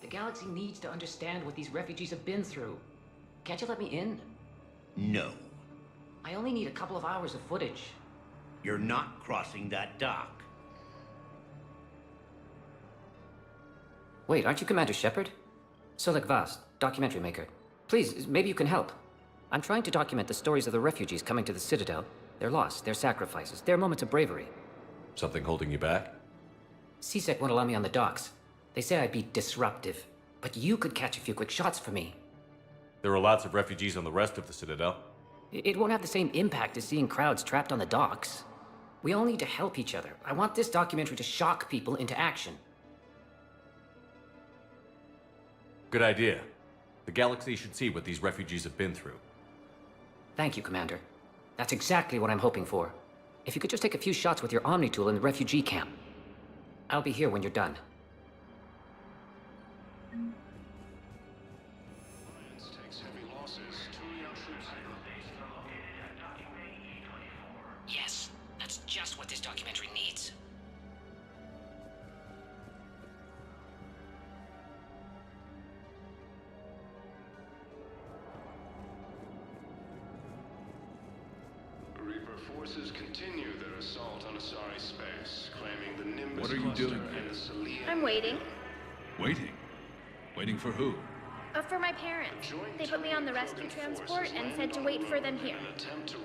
The galaxy needs to understand what these refugees have been through. Can't you let me in? No. I only need a couple of hours of footage. You're not crossing that dock. Wait, aren't you Commander Shepard? Solik Vast, documentary maker. Please, maybe you can help. I'm trying to document the stories of the refugees coming to the Citadel. Their loss, their sacrifices, their moments of bravery. Something holding you back? CSEC won't allow me on the docks. They say I'd be disruptive. But you could catch a few quick shots for me. There are lots of refugees on the rest of the Citadel. It won't have the same impact as seeing crowds trapped on the docks. We all need to help each other. I want this documentary to shock people into action. Good idea. The galaxy should see what these refugees have been through. Thank you, Commander. That's exactly what I'm hoping for. If you could just take a few shots with your Omni tool in the refugee camp. I'll be here when you're done. Yes, that's just what this documentary needs. Reaper forces continue their assault on Asari space, claiming the Nimbus What are you cluster doing and here? the Salian... I'm waiting. Waiting? Waiting for who? For my parents. They put me on the rescue transport and said to wait for them here.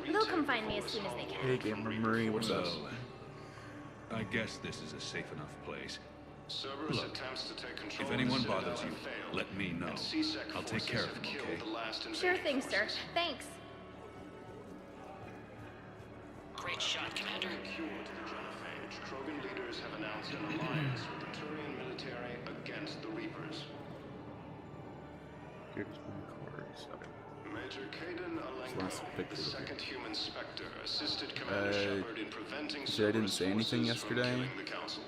They'll come find me as soon as they can. Hey, Gamer Murray, what's up? Well, I guess this is a safe enough place. Cerberus Look, attempts to take control if of the anyone Citadel bothers you, have failed, let me know. and CSEC I'll take forces care of have them, killed okay? the last Sure invading thing, sir. forces. Thanks. Great shot, Commander. Cure to the genophage, Krogan leaders have announced an alliance with the Turian military against the Reapers. Here's my cards. Okay. Major Kaden last Alenko, picture the of it. second human Spectre, assisted Commander Shepard in preventing see, I didn't Cerberus say anything forces from yesterday. killing the Council.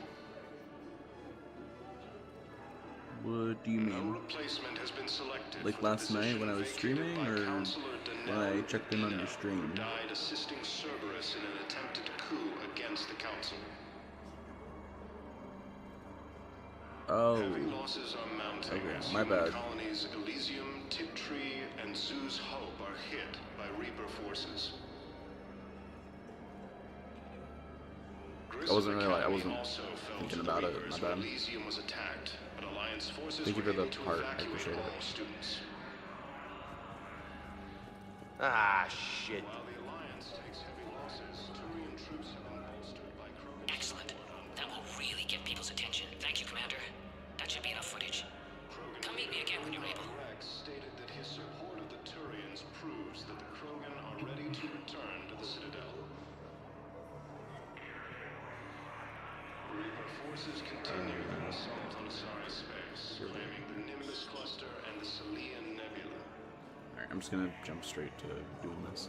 What do you No mean? replacement has been selected Like for the last night when I was position vacated streaming, by or Counselor when I Danell checked in on your Urbina, stream? who died assisting Cerberus in an attempted coup against the Council. Oh, Heavy losses are mounting okay, as my human bad. colonies Elysium, Tiptree, and Zoo's Hope are hit by Reaper forces. I wasn't really, I Academy wasn't also fell thinking to the about it, Reapers my when bad. Elysium was attacked, but Alliance forces Thank you were for the able to part, I evacuate appreciate all it. students. Ah, shit. While the Alliance takes heavy losses, Turian troops have been bolstered by Krogan Excellent. support on That will really get people's attention. Thank you, Commander. That should be enough footage. Krogan Come meet me again when you're able. Rex stated that his support of the Turians proves that the Krogan are ready to return to the Citadel. Reaper forces continue their assault on Asari space, claiming the Nimbus cluster and the Salian Nebula. Alright, I'm just gonna jump straight to doing this.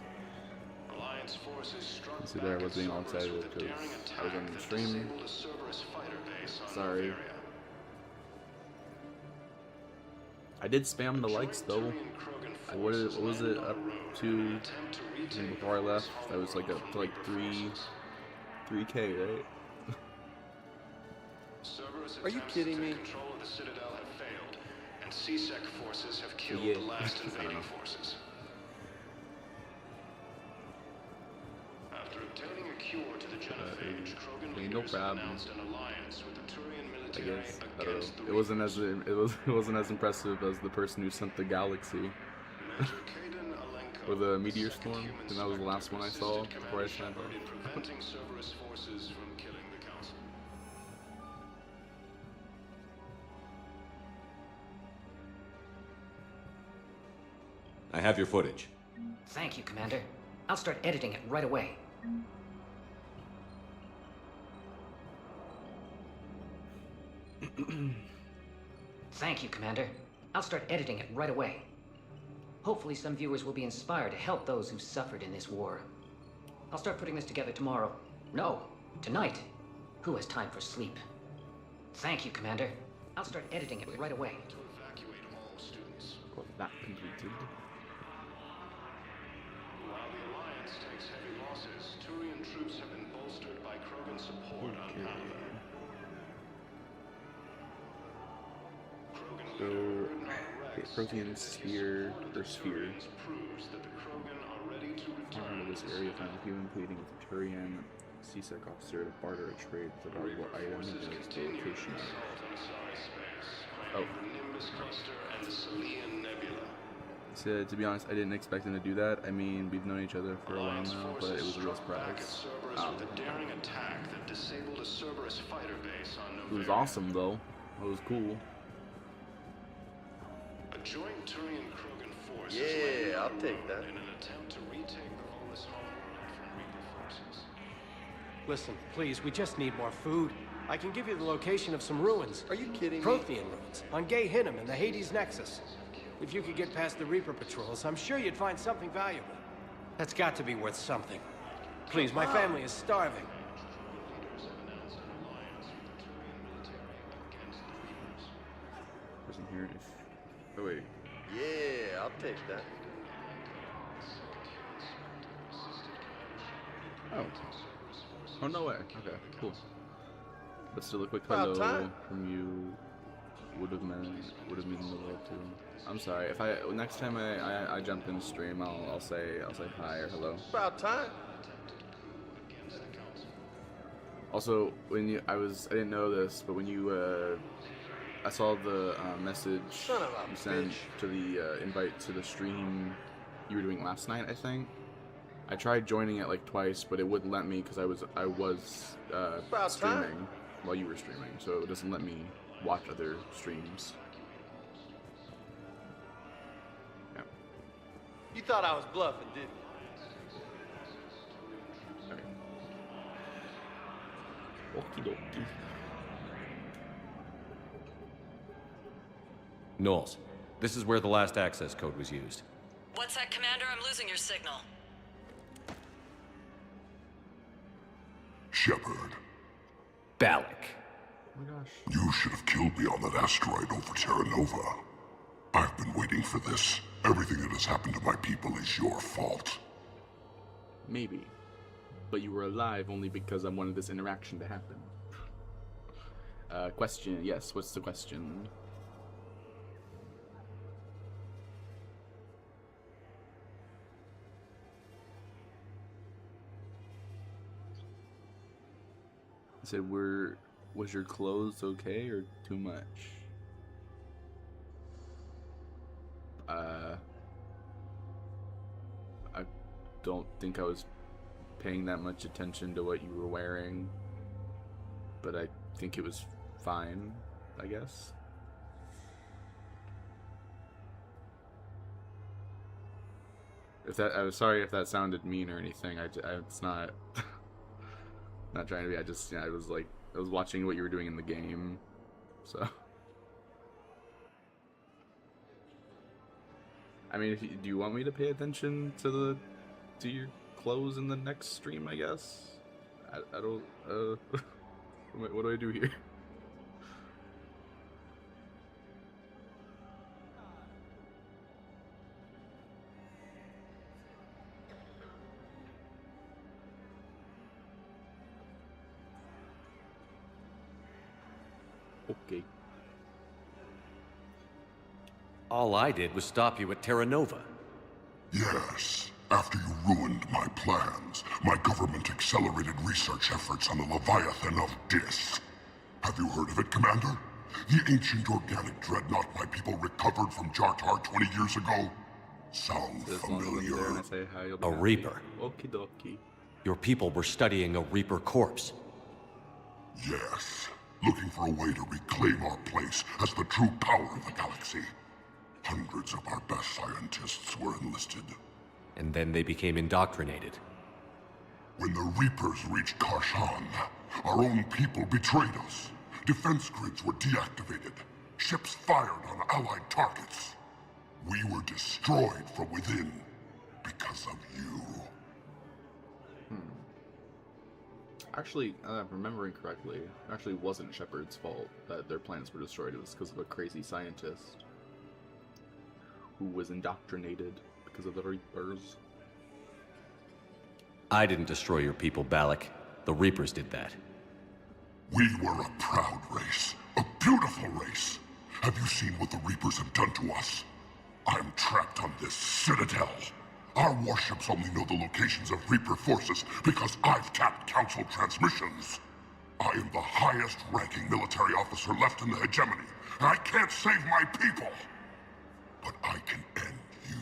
Alliance forces struck See there, I back was at being all Cerberus excited with a because daring I was on attack the that stream. disabled a Cerberus fighter base on Sorry. Noveria. I did spam the likes though. What was it up to before I left? I was like up to like 3K, right? Are you kidding me? Control of the Citadel have failed, and CSEC forces have killed Yeah. the last invading forces. After obtaining a cure to the genophage, Krogan I mean, no leaders have problem. announced an alliance with the Turian I military guess. I don't against know. the It wasn't as it wasn't as impressive as the person who sent the galaxy Major Kaden Alenko, or the meteor second storm. human And that was the last one I Spectre, saw assisted before I Commander signed Shepard in up. preventing Cerberus forces from killing the Council. I have your footage. Thank you, Commander. I'll start editing it right away. Thank you, Commander. I'll start editing it right away. Hopefully some viewers will be inspired to help those who've suffered in this war. I'll start putting this together tomorrow. No, tonight. Who has time for sleep? Thank you, Commander. I'll start editing it right away. To evacuate all students. Well, that completed. While the Alliance takes heavy losses, Turian troops have been bolstered by Krogan support on Palaven. Prothean sphere or sphere. Found into this area, found a human pleading with a Turian CSEC officer to barter a trade for a valuable item and its location. Oh. So, to be honest, I didn't expect him to do that. I mean, we've known each other for a while now, but it was a real surprise. It was awesome, though. It was cool. A joint Turian-Krogan force Yeah, I'll take that. in an attempt to retake the Hollis homeworld from Reaper forces. Listen, please, we just need more food. I can give you the location of some ruins. Are you kidding me? Prothean ruins, on Gay Hinnom and the Hades Nexus. If you could get past the Reaper patrols, I'm sure you'd find something valuable. That's got to be worth something. Please, my family is starving. Wasn't here if... Oh, wait. Yeah, I'll take that. Oh. Oh, no way. Okay, cool. But still a quick About hello time. from you would have meant the world too. I'm sorry if next time I jump in stream I'll say hi or hello. About time. Also, when I didn't know this, but when you I saw the message Son of a you sent bitch. to the invite to the stream you were doing last night, I think. I tried joining it like twice, but it wouldn't let me because I was About streaming time. while you were streaming, so it doesn't let me watch other streams. Yeah. You thought I was bluffing, didn't you? Okay. Okie dokie. Knowles, this is where the last access code was used. What's that, Commander? I'm losing your signal. Shepard, Balak. Oh my gosh. you should have killed me on that asteroid over Terra Nova. I've been waiting for this. Everything that has happened to my people is your fault. Maybe. But you were alive only because I wanted this interaction to happen. Question. Yes, what's the question? I said, was your clothes okay or too much? I don't think I was paying that much attention to what you were wearing, but I think it was fine, I guess. I'm sorry if that sounded mean or anything. It's not. Not trying to be. I was watching what you were doing in the game, so. I mean, do you want me to pay attention to your clothes in the next stream? I guess. I don't. What do I do here? Okay. All I did was stop you at Terra Nova. Yes, after you ruined my plans, my government accelerated research efforts on the Leviathan of Dis. Have you heard of it, Commander? The ancient organic dreadnought my people recovered from Jartar 20 years ago? Sound As long as I'm there and I familiar? say hi, you'll be A happy. Reaper. Okie dokie. Your people were studying a Reaper corpse. Yes, looking for a way to reclaim our place as the true power of the galaxy. Hundreds of our best scientists were enlisted. And then they became indoctrinated. When the Reapers reached Karshan, our own people betrayed us. Defense grids were deactivated. Ships fired on Allied targets. We were destroyed from within because of you. Actually, if I'm remembering correctly, it actually wasn't Shepard's fault that their plans were destroyed. It was because of a crazy scientist who was indoctrinated because of the Reapers. I didn't destroy your people, Balak. The Reapers did that. We were a proud race, a beautiful race. Have you seen what the Reapers have done to us? I'm trapped on this citadel. Our warships only know the locations of Reaper forces because I've tapped Council transmissions. I am the highest-ranking military officer left in the hegemony, and I can't save my people. But I can end you.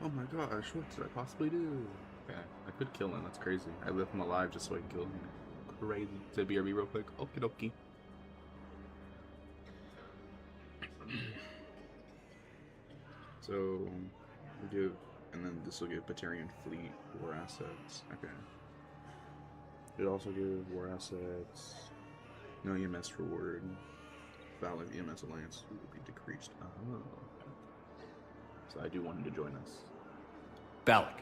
Oh my gosh, what did I possibly do? Okay, I could kill him, that's crazy. I left him alive just so I can kill him. Crazy. Say BRB real quick. Okie dokie. So, we give, and then this will give Batarian Fleet war assets. Okay. It also give war assets. No EMS reward. Value of EMS Alliance will be decreased. Oh. So I do want him to join us. Balak,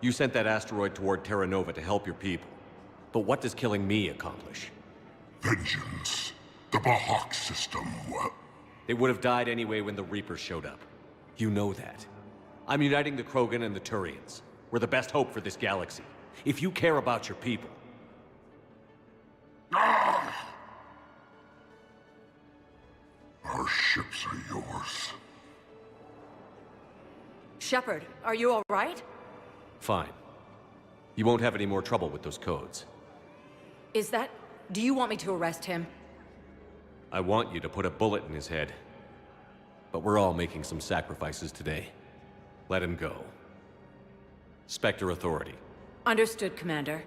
you sent that asteroid toward Terra Nova to help your people. But what does killing me accomplish? Vengeance. The Bahak system, well... They would have died anyway when the Reapers showed up. You know that. I'm uniting the Krogan and the Turians. We're the best hope for this galaxy. If you care about your people... Ah! Our ships are yours. Shepard, are you all right? Fine. You won't have any more trouble with those codes. Is that... Do you want me to arrest him? I want you to put a bullet in his head. But we're all making some sacrifices today. Let him go. Spectre Authority. Understood, Commander.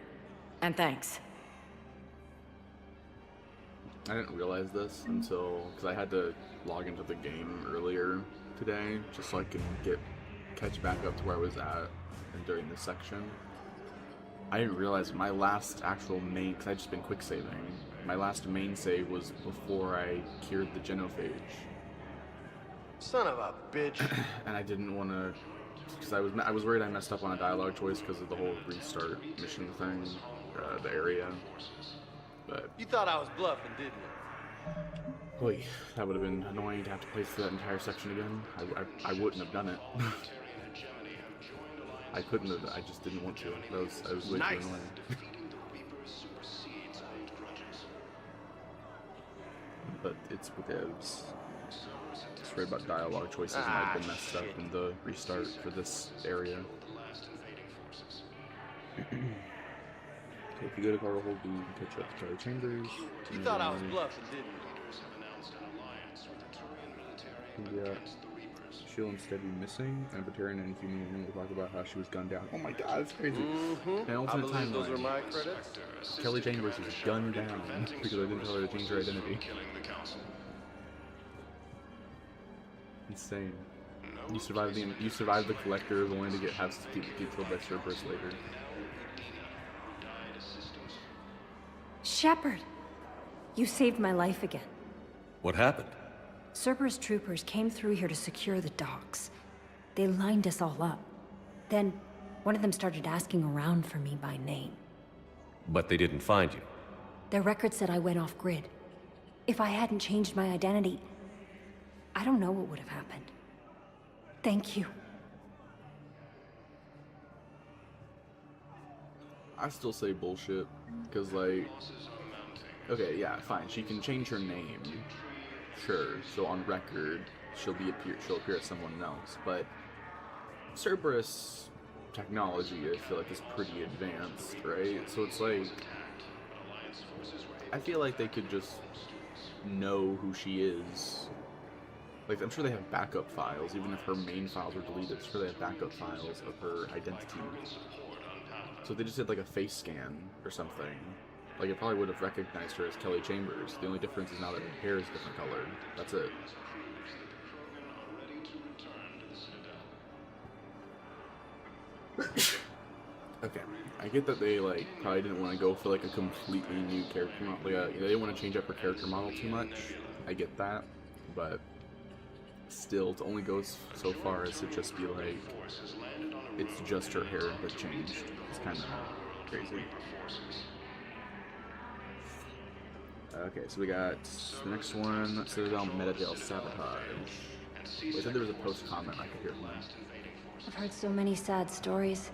And thanks. I didn't realize this until... because I had to log into the game earlier today, just so I could catch back up to where I was at during this section. I didn't realize my last actual main... because I'd just been quick saving. My last main save was before I cured the genophage. Son of a bitch. And I didn't want to... because I was worried I messed up on a dialogue choice because of the whole restart mission thing, the area. But... You thought I was bluffing, didn't you? Boy, that would have been annoying to have to play through that entire section again. I wouldn't have done it. I couldn't have. I just didn't want to. I was way too annoying. But it's because it's right about dialogue choices and I've been messed up in the restart for this area. If you go to cargo hold, you can catch up to Charlie Chambers. You thought I was bluffing, didn't you? Yeah. She'll instead be missing, and Batarian and Inhuman will talk about how she was gunned down. Oh my god, that's crazy. Mm-hmm. And alternate I believe those are timeline. my credits. Kelly Chambers was gunned down because I didn't tell her to change her identity. Insane. You survived the Collector, only to have to get killed by Cerberus later. Shepard! You saved my life again. What happened? Cerberus troopers came through here to secure the docks. They lined us all up. Then, one of them started asking around for me by name. But they didn't find you. Their record said I went off-grid. If I hadn't changed my identity, I don't know what would have happened. Thank you. I still say bullshit, because like, okay, yeah, fine, she can change her name, sure, so on record, she'll appear as someone else, but Cerberus technology, I feel like, is pretty advanced, right? So it's like, I feel like they could just know who she is. Like, I'm sure they have backup files, even if her main files were deleted, I'm sure they have backup files of her identity. So if they just did like a face scan or something, like it probably would have recognized her as Kelly Chambers. The only difference is now that her hair is different colored. That's it. Okay, I get that they like probably didn't want to go for like a completely new character model. Like they didn't want to change up her character model too much. I get that, but still, to only go so far as to just be like, it's just her hair that changed. It's kind of crazy. Okay, so we got the next one, Citadel Metadale Sabotage. I said there was a post-comment I could hear from. I've heard so many sad stories.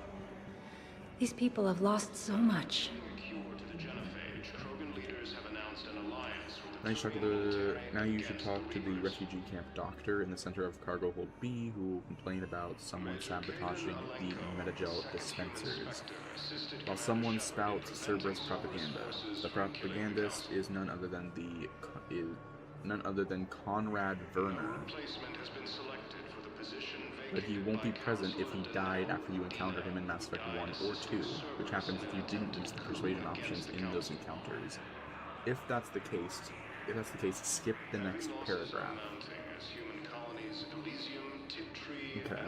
These people have lost so much. Cure to the genophage, Krogan leaders have announced an alliance with the Now you should talk to the refugee camp doctor in the center of Cargo Hold B, who will complain about someone sabotaging the Metagel dispensers. While someone spouts Cerberus propaganda, the propagandist is none other than Conrad Werner. But he won't be present if he died after you encounter him in Mass Effect 1 or 2, which happens if you didn't use the persuasion options in those encounters. If that's the case, skip the next paragraph. Okay.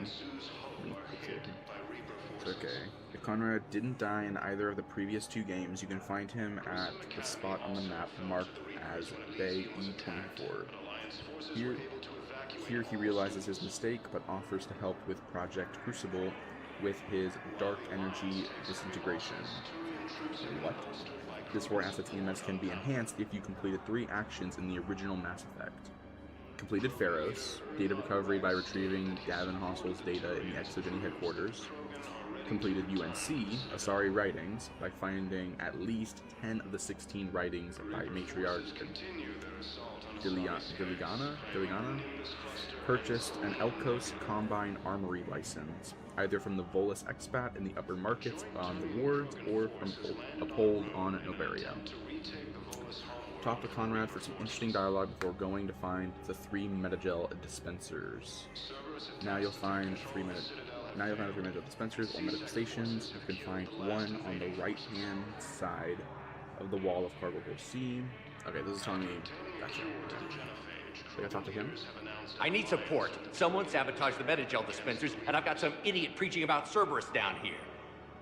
Okay. If Conrad didn't die in either of the previous 2 games, you can find him at the spot on the map marked as Bay E24. Here he realizes his mistake, but offers to help with Project Crucible with his dark energy disintegration. What? This war assets EMS can be enhanced if you completed 3 actions in the original Mass Effect. Completed Pharos, data recovery by retrieving Gavin Hossel's data in the Exogeny headquarters. Completed UNC, Asari writings, by finding at least 10 of the 16 writings by Matriarch Diligana. Purchased an Elkos Combine Armory license, either from the Volus Expat in the upper markets on the wards or from Uphold on Noveria. Talk to Conrad for some interesting dialogue before going to find the 3 Metagel dispensers. Now you'll find 3 Metagel dispensers or medical stations. You can find one on the right-hand side of the wall of Cargo Hold C. Okay, this is telling me. Gotcha. I gotta talk to him. I need support. Someone sabotaged the Metagel dispensers, and I've got some idiot preaching about Cerberus down here.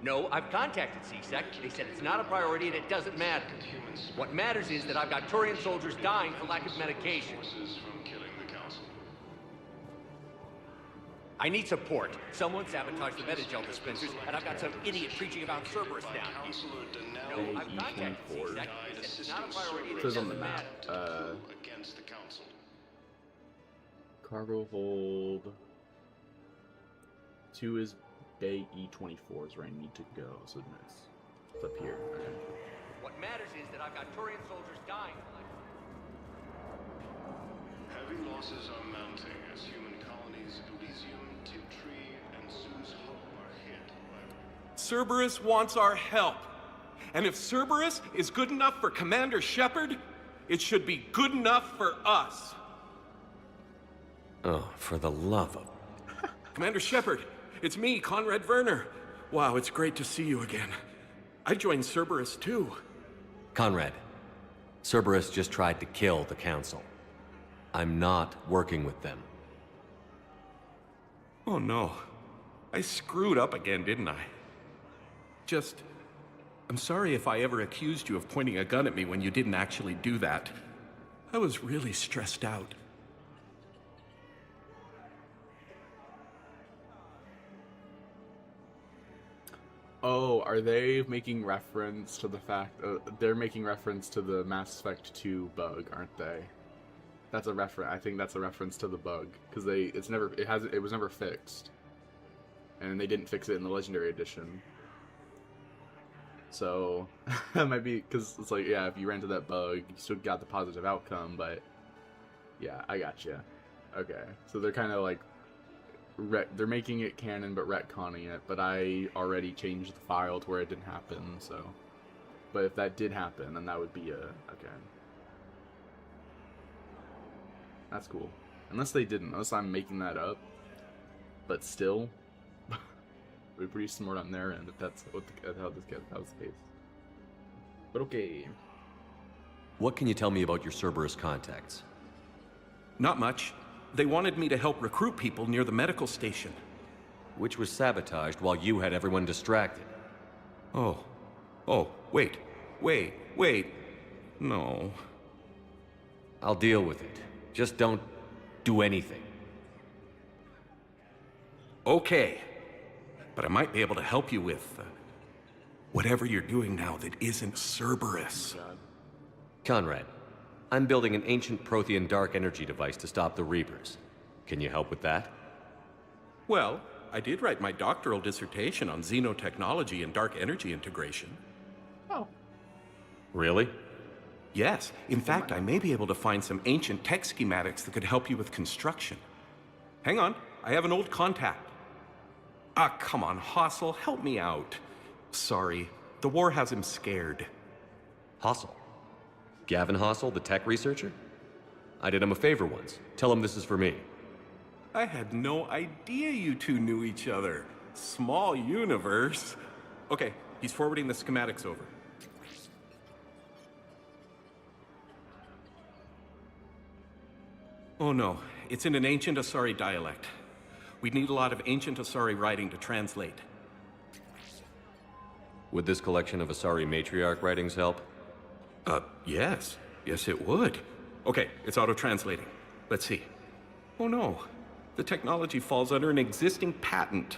No, I've contacted CSEC. They said it's not a priority and it doesn't matter. What matters is that I've got Turian soldiers dying for lack of medication. I need support. Someone sabotaged the Metagel dispensers, and I've got some idiot preaching about Cerberus down here. No, I've contacted CSEC. They said it's not a priority and it on the doesn't map. matter. Cargo Hold 2 is Bay E24 is where I need to go, so it's up here. Okay. What matters is that I've got Turian soldiers dying. Heavy losses are mounting as human colonies Elysium, Tiptree, and Sue's Hope are hit by... Cerberus wants our help. And if Cerberus is good enough for Commander Shepard, it should be good enough for us. Oh, for the love of... Commander Shepard, it's me, Conrad Werner. Wow, it's great to see you again. I joined Cerberus too. Conrad, Cerberus just tried to kill the Council. I'm not working with them. Oh no. I screwed up again, didn't I? I'm sorry if I ever accused you of pointing a gun at me when you didn't actually do that. I was really stressed out. Oh, are they making reference to the fact they're making reference to the Mass Effect 2 bug, aren't they? That's a reference. I think that's a reference to the bug because it was never fixed, and they didn't fix it in the Legendary Edition. So that might be because it's like, yeah, if you ran into that bug, you still got the positive outcome, but yeah, I gotcha. Okay, so they're kind of like. They're making it canon but retconning it, but I already changed the file to where it didn't happen, so... But if that did happen, then that would be okay. That's cool. Unless they didn't, unless I'm making that up. But still, we're pretty smart on their end if that's how that was the case. But okay. What can you tell me about your Cerberus contacts? Not much. They wanted me to help recruit people near the medical station. Which was sabotaged while you had everyone distracted. Oh, wait. No. I'll deal with it. Just don't do anything. Okay. But I might be able to help you with whatever you're doing now that isn't Cerberus. Conrad, I'm building an ancient Prothean dark energy device to stop the Reapers. Can you help with that? Well, I did write my doctoral dissertation on xenotechnology and dark energy integration. Oh. Really? Yes. In fact, I may be able to find some ancient tech schematics that could help you with construction. Hang on. I have an old contact. Ah, come on, Hossel. Help me out. Sorry. The war has him scared. Hossel? Gavin Hossel, the tech researcher? I did him a favor once. Tell him this is for me. I had no idea you two knew each other. Small universe. Okay, he's forwarding the schematics over. Oh no, it's in an ancient Asari dialect. We'd need a lot of ancient Asari writing to translate. Would this collection of Asari matriarch writings help? Yes. Yes, it would. Okay, it's auto-translating. Let's see. Oh no, the technology falls under an existing patent.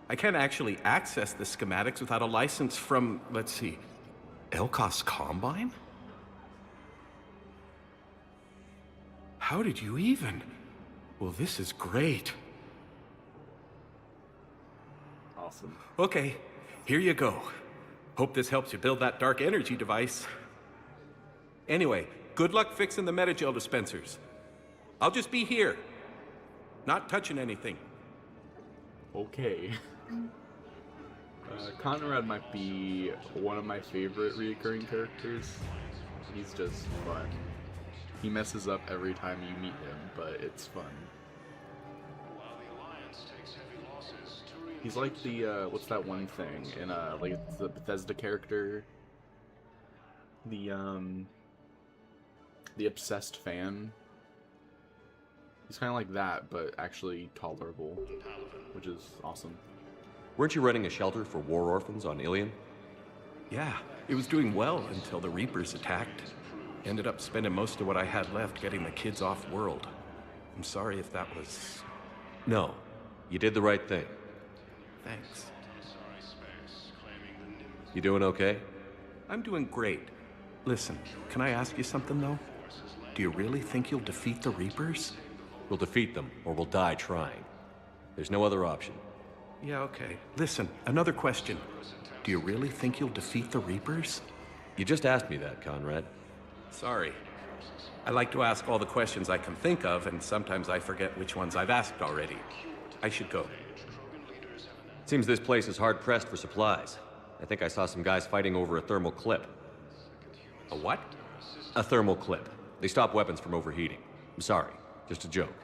I can't actually access the schematics without a license from, let's see, Elkos Combine? How did you even? Well, this is great. Awesome. Okay, here you go. Hope this helps you build that dark energy device. Anyway, good luck fixing the Metagel dispensers. I'll just be here. Not touching anything. Okay. Conrad might be one of my favorite recurring characters. He's just fun. He messes up every time you meet him, but it's fun. He's like the, what's that one thing in, like, the Bethesda character? The obsessed fan. He's kind of like that, but actually tolerable, which is awesome. Weren't you running a shelter for war orphans on Ilion? Yeah, it was doing well until the Reapers attacked. Ended up spending most of what I had left getting the kids off-world. I'm sorry if that was... No, you did the right thing. Thanks. You doing okay? I'm doing great. Listen, can I ask you something, though? Do you really think you'll defeat the Reapers? We'll defeat them, or we'll die trying. There's no other option. Yeah, okay. Listen, another question. Do you really think you'll defeat the Reapers? You just asked me that, Conrad. Sorry. I like to ask all the questions I can think of, and sometimes I forget which ones I've asked already. I should go. Seems this place is hard-pressed for supplies. I think I saw some guys fighting over a thermal clip. A what? A thermal clip. They stop weapons from overheating. I'm sorry. Just a joke.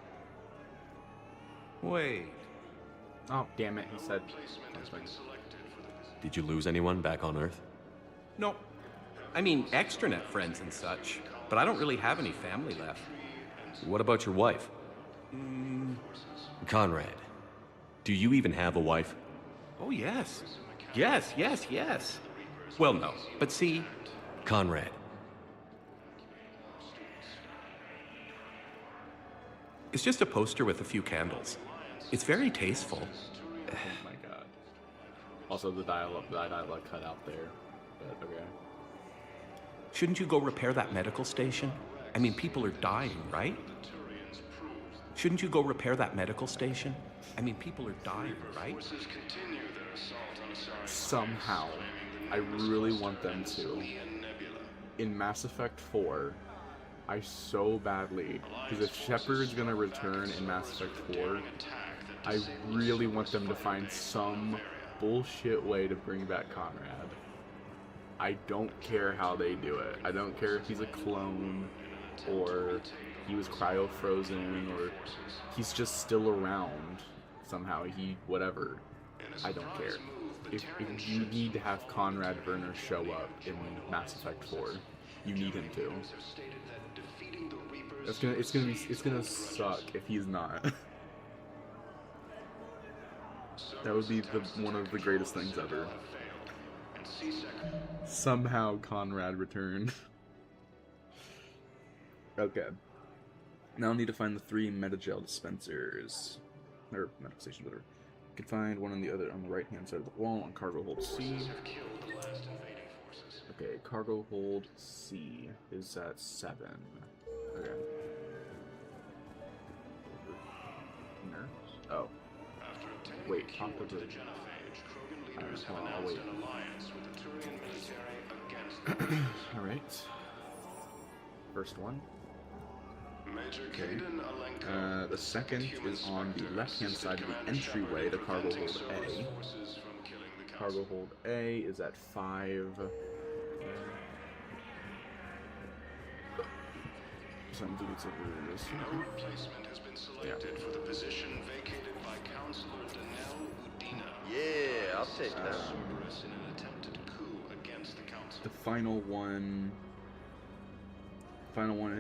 Wait. Oh, damn it, he said. Did you lose anyone back on Earth? No. I mean, extranet friends and such, but I don't really have any family left. What about your wife? Conrad, do you even have a wife? Oh, yes. Yes. Well, no, but see... Conrad. It's just a poster with a few candles. It's very tasteful. Oh my god. Also, the dialogue cut out there, but okay. Shouldn't you go repair that medical station? I mean, people are dying, right? Shouldn't you go repair that medical station? I mean, people are dying, right? Somehow, I really want them to. In Mass Effect 4, I so badly, because if Shepard's gonna return in Mass Effect 4, I really want them to find some bullshit way to bring back Conrad. I don't care how they do it. I don't care if he's a clone, or he was cryo-frozen, or he's just still around somehow. Whatever. I don't care. If you need to have Conrad Werner show up in Mass Effect 4, you need him to. It's gonna suck if he's not. That would be one of the greatest things ever. Somehow Conrad returned. Okay. Now I need to find the 3 Metagel dispensers. Or medical stations, whatever. You can find one on the right hand side of the wall on cargo hold C. Okay, cargo hold C is at 7. Okay. Nurse? Oh. Wait, talk to the... I'll wait. Alright. first one. Major Okay. Kaden Alenko. The second is on the left-hand side of the entryway to Cargo Hold A. Cargo Hold A is at 5. No replacement has been selected for the position vacated by Counselor Danelle Udina. Yeah, I'll take that. Cerberus in an attempted coup against the council. The final one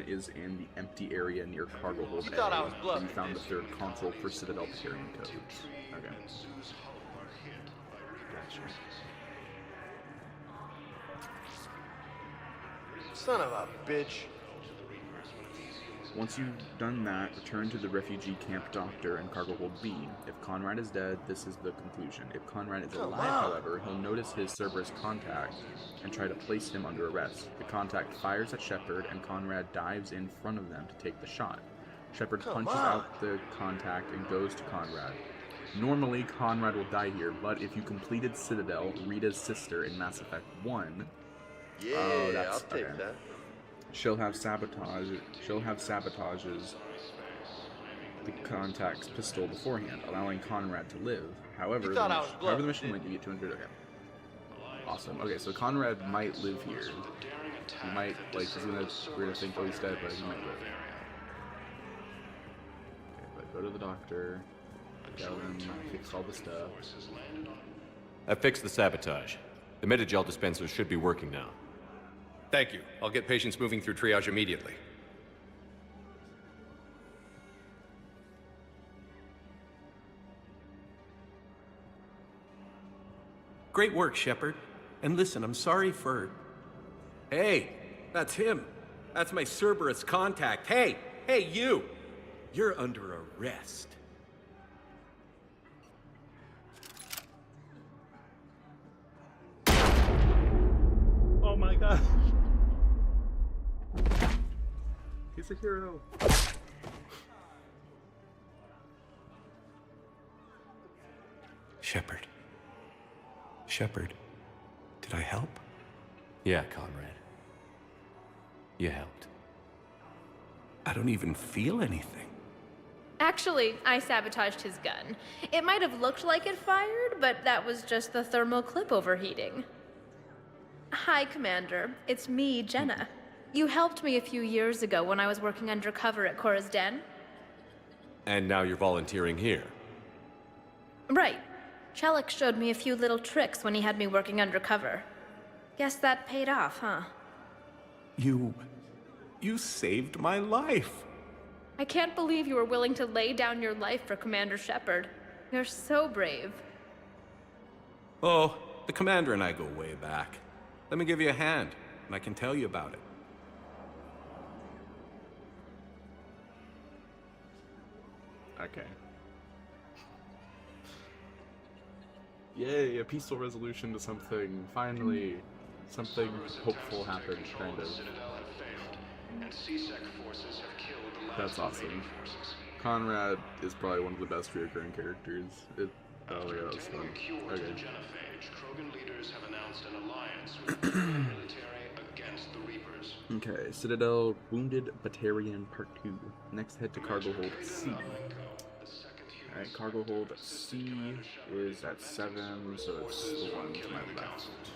is in the empty area near Cargo Hold A. You thought I was bluffing, You found the didn't third console for Citadel Batarian codes. Okay. And Sue's Hope are hit by Reaper forces. Son of a bitch. Once you've done that, return to the refugee camp doctor and Cargo Hold B. If Conrad is dead, this is the conclusion. If Conrad is alive, however, he'll notice his Cerberus contact and try to place him under arrest. The contact fires at Shepard, and Conrad dives in front of them to take the shot. Shepard punches out the contact and goes to Conrad. Normally, Conrad will die here, but if you completed Citadel, Rita's sister in Mass Effect 1... Yeah, I'll take that. She'll have sabotages the contact's pistol beforehand, allowing Conrad to live. However, the mission went, you get 200. Okay. Awesome. Okay, so Conrad might live here. He might, like, we're gonna think, oh, he's dead, but he might live. Okay, but go to the doctor, tell him, fix all the stuff. I fixed the sabotage. The Metagel dispensers should be working now. Thank you. I'll get patients moving through triage immediately. Great work, Shepard. And listen, I'm sorry for... Hey, that's him. That's my Cerberus contact. Hey, you! You're under arrest. Oh my god. He's a hero. Shepard, did I help? Yeah, Conrad. You helped. I don't even feel anything. Actually, I sabotaged his gun. It might have looked like it fired, but that was just the thermal clip overheating. Hi, Commander. It's me, Jenna. You helped me a few years ago when I was working undercover at Cora's Den. And now you're volunteering here. Right. Chellick showed me a few little tricks when he had me working undercover. Guess that paid off, huh? You saved my life. I can't believe you were willing to lay down your life for Commander Shepard. You're so brave. Oh, the Commander and I go way back. Let me give you a hand, and I can tell you about it. Okay. Yay, a peaceful resolution to something. Finally, something hopeful happened, kind of. That's awesome. Conrad is probably one of the best reoccurring characters. Oh yeah, that was fun. Okay. Krogan leaders have announced an alliance with the military against the Reapers. Okay, Citadel Wounded Batarian Part 2. Next, head to Cargo Hold C. Alright, Cargo Hold C is at 7, so it's the one to my left.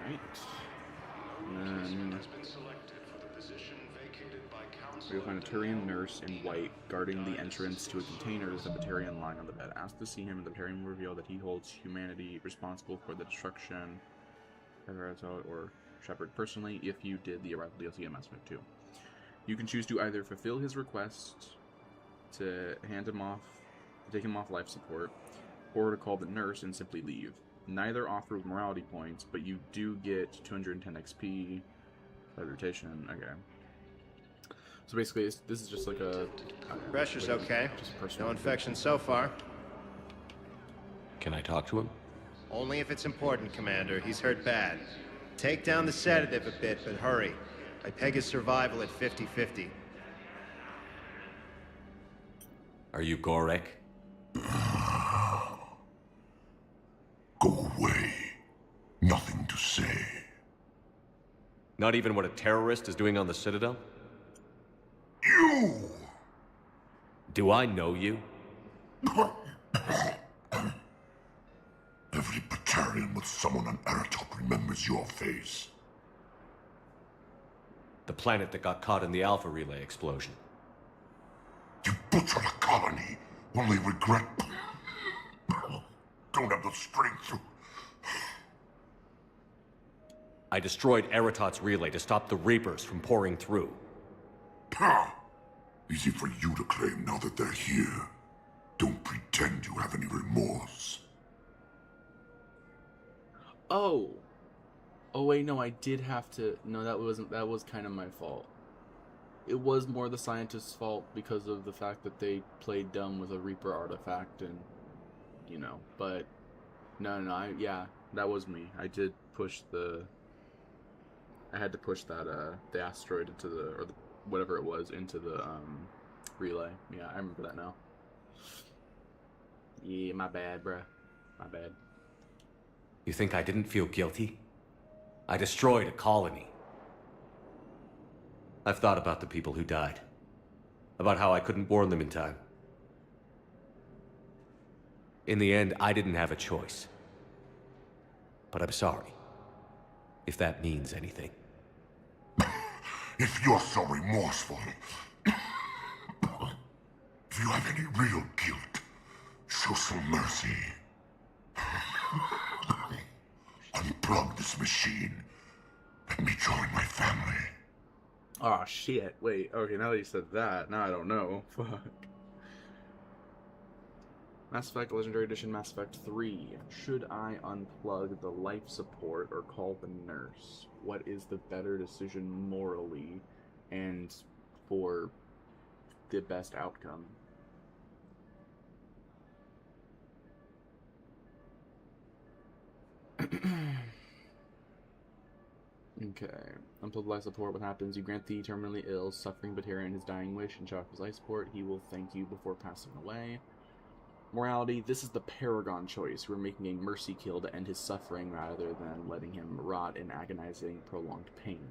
Alright. And then we'll find a Turian nurse in white guarding the entrance to a container with a Batarian lying on the bed. Ask to see him, and the Batarian will reveal that he holds humanity responsible for the destruction or Shepard personally if you did the Arrival DLC in Mass Effect 2. You can choose to either fulfill his request to hand him off, take him off life support, or to call the nurse and simply leave. Neither offer morality points, but you do get 210 XP, reputation. Okay. So basically, this is just like a... Pressure's okay. No infection so far. Can I talk to him? Only if it's important, Commander. He's hurt bad. Take down the sedative a bit, but hurry. I peg his survival at 50-50. Are you Gorek? Not even what a terrorist is doing on the Citadel? You! Do I know you? Every Batarian with someone on Aratok remembers your face. The planet that got caught in the Alpha Relay explosion. You butchered a colony, only regret... Don't have the strength to... I destroyed Eratot's relay to stop the Reapers from pouring through. Ha! Easy for you to claim now that they're here. Don't pretend you have any remorse. Oh. Oh wait, no, I did have to... No, that was kind of my fault. It was more the scientists' fault because of the fact that they played dumb with a Reaper artifact and... You know, but... No, yeah, that was me. I did push the... I had to push that, the asteroid into the... Or the, whatever it was, into the, relay. Yeah, I remember that now. Yeah, my bad, bruh. My bad. You think I didn't feel guilty? I destroyed a colony. I've thought about the people who died. About how I couldn't warn them in time. In the end, I didn't have a choice. But I'm sorry. If that means anything. If you're so remorseful... if you have any real guilt, show some mercy. Unplug this machine. Let me join my family. Oh shit, wait, okay, now that you said that, now I don't know. Fuck. Mass Effect Legendary Edition, Mass Effect 3. Should I unplug the life support or call the nurse? What is the better decision morally and for the best outcome? Okay. Unplug life support. What happens? You grant the terminally ill, suffering Batarian his dying wish and shut off his life support. He will thank you before passing away. Morality. This is the Paragon choice. We're making a mercy kill to end his suffering rather than letting him rot in agonizing, prolonged pain.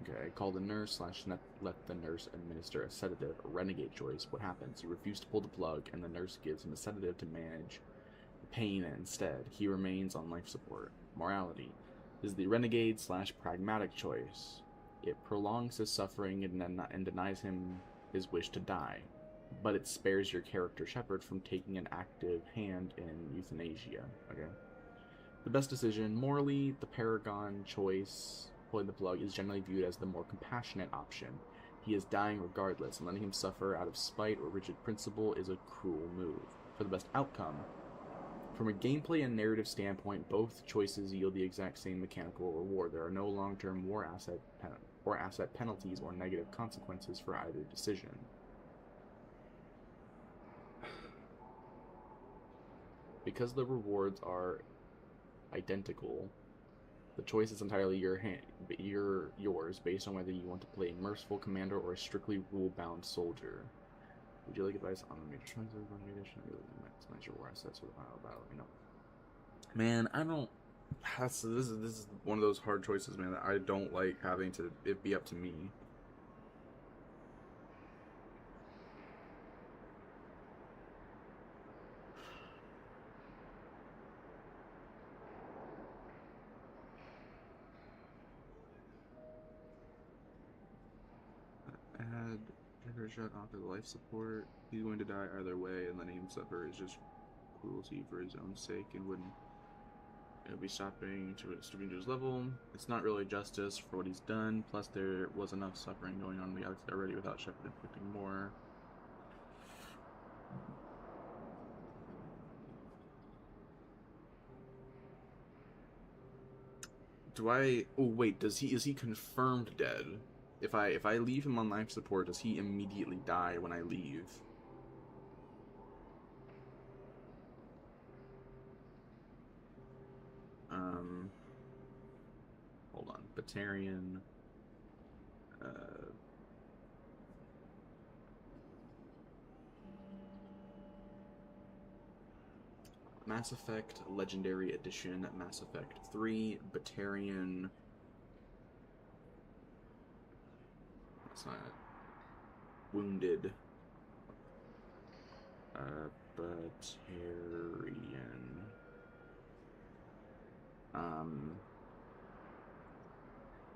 Okay. Call the nurse / let the nurse administer a sedative. A renegade choice. What happens? You refuse to pull the plug and the nurse gives him a sedative to manage the pain instead. He remains on life support. Morality. Is the renegade / pragmatic choice. It prolongs his suffering and denies him his wish to die, but it spares your character Shepard from taking an active hand in euthanasia. Okay. The best decision, morally, the Paragon choice, pulling the plug, is generally viewed as the more compassionate option. He is dying regardless, and letting him suffer out of spite or rigid principle is a cruel move. For the best outcome, from a gameplay and narrative standpoint, both choices yield the exact same mechanical reward. There are no long-term war asset penalties or negative consequences for either decision. Because the rewards are identical, the choice is entirely yours based on whether you want to play a merciful commander or a strictly rule-bound soldier. Would you like advice on the major choices of the edition? Really maximize your war assets for the final battle, you know. Man, I don't... This is one of those hard choices, man, that I don't like having it be up to me. Add trigger shut off his life support. He's going to die either way, and letting him suffer is just cruelty for his own sake, and wouldn't be stooping to his level. It's not really justice for what he's done. Plus, there was enough suffering going on in the galaxy already without Shepard inflicting more. Do I? Oh wait, is he confirmed dead? If I leave him on life support, does he immediately die when I leave? Hold on. Batarian. Mass Effect Legendary Edition, Mass Effect 3, Batarian It's not wounded. Batarian.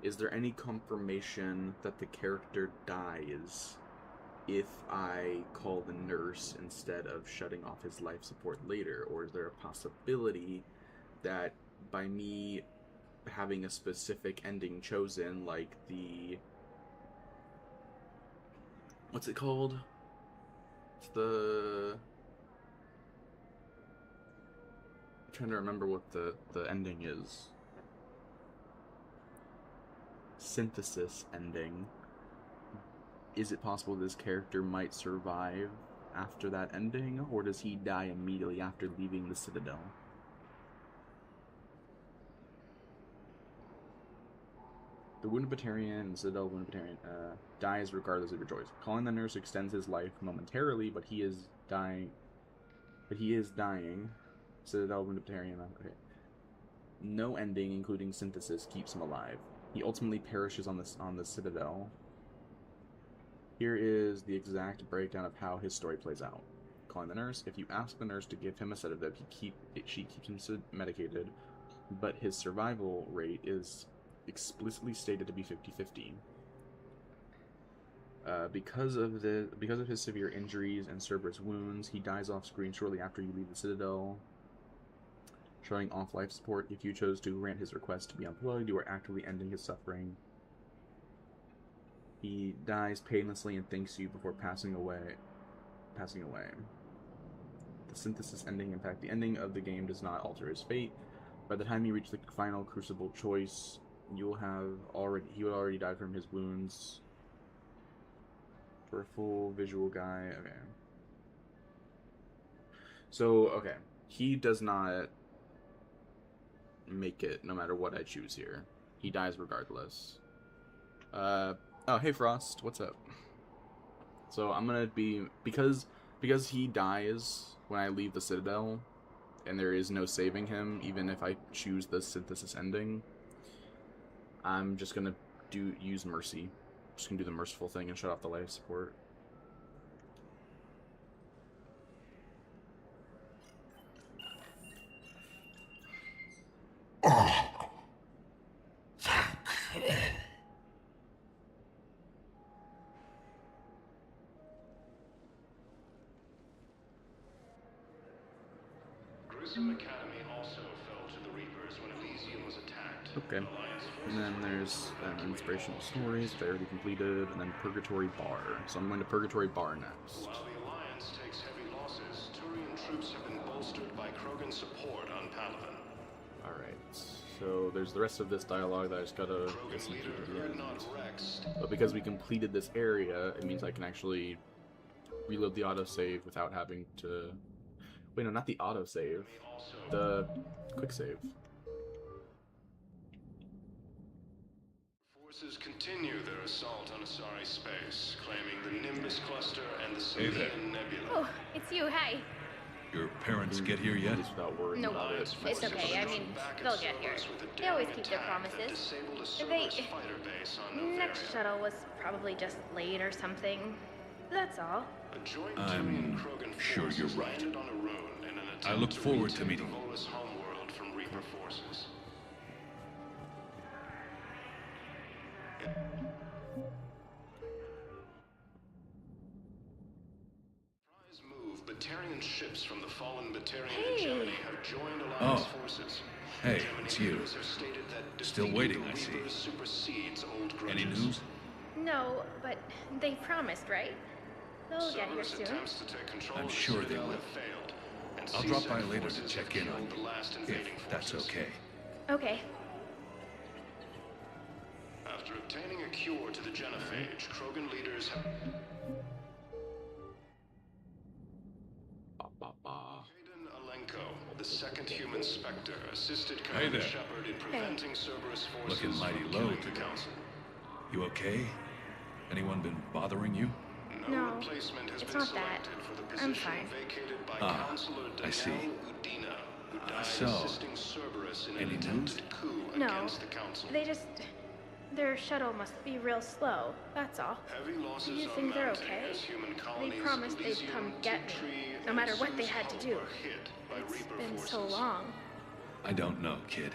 Is there any confirmation that the character dies if I call the nurse instead of shutting off his life support later? Or is there a possibility that by me having a specific ending chosen, like the... what's it called? It's the... I'm trying to remember what the ending is. Synthesis ending. Is it possible this character might survive after that ending, or does he die immediately after leaving the Citadel? The wounded Batarian and Citadel wounded Batarian dies regardless of your choice. Calling the nurse extends his life momentarily, but he is dying. Citadel wounded Batarian. Okay. No ending, including synthesis, keeps him alive. He ultimately perishes on the Citadel. Here is the exact breakdown of how his story plays out. Calling the nurse. If you ask the nurse to give him a sedative, she keeps him medicated, but his survival rate is explicitly stated to be 50-50. Because of his severe injuries and Cerberus wounds, he dies off screen shortly after you leave the Citadel. Showing off life support. If you chose to grant his request to be unplugged, you are actively ending his suffering. He dies painlessly and thanks you before passing away. The synthesis ending impact. The ending of the game does not alter his fate. By the time you reach the final crucible choice, he will already died from his wounds. For a full visual guy, okay. So, okay. He does not make it no matter what I choose here. He dies regardless. Oh, hey Frost, what's up? So I'm gonna be, because he dies when I leave the Citadel, and there is no saving him, even if I choose the synthesis ending, I'm just gonna use mercy. Just gonna do the merciful thing and shut off the life support. Grissom Academy also fell to the Reapers when Elysium was attacked. Okay. And then there's inspirational stories that I already completed, and then Purgatory Bar. So I'm going to Purgatory Bar next. While the Alliance takes heavy losses, Turian troops have been bolstered by Krogan's support on Palaven. Alright, so there's the rest of this dialogue that I just gotta listen to the end. But because we completed this area, it means I can actually reload the autosave without having to... Wait, no, not the autosave. The quick save. Forces continue their assault on Asari space, claiming the Nimbus cluster and the Sylvian Nebula. Oh, it's you. Hi. Your parents get here yet? No, it's okay. I mean, they'll get here. They always keep their promises. Next shuttle was probably just late or something. That's all. I'm sure you're right. I look forward to meeting you. From Reaper forces. Move, Batarian ships from the fallen Batarian hegemony have joined Alliance forces. Hey, it's you. Still waiting, I see. Any news? No, but they promised, right? They'll get here soon. I'm sure they will. I'll drop by later to check in on you, if that's okay. Okay. After obtaining a cure to the genophage, Krogan leaders have... Hayden Alenko, the second human Spectre, assisted Commander Shepard in preventing Cerberus forces looking mighty from low killing today. the Council. You okay? Anyone been bothering you? No, Replacement has it's been not that. selected for the I'm position fine. vacated by Ah, Counselor I see. Danelle Udina, who died So, assisting Cerberus in an any attempted news? coup No, against the Council. Their shuttle must be real slow, that's all. Heavy losses Do you are think they're mounting okay? as human They colonies promised they'd Elysium, come get me, Tiptree, no matter and what they Sue's had to Hope do. are hit by It's Reaper been forces. so long. I don't know, kid.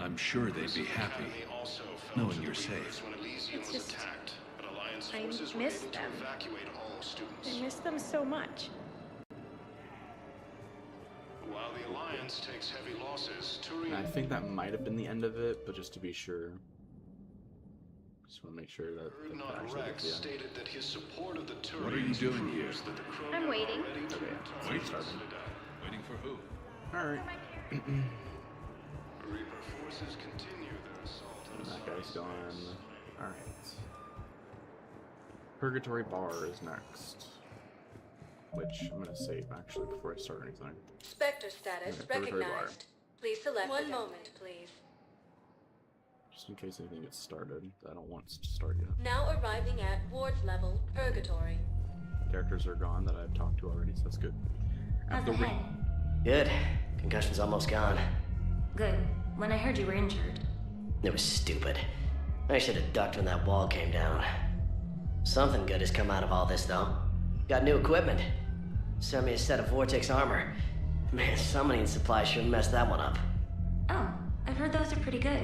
I'm sure they'd be happy Also fell knowing to the you're Reapers safe. when Elysium It's was just- attacked, but Alliance I forces were miss able them. to evacuate all students. I miss them so much. While the Alliance takes heavy losses, And I Turian think that might have been the end of it, but just to be sure. Just want to make sure that Erdnot actually Rex was the end. stated that his support of the Turians What are you doing here? proves that the Krogan I'm are waiting. ready to Okay, return to starting. Citadel. Waiting for who? Alright. Reaper forces continue their assault on That guy's Osiris gone. base. Alright. Purgatory Bar is next. Which I'm gonna save actually before I start anything. Spectre status Okay, Purgatory Bar. recognized. Please select one moment, please. Just in case anything gets started that I don't want to start yet. Now arriving at Ward's level, Purgatory. Characters are gone that I've talked to already, so that's good. How's the head? Good. Concussion's almost gone. Good. When I heard you were injured. It was stupid. I should have ducked when that wall came down. Something good has come out of all this, though. Got new equipment. Sent me a set of Vortex armor. Man, summoning supply sure messed that one up. Oh, I've heard those are pretty good.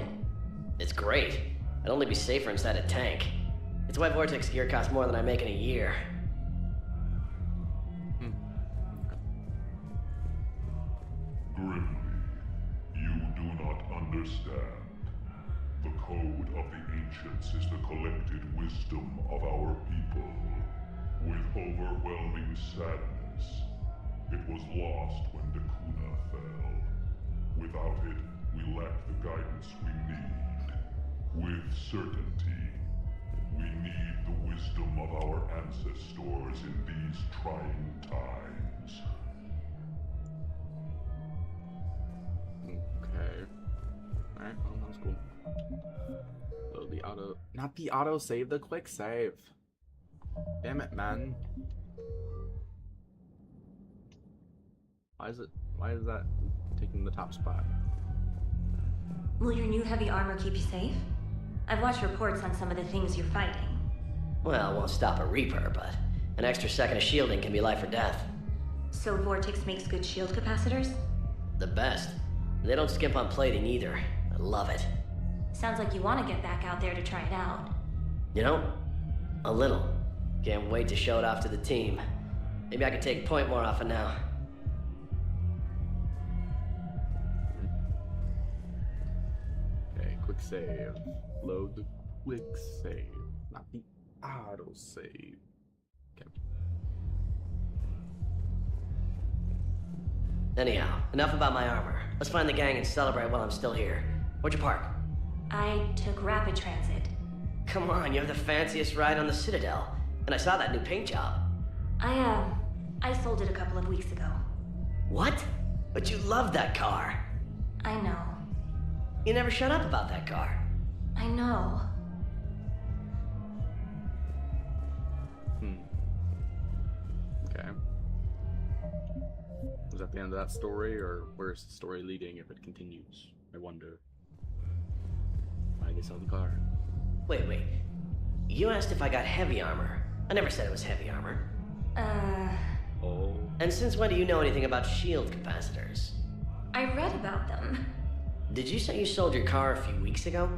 It's great. I'd only be safer inside a tank. It's why Vortex gear costs more than I make in a year. Grimly, you do not understand. The code of the ancients is the collected wisdom of our people. With overwhelming sadness, it was lost when Dakuna fell. Without it, we lack the guidance we need. With certainty, we need the wisdom of our ancestors in these trying times. Okay. Alright, well, that was cool. So the auto... Not the auto save, the quick save. Damn it, man. Why is that taking the top spot? Will your new heavy armor keep you safe? I've watched reports on some of the things you're fighting. Well, it won't stop a Reaper, but an extra second of shielding can be life or death. So Vortex makes good shield capacitors? The best. They don't skimp on plating either. I love it. Sounds like you want to get back out there to try it out. You know, a little. Can't wait to show it off to the team. Maybe I can take point more often now. Okay, quick save. Load the quick save, not the auto save. Okay. Anyhow, enough about my armor. Let's find the gang and celebrate while I'm still here. Where'd you park? I took rapid transit. Come on, you have the fanciest ride on the Citadel. And I saw that new paint job. I sold it a couple of weeks ago. What? But you loved that car. I know. You never shut up about that car. I know. Okay. Was that the end of that story, or where's the story leading if it continues? I wonder. Why did they sell the car? Wait. You asked if I got heavy armor. I never said it was heavy armor. Oh. And since when do you know anything about shield capacitors? I read about them. Did you say you sold your car a few weeks ago?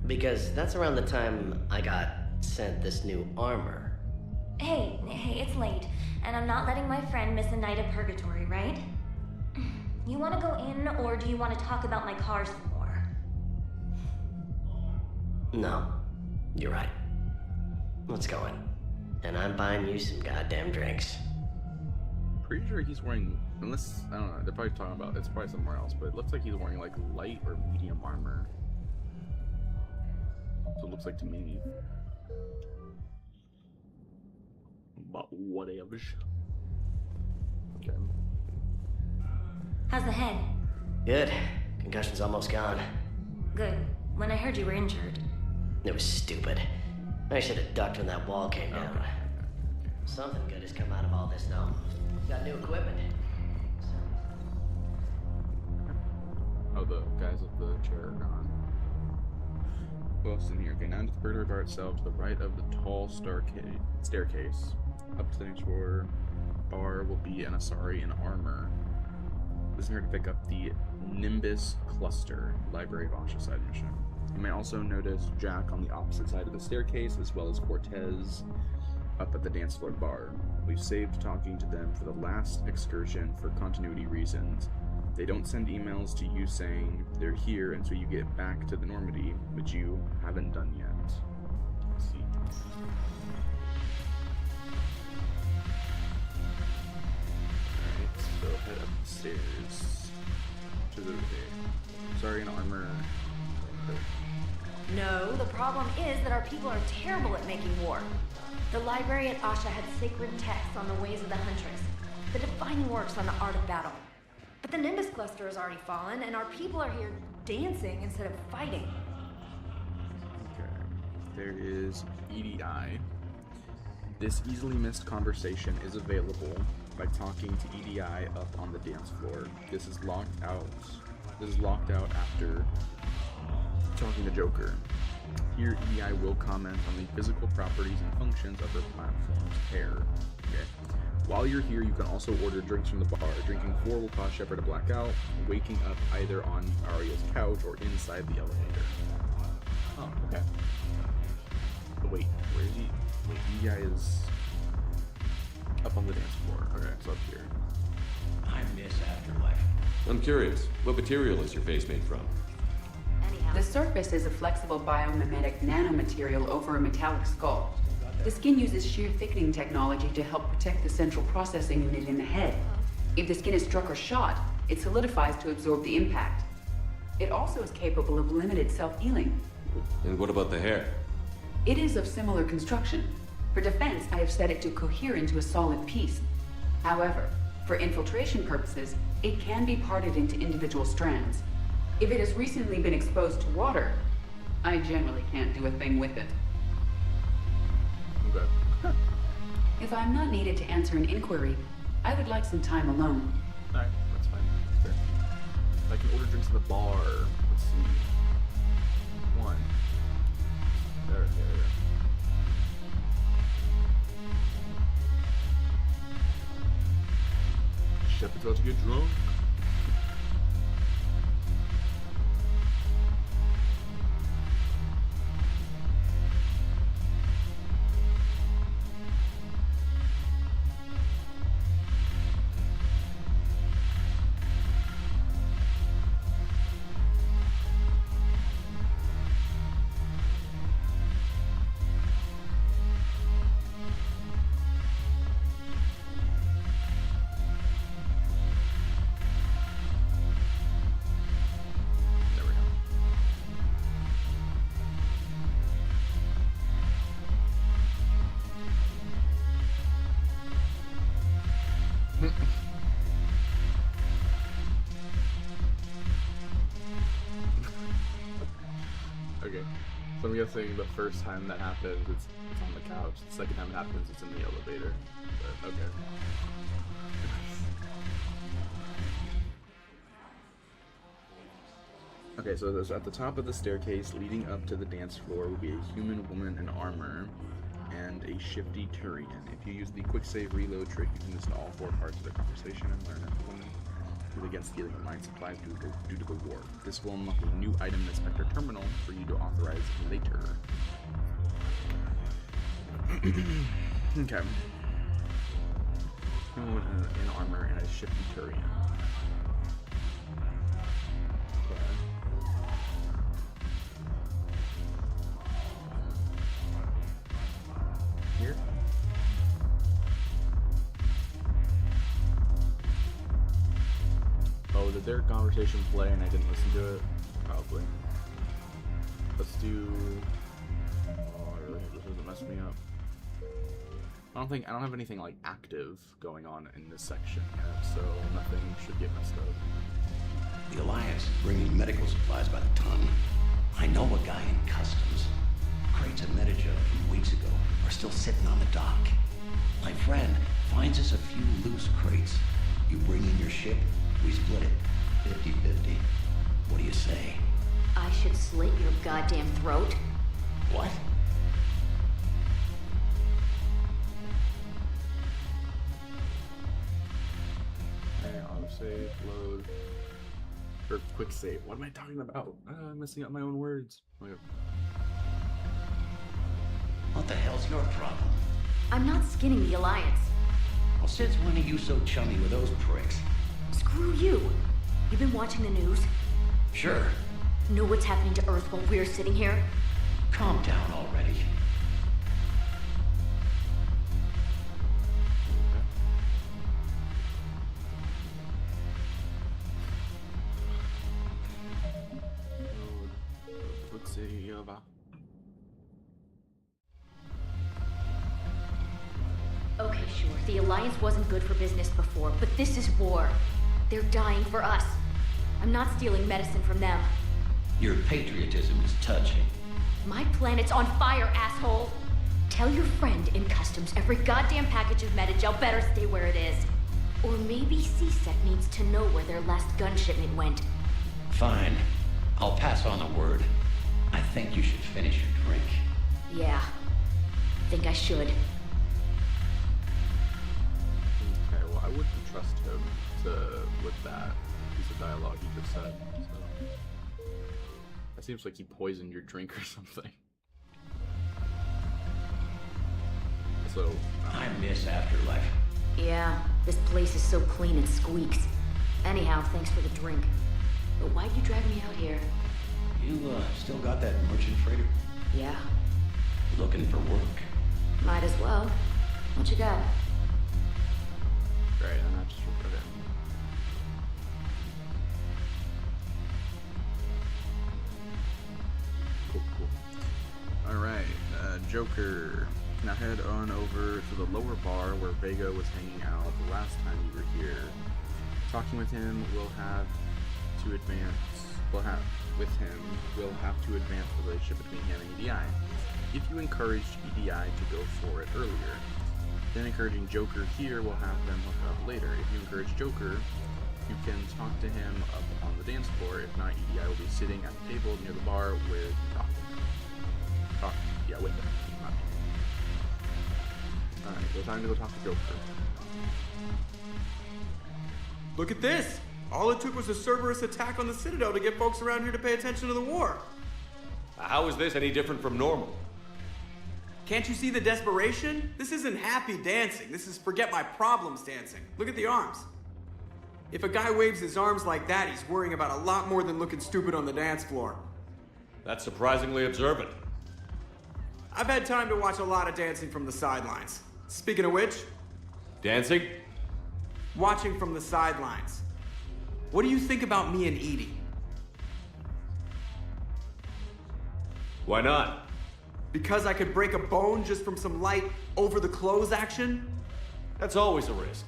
Because that's around the time I got sent this new armor. Hey, it's late, and I'm not letting my friend miss a night of purgatory, right? You want to go in, or do you want to talk about my car some more? No, you're right. Let's go in. And I'm buying you some goddamn drinks. Pretty sure he's wearing, unless, I don't know, they're probably talking about, it's probably somewhere else, but it looks like he's wearing like light or medium armor. So it looks like to me. But whatever. Okay. How's the head? Good. Concussion's almost gone. Good. When I heard you were injured. It was stupid. I should have ducked when that wall came down. Something good has come out of all this, though. Got new equipment. Oh, the guys with the chair are gone. What else is in here? Okay, now into the Purgatory Bar itself, to the right of the tall staircase. Up to the next floor. Bar will be an Asari in armor. Listen here to pick up the Nimbus Cluster, Library of Asha side mission. You may also notice Jack on the opposite side of the staircase, as well as Cortez up at the dance floor bar. We've saved talking to them for the last excursion for continuity reasons. They don't send emails to you saying they're here until you get back to the Normandy, which you haven't done yet. Let's see. Alright, so head up the stairs to the Sorry, in armor. No, the problem is that our people are terrible at making war. The library at Asha had sacred texts on the ways of the Huntress, the defining works on the art of battle. But the Nimbus Cluster has already fallen, and our people are here dancing instead of fighting. Okay. There is EDI. This easily missed conversation is available by talking to EDI up on the dance floor. This is locked out. This is locked out after talking to Joker. Here, EDI will comment on the physical properties and functions of her platform's hair. Okay. While you're here, you can also order drinks from the bar. Drinking 4 will cause Shepard to black out, waking up either on Arya's couch or inside the elevator. Oh, okay. But wait, where is he? Wait, EDI is up on the dance floor. Okay, it's up here. I miss Afterlife. I'm curious, what material is your face made from? The surface is a flexible biomimetic nanomaterial over a metallic skull. The skin uses shear thickening technology to help protect the central processing unit in the head. If the skin is struck or shot, it solidifies to absorb the impact. It also is capable of limited self-healing. And what about the hair? It is of similar construction. For defense, I have set it to cohere into a solid piece. However, for infiltration purposes, it can be parted into individual strands. If it has recently been exposed to water, I generally can't do a thing with it. Okay. If I'm not needed to answer an inquiry, I would like some time alone. Alright, that's fine. That's fair. I can order drinks at the bar. Let's see. 1. There. Shepard's about to get drunk. Okay, so I'm guessing the first time that happens, it's on the couch. The second time it happens, it's in the elevator. But okay. Okay, so there's at the top of the staircase leading up to the dance floor will be a human woman in armor and a shifty Turian. If you use the quick save reload trick, you can listen to all 4 parts of the conversation and learn that the woman is against stealing a mine supply due to the war. This will unlock a new item in the Spectre terminal for you to authorize later. Okay. Human woman in armor and a shifty Turian. Here. Oh, did their conversation play and I didn't listen to it? Probably. Let's do. Oh, I really hope this doesn't mess me up. I don't have anything like active going on in this section yet, so nothing should get messed up. The Alliance is bringing medical supplies by the ton. I know a guy in customs. Crates of Medija from weeks ago are still sitting on the dock. My friend finds us a few loose crates. You bring in your ship, we split it 50-50. What do you say? I should slit your goddamn throat? What? Okay, autosave, load, or quick save. What am I talking about? I'm messing up my own words. Okay. What the hell's your problem? I'm not skinning the Alliance. Well, since when are you so chummy with those pricks? Screw you. You've been watching the news? Sure. Know what's happening to Earth while we're sitting here? Calm down already. Let's see. Okay, sure. The Alliance wasn't good for business before, but this is war. They're dying for us. I'm not stealing medicine from them. Your patriotism is touching. My planet's on fire, asshole! Tell your friend in customs every goddamn package of Metagel better stay where it is. Or maybe C-Sec needs to know where their last gun shipment went. Fine. I'll pass on the word. I think you should finish your drink. Yeah. Think I should. Okay, well, I wouldn't trust him with that piece of dialogue he just said. So. That seems like he poisoned your drink or something. So. I miss Afterlife. Yeah, this place is so clean it squeaks. Anyhow, thanks for the drink. But why'd you drag me out here? You, still got that merchant freighter? Yeah. Looking for work? Might as well. What you got? Great, and I just put it in. Cool. Alright, Joker. Now head on over to the lower bar where Vega was hanging out the last time you were here. Talking with him, we'll have to advance the relationship between him and EDI. If you encouraged EDI to go for it earlier, then encouraging Joker here will have them hook up later. If you encourage Joker, you can talk to him up on the dance floor. If not, EDI will be sitting at the table near the bar where you talk to him. With him. Alright, so time to go talk to Joker. Look at this! All it took was a Cerberus attack on the Citadel to get folks around here to pay attention to the war. How is this any different from normal? Can't you see the desperation? This isn't happy dancing. This is forget my problems dancing. Look at the arms. If a guy waves his arms like that, he's worrying about a lot more than looking stupid on the dance floor. That's surprisingly observant. I've had time to watch a lot of dancing from the sidelines. Speaking of which... Dancing? Watching from the sidelines. What do you think about me and Edie? Why not? Because I could break a bone just from some light over-the-clothes action? That's always a risk.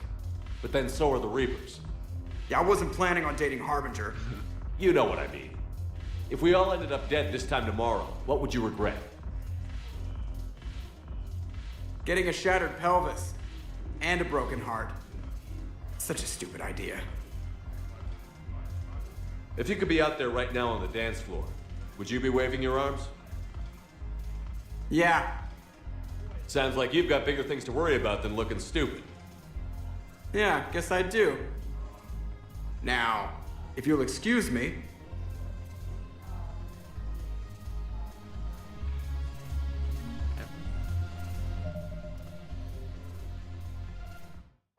But then so are the Reapers. Yeah, I wasn't planning on dating Harbinger. You know what I mean. If we all ended up dead this time tomorrow, what would you regret? Getting a shattered pelvis. And a broken heart. Such a stupid idea. If you could be out there right now on the dance floor, would you be waving your arms? Yeah. Sounds like you've got bigger things to worry about than looking stupid. Yeah, guess I do. Now, if you'll excuse me.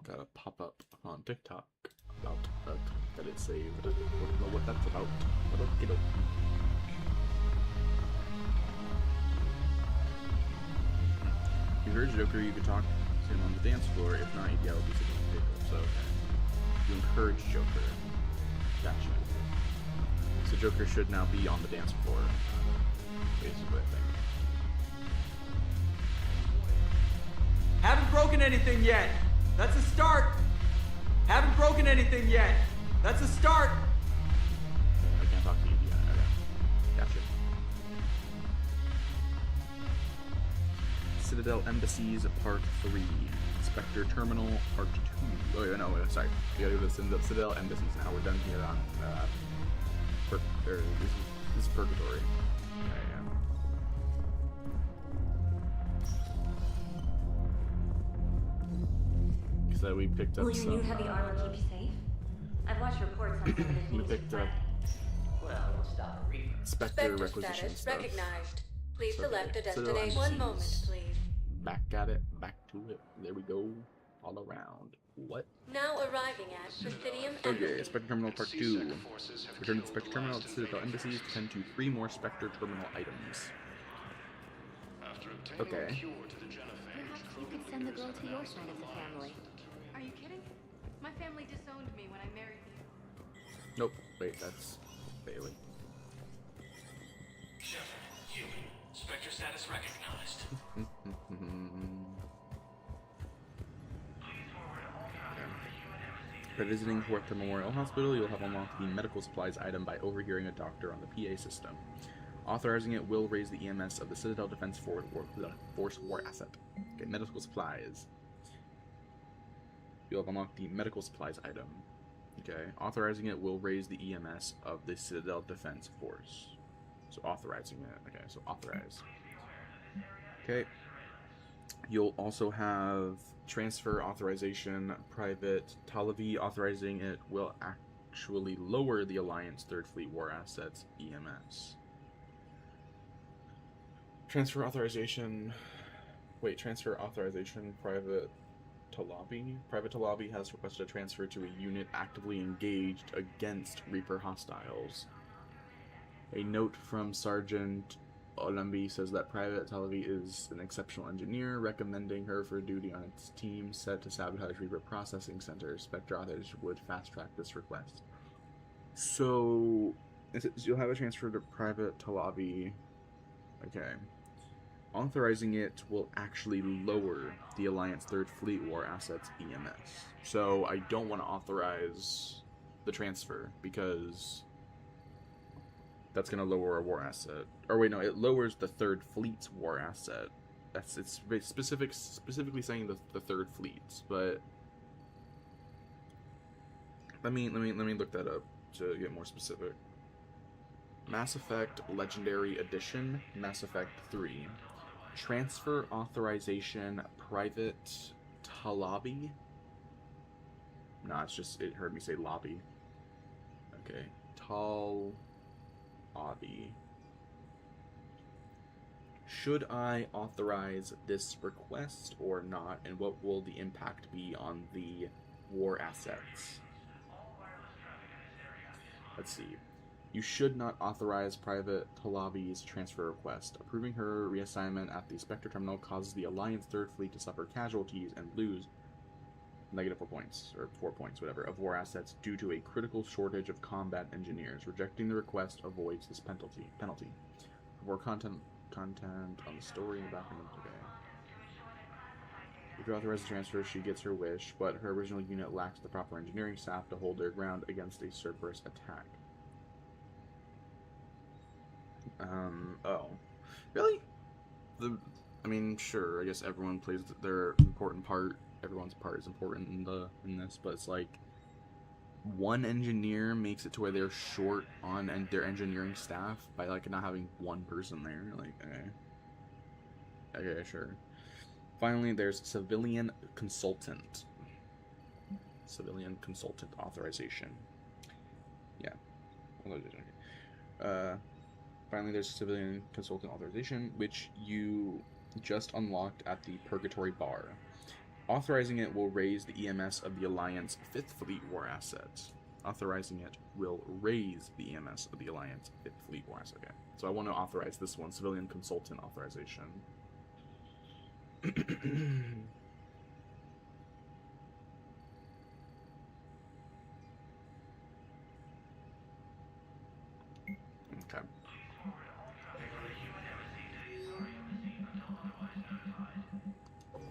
Got a pop-up on TikTok about that it saved. I don't know what that's about. But okay. If you encourage Joker, you can talk to him on the dance floor. If not, EDI will be sitting at the table. So, you encourage Joker. Gotcha. So Joker should now be on the dance floor. Basically, I think. Haven't broken anything yet. That's a start. Haven't broken anything yet. That's a start. I can't talk to you yet. Okay. Gotcha. Citadel Embassies Part 3. Inspector Terminal Part 2. Oh, no, sorry. We gotta do this in the Citadel Embassies now. We're done here on... this is Purgatory. Okay, yeah. said we picked up Will your new heavy armor keep you safe? I've watched reports on some of the we things picked you up Well, we'll stop a Reaper. Spectre requisition stuff. Recognized. Please So select a there. So destination. I'm One moment, please. Back at it, back to it. There we go. All around. What? Now arriving at Presidium Okay, Spectre Terminal Part 2. Return to Spectre Terminal at the Citadel Embassy to tend to 3 more Spectre Terminal items. Okay. Perhaps you could send the girl to your side of the family. Are you kidding? My family disowned me when I married you. Nope. Wait, that's Bailey. Human. Spectre status recognized. By visiting Huerta Memorial Hospital, you'll have unlocked the medical supplies item by overhearing a doctor on the PA system. Authorizing it will raise the EMS of the Citadel Defense Force War Asset. Okay, medical supplies. You'll have unlocked the medical supplies item. Okay, authorizing it will raise the EMS of the Citadel Defense Force. So authorizing it. Okay, so authorize. Okay. You'll also have transfer authorization. Private Talavi authorizing it will actually lower the Alliance 3rd Fleet War Assets EMS. Transfer authorization. Wait, transfer authorization. Private Talavi. Private Talavi has requested a transfer to a unit actively engaged against Reaper hostiles. A note from Sergeant Olambi says that Private Talavi is an exceptional engineer, recommending her for duty on its team set to sabotage Reaper processing centers. Spectre authors would fast-track this request. So, you'll have a transfer to Private Talavi. Okay. Authorizing it will actually lower the Alliance 3rd Fleet War Assets EMS. So, I don't want to authorize the transfer, because that's going to lower a war asset. Or wait, no, it lowers the 3rd Fleet's war asset. It's specifically saying the 3rd Fleet's, but let me look that up to get more specific. Mass Effect Legendary Edition, Mass Effect 3. Transfer authorization Private Talabi. No, it's just, it heard me say lobby. Okay. Talabi. Should I authorize this request or not, and what will the impact be on the war assets? Let's see. You should not authorize Private Talavi's transfer request. Approving her reassignment at the Spectre Terminal causes the Alliance 3rd Fleet to suffer casualties and lose -4 points, or 4 points, whatever, of war assets due to a critical shortage of combat engineers. Rejecting the request avoids this penalty. For content on the story in the background. Okay. If you authorize the transfer, she gets her wish, but her original unit lacks the proper engineering staff to hold their ground against a Cerberus attack. Oh. Really? I mean, sure, I guess everyone plays their important part. Everyone's part is important in this, but it's like one engineer makes it to where they're short on their engineering staff by like not having one person there. Like, okay, sure. Finally, there's civilian consultant. Civilian consultant authorization. Yeah. Finally, there's civilian consultant authorization, which you just unlocked at the Purgatory Bar. Authorizing it will raise the EMS of the Alliance 5th Fleet War Assets. Authorizing it will raise the EMS of the Alliance 5th Fleet War Assets. Okay, so I want to authorize this one, civilian consultant authorization. Okay.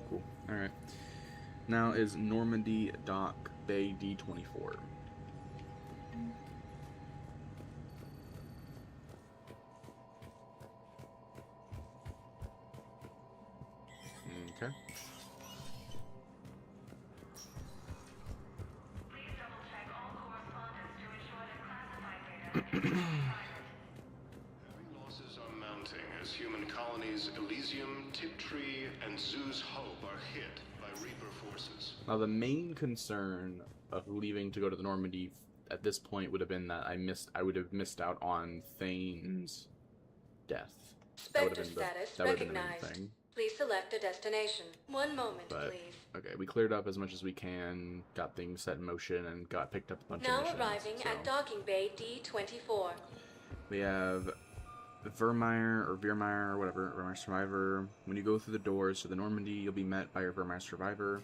Cool. Alright. Now is Normandy Dock Bay D-24. Okay. Losses are mounting as human colonies Elysium, Tiptree, and Zeus Hope are hit by Reaper forces. Now, the main concern of leaving to go to the Normandy at this point would have been that I would have missed out on Thane's death. Spectre status that would have been the main recognized. thing. Please select a destination. One moment, But, please. okay, we cleared up as much as we can, got things set in motion, and got picked up a bunch Now of missions. arriving so. at docking bay D24. We have Virmire, or whatever, Virmire Survivor. When you go through the doors to the Normandy, you'll be met by your Virmire Survivor.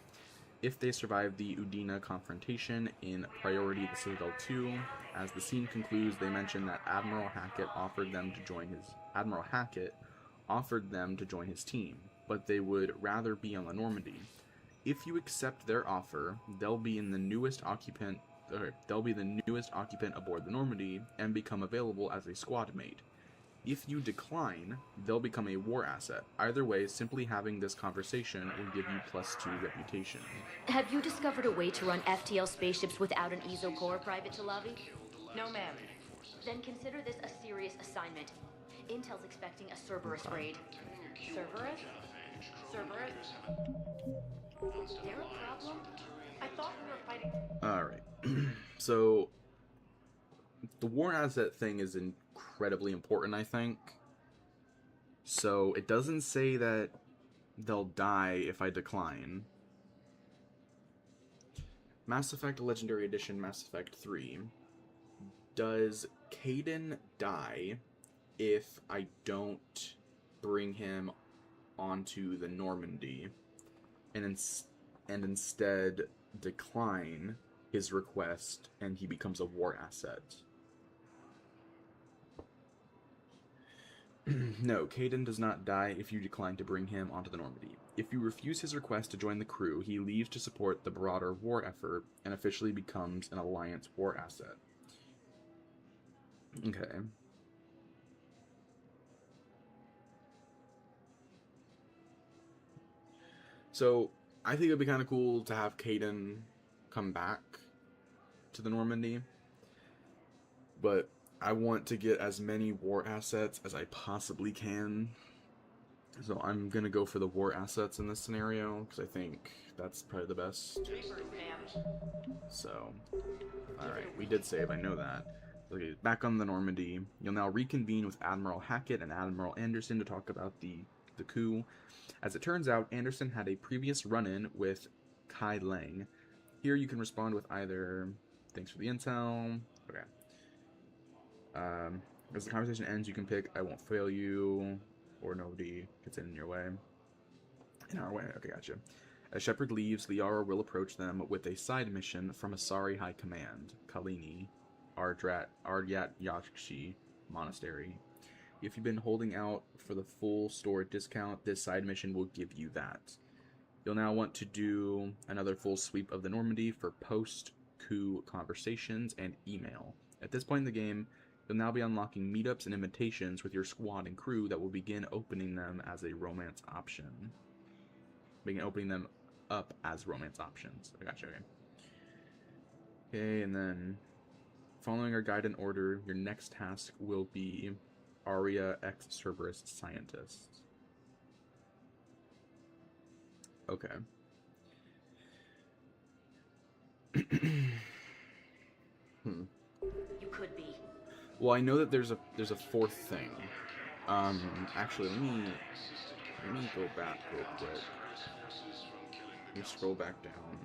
If they survive the Udina confrontation in Priority the Citadel 2, as the scene concludes, they mention that Admiral Hackett offered them to join his team, but they would rather be on the Normandy. If you accept their offer, they'll be the newest occupant aboard the Normandy and become available as a squad mate. If you decline, they'll become a war asset. Either way, simply having this conversation will give you +2 reputation. Have you discovered a way to run FTL spaceships without an ESO core, Private Talavi? No, ma'am. Then consider this a serious assignment. Intel's expecting a Cerberus raid. Cerberus? Cerberus? There a problem? I thought we were fighting. Alright. So, the war asset thing is incredibly important, I think. So, it doesn't say that they'll die if I decline. Mass Effect Legendary Edition, Mass Effect 3. Does Kaidan die if I don't bring him onto the Normandy and instead decline his request and he becomes a war asset? No, Kaidan does not die if you decline to bring him onto the Normandy. If you refuse his request to join the crew, he leaves to support the broader war effort and officially becomes an Alliance war asset. Okay. So, I think it would be kind of cool to have Kaidan come back to the Normandy, but I want to get as many war assets as I possibly can, so I'm going to go for the war assets in this scenario, because I think that's probably the best. So, alright, we did save, I know that. Okay, back on the Normandy, you'll now reconvene with Admiral Hackett and Admiral Anderson to talk about the coup. As it turns out, Anderson had a previous run-in with Kai Lang. Here you can respond with either, "Thanks for the intel," okay. As the conversation ends, you can pick "I won't fail you," or "Nobody gets in your way." In our way, okay, gotcha. As Shepard leaves, Liara will approach them with a side mission from Asari High Command, Kalini, Ardyat Yakshi Monastery. If you've been holding out for the full store discount, this side mission will give you that. You'll now want to do another full sweep of the Normandy for post-coup conversations and email. At this point in the game, you'll now be unlocking meetups and invitations with your squad and crew that will begin opening them as a romance option. Begin opening them up as romance options. I gotcha, okay. Okay, and then following our guide and order, your next task will be Aria X Cerberus Scientist. Okay. You could be. Well, I know that there's a fourth thing. Actually, let me go back real quick. Let me scroll back down.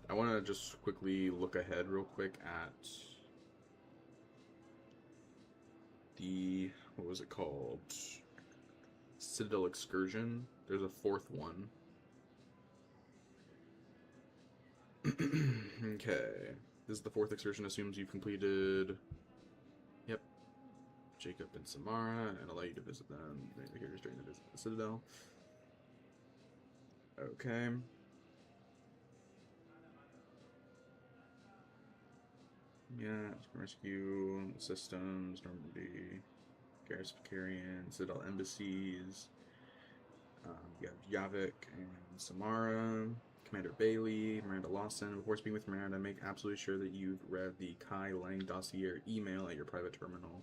I want to just quickly look ahead real quick at the, what was it called? Citadel Excursion. There's a fourth one. Okay. This is the fourth excursion, assumes you've completed... Yep. Jacob and Samara, and allow you to visit them. The characters during the visit to the Citadel. Okay. Yeah, rescue systems, Normandy, Carrion, Citadel embassies. You have Yavik and Samara, Commander Bailey, Miranda Lawson. Before speaking with Miranda, make absolutely sure that you've read the Kai Lang dossier email at your private terminal.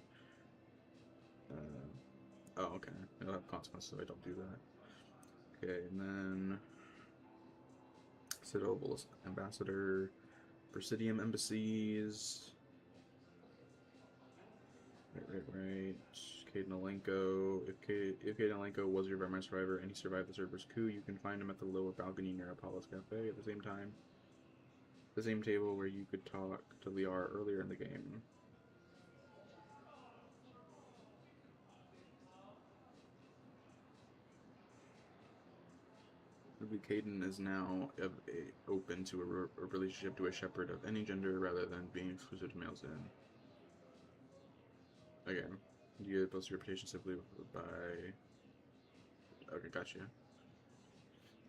Oh, okay. It'll have consequences if I don't do that. Okay, and then Citadel Ambassador, Presidium Embassies. Right. Caden Alenko. If Caden Alenko was your Vampire survivor and he survived the Cerberus coup, you can find him at the lower balcony near Apollo's Cafe at the same time. The same table where you could talk to Liara earlier in the game. Caden is now open to a relationship to a shepherd of any gender rather than being exclusive to males in. Again, you post your reputation simply by... Okay, gotcha.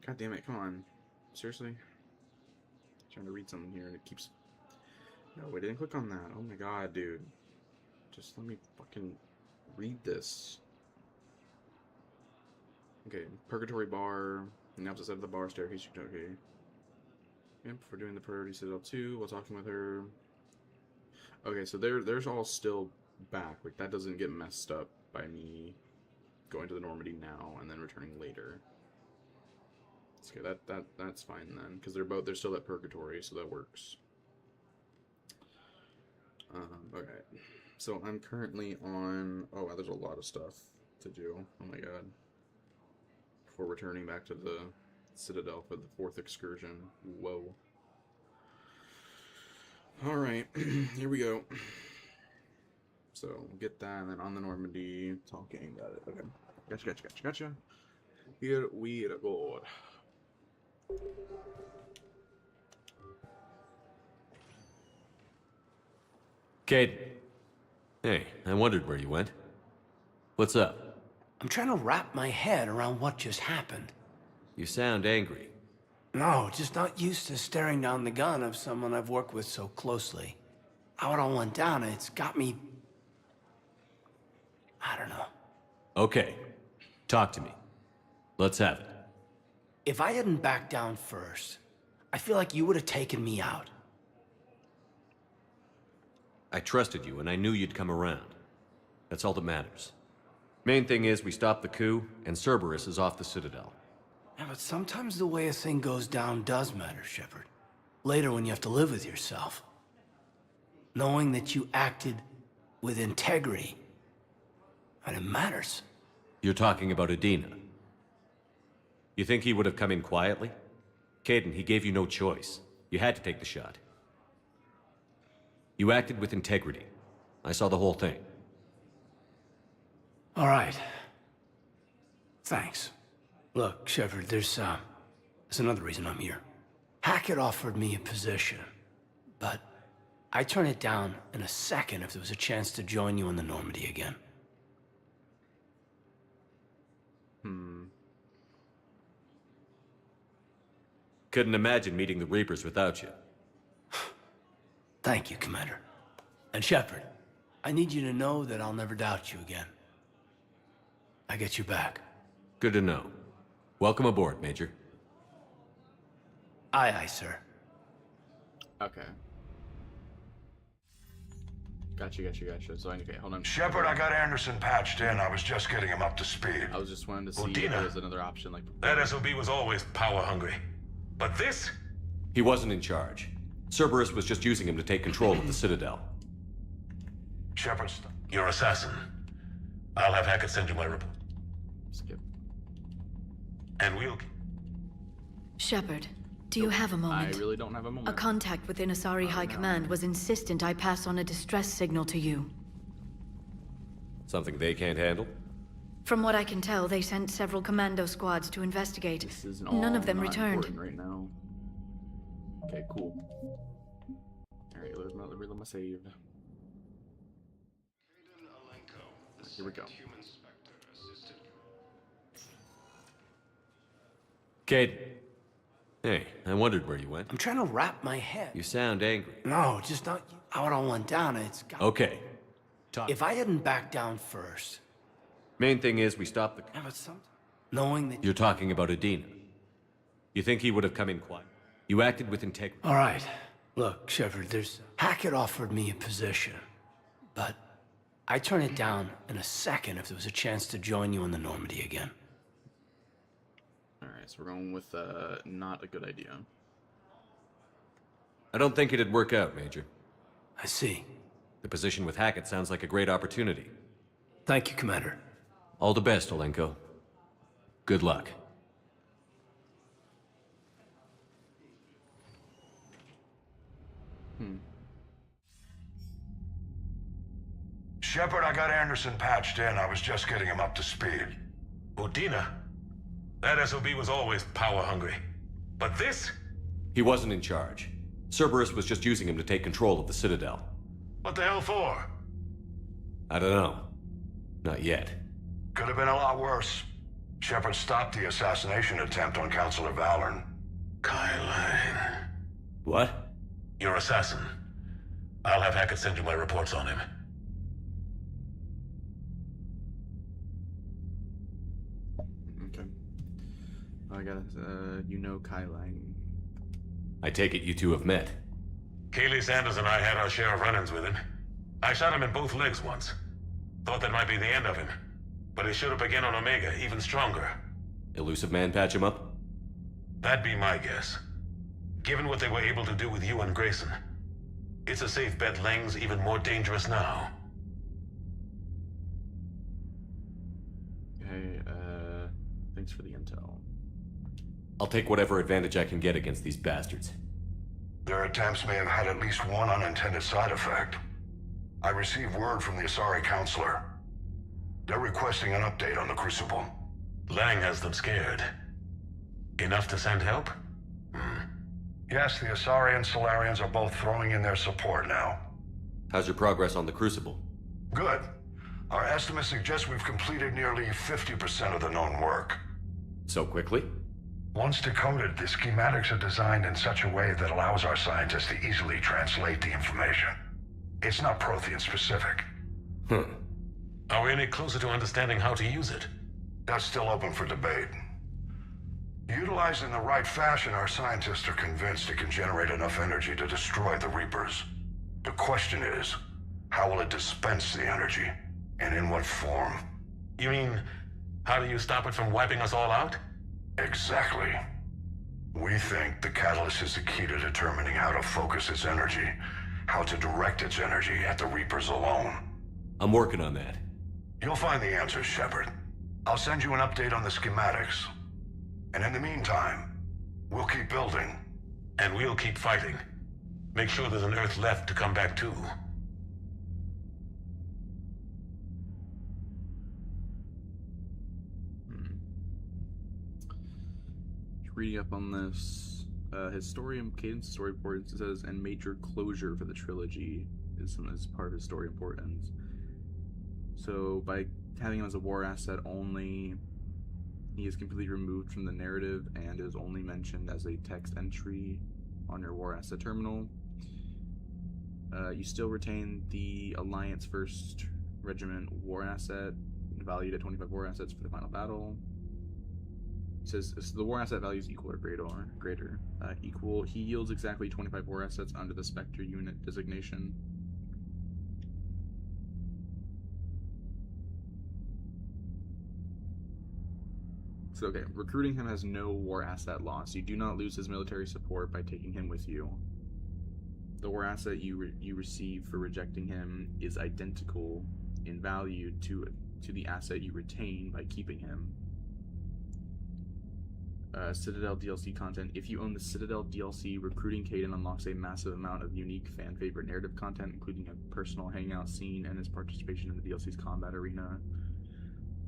God damn it, come on. Seriously? I'm trying to read something here and it keeps... No, I didn't click on that. Oh my god, dude. Just let me fucking read this. Okay, Purgatory Bar... And now outside of the bar staircase, okay. Yep, for doing the priority Citadel 2 while talking with her. Okay, so there's all still back. Like, that doesn't get messed up by me going to the Normandy now and then returning later. Okay, that's fine then, because they're still at Purgatory, so that works. Okay. So I'm currently on... Oh, wow, there's a lot of stuff to do. Oh my god. Before returning back to the Citadel for the 4th excursion. Whoa. Alright, here we go. So, we'll get that, and then on the Normandy, talking about it. Okay. Gotcha. Here we go. Caden. Hey, I wondered where you went. What's up? I'm trying to wrap my head around what just happened. You sound angry. No, just not used to staring down the gun of someone I've worked with so closely. How it all went down, it's got me... I don't know. Okay. Talk to me. Let's have it. If I hadn't backed down first, I feel like you would have taken me out. I trusted you, and I knew you'd come around. That's all that matters. Main thing is we stopped the coup, and Cerberus is off the Citadel. Yeah, but sometimes the way a thing goes down does matter, Shepard. Later when you have to live with yourself. Knowing that you acted with integrity, and it matters. You're talking about Adina. You think he would have come in quietly? Caden, he gave you no choice. You had to take the shot. You acted with integrity. I saw the whole thing. All right. Thanks. Look, Shepard, there's another reason I'm here. Hackett offered me a position, but I'd turn it down in a second if there was a chance to join you in the Normandy again. Couldn't imagine meeting the Reapers without you. Thank you, Commander. And Shepard, I need you to know that I'll never doubt you again. I get your back. Good to know. Welcome aboard, Major. Aye, sir. Okay. Gotcha. So, okay, hold on. Shepard, I got Anderson patched in. I was just getting him up to speed. I was just wanting to see if there was another option, like... That SOB was always power-hungry. But this? He wasn't in charge. Cerberus was just using him to take control of the Citadel. Shepard, you're an assassin. I'll have Hackett send you my report. Skip. And we'll... Shepard, do you have a moment? I really don't have a moment. A contact within Asari High Command was insistent I pass on a distress signal to you. Something they can't handle? From what I can tell, they sent several commando squads to investigate. This is None of them not returned. important right now. Okay, cool. Alright, let me save. Here we go. Caden. Hey, I wondered where you went. I'm trying to wrap my head. You sound angry. No, just not how it all went down. It's got... Okay. Talk. If I hadn't backed down first... Main thing is we stopped the... Yeah, but knowing that... You're talking about Adina. You think he would have come in quiet? You acted with integrity. All right. Look, Shepard, there's... Hackett offered me a position, but I'd turn it down in a second if there was a chance to join you in the Normandy again. Alright, so we're going with, not a good idea. I don't think it'd work out, Major. I see. The position with Hackett sounds like a great opportunity. Thank you, Commander. All the best, Alenko. Good luck. Shepard, I got Anderson patched in. I was just getting him up to speed. Udina? That SOB was always power-hungry. But this? He wasn't in charge. Cerberus was just using him to take control of the Citadel. What the hell for? I don't know. Not yet. Could have been a lot worse. Shepard stopped the assassination attempt on Councilor Valorn. Kai Lang. What? Your assassin. I'll have Hackett send you my reports on him. Okay. I got, you know Kai Lang. I take it you two have met. Kaylee Sanders and I had our share of run-ins with him. I shot him in both legs once. Thought that might be the end of him. But he showed up again on Omega, even stronger. Elusive Man patch him up? That'd be my guess. Given what they were able to do with you and Grayson, it's a safe bet Lang's even more dangerous now. Okay, thanks for the intel. I'll take whatever advantage I can get against these bastards. Their attempts may have had at least one unintended side effect. I received word from the Asari Counselor. They're requesting an update on the Crucible. Lang has them scared. Enough to send help? Yes, the Asari and Solarians are both throwing in their support now. How's your progress on the Crucible? Good. Our estimates suggest we've completed nearly 50% of the known work. So quickly? Once decoded, the schematics are designed in such a way that allows our scientists to easily translate the information. It's not Prothean specific. Are we any closer to understanding how to use it? That's still open for debate. Utilized in the right fashion, our scientists are convinced it can generate enough energy to destroy the Reapers. The question is, how will it dispense the energy? And in what form? You mean, how do you stop it from wiping us all out? Exactly. We think the catalyst is the key to determining how to focus its energy, how to direct its energy at the Reapers alone. I'm working on that. You'll find the answers, Shepard. I'll send you an update on the schematics. And in the meantime, we'll keep building. And we'll keep fighting. Make sure there's an Earth left to come back to. Reading up on this, Historium Cadence story report says, and major closure for the trilogy is part of his story importance. So by having him as a war asset only, he is completely removed from the narrative and is only mentioned as a text entry on your war asset terminal. You still retain the Alliance 1st Regiment war asset, valued at 25 war assets for the final battle. It says the war asset value is equal or greater. Equal. He yields exactly 25 war assets under the Spectre unit designation. So okay, recruiting him has no war asset loss. You do not lose his military support by taking him with you. The war asset you receive for rejecting him is identical in value to the asset you retain by keeping him. Citadel DLC content. If you own the Citadel DLC, recruiting Kaidan unlocks a massive amount of unique fan-favorite narrative content, including a personal hangout scene and his participation in the DLC's combat arena.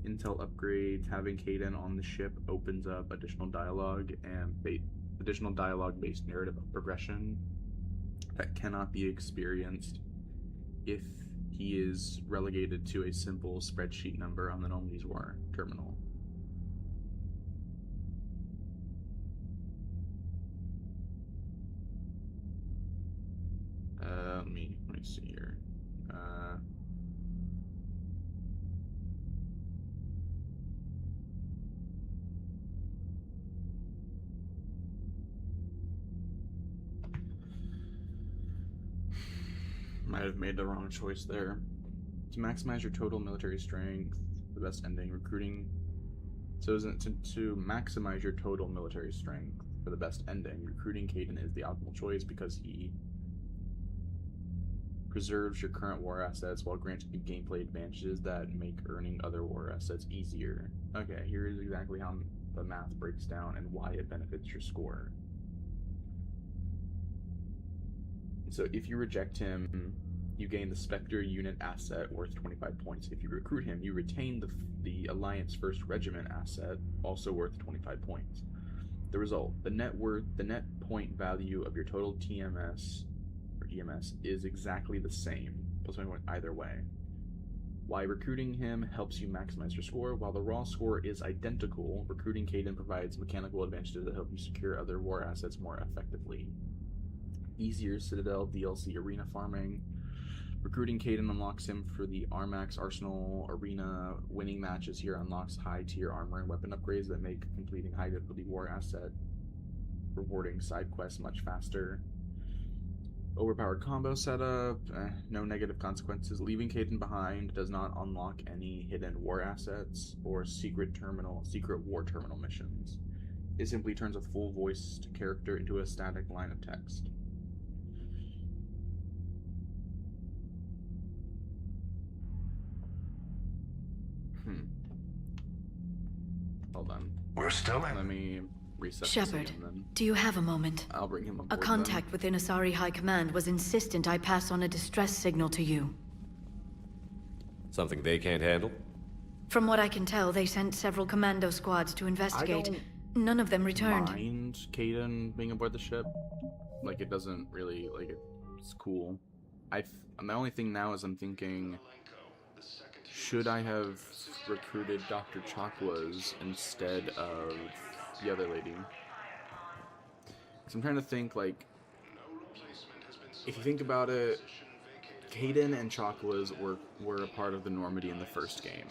Intel upgrades. Having Kaidan on the ship opens up additional dialogue and additional dialogue-based narrative progression that cannot be experienced if he is relegated to a simple spreadsheet number on the Normandy's War terminal. Let me see here. Might have made the wrong choice there. To maximize your total military strength, the best ending, recruiting. So to maximize your total military strength, for the best ending. Recruiting Kaidan is the optimal choice because he preserves your current war assets while granting you gameplay advantages that make earning other war assets easier. Okay, here's exactly how the math breaks down and why it benefits your score. So if you reject him, you gain the Spectre unit asset worth 25 points. If you recruit him, you retain the Alliance 1st Regiment asset, also worth 25 points. The result, the net point value of your total TMS or EMS is exactly the same, plus 1 point either way. Why recruiting him helps you maximize your score, while the raw score is identical. Recruiting Kaidan provides mechanical advantages that help you secure other war assets more effectively. Easier Citadel DLC arena farming. Recruiting Kaidan unlocks him for the Armax Arsenal Arena. Winning matches here unlocks high-tier armor and weapon upgrades that make completing high-difficulty war asset rewarding side quests much faster. Overpowered combo setup, no negative consequences. Leaving Kaidan behind does not unlock any hidden war assets or secret war terminal missions. It simply turns a full-voiced character into a static line of text. Hold on. We're still in. Let me reset this Shepard, again, then. do you have a moment? I'll bring him aboard. A contact within Asari High Command was insistent I pass on a distress signal to you. Something they can't handle? From what I can tell, they sent several commando squads to investigate. None of them returned. Mind Kaidan being aboard the ship. Like, it doesn't really, like, it's cool. My only thing now is I'm thinking, should I have recruited Dr. Chakwas instead of the other lady? Because I'm trying to think, like, if you think about it, Kaidan and Chakwas were a part of the Normandy in the first game.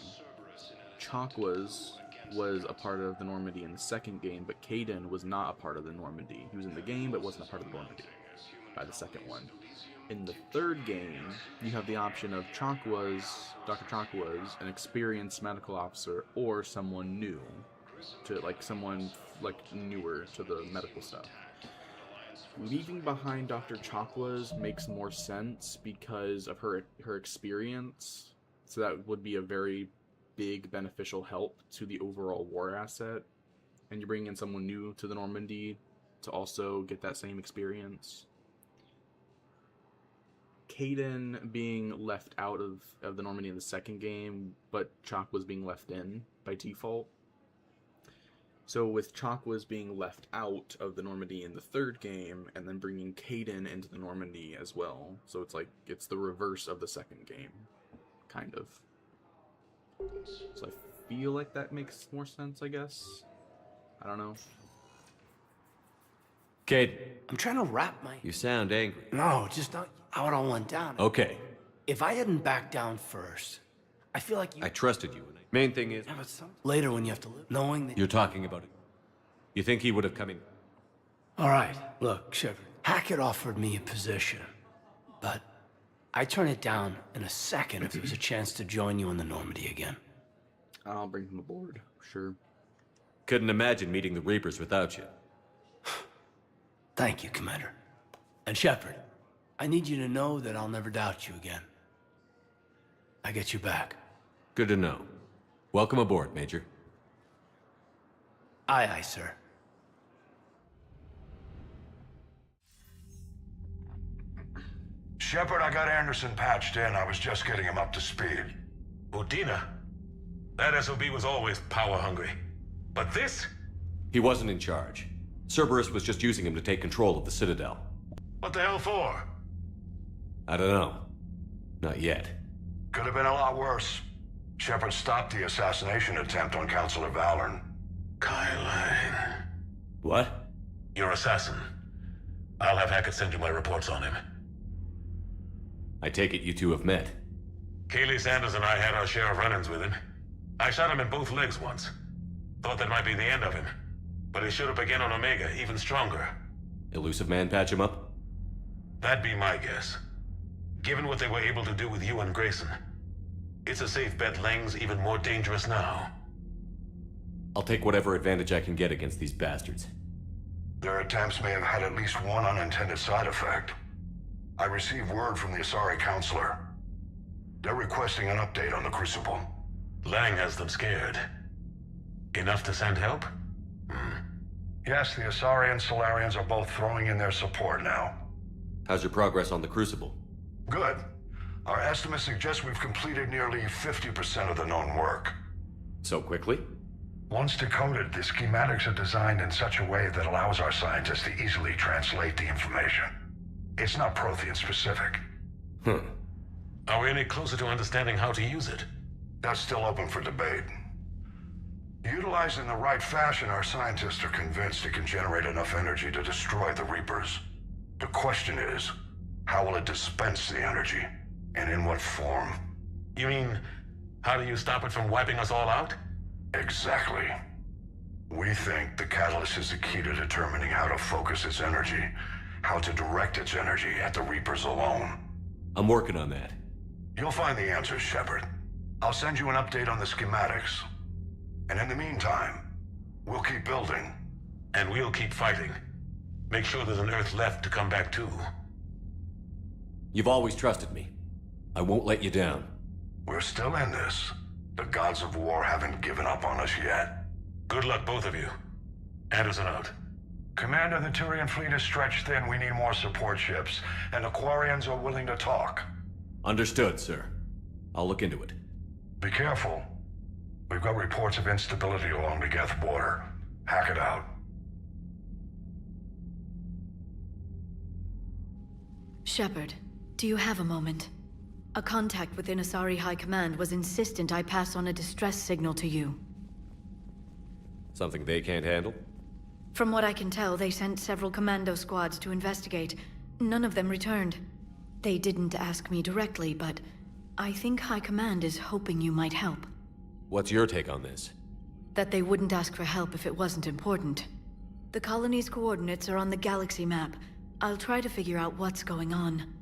Chakwas was a part of the Normandy in the second game, but Kaidan was not a part of the Normandy. He was in the game, but wasn't a part of the Normandy by the second one. In the third game, you have the option of Chakwas, Dr. Chakwas, an experienced medical officer, or someone new, someone newer to the medical stuff. Leaving behind Dr. Chakwas makes more sense because of her experience, so that would be a very big beneficial help to the overall war asset, and you're bringing in someone new to the Normandy to also get that same experience. Kaidan being left out of the Normandy in the second game, but Chakwas being left in by default. So with Chakwas being left out of the Normandy in the third game, and then bringing Kaidan into the Normandy as well, so it's the reverse of the second game, kind of. So I feel like that makes more sense, I guess. I don't know. Kaidan. I'm trying to wrap my... You sound angry. No, just not how it all went down. Okay. If I hadn't backed down first, I feel like you... I trusted you. Main thing is... Yeah, but later when you have to live, knowing that... You're talking about it. You think he would have come in? All right, look, Shepard. Hackett offered me a position, but I'd turn it down in a second if there was a chance to join you in the Normandy again. I'll bring him aboard, sure. Couldn't imagine meeting the Reapers without you. Thank you, Commander. And Shepard, I need you to know that I'll never doubt you again. I get you back. Good to know. Welcome aboard, Major. Aye, aye, sir. Shepard, I got Anderson patched in. I was just getting him up to speed. Udina? That SOB was always power-hungry. But this? He wasn't in charge. Cerberus was just using him to take control of the Citadel. What the hell for? I don't know. Not yet. Could have been a lot worse. Shepard stopped the assassination attempt on Counselor Valorn. Kyle. What? Your assassin. I'll have Hackett send you my reports on him. I take it you two have met. Kaylee Sanders and I had our share of run-ins with him. I shot him in both legs once. Thought that might be the end of him. But he showed up again on Omega, even stronger. Elusive Man patch him up? That'd be my guess. Given what they were able to do with you and Grayson, it's a safe bet Lang's even more dangerous now. I'll take whatever advantage I can get against these bastards. Their attempts may have had at least one unintended side effect. I received word from the Asari Councilor. They're requesting an update on the Crucible. Lang has them scared. Enough to send help? Yes, the Asari and Solarians are both throwing in their support now. How's your progress on the Crucible? Good. Our estimates suggest we've completed nearly 50% of the known work. So quickly? Once decoded, the schematics are designed in such a way that allows our scientists to easily translate the information. It's not Prothean specific. Are we any closer to understanding how to use it? That's still open for debate. Utilized in the right fashion, our scientists are convinced it can generate enough energy to destroy the Reapers. The question is, how will it dispense the energy? And in what form? You mean, how do you stop it from wiping us all out? Exactly. We think the catalyst is the key to determining how to focus its energy, how to direct its energy at the Reapers alone. I'm working on that. You'll find the answers, Shepard. I'll send you an update on the schematics. And in the meantime, we'll keep building. And we'll keep fighting. Make sure there's an Earth left to come back to. You've always trusted me. I won't let you down. We're still in this. The gods of war haven't given up on us yet. Good luck, both of you. Anderson out. Commander, the Turian fleet is stretched thin. We need more support ships. And the Quarians are willing to talk. Understood, sir. I'll look into it. Be careful. We've got reports of instability along the Geth border. Hack it out. Shepard, do you have a moment? A contact within Asari High Command was insistent I pass on a distress signal to you. Something they can't handle? From what I can tell, they sent several commando squads to investigate. None of them returned. They didn't ask me directly, but I think High Command is hoping you might help. What's your take on this? That they wouldn't ask for help if it wasn't important. The colony's coordinates are on the galaxy map. I'll try to figure out what's going on.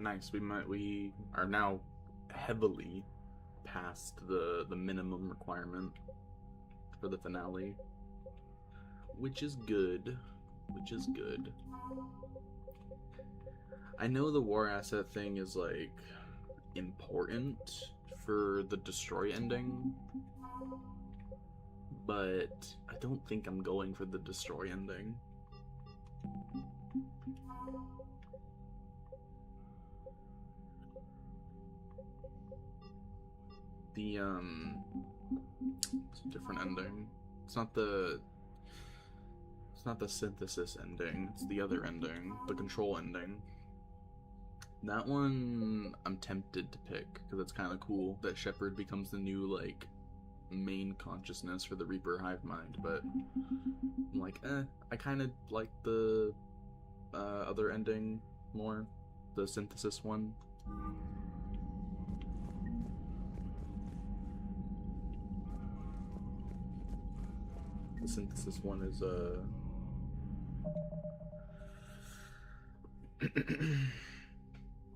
Nice. We are now heavily past the minimum requirement for the finale, which is good. I know the war asset thing is like important for the destroy ending, but I don't think I'm going for the destroy ending. It's a different ending. It's not the synthesis ending, it's the other ending, the control ending. That one I'm tempted to pick, because it's kind of cool that Shepard becomes the new, like, main consciousness for the Reaper hive mind, but I'm like, I kind of like the other ending more, the synthesis one. The synthesis one is,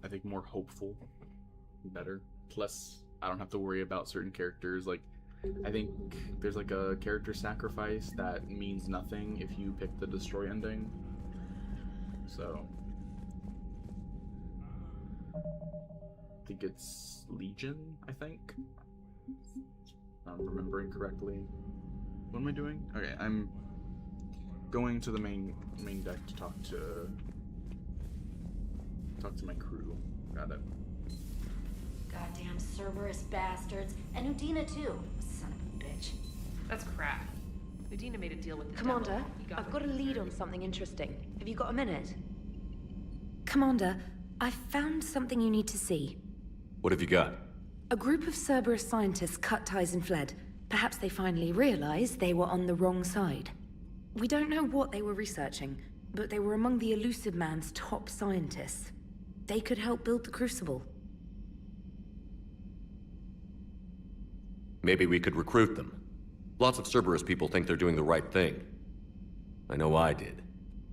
I think more hopeful, better. Plus, I don't have to worry about certain characters. Like, I think there's like a character sacrifice that means nothing if you pick the destroy ending. So, I think it's Legion, I think. If I'm remembering correctly. What am I doing? Okay, I'm going to the main deck to talk to my crew. Got it. Goddamn Cerberus bastards. And Udina too. Son of a bitch. That's crap. Udina made a deal with the Commander, devil. I've got a lead on something interesting. Have you got a minute? Commander, I've found something you need to see. What have you got? A group of Cerberus scientists cut ties and fled. Perhaps they finally realized they were on the wrong side. We don't know what they were researching, but they were among the Elusive Man's top scientists. They could help build the Crucible. Maybe we could recruit them. Lots of Cerberus people think they're doing the right thing. I know I did.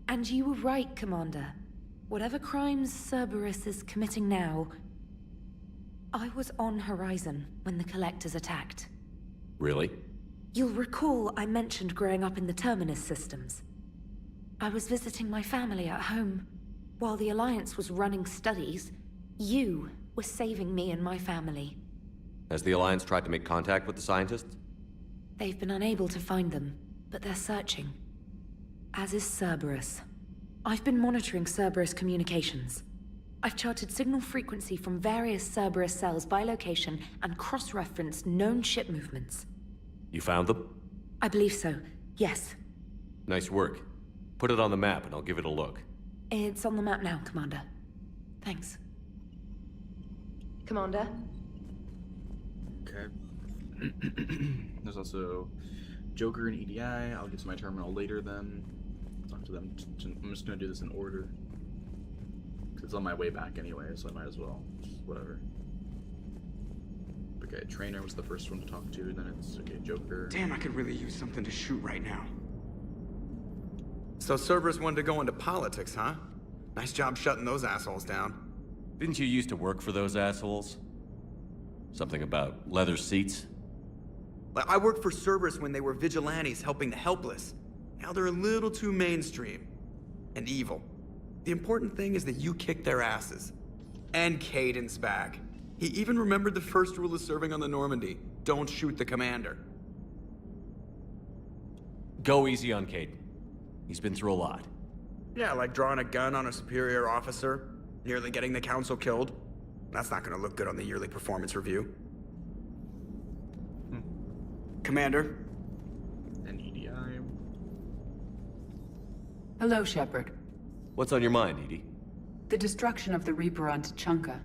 And you were right, Commander. Whatever crimes Cerberus is committing now, I was on Horizon when the Collectors attacked. Really? You'll recall I mentioned growing up in the Terminus systems. I was visiting my family at home. While the Alliance was running studies, you were saving me and my family. Has the Alliance tried to make contact with the scientists? They've been unable to find them, but they're searching. As is Cerberus. I've been monitoring Cerberus communications. I've charted signal frequency from various Cerberus cells by location and cross-referenced known ship movements. You found them? I believe so, yes. Nice work. Put it on the map and I'll give it a look. It's on the map now, Commander. Thanks. Commander? Okay. There's also Joker and EDI. I'll get to my terminal later then. Talk to them. I'm just gonna do this in order. Cause it's on my way back anyway, so I might as well. Just whatever. Okay, Trainer was the first one to talk to, then it's, okay, Joker. Damn, I could really use something to shoot right now. So Cerberus wanted to go into politics, huh? Nice job shutting those assholes down. Didn't you used to work for those assholes? Something about leather seats? I worked for Cerberus when they were vigilantes helping the helpless. Now they're a little too mainstream. And evil. The important thing is that you kicked their asses. And Caden's back. He even remembered the first rule of serving on the Normandy. Don't shoot the commander. Go easy on Caden. He's been through a lot. Yeah, like drawing a gun on a superior officer, nearly getting the council killed. That's not gonna look good on the yearly performance review. Commander? And EDI. Hello, Shepard. What's on your mind, Edie? The destruction of the Reaper on Tuchanka.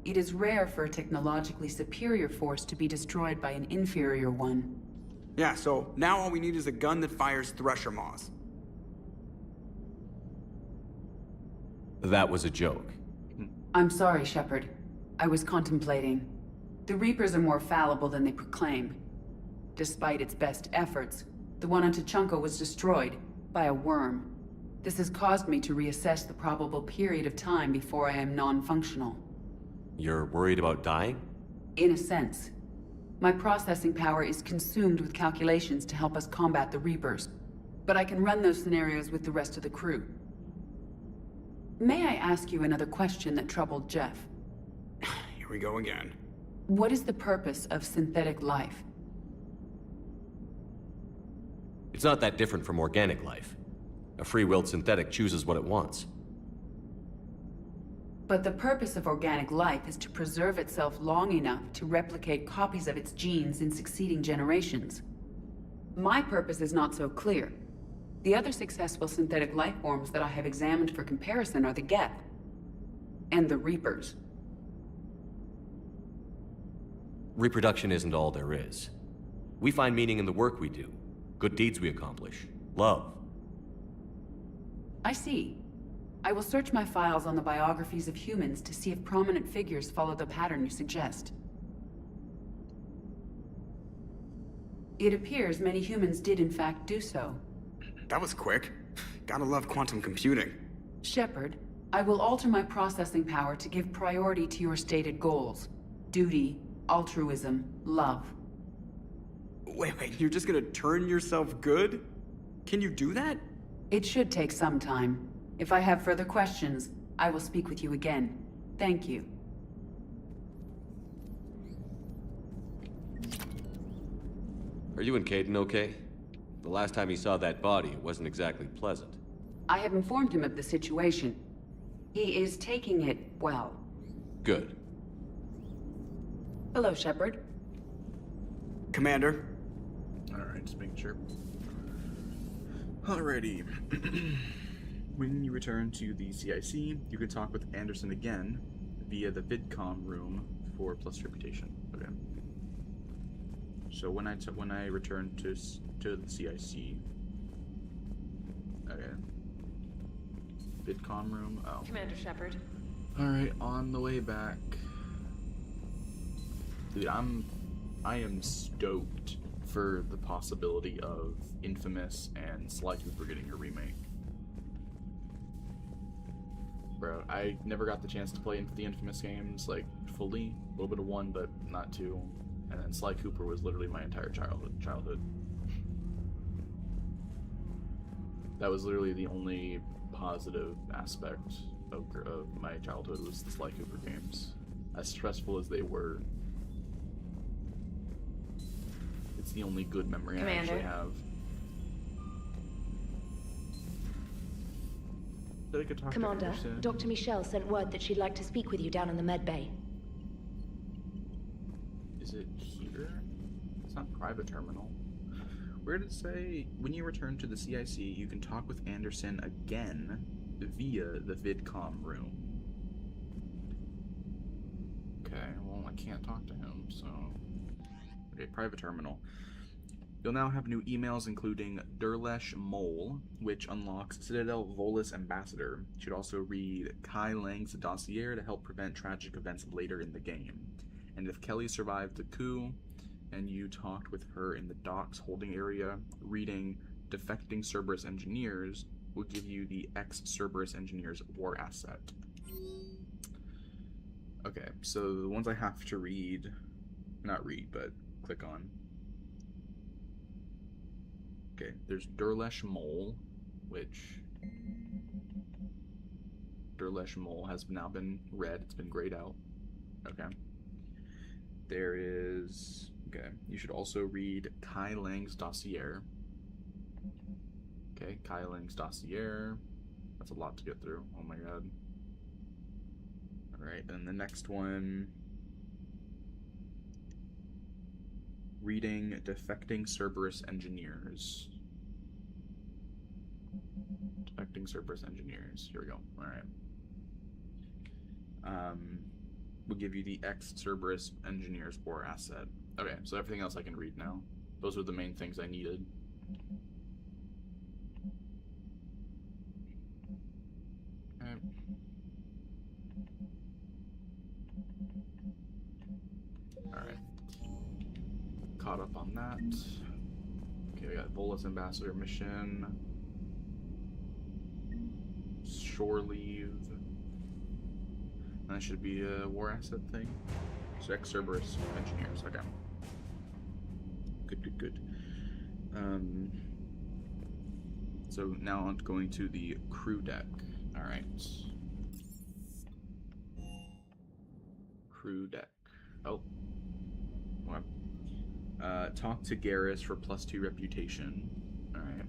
It is rare for a technologically superior force to be destroyed by an inferior one. Yeah, so now all we need is a gun that fires Thresher Maws. That was a joke. I'm sorry, Shepard. I was contemplating. The Reapers are more fallible than they proclaim. Despite its best efforts, the one on Tuchanka was destroyed by a worm. This has caused me to reassess the probable period of time before I am non-functional. You're worried about dying? In a sense. My processing power is consumed with calculations to help us combat the Reapers. But I can run those scenarios with the rest of the crew. May I ask you another question that troubled Jeff? Here we go again. What is the purpose of synthetic life? It's not that different from organic life. A free-willed synthetic chooses what it wants. But the purpose of organic life is to preserve itself long enough to replicate copies of its genes in succeeding generations. My purpose is not so clear. The other successful synthetic life forms that I have examined for comparison are the Geth and the Reapers. Reproduction isn't all there is. We find meaning in the work we do, good deeds we accomplish, love. I see. I will search my files on the biographies of humans to see if prominent figures follow the pattern you suggest. It appears many humans did in fact do so. That was quick. Gotta love quantum computing. Shepard, I will alter my processing power to give priority to your stated goals. Duty, altruism, love. Wait, you're just gonna turn yourself good? Can you do that? It should take some time. If I have further questions, I will speak with you again. Thank you. Are you and Caden okay? The last time he saw that body, it wasn't exactly pleasant. I have informed him of the situation. He is taking it well. Good. Hello, Shepard. Commander. Alright, just making sure. Alrighty. When you return to the CIC, you can talk with Anderson again via the VidCom room for plus reputation. Okay. So when I return to the CIC, okay. VidCom room. Oh. Commander Shepard. All right, on the way back. Dude, I am stoked for the possibility of Infamous and Sly Cooper getting a remake. bro. I never got the chance to play the Infamous games, like, fully. A little bit of 1, but not 2. And then Sly Cooper was literally my entire childhood. That was literally the only positive aspect of my childhood, was the Sly Cooper games. As stressful as they were, it's the only good memory I actually have. Commander, Dr. Michelle sent word that she'd like to speak with you down in the med bay. Is it here? It's not private terminal. Where did it say, when you return to the CIC, you can talk with Anderson again via the VidCom room. Okay, well, I can't talk to him, so... Okay, private terminal. You'll now have new emails including Durlesh Mole, which unlocks Citadel Volus Ambassador. You should also read Kai Lang's dossier to help prevent tragic events later in the game. And if Kelly survived the coup, and you talked with her in the docks holding area, reading Defecting Cerberus Engineers will give you the ex-Cerberus Engineers war asset. Okay, so the ones I have to read, not read, but click on. Okay, there's Durlesh Mole, which Durlesh Mole has now been read, it's been grayed out. Okay. There is, okay, you should also read Kai Lang's dossier. Okay, Kai Lang's dossier. That's a lot to get through, oh my god. Alright, and the next one, reading Defecting Cerberus Engineers. Defecting Cerberus Engineers. Here we go. Alright. We'll give you the ex-Cerberus Engineers war asset. Okay, so everything else I can read now. Those were the main things I needed. Okay. Alright. Caught up on that. Okay, we got Volus Ambassador mission. Shore leave. That should be a war asset thing. So ex-Cerberus Engineers, okay. Good. So now I'm going to the crew deck. Alright. Crew deck. Oh. What? Talk to Garrus for +2 reputation. Alright.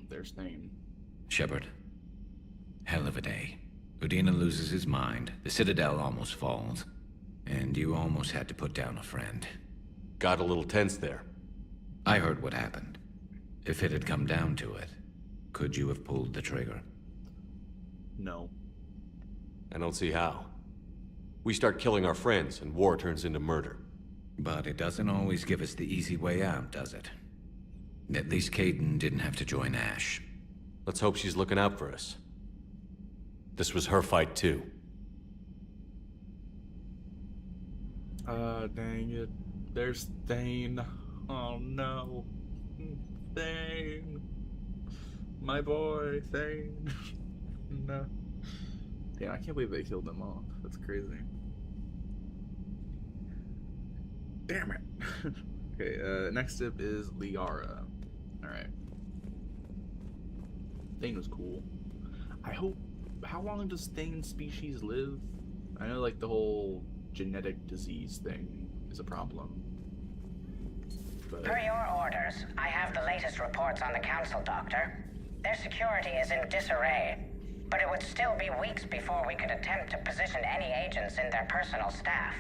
There's Thane. Shepard. Hell of a day. Udina loses his mind, the Citadel almost falls, and you almost had to put down a friend. Got a little tense there. I heard what happened. If it had come down to it, could you have pulled the trigger? No. I don't see how. We start killing our friends, and war turns into murder. But it doesn't always give us the easy way out, does it? At least Kaidan didn't have to join Ash. Let's hope she's looking out for us. This was her fight, too. Dang it. There's Thane. Oh no. Thane. My boy, Thane. No. Yeah, I can't believe they killed him off. That's crazy. Damn it. Okay, next up is Liara. Alright. Thane was cool. I hope... How long does Thane's species live? I know, like, the whole genetic disease thing is a problem. But... Per your orders, I have the latest reports on the Council, Doctor. Their security is in disarray, but it would still be weeks before we could attempt to position any agents in their personal staff.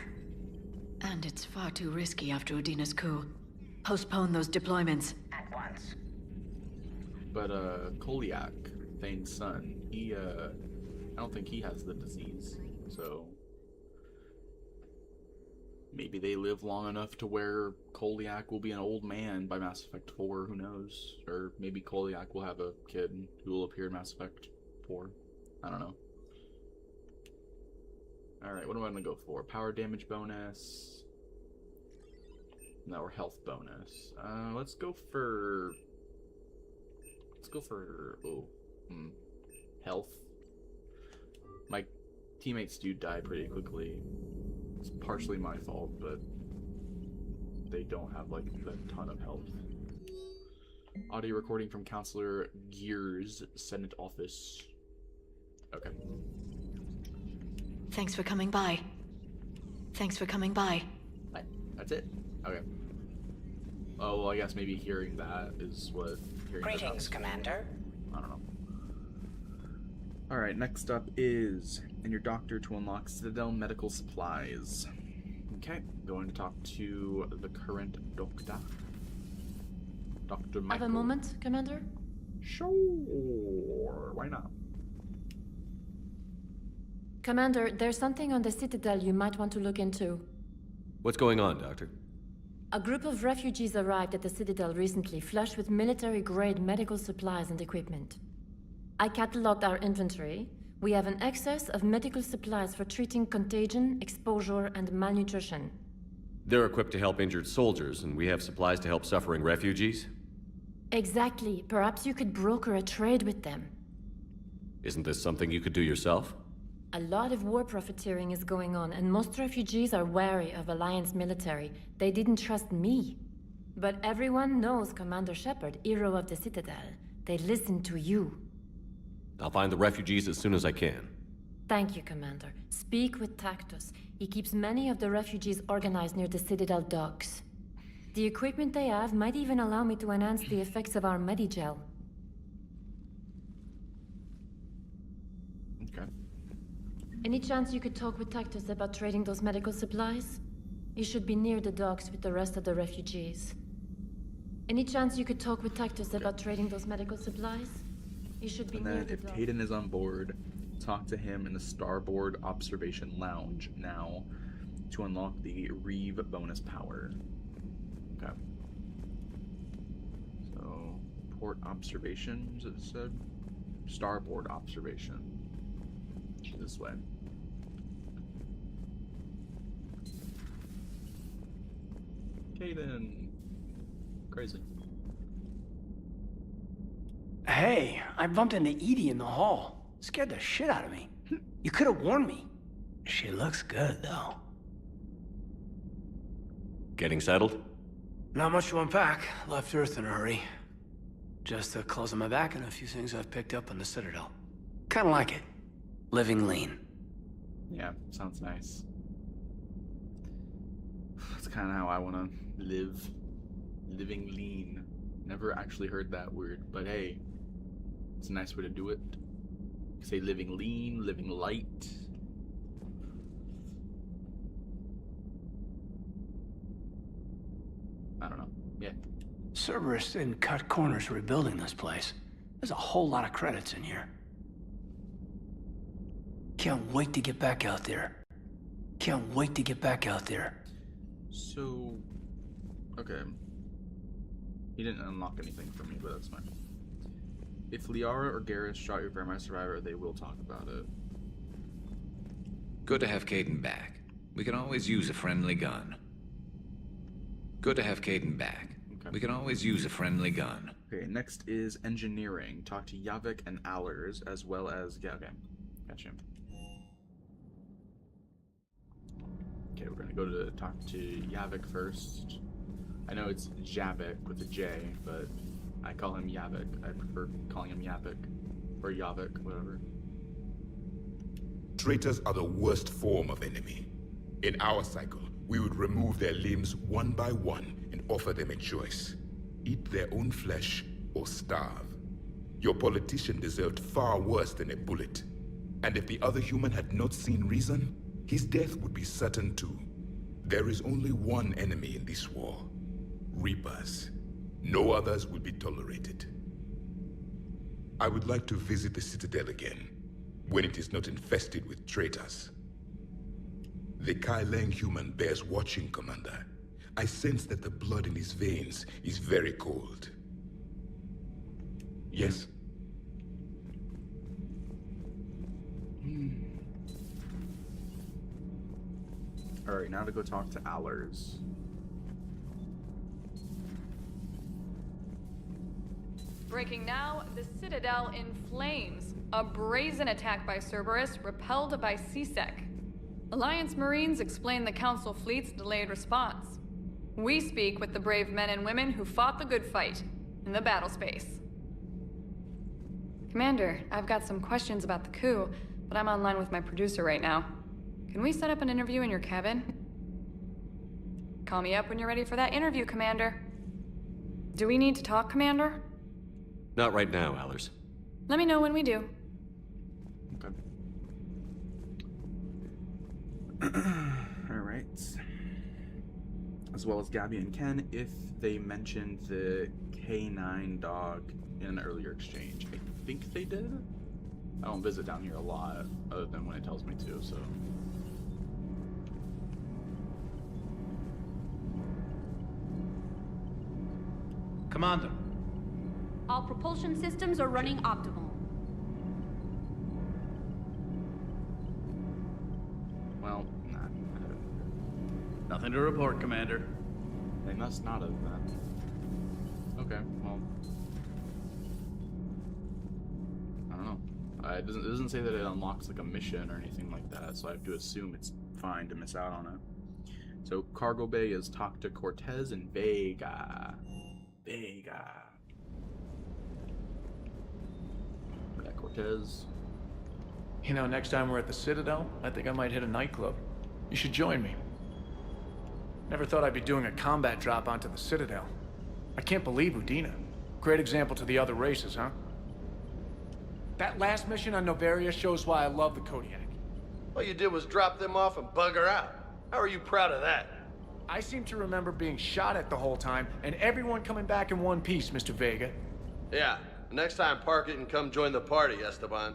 And it's far too risky after Udina's coup. Postpone those deployments. At once. But, Koliak, Thane's son, he, I don't think he has the disease, so... Maybe they live long enough to where Koliak will be an old man by Mass Effect 4, who knows? Or maybe Koliak will have a kid who will appear in Mass Effect 4. I don't know. Alright, what am I gonna go for? Power damage bonus. No, or health bonus. Let's go for... oh, health. My teammates do die pretty quickly. It's partially my fault, but they don't have like a ton of health. Audio recording from Counselor Gears, Senate office. Okay. Thanks for coming by. Thanks for coming by. That's it? Okay. Oh, well, I guess maybe hearing that is what... Greetings, Commander. I don't know. Alright, next up is... And your doctor to unlock Citadel medical supplies. Okay, going to talk to the current doctor. Dr. Michael. Have a moment, Commander? Sure, why not? Commander, there's something on the Citadel you might want to look into. What's going on, Doctor? A group of refugees arrived at the Citadel recently, flushed with military-grade medical supplies and equipment. I cataloged our inventory. We have an excess of medical supplies for treating contagion, exposure, and malnutrition. They're equipped to help injured soldiers, and we have supplies to help suffering refugees? Exactly. Perhaps you could broker a trade with them. Isn't this something you could do yourself? A lot of war profiteering is going on, and most refugees are wary of Alliance military. They didn't trust me. But everyone knows Commander Shepard, hero of the Citadel. They listen to you. I'll find the refugees as soon as I can. Thank you, Commander. Speak with Tactus. He keeps many of the refugees organized near the Citadel docks. The equipment they have might even allow me to enhance the effects of our Medigel. Okay. Any chance you could talk with Tactus about trading those medical supplies? He should be near the docks with the rest of the refugees. Any chance you could talk with Tactus about trading those medical supplies? He should be and near then the if docks. Caden is on board, talk to him in the Starboard Observation Lounge now to unlock the Reeve bonus power. Okay. So, port observations, it said? Starboard observation. This way. Caden. Crazy. Hey, I bumped into Edie in the hall. Scared the shit out of me. You could have warned me. She looks good, though. Getting settled? Not much to unpack. Left Earth in a hurry. Just the clothes on my back and a few things I've picked up on the Citadel. Kinda like it. Living lean. Yeah, sounds nice. That's kind of how I want to live. Living lean. Never actually heard that word, but hey, it's a nice way to do it. You say living lean, living light. I don't know. Yeah. Cerberus didn't cut corners rebuilding this place. There's a whole lot of credits in here. Can't wait to get back out there. Can't wait to get back out there. So, okay. He didn't unlock anything for me, but that's fine. If Liara or Garrus shot your Vermine Survivor, they will talk about it. Good to have Caden back. We can always use a friendly gun. Good to have Caden back. Okay. We can always use a friendly gun. Okay, next is engineering. Talk to Yavik and Allers, as well as... Yeah, okay. Gotcha. Okay, we're gonna go to talk to Yavik first. I know it's Javik with a J, but I call him Yavik. I prefer calling him Yavik. Or Yavik, whatever. Traitors are the worst form of enemy. In our cycle, we would remove their limbs one by one and offer them a choice. Eat their own flesh or starve. Your politician deserved far worse than a bullet. And if the other human had not seen reason, his death would be certain too. There is only one enemy in this war. Reapers. No others will be tolerated. I would like to visit the Citadel again, when it is not infested with traitors. The Kai Leng human bears watching, Commander. I sense that the blood in his veins is very cold. Yes? Alright, now to go talk to Allers. Breaking now, the Citadel in flames. A brazen attack by Cerberus, repelled by CSEC. Alliance Marines explain the Council fleet's delayed response. We speak with the brave men and women who fought the good fight in the battle space. Commander, I've got some questions about the coup, but I'm online with my producer right now. Can we set up an interview in your cabin? Call me up when you're ready for that interview, Commander. Do we need to talk, Commander? Not right now, Allers. Let me know when we do. Okay. Alright. As well as Gabby and Ken, if they mentioned the K9 dog in an earlier exchange. I think they did? I don't visit down here a lot, other than when it tells me to, so... Commander. All propulsion systems are running optimal. Well, nah. Nothing to report, Commander. They must not have then. Okay, well... I don't know. It doesn't say that it unlocks like a mission or anything like that, so I have to assume it's fine to miss out on it. So Cargo Bay is talk to Cortez and Vega. Vega. Yeah, Cortez. You know, next time we're at the Citadel, I think I might hit a nightclub. You should join me. Never thought I'd be doing a combat drop onto the Citadel. I can't believe Udina. Great example to the other races, huh? That last mission on Noveria shows why I love the Kodiak. All you did was drop them off and bugger out. How are you proud of that? I seem to remember being shot at the whole time, and everyone coming back in one piece, Mr. Vega. Yeah, next time park it and come join the party, Esteban.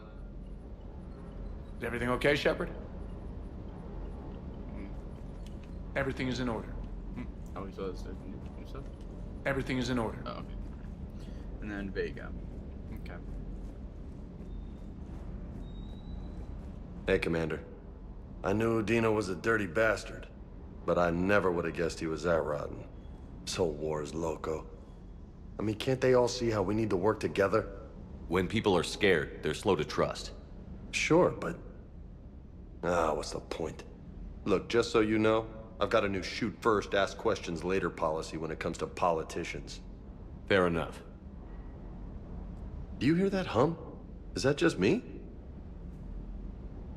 Is everything okay, Shepard? Everything is in order. Oh, he says stuff? Everything is in order. Oh, okay. And then Vega. Okay. Hey, Commander. I knew Udina was a dirty bastard, but I never would have guessed he was that rotten. This whole war is loco. I mean, can't they all see how we need to work together? When people are scared, they're slow to trust. Sure, but... what's the point? Look, just so you know, I've got a new shoot first, ask questions later policy when it comes to politicians. Fair enough. Do you hear that hum? Is that just me?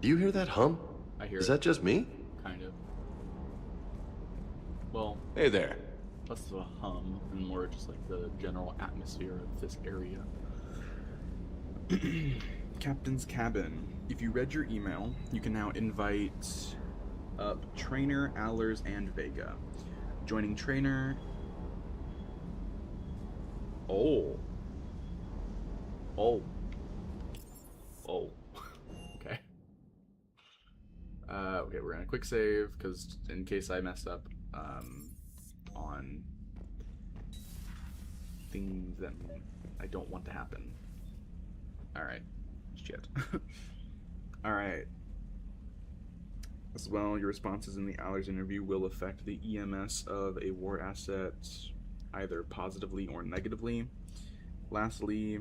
Do you hear that hum? I hear Is it. that just me? Kind of. Well... Hey there. Less of a hum, and more just like the general atmosphere of this area. Captain's Cabin. If you read your email, you can now invite up Trainer, Allers, and Vega. Joining Trainer... Oh. Okay. Okay, we're gonna quick save, because in case I mess up, on things that I don't want to happen. Alright. Shit. Alright. As well, your responses in the Allers interview will affect the EMS of a war asset either positively or negatively. Lastly,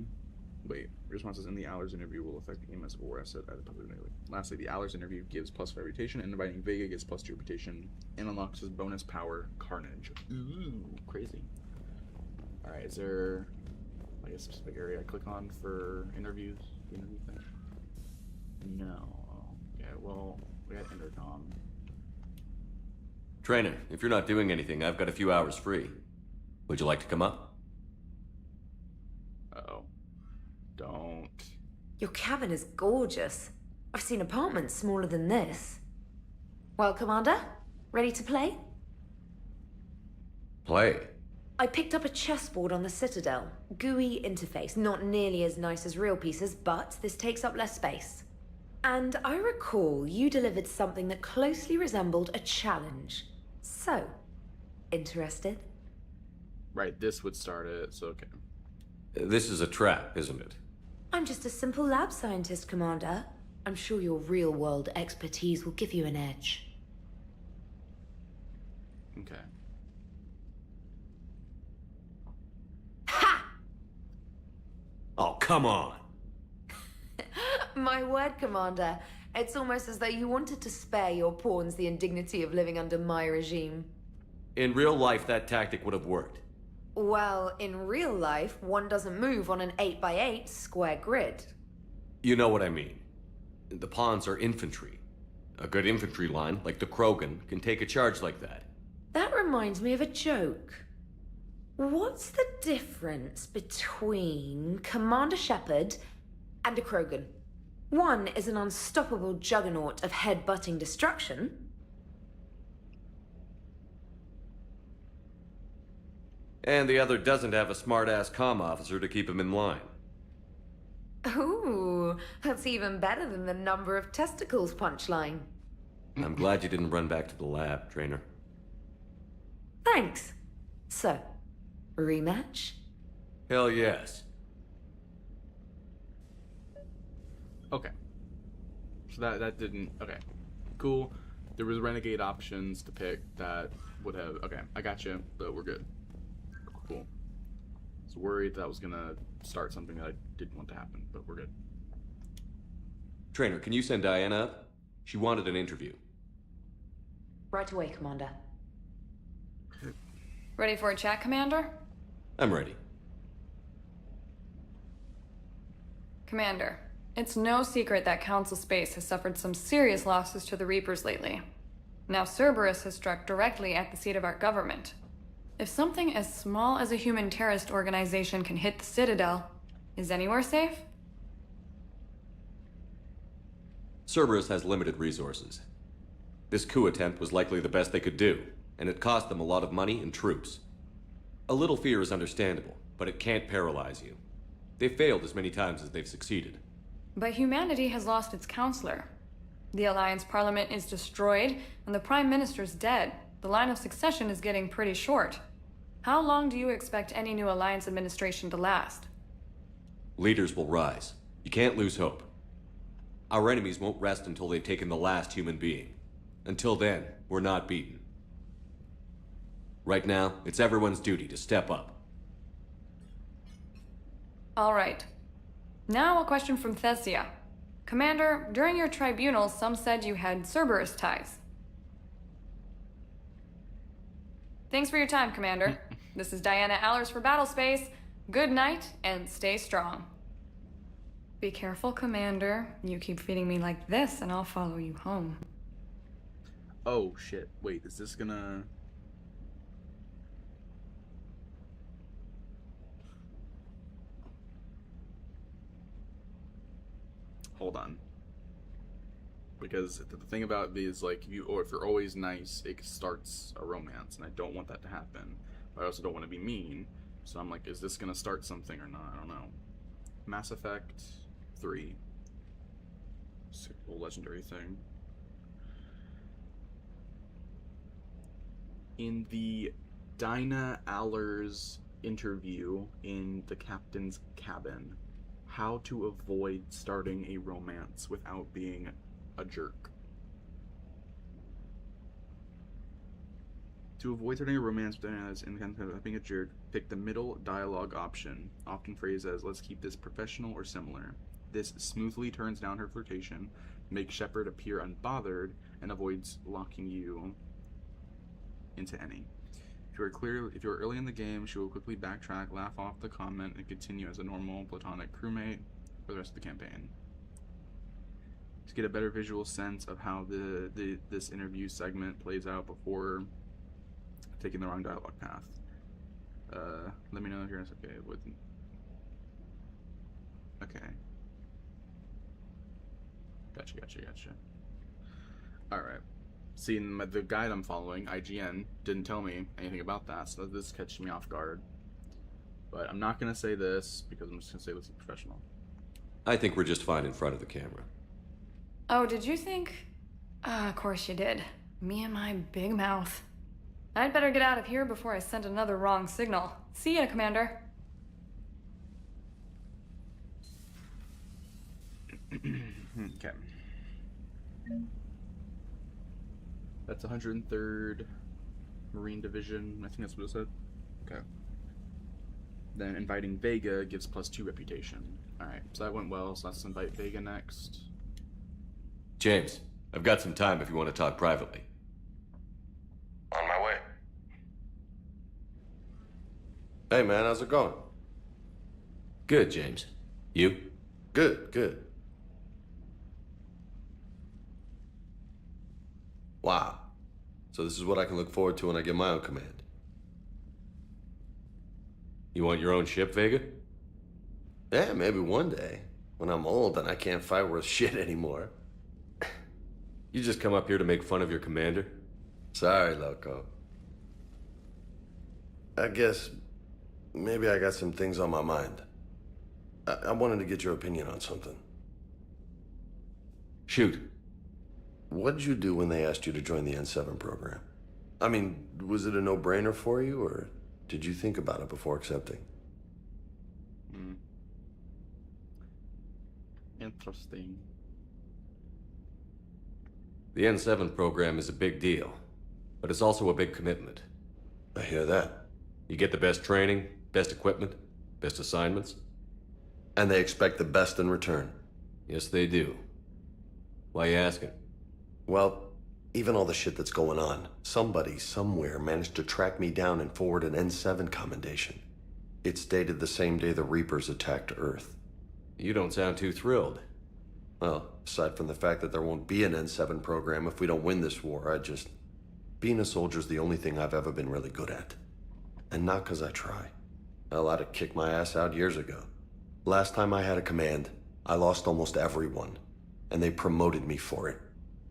responses in the Allers interview will affect the EMS of a war asset either positively or negatively. Lastly, the Allers interview gives +5 reputation, and inviting Vega gives +2 reputation, and unlocks his bonus power, Carnage. Ooh, crazy. Alright, is there like a specific area I click on for interviews? Interview thing? No. Okay, well, we got intercom. Trainer, if you're not doing anything, I've got a few hours free. Would you like to come up? Uh-oh. Don't. Your cabin is gorgeous. I've seen apartments smaller than this. Well, Commander, ready to play? Play? I picked up a chessboard on the Citadel. GUI interface, not nearly as nice as real pieces, but this takes up less space. And I recall you delivered something that closely resembled a challenge. So, interested? Right, this would start it, so okay. This is a trap, isn't it? I'm just a simple lab scientist, Commander. I'm sure your real-world expertise will give you an edge. Okay. Oh, come on! My word, Commander. It's almost as though you wanted to spare your pawns the indignity of living under my regime. In real life, that tactic would have worked. Well, in real life, one doesn't move on an 8x8 square grid. You know what I mean. The pawns are infantry. A good infantry line, like the Krogan, can take a charge like that. That reminds me of a joke. What's the difference between Commander Shepard and a Krogan? One is an unstoppable juggernaut of head-butting destruction. And the other doesn't have a smart-ass comm officer to keep him in line. Ooh, that's even better than the number of testicles punchline. I'm glad you didn't run back to the lab, Trainer. Thanks. So, rematch? Hell yes. Okay. So that didn't... Okay. Cool. There was renegade options to pick that would have... Okay, I got you, but we're good. Cool. I was worried that was gonna start something that I didn't want to happen, but we're good. Trainer, can you send Diana up? She wanted an interview. Right away, Commander. Ready for a chat, Commander? I'm ready. Commander, it's no secret that Council Space has suffered some serious losses to the Reapers lately. Now Cerberus has struck directly at the seat of our government. If something as small as a human terrorist organization can hit the Citadel, is anywhere safe? Cerberus has limited resources. This coup attempt was likely the best they could do, and it cost them a lot of money and troops. A little fear is understandable, but it can't paralyze you. They've failed as many times as they've succeeded. But humanity has lost its counselor. The Alliance Parliament is destroyed, and the Prime Minister's dead. The line of succession is getting pretty short. How long do you expect any new Alliance administration to last? Leaders will rise. You can't lose hope. Our enemies won't rest until they've taken the last human being. Until then, we're not beaten. Right now, it's everyone's duty to step up. All right. Now a question from Thessia. Commander, during your tribunal, some said you had Cerberus ties. Thanks for your time, Commander. This is Diana Allers for Battlespace. Good night, and stay strong. Be careful, Commander. You keep feeding me like this, and I'll follow you home. Oh, shit. Wait, is this gonna... Hold on. Because the thing about it is, like, if you're always nice, it starts a romance, and I don't want that to happen. But I also don't want to be mean, so I'm like, is this gonna start something or not? I don't know. Mass Effect 3. It's a little legendary thing. In the Dinah Allers interview in the captain's cabin, how to avoid starting a romance without being a jerk. To avoid starting a romance with Dinah Allers in the context of being a jerk, pick the middle dialogue option, often phrased as, let's keep this professional or similar. This smoothly turns down her flirtation, makes Shepard appear unbothered, and avoids locking you into any. If you're early in the game, she will quickly backtrack, laugh off the comment, and continue as a normal platonic crewmate for the rest of the campaign. To get a better visual sense of how this interview segment plays out before taking the wrong dialogue path. Let me know if you're okay with... Okay. Gotcha. Alright. See, the guide I'm following, IGN, didn't tell me anything about that, so this catches me off guard. But I'm not going to say this, because I'm just going to say this is professional. I think we're just fine in front of the camera. Oh, did you think? Of course you did. Me and my big mouth. I'd better get out of here before I send another wrong signal. See ya, Commander. Okay. That's 103rd Marine Division. I think that's what it said. Okay. Then inviting Vega gives +2 reputation. Alright, so that went well, so let's invite Vega next. James, I've got some time if you want to talk privately. On my way. Hey man, how's it going? Good, James. You? Good, good. Wow. So this is what I can look forward to when I get my own command. You want your own ship, Vega? Yeah, maybe one day. When I'm old and I can't fight worth shit anymore. You just come up here to make fun of your commander? Sorry, Loco. I guess maybe I got some things on my mind. I wanted to get your opinion on something. Shoot. What did you do when they asked you to join the N7 program? I mean, was it a no-brainer for you, or did you think about it before accepting? Interesting. The N7 program is a big deal, but it's also a big commitment. I hear that. You get the best training, best equipment, best assignments. And they expect the best in return. Yes, they do. Why you asking? Well, even all the shit that's going on, somebody somewhere managed to track me down and forward an N7 commendation. It's dated the same day the Reapers attacked Earth. You don't sound too thrilled. Well, aside from the fact that there won't be an N7 program if we don't win this war, being a soldier's the only thing I've ever been really good at. And not because I try. Hell, I'd have kicked my ass out years ago. Last time I had a command, I lost almost everyone, and they promoted me for it.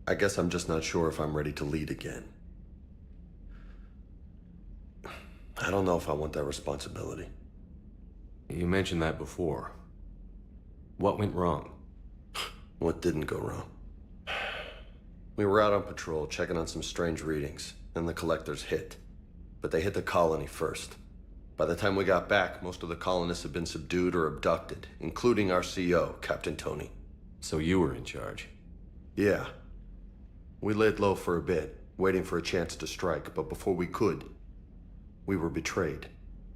I guess I'm just not sure if I'm ready to lead again. I don't know if I want that responsibility. You mentioned that before. What went wrong? What didn't go wrong? We were out on patrol, checking on some strange readings, and the collectors hit. But they hit the colony first. By the time we got back, most of the colonists had been subdued or abducted, including our CO, Captain Tony. So you were in charge? Yeah. We laid low for a bit, waiting for a chance to strike, but before we could, we were betrayed.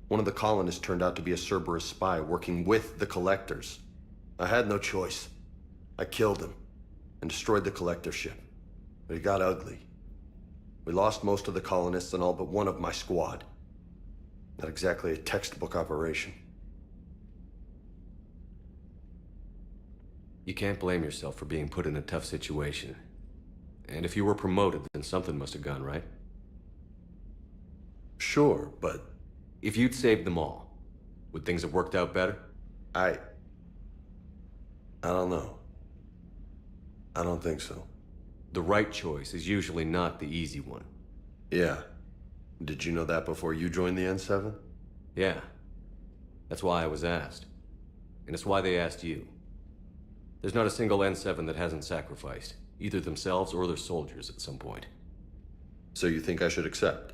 One of the colonists turned out to be a Cerberus spy working with the collectors. I had no choice. I killed him and destroyed the collector ship. But it got ugly. We lost most of the colonists and all but one of my squad. Not exactly a textbook operation. You can't blame yourself for being put in a tough situation. And if you were promoted, then something must have gone right. Sure, but... If you'd saved them all, would things have worked out better? I don't know. I don't think so. The right choice is usually not the easy one. Yeah. Did you know that before you joined the N7? Yeah. That's why I was asked. And it's why they asked you. There's not a single N7 that hasn't sacrificed, either themselves or their soldiers at some point. So you think I should accept?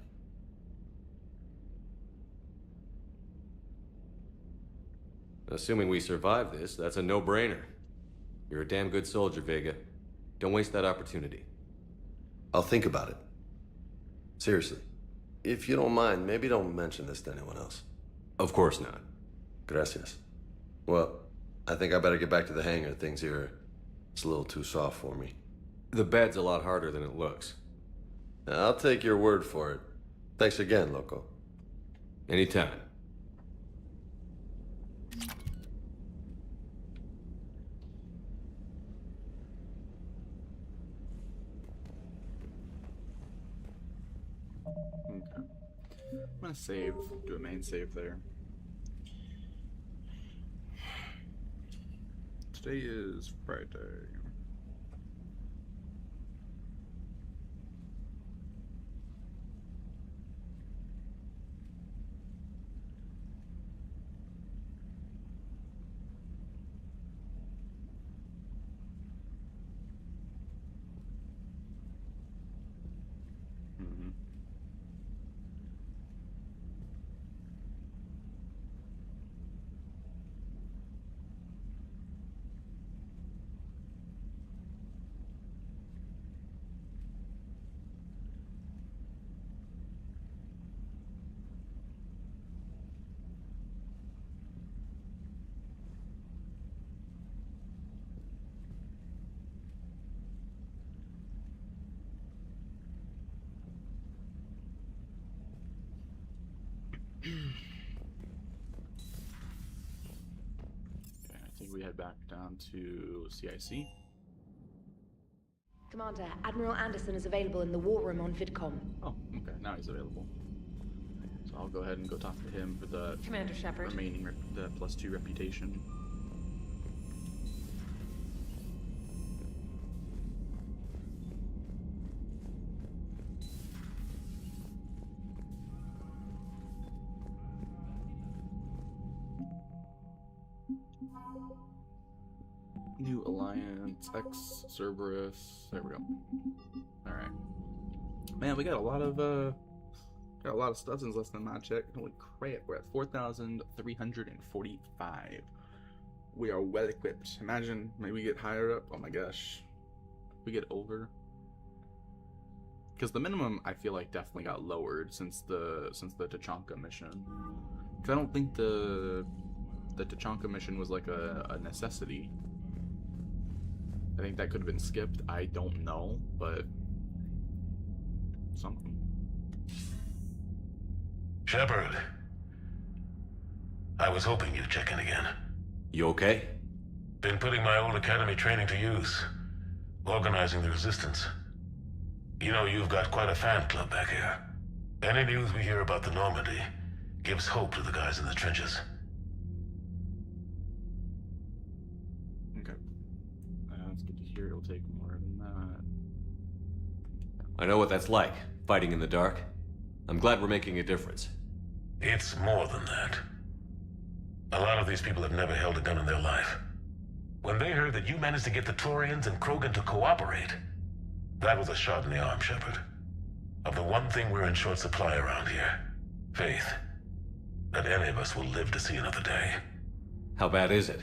Assuming we survive this, that's a no-brainer. You're a damn good soldier, Vega. Don't waste that opportunity. I'll think about it. Seriously. If you don't mind, maybe don't mention this to anyone else. Of course not. Gracias. Well, I think I better get back to the hangar. Things here, it's a little too soft for me. The bed's a lot harder than it looks. I'll take your word for it. Thanks again, Loco. Anytime. Okay. I'm gonna save, do a main save there. Today is Friday. I think we head back down to CIC. Commander, Admiral Anderson is available in the war room on VidCom. Oh, okay. Now he's available. So I'll go ahead and go talk to him for the Commander Shepard. remaining the +2 reputation. New Alliance, Cerberus. There we go. All right, man. We got a lot of stuff since last time I checked. Holy crap! We're at 4,345. We are well equipped. Imagine maybe we get higher up. Oh my gosh, we get over. Because the minimum I feel like definitely got lowered since the Tachanka mission. Because I don't think the Tachanka mission was like a necessity. I think that could have been skipped. I don't know, but something. Shepard, I was hoping you'd check in again. You okay? Been putting my old academy training to use, organizing the resistance. You know, you've got quite a fan club back here. Any news we hear about the Normandy gives hope to the guys in the trenches. Okay. It's good to hear. It'll take more than that. I know what that's like, fighting in the dark. I'm glad we're making a difference. It's more than that. A lot of these people have never held a gun in their life. When they heard that you managed to get the Turians and Krogan to cooperate, that was a shot in the arm, Shepard. Of the one thing we're in short supply around here, faith. That any of us will live to see another day. How bad is it?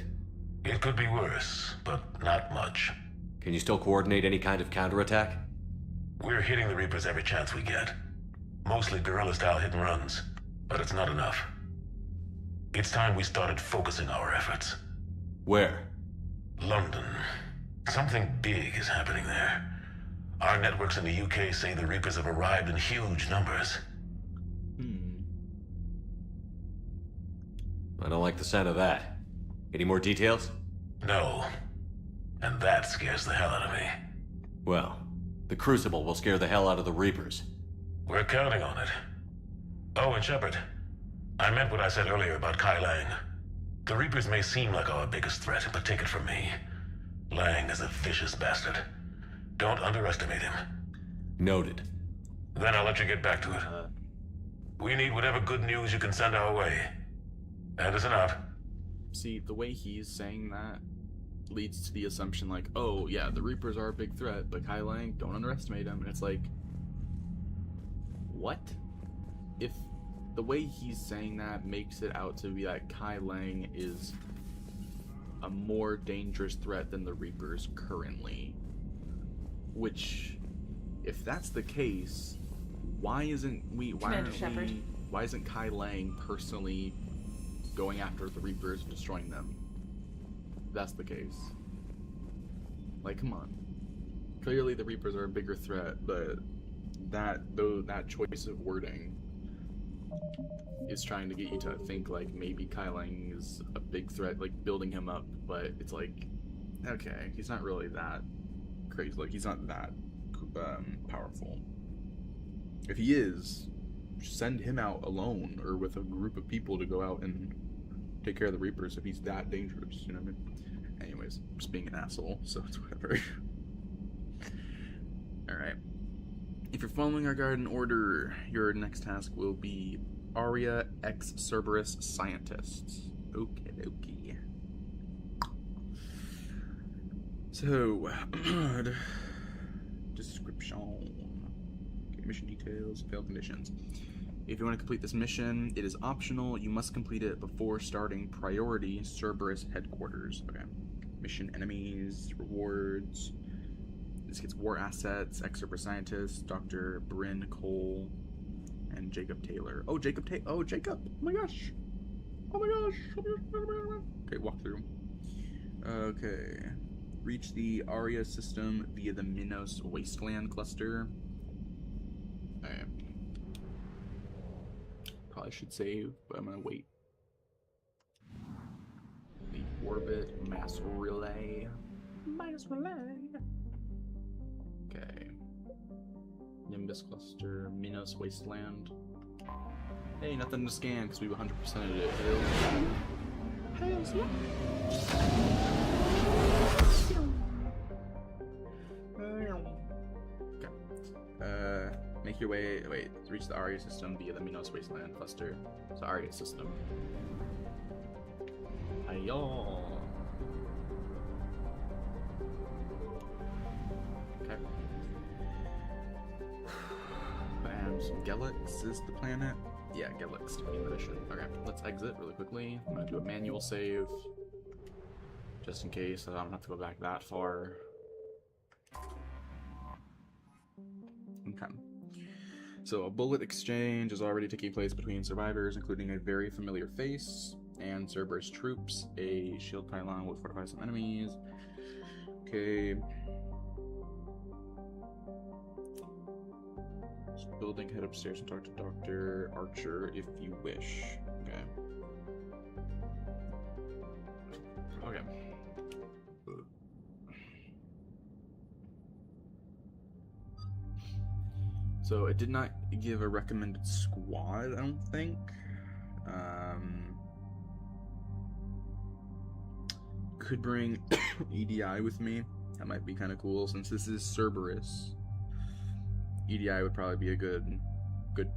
It could be worse, but not much. Can you still coordinate any kind of counterattack? We're hitting the Reapers every chance we get. Mostly guerrilla-style hit and runs, but it's not enough. It's time we started focusing our efforts. Where? London. Something big is happening there. Our networks in the UK say the Reapers have arrived in huge numbers. I don't like the sound of that. Any more details? No. And that scares the hell out of me. Well, the Crucible will scare the hell out of the Reapers. We're counting on it. Oh, and Shepard, I meant what I said earlier about Kai Lang. The Reapers may seem like our biggest threat, but take it from me. Lang is a vicious bastard. Don't underestimate him. Noted. Then I'll let you get back to it. We need whatever good news you can send our way. Anderson out. See, the way he's saying that leads to the assumption like, oh yeah, the Reapers are a big threat, but Kai Lang, don't underestimate him. And it's like, what? If the way he's saying that makes it out to be that Kai Lang is a more dangerous threat than the Reapers currently, which, if that's the case, why isn't Kai Lang personally going after the Reapers and destroying them? If that's the case. Like, come on. Clearly the Reapers are a bigger threat, but that choice of wording is trying to get you to think like maybe Kai Lang is a big threat, like building him up, but it's like, okay, he's not really that crazy, like he's not that powerful. If he is, send him out alone or with a group of people to go out and take care of the Reapers if he's that dangerous, you know what I mean? Anyways, I'm just being an asshole, so it's whatever. Alright. If you're following our guide in order, your next task will be Aria X Cerberus Scientists. Okay, okay. So, description. Okay, mission details, failed conditions. If you want to complete this mission, it is optional. You must complete it before starting priority Cerberus headquarters. Okay. Mission enemies, rewards. This gets war assets, X-Cerberus scientists, Dr. Bryn Cole, and Jacob Taylor. Oh, Jacob Oh, Jacob! Oh my gosh! Oh my gosh! Okay, walk through. Okay. Reach the Aria system via the Minos Wasteland cluster. Okay. Probably I should save, but I'm gonna wait. The orbit mass relay. Okay. Nimbus cluster, Minos wasteland. Hey, nothing to scan because we've 100%ed it. Hells yeah. Okay. Make your way. Wait. Reach the Aria system via the Minos wasteland cluster. It's the Aria system. Ayo. Okay. And Gelix is the planet. Yeah, Gelix to begin the mission. Okay, let's exit really quickly. I'm gonna do a manual save. Just in case I don't have to go back that far. Okay. So a bullet exchange is already taking place between survivors, including a very familiar face, and Cerberus troops. A shield pylon will fortify some enemies. Okay. Building, head upstairs and talk to Dr. Archer if you wish. Okay. Okay. So it did not give a recommended squad, I don't think. Could bring EDI with me. That might be kind of cool since this is Cerberus. EDI would probably be a good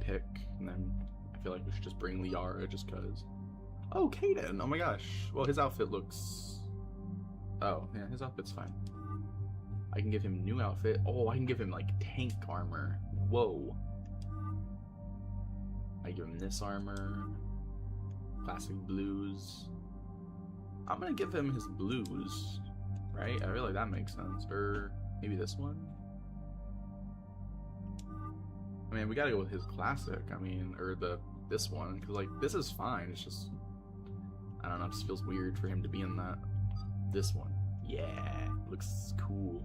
pick, and then I feel like we should just bring Liara just cause. Oh, Kaden! Oh my gosh. Well, his outfit looks. Oh yeah, his outfit's fine. I can give him new outfit. Oh, I can give him like tank armor. Whoa. I give him this armor. Classic blues. I'm gonna give him his blues, right? I feel like that makes sense. Or maybe this one. I mean, we gotta go with his classic. I mean, or this one, because like this is fine. It's just I don't know. It just feels weird for him to be in that. This one, yeah, looks cool.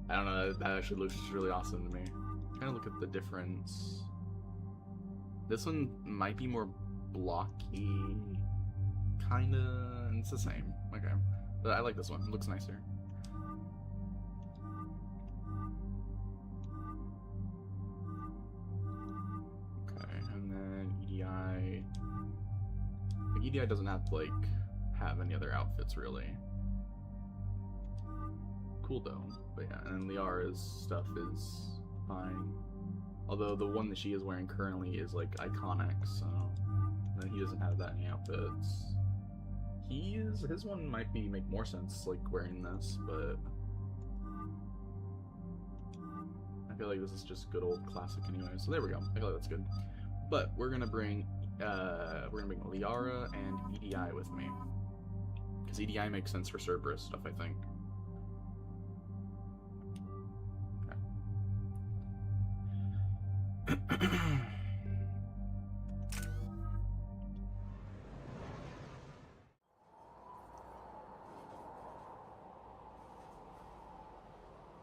I don't know. That actually looks really awesome to me. I'm trying to look at the difference. This one might be more blocky, kinda. It's the same. Okay, but I like this one. It looks nicer. EDI doesn't have to like have any other outfits really. Cool though, but yeah, and Liara's stuff is fine. Although the one that she is wearing currently is like iconic, so he doesn't have that in the outfits. His one might make more sense like wearing this, but I feel like this is just good old classic anyway. So there we go. I feel like that's good. But we're gonna bring Liara and EDI with me. Because EDI makes sense for Cerberus stuff, I think. Okay.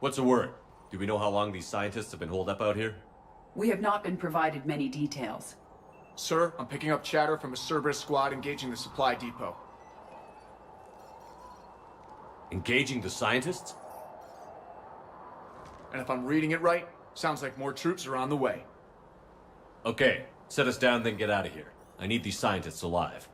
What's the word? Do we know how long these scientists have been holed up out here? We have not been provided many details. Sir, I'm picking up chatter from a Cerberus squad engaging the supply depot. Engaging the scientists? And if I'm reading it right, sounds like more troops are on the way. Okay, set us down, then get out of here. I need these scientists alive.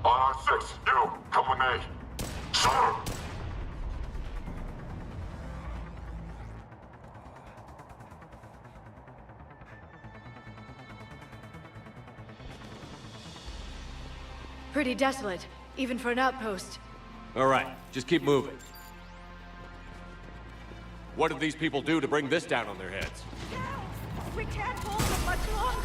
R6, you, come with me. Sir! Pretty desolate, even for an outpost. All right, just keep moving. What did these people do to bring this down on their heads? We can't hold them much longer!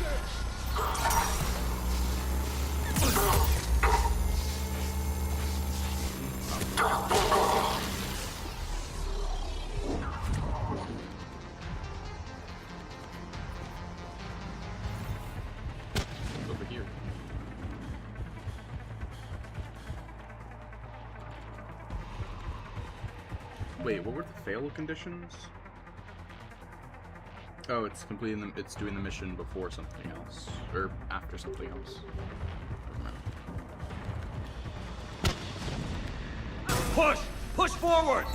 Over here. Wait, what were the fail conditions? Oh, it's completing the, it's doing the mission before something else, or after something else. Push! Push forward!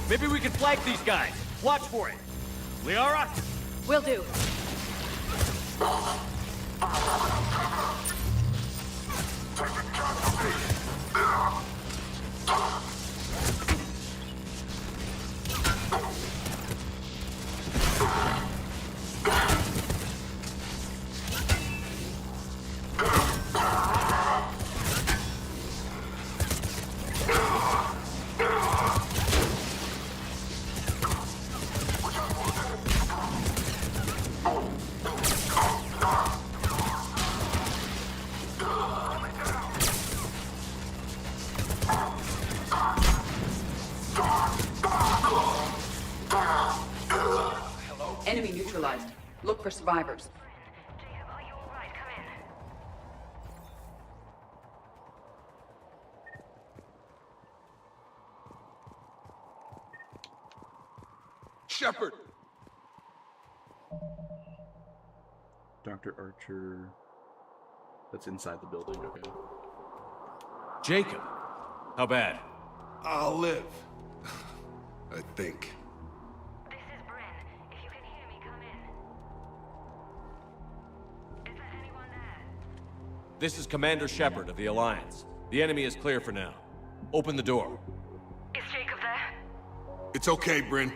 Maybe we can flank these guys. Watch for it. Liara? Will do. Enemy neutralized. Look for survivors. Shepard! Dr. Archer. That's inside the building, okay. Jacob! How bad? I'll live. I think. This is Commander Shepard of the Alliance. The enemy is clear for now. Open the door. Is Jacob there? It's okay, Bryn.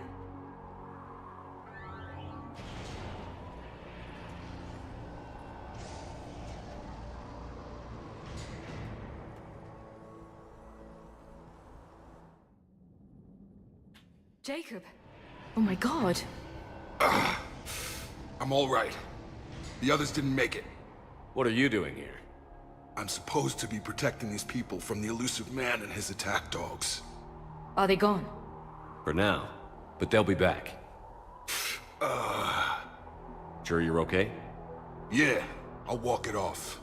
Jacob. Oh my god. I'm all right. The others didn't make it. What are you doing here? I'm supposed to be protecting these people from the elusive man and his attack dogs. Are they gone? For now. But they'll be back. Sure you're okay? Yeah, I'll walk it off.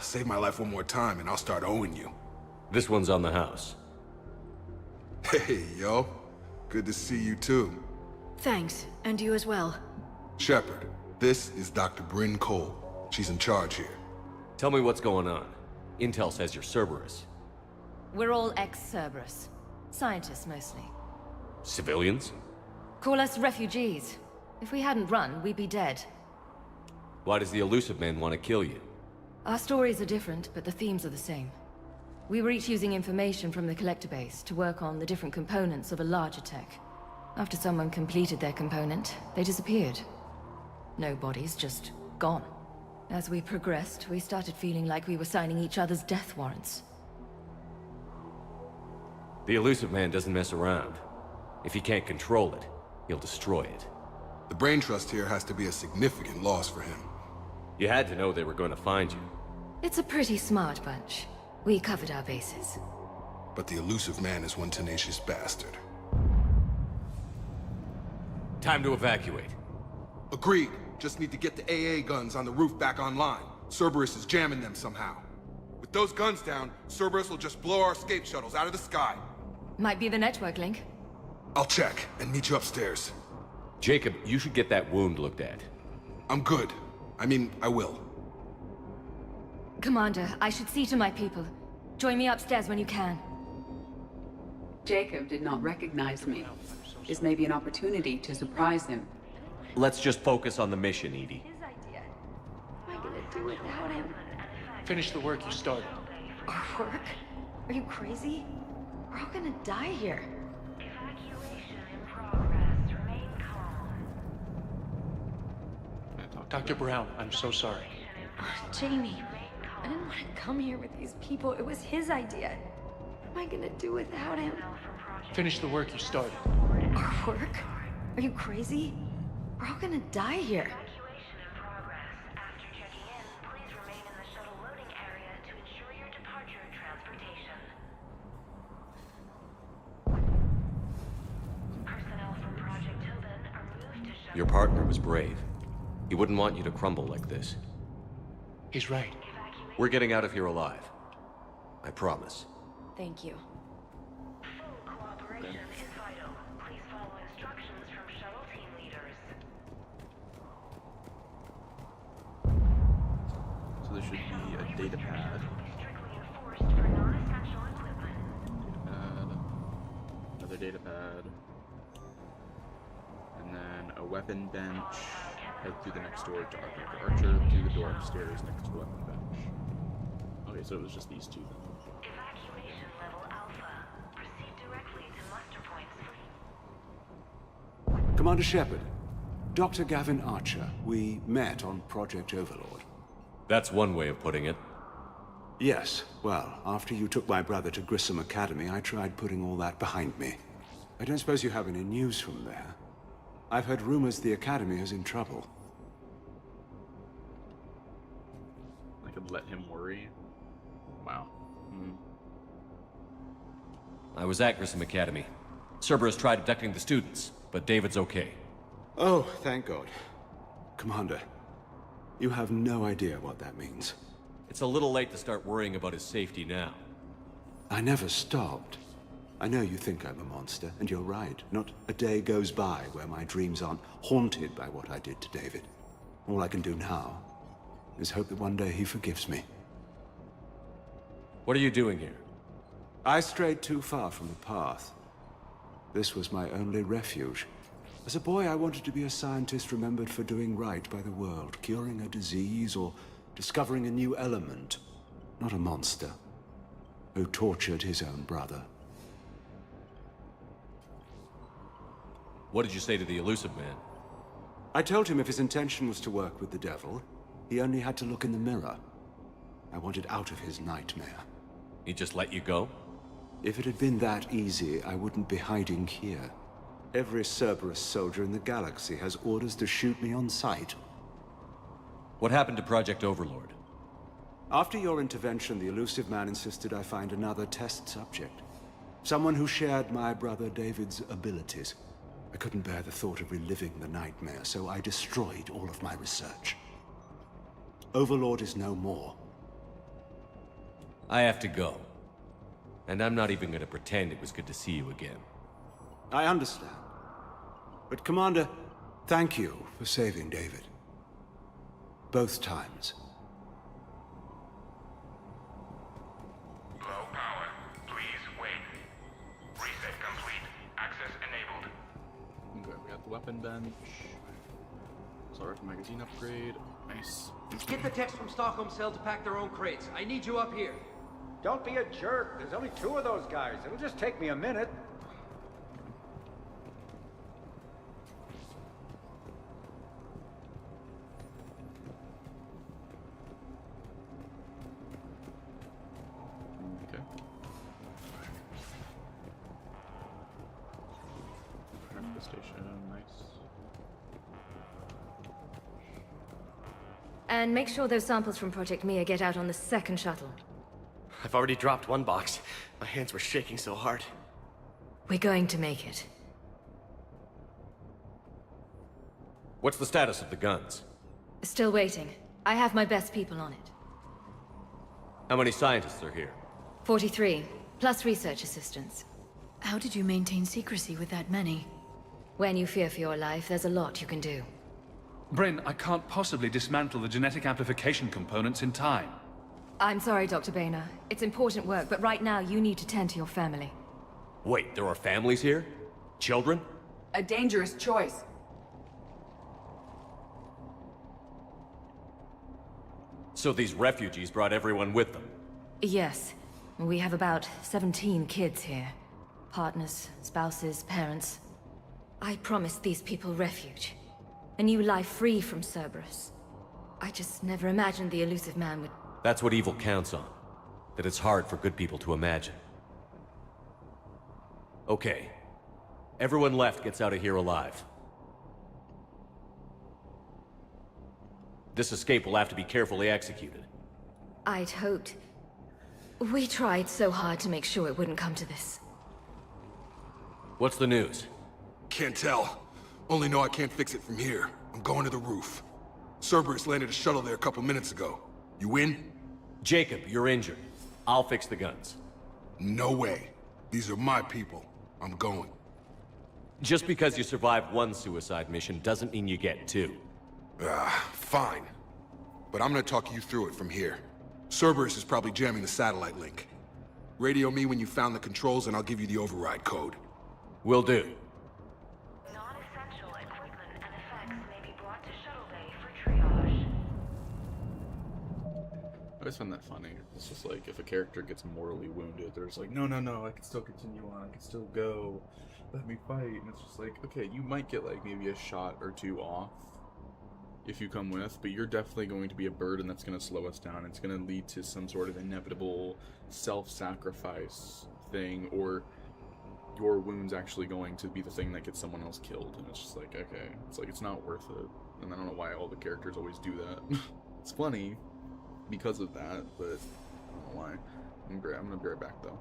Save my life one more time and I'll start owing you. This one's on the house. Hey, yo. Good to see you too. Thanks, and you as well. Shepard, this is Dr. Bryn Cole. She's in charge here. Tell me what's going on. Intel says you're Cerberus. We're all ex-Cerberus. Scientists, mostly. Civilians? Call us refugees. If we hadn't run, we'd be dead. Why does the Elusive Man want to kill you? Our stories are different, but the themes are the same. We were each using information from the Collector base to work on the different components of a larger tech. After someone completed their component, they disappeared. No bodies, just gone. As we progressed, we started feeling like we were signing each other's death warrants. The Elusive Man doesn't mess around. If he can't control it, he'll destroy it. The brain trust here has to be a significant loss for him. You had to know they were going to find you. It's a pretty smart bunch. We covered our bases. But the Elusive Man is one tenacious bastard. Time to evacuate. Agreed. Just need to get the AA guns on the roof back online. Cerberus is jamming them somehow. With those guns down, Cerberus will just blow our escape shuttles out of the sky. Might be the network link. I'll check and meet you upstairs. Jacob, you should get that wound looked at. I'm good. I mean, I will. Commander, I should see to my people. Join me upstairs when you can. Jacob did not recognize me. This may be an opportunity to surprise him. Let's just focus on the mission, EDI. What am I gonna do without him? Finish the work you started. Our work? Are you crazy? We're all gonna die here. Dr. Brown, I'm so sorry. Jamie, I didn't want to come here with these people. It was his idea. What am I gonna do without him? Finish the work you started. Our work? Are you crazy? We're all gonna die here. Your partner was brave. He wouldn't want you to crumble like this. He's right. We're getting out of here alive. I promise. Thank you. So there should be a data pad. Another data pad. And then a weapon bench. Head through the next door to Arthur Archer, through the door upstairs next to the weapon bench. Okay, so it was just these two then. Evacuation level Alpha. Proceed directly to muster points. Commander Shepard, Dr. Gavin Archer. We met on Project Overlord. That's one way of putting it. Yes, well, after you took my brother to Grissom Academy, I tried putting all that behind me. I don't suppose you have any news from there. I've heard rumors the Academy is in trouble. I could let him worry. Wow. I was at Grissom Academy. Cerberus tried abducting the students, but David's okay. Oh, thank God. Commander, you have no idea what that means. It's a little late to start worrying about his safety now. I never stopped. I know you think I'm a monster, and you're right. Not a day goes by where my dreams aren't haunted by what I did to David. All I can do now is hope that one day he forgives me. What are you doing here? I strayed too far from the path. This was my only refuge. As a boy, I wanted to be a scientist remembered for doing right by the world, curing a disease or discovering a new element. Not a monster who tortured his own brother. What did you say to the Illusive Man? I told him if his intention was to work with the devil, he only had to look in the mirror. I wanted out of his nightmare. He just let you go? If it had been that easy, I wouldn't be hiding here. Every Cerberus soldier in the galaxy has orders to shoot me on sight. What happened to Project Overlord? After your intervention, the Illusive Man insisted I find another test subject. Someone who shared my brother David's abilities. I couldn't bear the thought of reliving the nightmare, so I destroyed all of my research. Overlord is no more. I have to go. And I'm not even gonna pretend it was good to see you again. I understand. But Commander, thank you for saving David. Both times. Low power. Please wait. Reset complete. Access enabled. Okay, we got the weapon bench. Sorry for magazine upgrade. Nice. Get the techs from Stockholm Cell to pack their own crates. I need you up here. Don't be a jerk. There's only 2 of those guys. It'll just take me a minute. Okay. Breakfast station, nice. And make sure those samples from Project Mia get out on the second shuttle. I've already dropped one box. My hands were shaking so hard. We're going to make it. What's the status of the guns? Still waiting. I have my best people on it. How many scientists are here? 43, plus research assistants. How did you maintain secrecy with that many? When you fear for your life, there's a lot you can do. Bryn, I can't possibly dismantle the genetic amplification components in time. I'm sorry, Dr. Boehner. It's important work, but right now you need to tend to your family. Wait, there are families here? Children? A dangerous choice. So these refugees brought everyone with them? Yes. We have about 17 kids here. Partners, spouses, parents. I promised these people refuge. A new life free from Cerberus. I just never imagined the elusive man would... That's what evil counts on. That it's hard for good people to imagine. Okay. Everyone left gets out of here alive. This escape will have to be carefully executed. I'd hoped. We tried so hard to make sure it wouldn't come to this. What's the news? Can't tell. Only know I can't fix it from here. I'm going to the roof. Cerberus landed a shuttle there a couple minutes ago. You in? Jacob, you're injured. I'll fix the guns. No way. These are my people. I'm going. Just because you survived one suicide mission doesn't mean you get two. Fine. But I'm gonna talk you through it from here. Cerberus is probably jamming the satellite link. Radio me when you found the controls and I'll give you the override code. Will do. Non-essential equipment and effects may be brought to Shuttle Bay for triage. I always find that funny. It's just like, if a character gets mortally wounded, they're just like, no, I can still continue on, I can still go, let me fight. And it's just like, okay, you might get like maybe a shot or two off if you come with, but you're definitely going to be a burden that's going to slow us down. It's going to lead to some sort of inevitable self-sacrifice thing, or your wound's actually going to be the thing that gets someone else killed. And it's just like, okay, it's like, it's not worth it. And I don't know why all the characters always do that. It's funny because of that, but I don't know why. I'm gonna be right back though.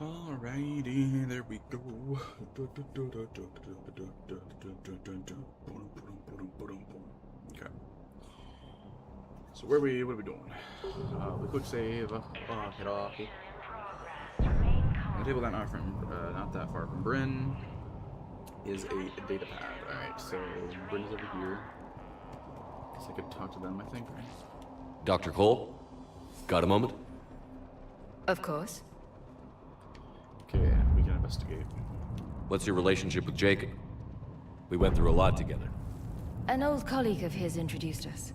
Alrighty, there we go. Okay. So what are we doing? The quick save. Hit off. The table not that far from Bryn is a data pad. Alright, so Bryn is over here. Guess I could talk to them, I think, right? Dr. Cole? Got a moment? Of course. Okay, we can investigate. What's your relationship with Jacob? We went through a lot together. An old colleague of his introduced us.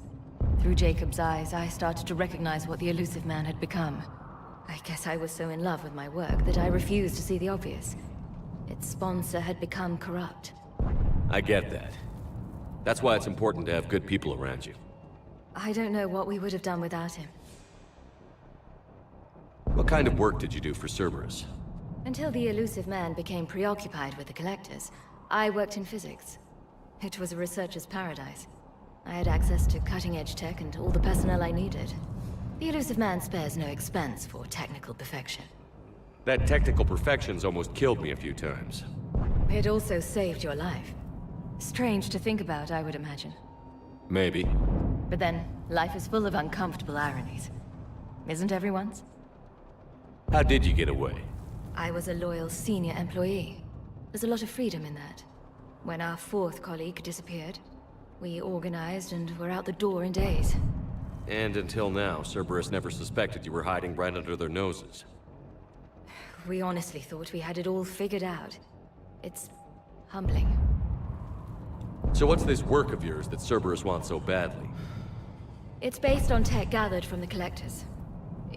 Through Jacob's eyes, I started to recognize what the elusive man had become. I guess I was so in love with my work that I refused to see the obvious. Its sponsor had become corrupt. I get that. That's why it's important to have good people around you. I don't know what we would have done without him. What kind of work did you do for Cerberus? Until the elusive man became preoccupied with the Collectors, I worked in physics. It was a researcher's paradise. I had access to cutting-edge tech and all the personnel I needed. The elusive man spares no expense for technical perfection. That technical perfection's almost killed me a few times. It also saved your life. Strange to think about, I would imagine. Maybe. But then, life is full of uncomfortable ironies. Isn't everyone's? How did you get away? I was a loyal senior employee. There's a lot of freedom in that. When our fourth colleague disappeared, we organized and were out the door in days. And until now, Cerberus never suspected you were hiding right under their noses. We honestly thought we had it all figured out. It's humbling. So what's this work of yours that Cerberus wants so badly? It's based on tech gathered from the Collectors.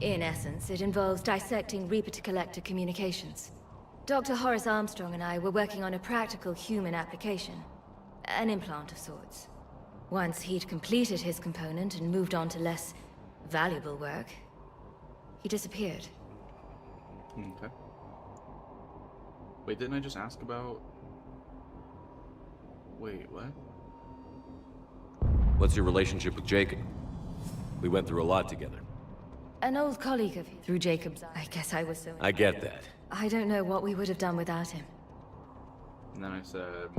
In essence, it involves dissecting Reaper-to-Collector communications. Dr. Horace Armstrong and I were working on a practical human application. An implant of sorts. Once he'd completed his component and moved on to less valuable work, he disappeared. Okay. Wait, didn't I just ask about... Wait, what? What's your relationship with Jacob? We went through a lot together. An old colleague of his. Through Jacob's, I guess I was so... I get that. I don't know what we would have done without him. And then I said...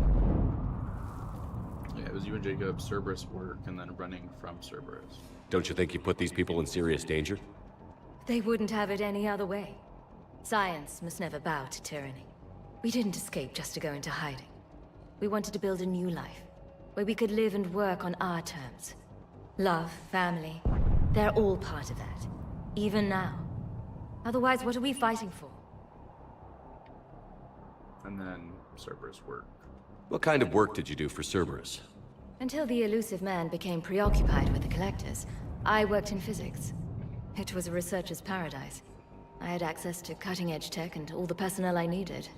Yeah, it was you and Jacob, Cerberus work, and then running from Cerberus. Don't you think you put these people in serious danger? They wouldn't have it any other way. Science must never bow to tyranny. We didn't escape just to go into hiding. We wanted to build a new life, where we could live and work on our terms. Love, family, they're all part of that. Even now. Otherwise, what are we fighting for? And then Cerberus work. What kind of work did you do for Cerberus? Until the elusive man became preoccupied with the Collectors, I worked in physics. It was a researcher's paradise. I had access to cutting-edge tech and all the personnel I needed.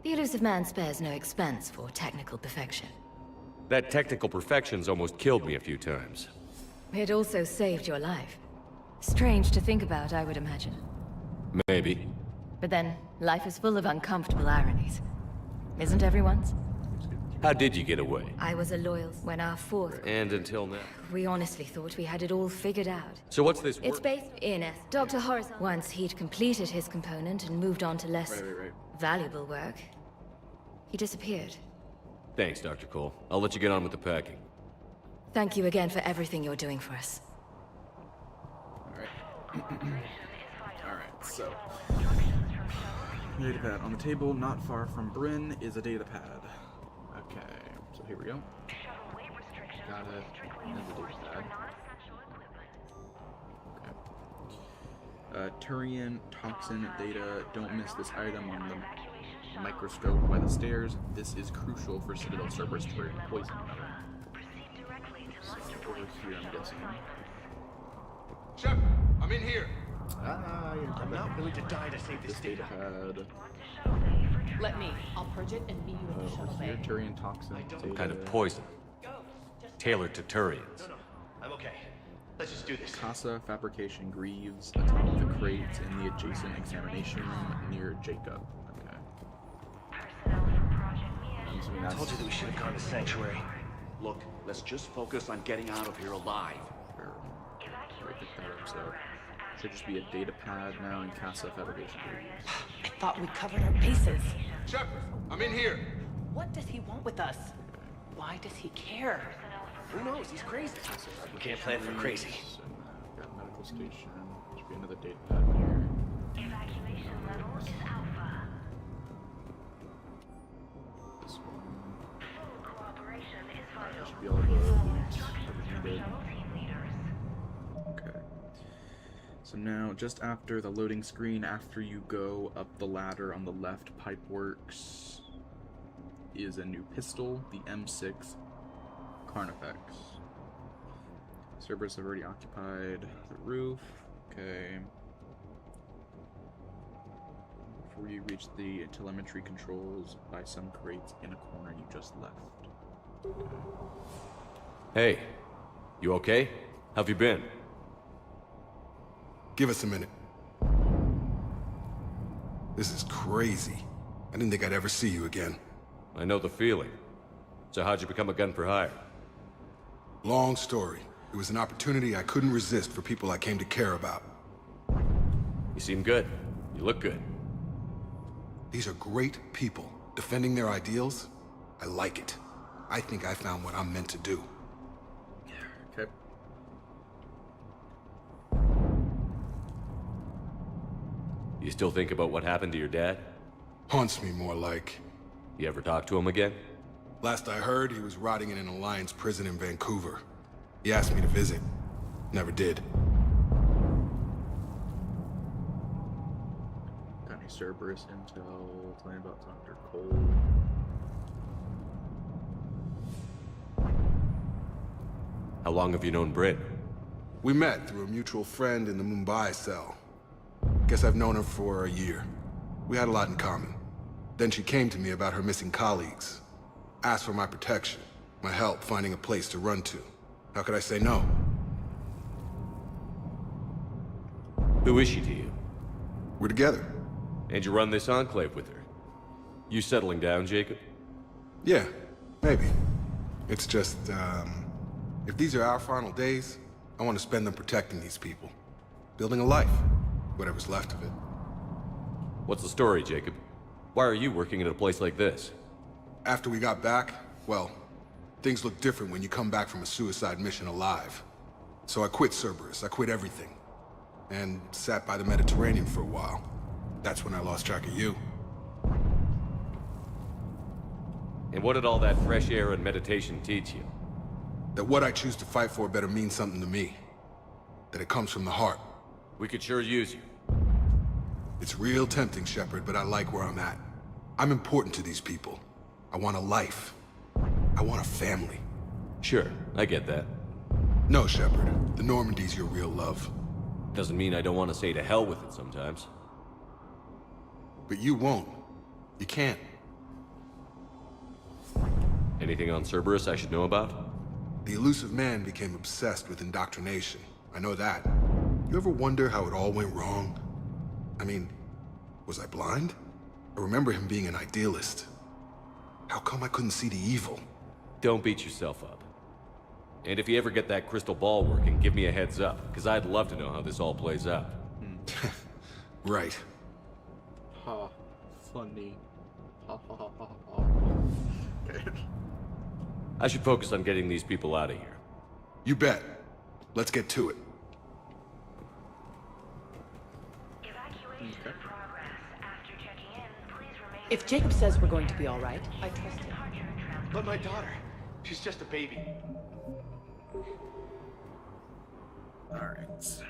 The elusive man spares no expense for technical perfection. That technical perfection's almost killed me a few times. It also saved your life. Strange to think about, I would imagine. Maybe. But then, life is full of uncomfortable ironies. Isn't everyone's? How did you get away? I was a loyal when our fourth... And until now. We honestly thought we had it all figured out. So what's this work? It's based in Dr. Horace. Once he'd completed his component and moved on to less valuable work, he disappeared. Thanks, Dr. Cole. I'll let you get on with the packing. Thank you again for everything you're doing for us. Alright, so... Datapad on the table, not far from Bryn, is a datapad. Okay, so here we go. Got it. And the datapad. Okay. Turian toxin data. Don't miss this item on the microscope by the stairs. This is crucial for Citadel Cerberus to poison another. So over here, I'm guessing. Shepard, I'm in here. I'm not willing to die to save this data. Let me. I'll purge it and meet you in the shuttle bay. Here, Turian toxin. Some kind of poison. Tailored to Turians. No, I'm okay. Let's just do this. Casa Fabrication Greaves, atop the crates in the adjacent examination room near Jacob. Okay. I told you that we should have gone to Sanctuary. Look, let's just focus on getting out of here alive. So, should just be a data pad now in Casa Fabrication Greaves. I thought we covered our bases. Shepard, I'm in here. What does he want with us? Why does he care? Who knows? He's crazy. We can't plan for crazy. Got medical station. Should be another data pad here. Evacuation level is Alpha. This one. Full cooperation is vital. Should be all the loot needed. Okay. So now, just after the loading screen, after you go up the ladder on the left, Pipeworks is a new pistol, the M6 Carnifex. Cerberus have already occupied the roof. Okay. Before you reach the telemetry controls by some crates in a corner you just left. Hey, you okay? How've you been? Give us a minute. This is crazy. I didn't think I'd ever see you again. I know the feeling. So how'd you become a gun for hire? Long story. It was an opportunity I couldn't resist for people I came to care about. You seem good. You look good. These are great people. Defending their ideals, I like it. I think I found what I'm meant to do. Okay. You still think about what happened to your dad? Haunts me more like. You ever talk to him again? Last I heard, he was rotting in an Alliance prison in Vancouver. He asked me to visit. Never did. Got any Cerberus intel? Tell me about Dr. Cole. How long have you known Britt? We met through a mutual friend in the Mumbai cell. Guess I've known her for a year. We had a lot in common. Then she came to me about her missing colleagues. Asked for my protection, my help finding a place to run to. How could I say no? Who is she to you? We're together. And you run this enclave with her? You settling down, Jacob? Yeah, maybe. It's just, if these are our final days, I want to spend them protecting these people. Building a life. Whatever's left of it. What's the story, Jacob? Why are you working at a place like this? After we got back, well, things look different when you come back from a suicide mission alive. So I quit Cerberus, I quit everything. And sat by the Mediterranean for a while. That's when I lost track of you. And what did all that fresh air and meditation teach you? That what I choose to fight for better mean something to me. That it comes from the heart. We could sure use you. It's real tempting, Shepard, but I like where I'm at. I'm important to these people. I want a life. I want a family. Sure, I get that. No, Shepard. The Normandy's your real love. Doesn't mean I don't want to say to hell with it sometimes. But you won't. You can't. Anything on Cerberus I should know about? The elusive man became obsessed with indoctrination. I know that. You ever wonder how it all went wrong? I mean, was I blind? I remember him being an idealist. How come I couldn't see the evil? Don't beat yourself up. And if you ever get that crystal ball working, give me a heads up, because I'd love to know how this all plays out. Right. Ha. Funny. Ha ha ha ha ha. Okay. I should focus on getting these people out of here. You bet. Let's get to it. Evacuation in progress. After checking in, please remain. If Jacob says we're going to be all right, I trust him. But my daughter, she's just a baby. Alright.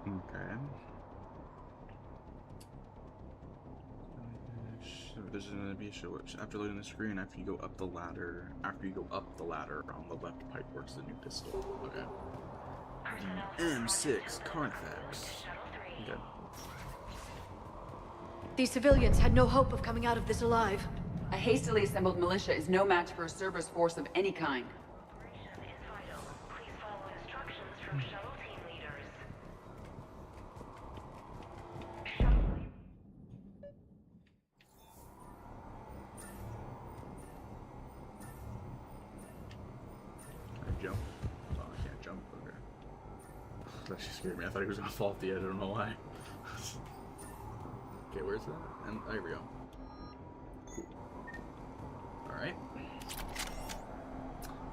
Okay. So there's gonna be a show after loading the screen. After you go up the ladder, on the left pipe works the new pistol. Okay. M6 Carnifex. Okay. These civilians had no hope of coming out of this alive. A hastily assembled militia is no match for a Cerberus force of any kind. Operation is vital. Please follow instructions from shuttle team leaders. I jump. Oh, I can't jump. Okay. That actually scared me. I thought he was gonna fall off the edge. I don't know why. Okay, where's that? And there we go. Cool. Alright.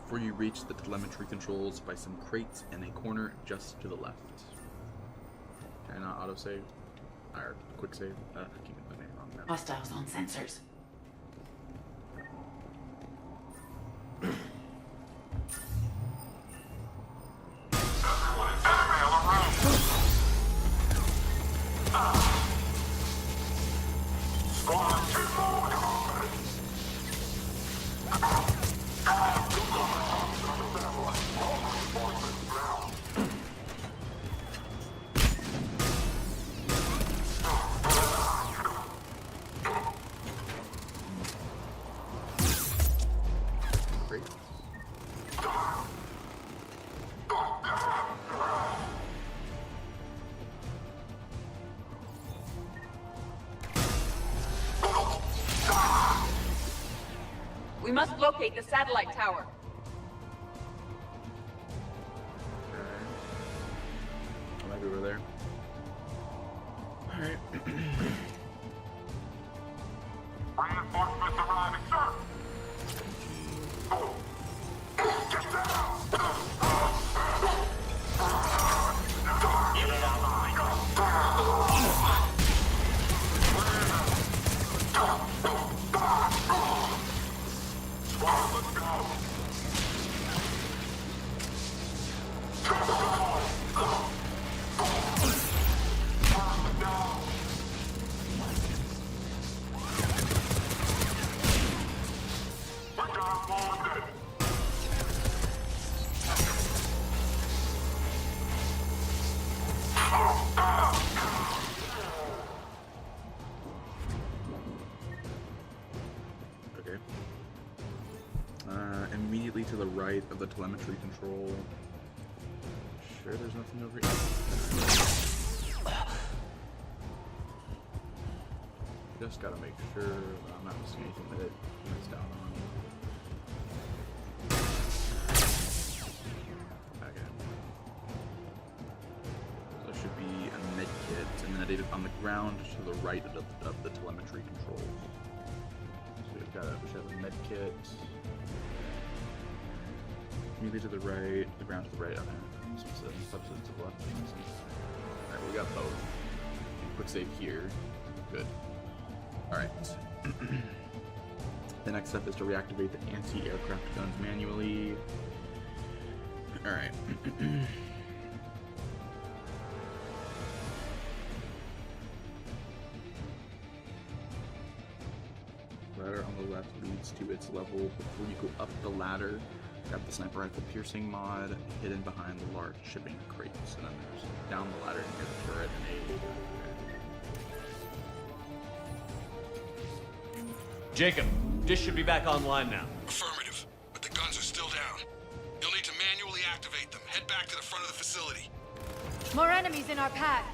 Before you reach the telemetry controls by some crates in a corner just to the left. Can I not autosave? Or quick save? I keep the name wrong now. Hostiles on sensors. We must locate the satellite tower. I might be over there. Alright. Reinforcements arriving, sir! Get down! Unit online. Squad, let's go! Okay. Immediately to the right of the telemetry control. Sure, there's nothing over here. Just gotta make sure that I'm not missing anything that it missed out on. Okay. So there should be a med kit, and then on the ground to the right of the telemetry controls. So we should have a med kit. Maybe to the right, the ground to the right. Okay. Substance to the left. Alright, we got both. Quick save here. Good. Alright. The next step is to reactivate the anti-aircraft guns manually. Alright. Ladder on the left leads to its level. Before you go up the ladder, grab the sniper rifle piercing mod hidden behind the large shipping crates. And then there's down the ladder near the turret and a... Jacob, dish should be back online now. Affirmative, but the guns are still down. You'll need to manually activate them. Head back to the front of the facility. More enemies in our path.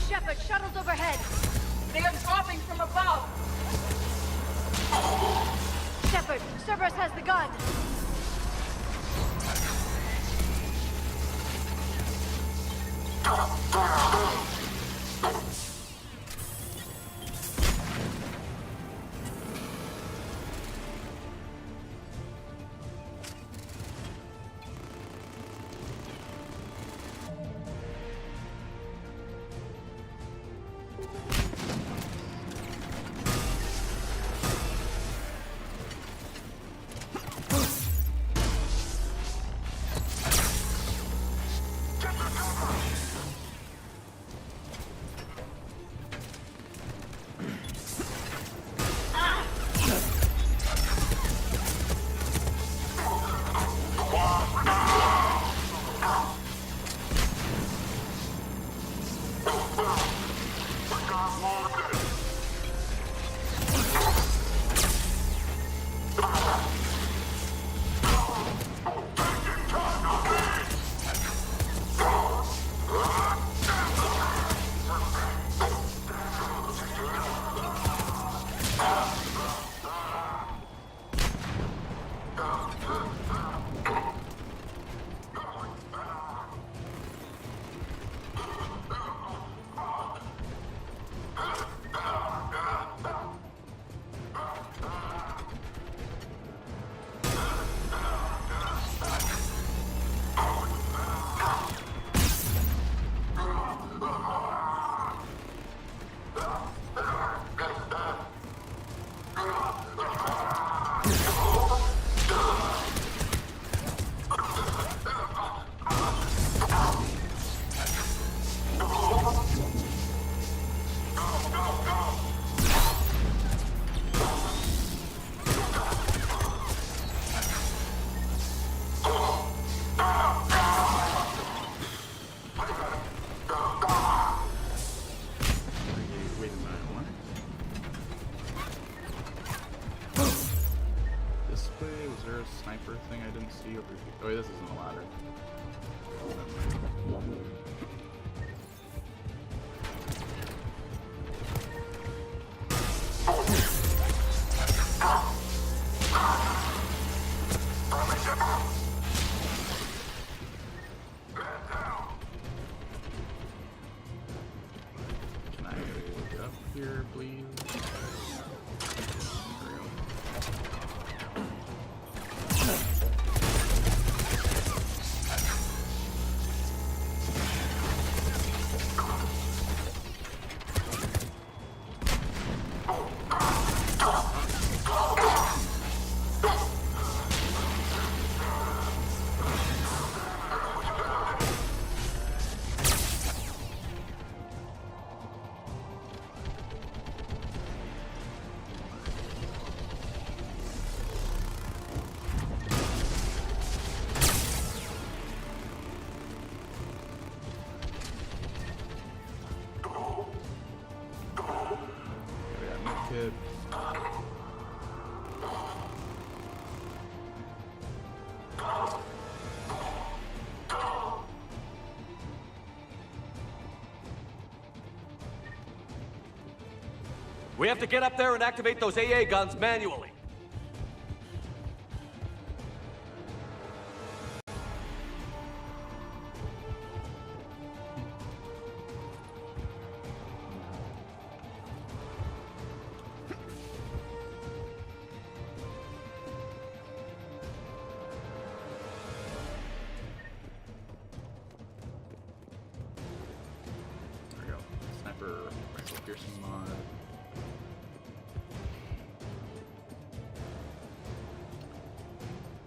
Shepard, shuttles overhead. They are dropping from above. Shepard, Cerberus has the gun. Oh, this isn't a ladder. Can I look up here, please? We have to get up there and activate those AA guns manually. There we go. Sniper rifle piercing mod.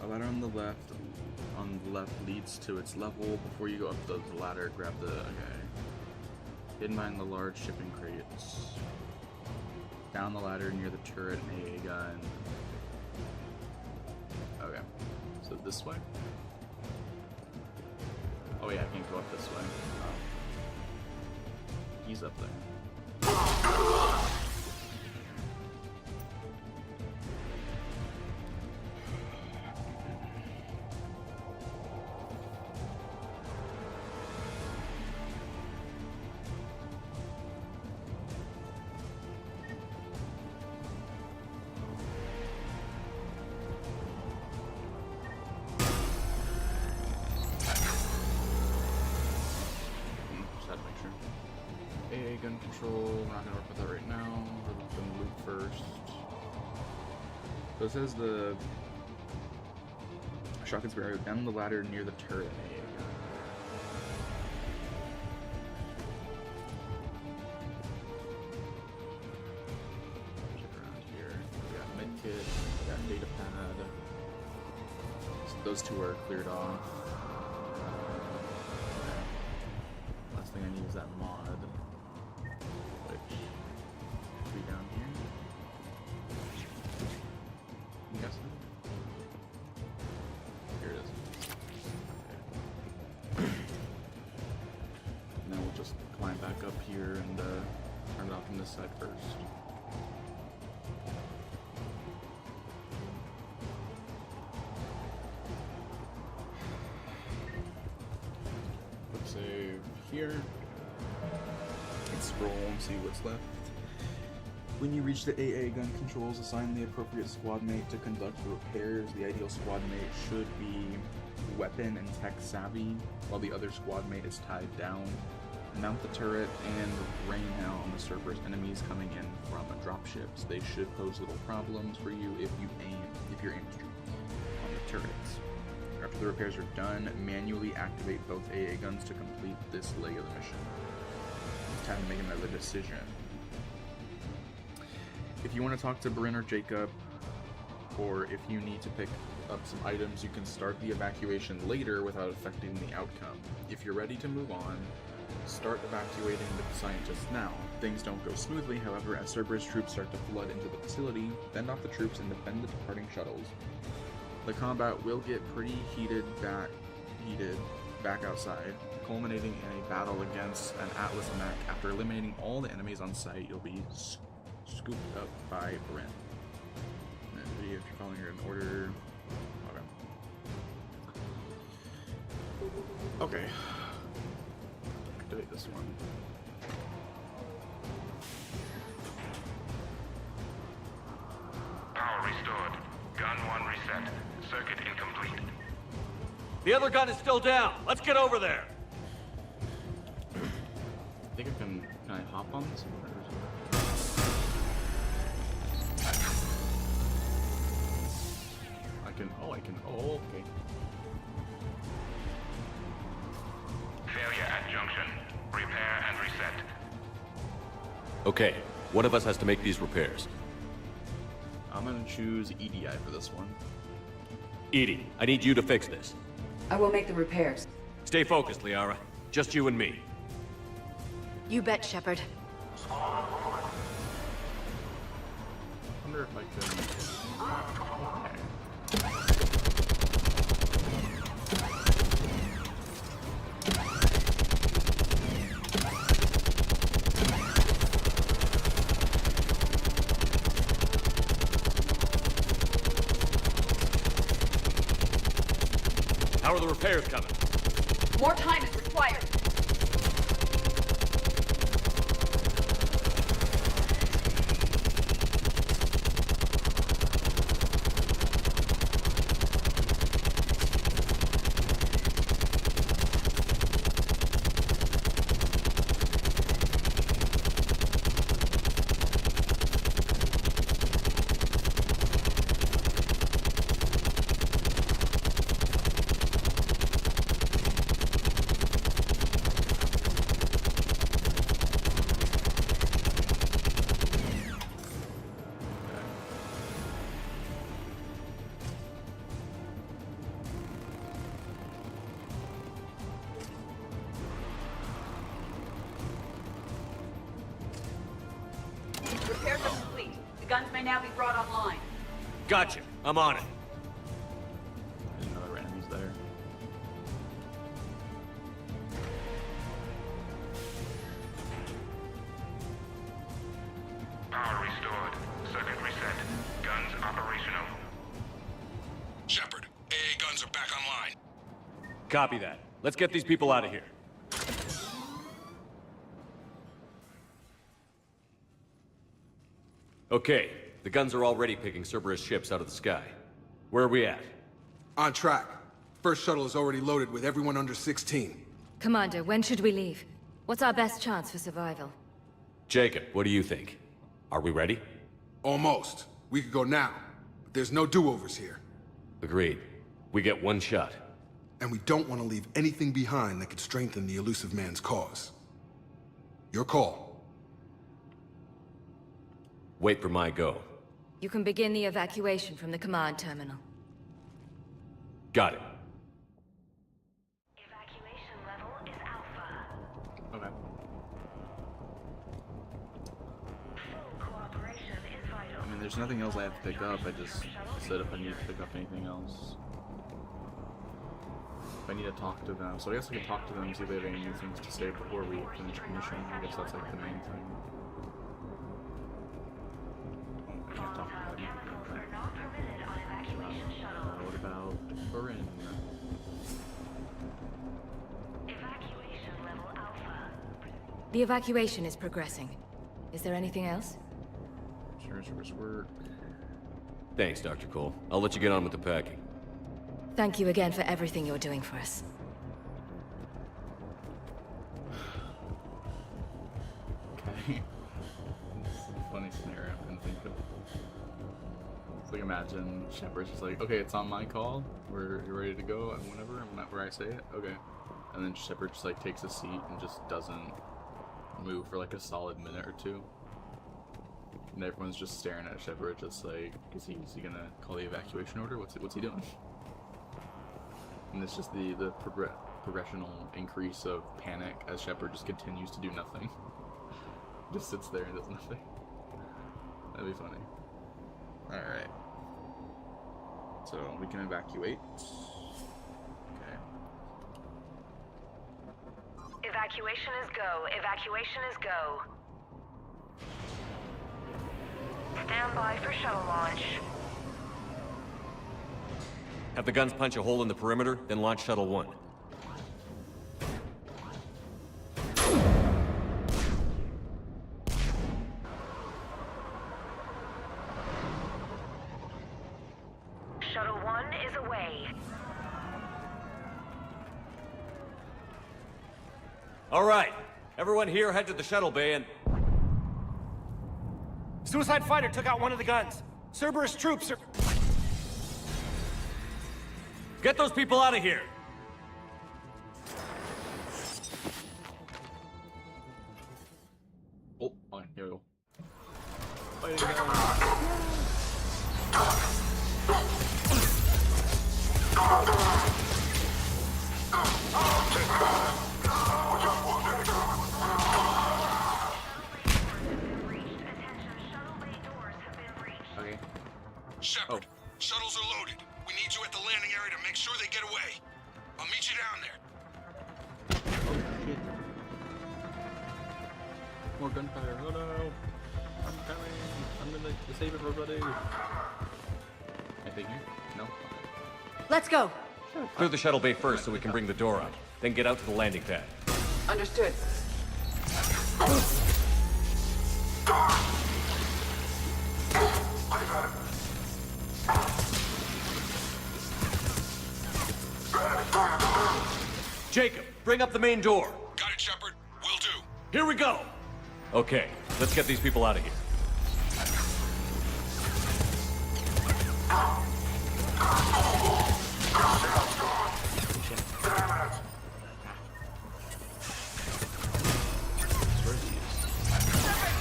A ladder on the left leads to its level. Before you go up the ladder, grab the hidden behind the large shipping crates. Down the ladder near the turret and AA gun. Okay, so this way. Oh yeah, I can't go up this way. He's up there. AA gun control, we're not gonna work with that right now. We're gonna loot first. So it says the shotgun sparrow down the ladder near the turret and AA gun. Check around here. We got medkit, we got data pad. So those two are cleared off. Last thing I need is that mod. Down here. I'm guessing. Here it is. Okay. Now we'll just climb back up here and turn it off from this side first. Let's save here. Let's scroll and see what's left. When you reach the AA gun controls, assign the appropriate squad mate to conduct the repairs. The ideal squad mate should be weapon and tech savvy, while the other squad mate is tied down. Mount the turret and rain out on the Cerberus enemies coming in from dropships. They should pose little problems for you if you're aimed on the turrets. After the repairs are done, manually activate both AA guns to complete this leg of the mission. It's time to make another decision. If you want to talk to Bryn or Jacob, or if you need to pick up some items, you can start the evacuation later without affecting the outcome. If you're ready to move on, start evacuating the scientists now. Things don't go smoothly, however, as Cerberus troops start to flood into the facility. Fend off the troops and defend the departing shuttles. The combat will get pretty heated back outside, culminating in a battle against an Atlas mech. After eliminating all the enemies on site, you'll be scooped up by Bryn. And if you're following her in order. Okay. Activate this one. Power restored. Gun 1 reset. Circuit incomplete. The other gun is still down. Let's get over there. I think can I hop on this one? Oh, okay. Failure at junction. Repair and reset. Okay, one of us has to make these repairs. I'm gonna choose EDI for this one. Edie, I need you to fix this. I will make the repairs. Stay focused, Liara. Just you and me. You bet, Shepard. I wonder if I could... How are the repairs coming? More time is required. may now be brought online. Gotcha. I'm on it. I didn't know there were enemies there. Power restored. Circuit reset. Guns operational. Shepard, AA guns are back online. Copy that. Let's get these people out of here. Okay, the guns are already picking Cerberus ships out of the sky. Where are we at? On track. First shuttle is already loaded with everyone under 16. Commander, when should we leave? What's our best chance for survival? Jacob, what do you think? Are we ready? Almost. We could go now, but there's no do-overs here. Agreed. We get one shot. And we don't want to leave anything behind that could strengthen the Elusive Man's cause. Your call. Wait for my go. You can begin the evacuation from the command terminal. Got it. Evacuation level is Alpha. Okay. Full cooperation is vital. I mean, there's nothing else I have to pick up. I just said if I need to pick up anything else. If I need to talk to them. So I guess I can talk to them, see if they have any new things to say before we finish the mission. I guess that's like the main thing. I can't talk to them. Chemicals are not permitted on evacuation shuttle. What about Corinne? Evacuation level Alpha. The evacuation is progressing. Is there anything else? Sure, service work. Thanks, Dr. Cole. I'll let you get on with the packing. Thank you again for everything you're doing for us. Okay. This is a funny scenario I can think of. It's like imagine Shepard's just like, okay, it's on my call. You're ready to go and whenever I say it, okay. And then Shepard just like takes a seat and just doesn't move for like a solid minute or two. And everyone's just staring at Shepard, just like, is he gonna call the evacuation order? What's he doing? And it's just the progressional increase of panic as Shepard just continues to do nothing. Just sits there and does nothing. That'd be funny. Alright. So we can evacuate. Okay. Evacuation is go. Evacuation is go. Stand by for shuttle launch. Have the guns punch a hole in the perimeter, then launch Shuttle 1. Shuttle 1 is away. All right. Everyone here head to the shuttle bay and... Suicide fighter took out one of the guns. Cerberus troops are... Get those people out of here! Oh, fine, here we go. Okay. Shepard, shuttles are loaded. We need you at the landing area to make sure they get away. I'll meet you down there. Oh shit. More gunfire. Oh no. I'm coming. I'm gonna save everybody. I think you? No? Let's go. Clear the shuttle bay first so we can bring the door up. Then get out to the landing pad. Understood. Jacob, bring up the main door. Got it, Shepard. Will do. Here we go. Okay, let's get these people out of here.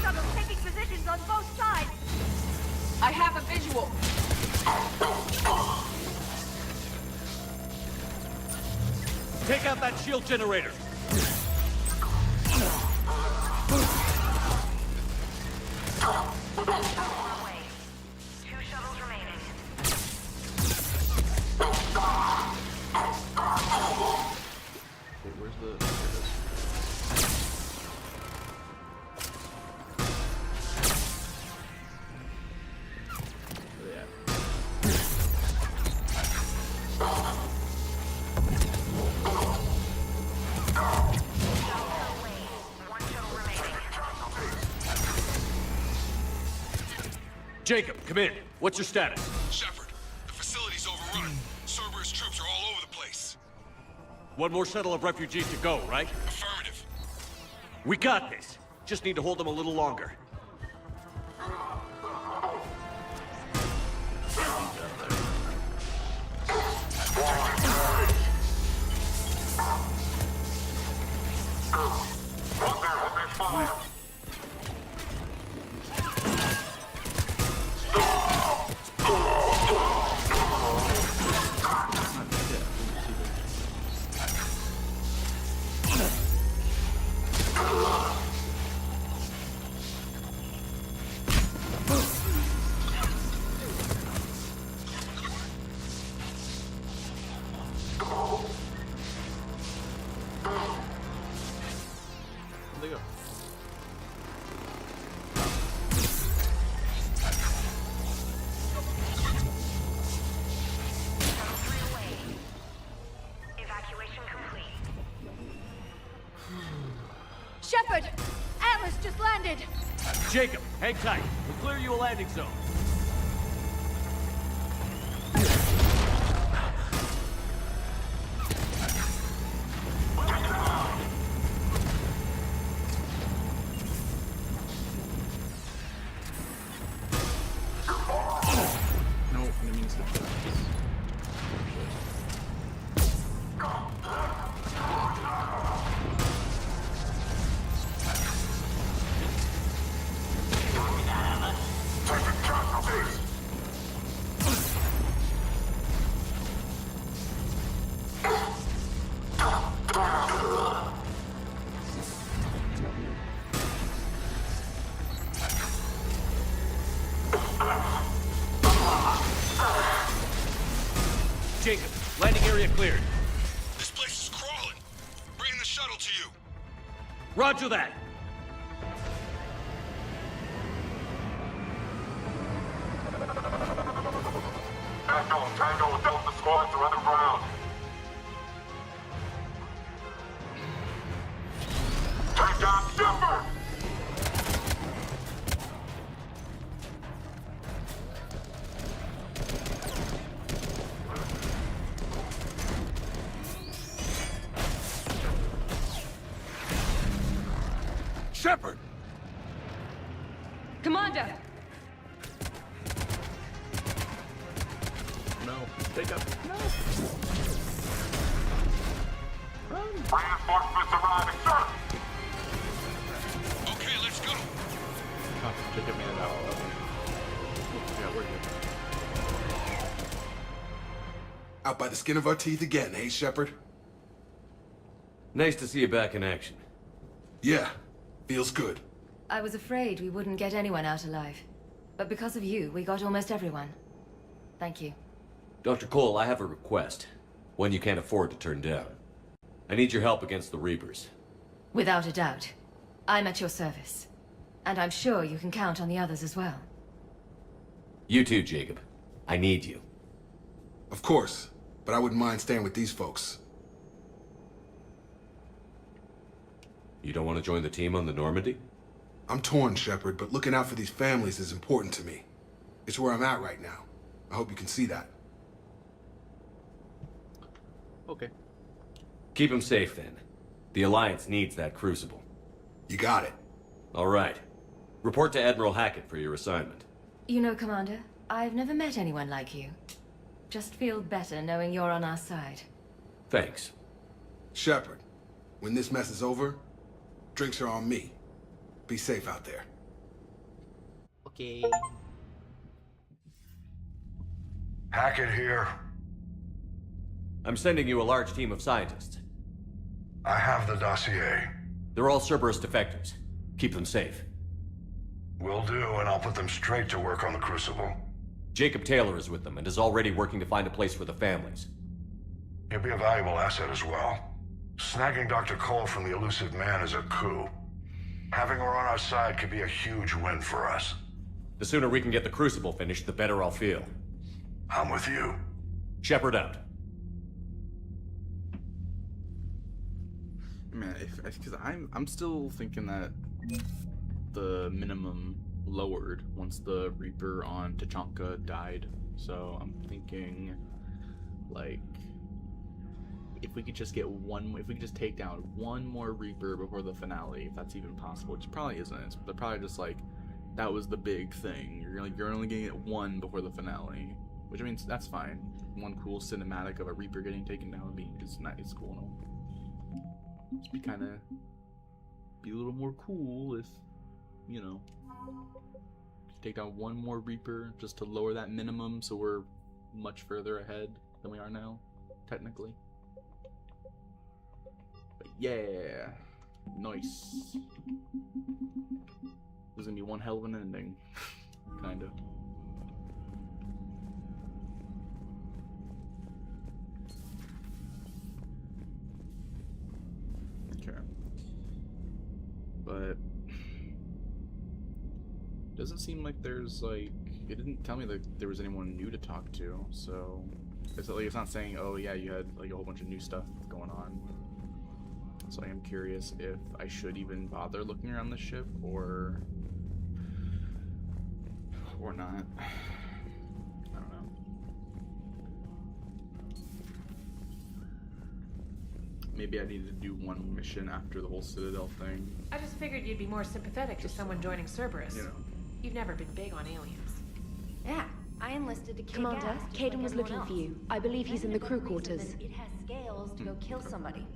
Shuttle taking positions on both sides. I have a visual. Take out that shield generator. the... Here it is. Where they at? Jacob, come in. What's your status? Shepard, the facility's overrun. Cerberus troops are all over the place. One more shuttle of refugees to go, right? Affirmative. We got this. Just need to hold them a little longer. Where'd they go? Evacuation complete. Shepard! Atlas just landed! Jacob, hang tight. We'll clear you a landing zone. No, it means the troops. Jacob, landing area cleared. This place is crawling. Bring the shuttle to you. Roger that. Tango, Delta squads are underground. Take down Shepard! Shepard! Commander! No. Take up. No. Reinforcements arriving, sir! Okay, let's go. Oh, Jacob made it out. Yeah, we're good. Out by the skin of our teeth again, hey, Shepard? Nice to see you back in action. Yeah, feels good. I was afraid we wouldn't get anyone out alive. But because of you, we got almost everyone. Thank you. Dr. Cole, I have a request. One you can't afford to turn down. I need your help against the Reapers. Without a doubt. I'm at your service. And I'm sure you can count on the others as well. You too, Jacob. I need you. Of course, but I wouldn't mind staying with these folks. You don't want to join the team on the Normandy? I'm torn, Shepard, but looking out for these families is important to me. It's where I'm at right now. I hope you can see that. Okay. Keep them safe, then. The Alliance needs that crucible. You got it. All right. Report to Admiral Hackett for your assignment. You know, Commander, I've never met anyone like you. Just feel better knowing you're on our side. Thanks. Shepard, when this mess is over, drinks are on me. Be safe out there. Okay. Hackett here. I'm sending you a large team of scientists. I have the dossier. They're all Cerberus defectors. Keep them safe. Will do, and I'll put them straight to work on the Crucible. Jacob Taylor is with them and is already working to find a place for the families. He'll be a valuable asset as well. Snagging Dr. Cole from the Elusive Man is a coup. Having her on our side could be a huge win for us. The sooner we can get the Crucible finished, the better I'll feel. I'm with you. Shepard out. Man, because I'm still thinking that the minimum lowered once the Reaper on Tachanka died. So I'm thinking, like, if we could just get if we could just take down one more Reaper before the finale, if that's even possible, which probably isn't. They're probably just like, that was the big thing. You're only gonna get one before the finale, which means that's fine. One cool cinematic of a Reaper getting taken down is nice, cool and all. Just be a little more cool if, you know, take down one more Reaper just to lower that minimum so we're much further ahead than we are now, technically. But yeah, nice. There's gonna be one hell of an ending, kinda. Okay. But doesn't seem like there's like, it didn't tell me that there was anyone new to talk to, so it's not saying, oh yeah, you had like a whole bunch of new stuff going on. So I am curious if I should even bother looking around the ship or not. I don't know. Maybe I need to do one mission after the whole Citadel thing. I just figured you'd be more sympathetic to someone joining Cerberus. You know. You've never been big on aliens. Yeah, I enlisted to kick Commander, ass, just Caden like was looking everyone for you. else. I believe he's in the crew quarters. It has scales to go kill somebody.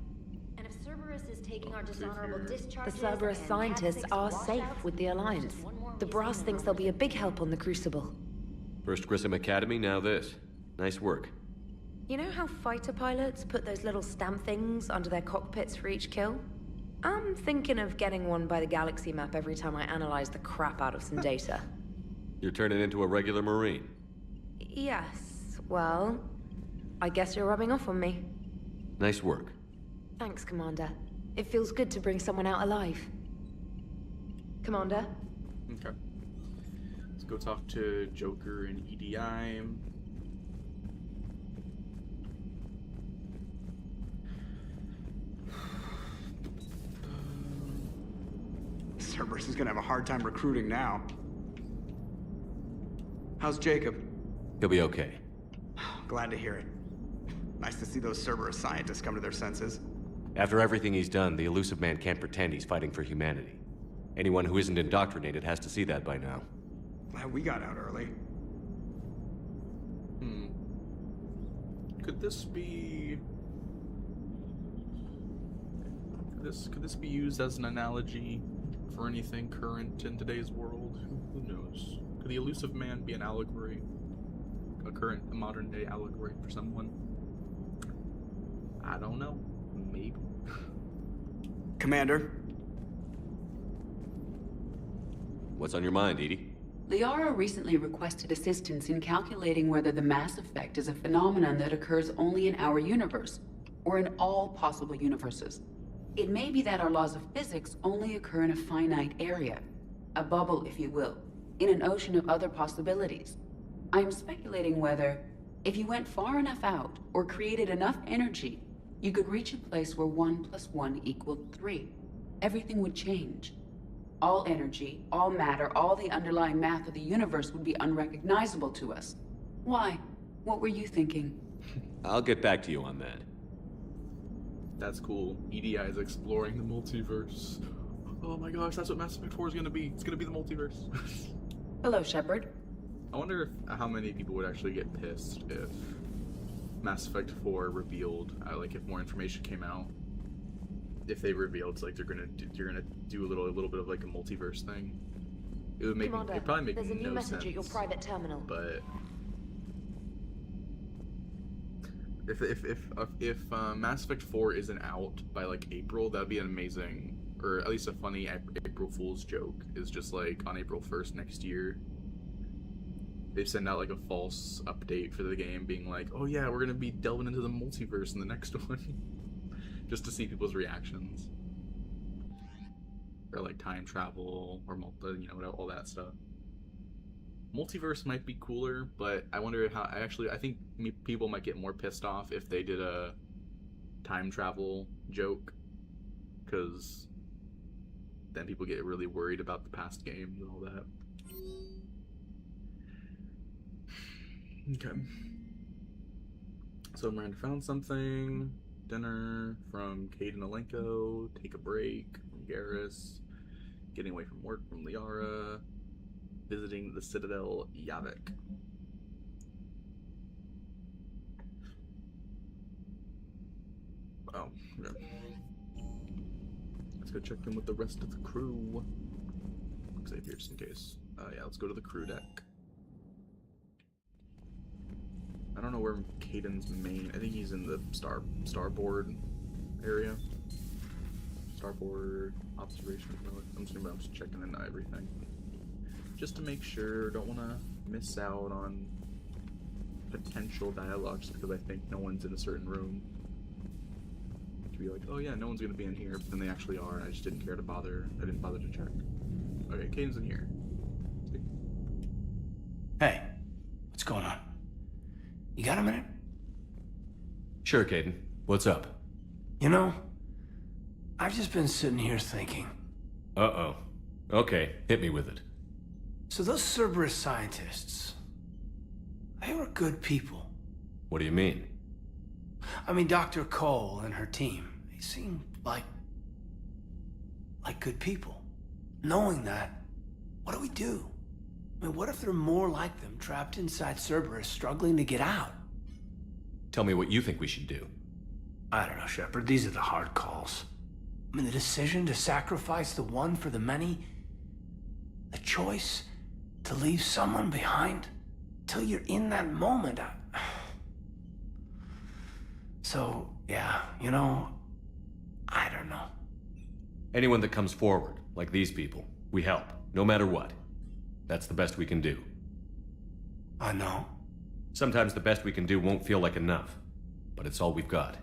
And if Cerberus is taking our dishonorable The discharges, Cerberus and scientists tactics, are washouts, safe with the Alliance. just one more The brass thinks they'll be a big help on the Crucible. First Grissom Academy, now this. Nice work. You know how fighter pilots put those little stamp things under their cockpits for each kill? I'm thinking of getting one by the galaxy map every time I analyze the crap out of some data. You're turning into a regular Marine. Yes, well, I guess you're rubbing off on me. Nice work. Thanks, Commander. It feels good to bring someone out alive. Commander? Okay. Let's go talk to Joker and EDI. Cerberus is gonna have a hard time recruiting now. How's Jacob? He'll be okay. Glad to hear it. Nice to see those Cerberus scientists come to their senses. After everything he's done, the Elusive Man can't pretend he's fighting for humanity. Anyone who isn't indoctrinated has to see that by now. Glad we got out early. Could this be... Could this be used as an analogy for anything current in today's world? Who knows? Could the Elusive Man be an allegory? A modern day allegory for someone? I don't know. Maybe. Commander? What's on your mind, EDI? Liara recently requested assistance in calculating whether the mass effect is a phenomenon that occurs only in our universe, or in all possible universes. It may be that our laws of physics only occur in a finite area, a bubble, if you will, in an ocean of other possibilities. I'm speculating whether, if you went far enough out, or created enough energy, you could reach a place where 1 + 1 = 3. Everything would change. All energy, all matter, all the underlying math of the universe would be unrecognizable to us. Why? What were you thinking? I'll get back to you on that. That's cool. EDI is exploring the multiverse. Oh my gosh, that's what Mass Effect 4 is gonna be. It's gonna be the multiverse. Hello, Shepard. I wonder how many people would actually get pissed if Mass Effect 4 revealed, like if more information came out. If they revealed, it's like you're gonna do a little bit of like a multiverse thing. It would make Commander, it probably make there's a new no message sense. at your private terminal. But if Mass Effect 4 isn't out by like April, that'd be an amazing, or at least a funny April Fool's joke. Is just like on April 1st next year, they send out like a false update for the game, being like, "Oh yeah, we're gonna be delving into the multiverse in the next one." just to see people's reactions. Or like time travel, or you know, all that stuff. Multiverse might be cooler, but I wonder how. I think people might get more pissed off if they did a time travel joke, because then people get really worried about the past games and all that. Okay. So Miranda found something. Dinner from Kate and Alenko. Take a break from Garrus. Getting away from work from Liara. Visiting the Citadel Yavik. Oh, okay. Let's go check in with the rest of the crew. Save here just in case. Yeah, let's go to the crew deck. I don't know where Caden's main. I think he's in the starboard area. Starboard observation. I'm just checking in everything, just to make sure. Don't want to miss out on potential dialogues because I think no one's in a certain room. To be like, oh yeah, no one's gonna be in here, but then they actually are, and I just didn't care to bother. I didn't bother to check. Okay, Caden's in here. Hey, what's going on? You got a minute? Sure, Caden. What's up? You know, I've just been sitting here thinking. Uh-oh. Okay, hit me with it. So those Cerberus scientists, they were good people. What do you mean? I mean, Dr. Cole and her team, they seemed like good people. Knowing that, what do we do? I mean, what if there are more like them trapped inside Cerberus struggling to get out? Tell me what you think we should do. I don't know, Shepard. These are the hard calls. I mean, the decision to sacrifice the one for the many, the choice to leave someone behind till you're in that moment. So, yeah, you know, I don't know. Anyone that comes forward, like these people, we help, no matter what. That's the best we can do. I know. Sometimes the best we can do won't feel like enough, but it's all we've got.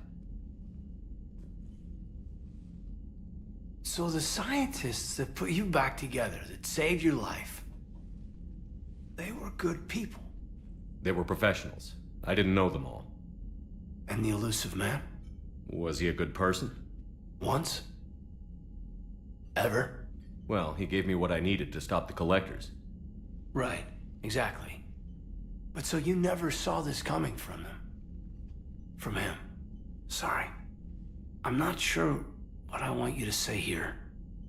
So the scientists that put you back together, that saved your life, they were good people. They were professionals. I didn't know them all. And the Illusive Man? Was he a good person? Once? Ever? Well, he gave me what I needed to stop the Collectors. Right, exactly. But so you never saw this coming from them? From him? Sorry. I'm not sure what I want you to say here.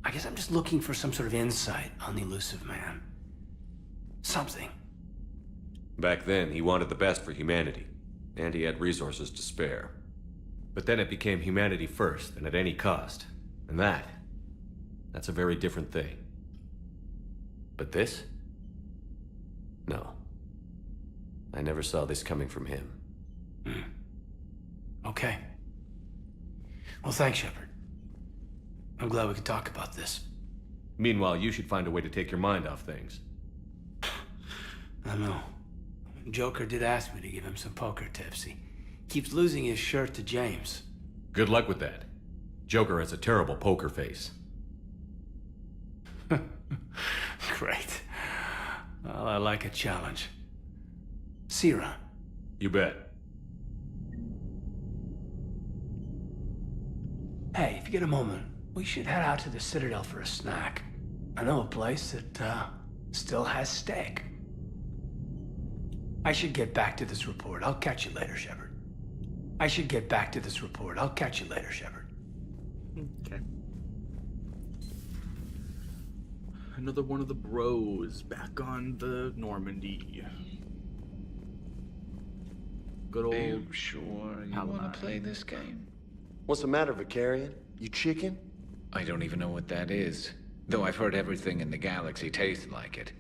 I guess I'm just looking for some sort of insight on the Illusive Man. Something. Back then, he wanted the best for humanity, and he had resources to spare. But then it became humanity first, and at any cost. And that's a very different thing. But this? No. I never saw this coming from him. Okay. Well, thanks, Shepard. I'm glad we could talk about this. Meanwhile, you should find a way to take your mind off things. I know. Joker did ask me to give him some poker tips. He keeps losing his shirt to James. Good luck with that. Joker has a terrible poker face. Great. Well, I like a challenge. See you around. You bet. Hey, if you get a moment, we should head out to the Citadel for a snack. I know a place that, still has steak. I should get back to this report. I'll catch you later, Shepard. Okay. Another one of the bros back on the Normandy. Good old. Are you sure you want to play this game? What's the matter, Vicarian? You chicken? I don't even know what that is. Though I've heard everything in the galaxy tastes like it.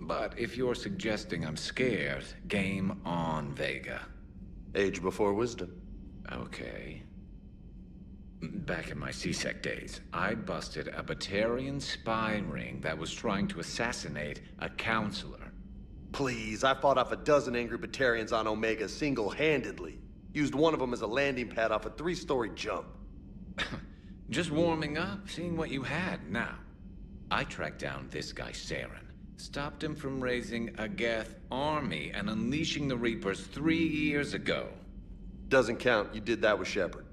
But if you're suggesting I'm scared, game on, Vega. Age before wisdom. Okay. Back in my C-Sec days, I busted a Batarian spy ring that was trying to assassinate a counselor. Please, I fought off a dozen angry Batarians on Omega single-handedly. Used one of them as a landing pad off a 3-story jump. Just warming up, seeing what you had. Now, I tracked down this guy, Saren. Stopped him from raising a Geth army and unleashing the Reapers 3 years ago. Doesn't count. You did that with Shepard.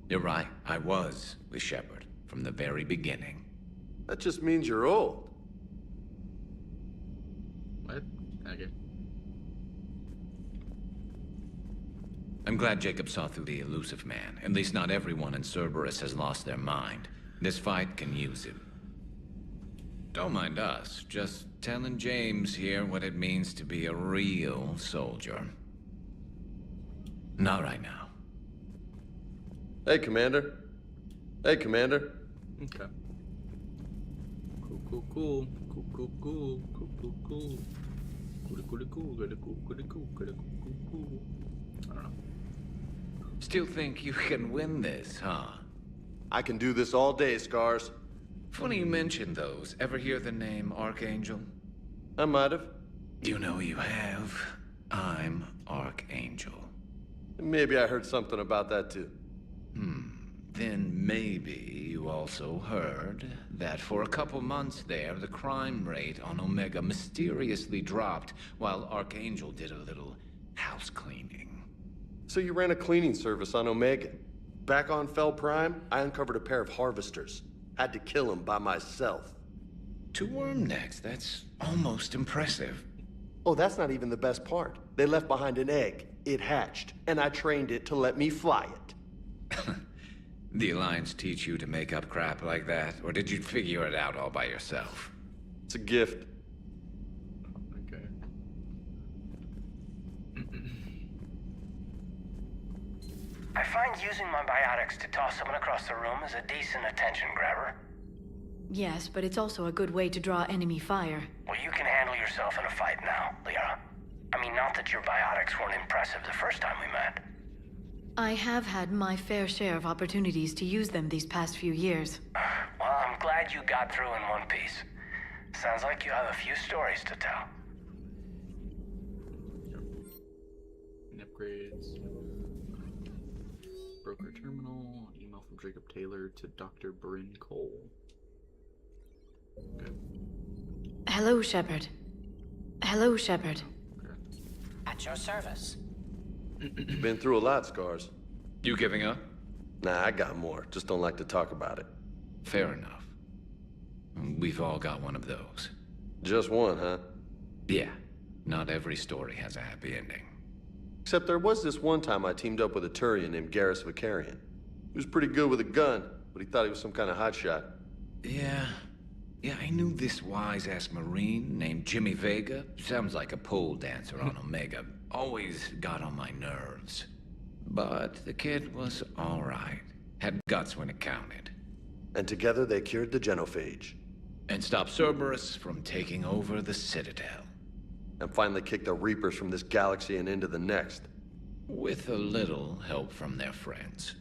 You're right. I was with Shepard from the very beginning. That just means you're old. What? Okay. I'm glad Jacob saw through the elusive man. At least not everyone in Cerberus has lost their mind. This fight can use it. Don't mind us. Just telling James here what it means to be a real soldier. Not right now. Hey, Commander. Hey, Commander. Okay. Cool, cool, cool. Cool, cool, cool. Cool, cool, cool. Cool, cool, cool. Cool, cool, cool. Cool. I don't know. Still think you can win this, huh? I can do this all day, Scars. Funny you mentioned those. Ever hear the name Archangel? I might have. You know you have. I'm Archangel. Maybe I heard something about that too. Then maybe you also heard that for a couple months there, the crime rate on Omega mysteriously dropped while Archangel did a little house cleaning. So you ran a cleaning service on Omega. Back on Fel Prime, I uncovered a pair of harvesters. Had to kill them by myself. 2 worm necks, that's almost impressive. Oh, that's not even the best part. They left behind an egg. It hatched, and I trained it to let me fly it. The Alliance teach you to make up crap like that, or did you figure it out all by yourself? It's a gift. Okay. I find using my biotics to toss someone across the room is a decent attention grabber. Yes, but it's also a good way to draw enemy fire. Well, you can handle yourself in a fight now, Liara. I mean, not that your biotics weren't impressive the first time we met. I have had my fair share of opportunities to use them these past few years. Well, I'm glad you got through in one piece. Sounds like you have a few stories to tell. And upgrades. Broker terminal. Email from Jacob Taylor to Dr. Bryn Cole. Okay. Hello, Shepard. Hello, Shepard. At your service. You've been through a lot, Scars. You giving up? Nah, I got more. Just don't like to talk about it. Fair enough. We've all got one of those. Just one, huh? Yeah. Not every story has a happy ending. Except there was this one time I teamed up with a Turian named Garrus Vakarian. He was pretty good with a gun, but he thought he was some kind of hotshot. Yeah, I knew this wise-ass Marine named Jimmy Vega. Sounds like a pole dancer on Omega. Always got on my nerves. But the kid was all right. Had guts when it counted. And together they cured the Genophage. And stopped Cerberus from taking over the Citadel. And finally kicked the Reapers from this galaxy and into the next. With a little help from their friends.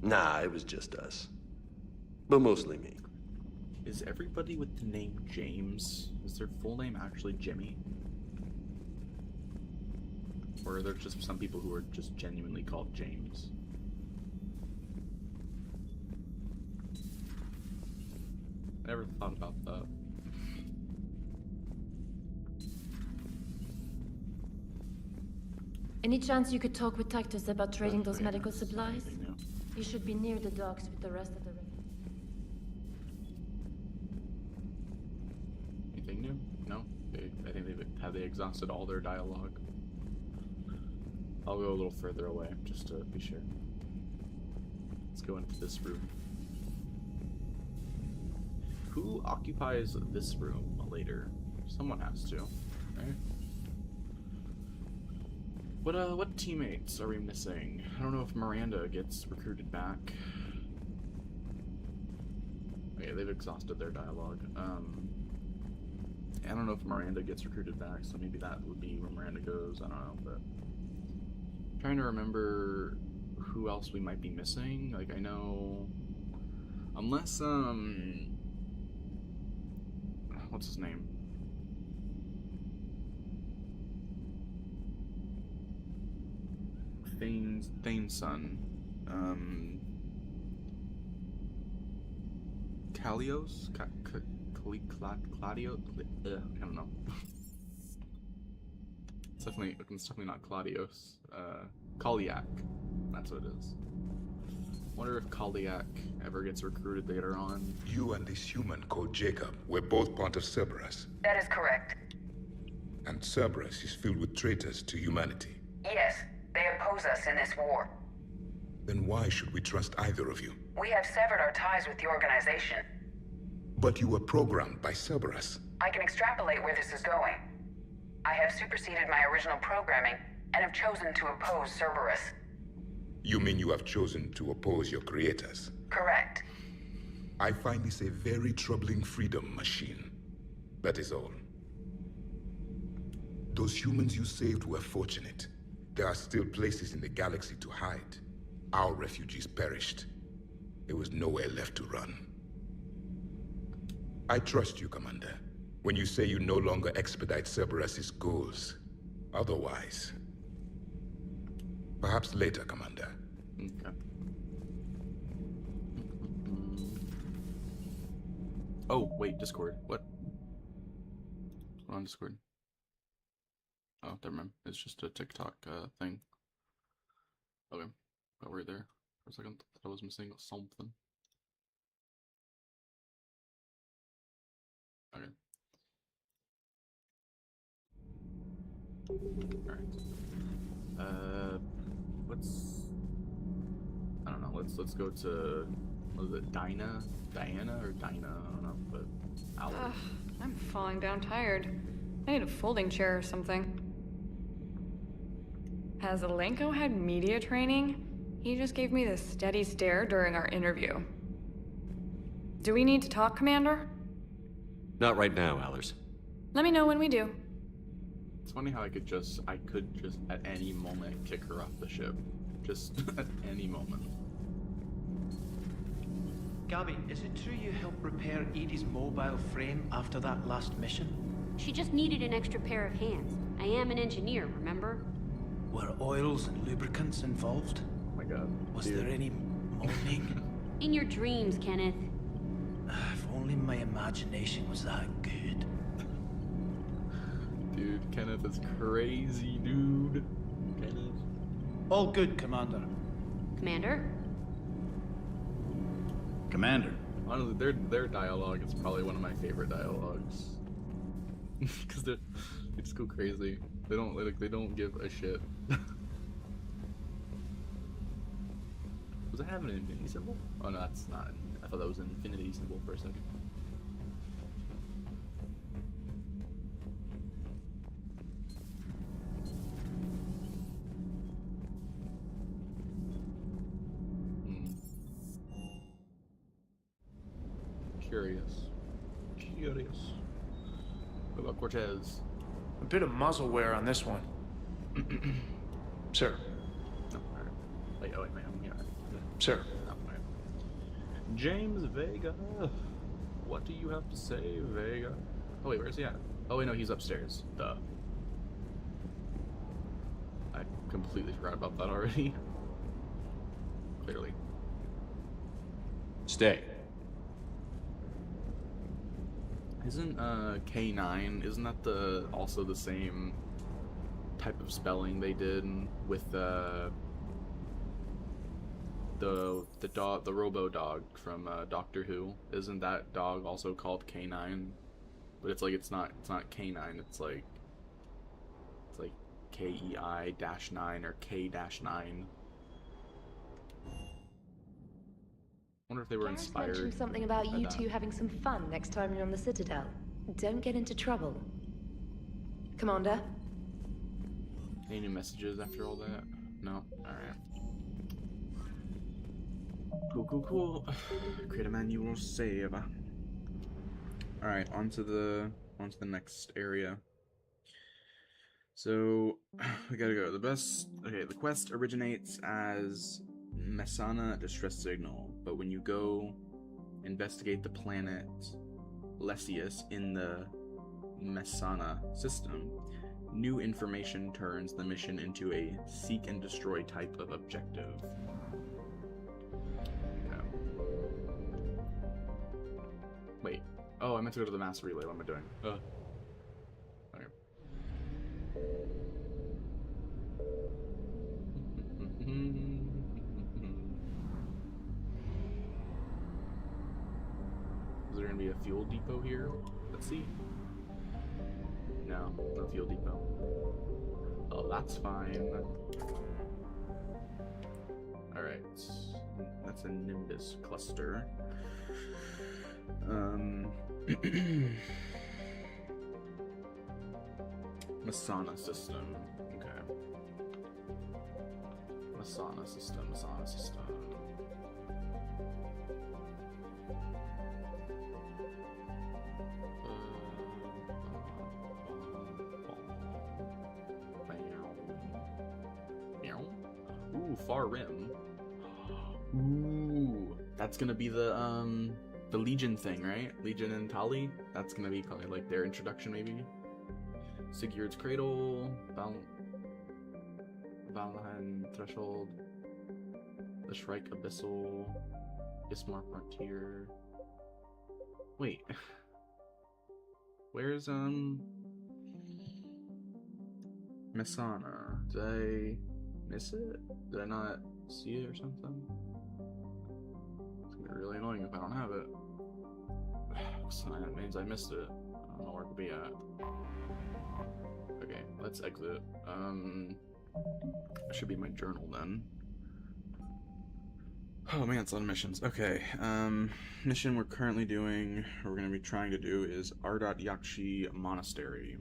Nah, it was just us. But mostly me. Is everybody with the name James, is their full name actually Jimmy? Or are there just some people who are just genuinely called James? I never thought about that. Any chance you could talk with Titus about trading those Yeah, medical supplies? anything new? You should be near the docks with the rest of the... Anything new? No? I think have they exhausted all their dialogue? I'll go a little further away, just to be sure. Let's go into this room. Who occupies this room later? Someone has to, right? What teammates are we missing? I don't know if Miranda gets recruited back. Okay, they've exhausted their dialogue. I don't know if Miranda gets recruited back, so maybe that would be where Miranda goes. I don't know, but I'm trying to remember who else we might be missing. Like, I know, unless what's his name? Thane's son. Kalios? Claudio? I don't know. It's definitely not Claudios. Kaliak. That's what it is. Wonder if Kaliak ever gets recruited later on. You and this human called Jacob were both part of Cerberus. That is correct. And Cerberus is filled with traitors to humanity. Yes, they oppose us in this war. Then why should we trust either of you? We have severed our ties with the organization. But you were programmed by Cerberus. I can extrapolate where this is going. I have superseded my original programming and have chosen to oppose Cerberus. You mean you have chosen to oppose your creators? Correct. I find this a very troubling freedom machine. That is all. Those humans you saved were fortunate. There are still places in the galaxy to hide. Our refugees perished. There was nowhere left to run. I trust you, Commander, when you say you no longer expedite Cerberus's goals. Otherwise... Perhaps later, Commander. Okay. Oh, wait, Discord. What? On Discord. Oh, never mind. It's just a TikTok thing. Okay. Got right there for a second. Thought I was missing something. Okay. Alright. I don't know, let's go to, what is it, Diana or Dinah? I don't know, but I'm falling down tired. I need a folding chair or something. Has Alenko had media training? He just gave me this steady stare during our interview. Do we need to talk, Commander? Not right now, Allers. Let me know when we do. It's funny how I could just at any moment kick her off the ship. Just at any moment. Gabby, is it true you helped repair Edie's mobile frame after that last mission? She just needed an extra pair of hands. I am an engineer, remember? Were oils and lubricants involved? Oh my god. Was there any moaning? In your dreams, Kenneth. If only my imagination was that good. Dude, Kenneth is crazy, dude. Kenneth. All good, Commander. Commander? Commander. Honestly, their dialogue is probably one of my favorite dialogues. Because they just go crazy. They don't give a shit. Does it have an infinity symbol? Oh no, that's not. I thought that was an infinity symbol for a second. Curious. What about Cortez? A bit of muzzle wear on this one. Sir. No, alright. Wait, man, I'm here. Sir. No, alright. James Vega. What do you have to say, Vega? Oh wait, where's he at? Oh wait, no, he's upstairs. Duh. I completely forgot about that already. Clearly. Stay. Isn't K9, isn't that also the same type of spelling they did with the Robo Dog from Doctor Who? Isn't that dog also called K9? But it's like it's not K9, it's like KEI-9 or K-9. Wonder if they were inspired. Mentioned something about you two having some fun next time you're on the Citadel. Don't get into trouble. Commander? Any new messages after all that? No? Alright. Cool. Create a manual save. Alright, on to the next area. So we gotta go. The quest originates as Messana distress signal, but when you go investigate the planet Lesius in the Messana system, new information turns the mission into a seek and destroy type of objective. Okay. meant to go to the mass relay. What am I doing? Okay. Is there gonna be a fuel depot here? Let's see. No, no fuel depot. Oh, that's fine. Alright. That's a Nimbus cluster. Masana system. Okay. Masana system. Ooh, Far Rim. Ooh, that's gonna be the Legion thing, right? Legion and Tali. That's gonna be probably like their introduction, maybe. Sigurd's Cradle, Valheim Threshold, the Shrike Abyssal, Ismar Frontier. Wait, where's Masana? Did I miss it? Did I not see it or something? It's gonna be really annoying if I don't have it. So that means I missed it. I don't know where it could be at. Okay, let's exit. That should be my journal then. Oh man, it's a lot of missions. Okay, mission we're currently doing, or we're gonna be trying to do, is Ardat Yakshi Monastery.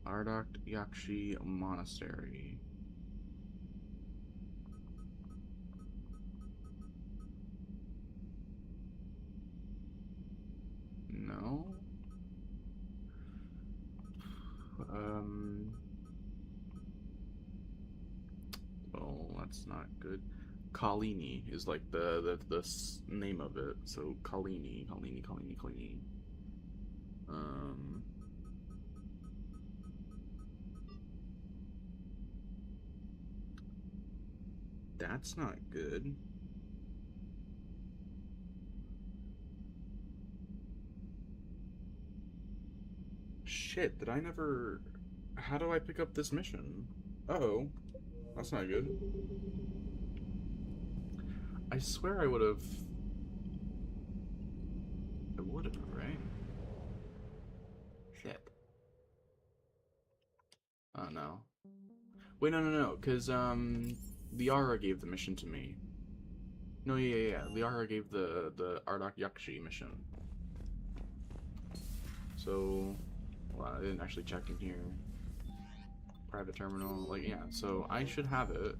Ardat Yakshi Monastery. No. Oh, that's not good. Kalini is like the name of it. So Kalini. That's not good. Shit, did I never... How do I pick up this mission? Uh-oh. That's not good. I swear I would've... I would've, right? Shit. Oh, no. Wait, no, because, Liara gave the mission to me. No, yeah. Liara gave the Ardat Yakshi mission. So... Well, I didn't actually check in here. Private terminal, like, yeah, so I should have it.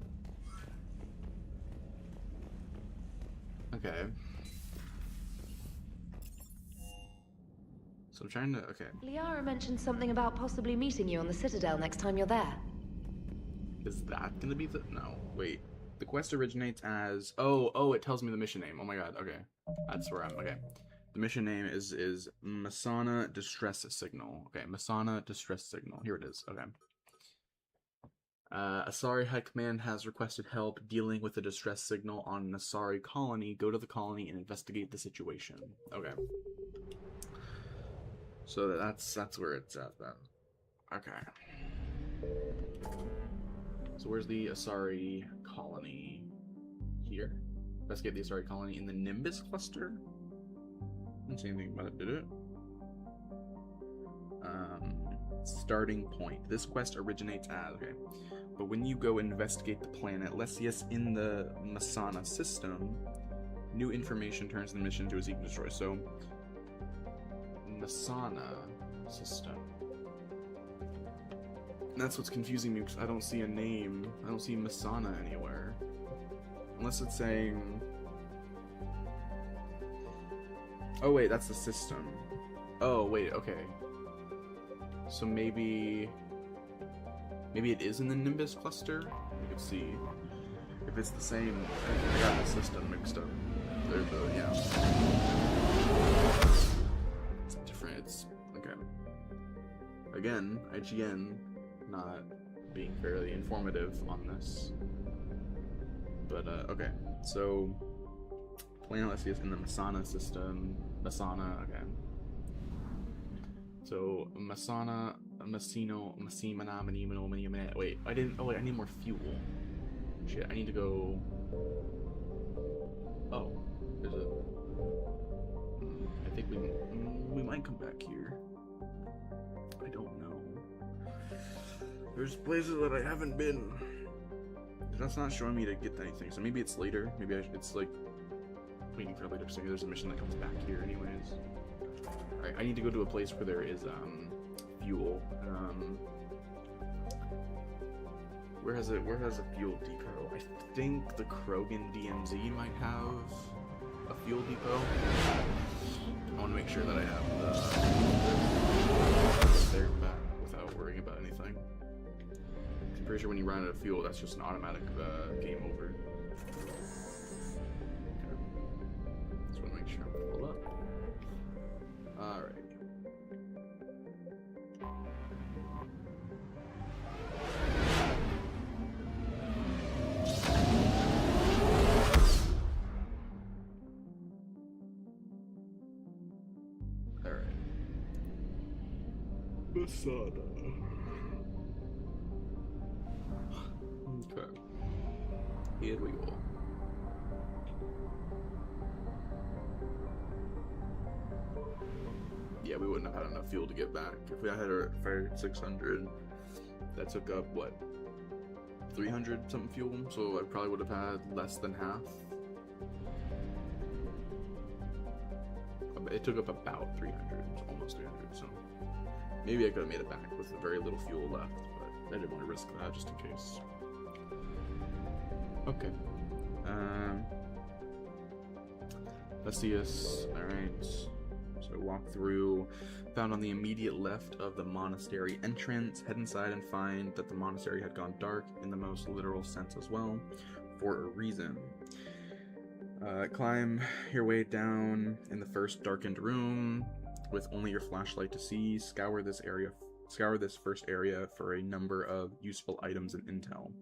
Okay. So I'm trying to, okay. Liara mentioned something about possibly meeting you on the Citadel next time you're there. Is that gonna be the, no, wait. The quest originates as, oh, it tells me the mission name. Oh my god, okay. That's where I'm, okay. The mission name is Masana Distress Signal. Okay, Masana Distress Signal. Here it is. Okay. Asari High Command has requested help dealing with a distress signal on an Asari colony. Go to the colony and investigate the situation. Okay. So that's where it's at then. Okay. So where's the Asari colony? Here. Investigate the Asari colony in the Nimbus cluster. Didn't say anything about it, did it? Starting point. This quest originates as, okay. But when you go investigate the planet Lesius in the Masana system, new information turns the mission to a seek and destroy. So, Masana system. And that's what's confusing me, because I don't see a name. I don't see Masana anywhere. Unless it's saying... Oh wait, that's the system. Oh wait, okay. So maybe it is in the Nimbus cluster? You can see if it's the same. I got the system mixed up. They're the, yeah. It's different, it's, okay. Again, IGN not being fairly informative on this. But, okay, so planet let's see, is in the Masana system. Masana, okay. So Masana, Masino, Masimana, Manimano, Manimana. Wait, I didn't. Oh wait, I need more fuel. Shit, I need to go. Oh, there's a. I think we might come back here. I don't know. There's places that I haven't been. That's not showing me to get anything, so maybe it's later. Maybe it's like waiting for later. So there's a mission that comes back here, anyways. All right, I need to go to a place where there is fuel. Where has a fuel depot? I think the Krogan DMZ might have a fuel depot. I want to make sure that I have there back without worrying about anything. I'm pretty sure when you run out of fuel, that's just an automatic game over. Okay. Just want to make sure I'm full up. All right. Masada. Okay. Here we go. Yeah, we wouldn't have had enough fuel to get back. If we had our fire 600, that took up what? 300 something fuel, so I probably would have had less than half. It took up about 300, almost 300, so maybe I could have made it back with very little fuel left, but I didn't want to risk that just in case. Okay. Theseus, alright. So walk through, found on the immediate left of the monastery entrance, head inside and find that the monastery had gone dark in the most literal sense as well, for a reason. Climb your way down in the first darkened room with only your flashlight to see. Scour this first area for a number of useful items and intel,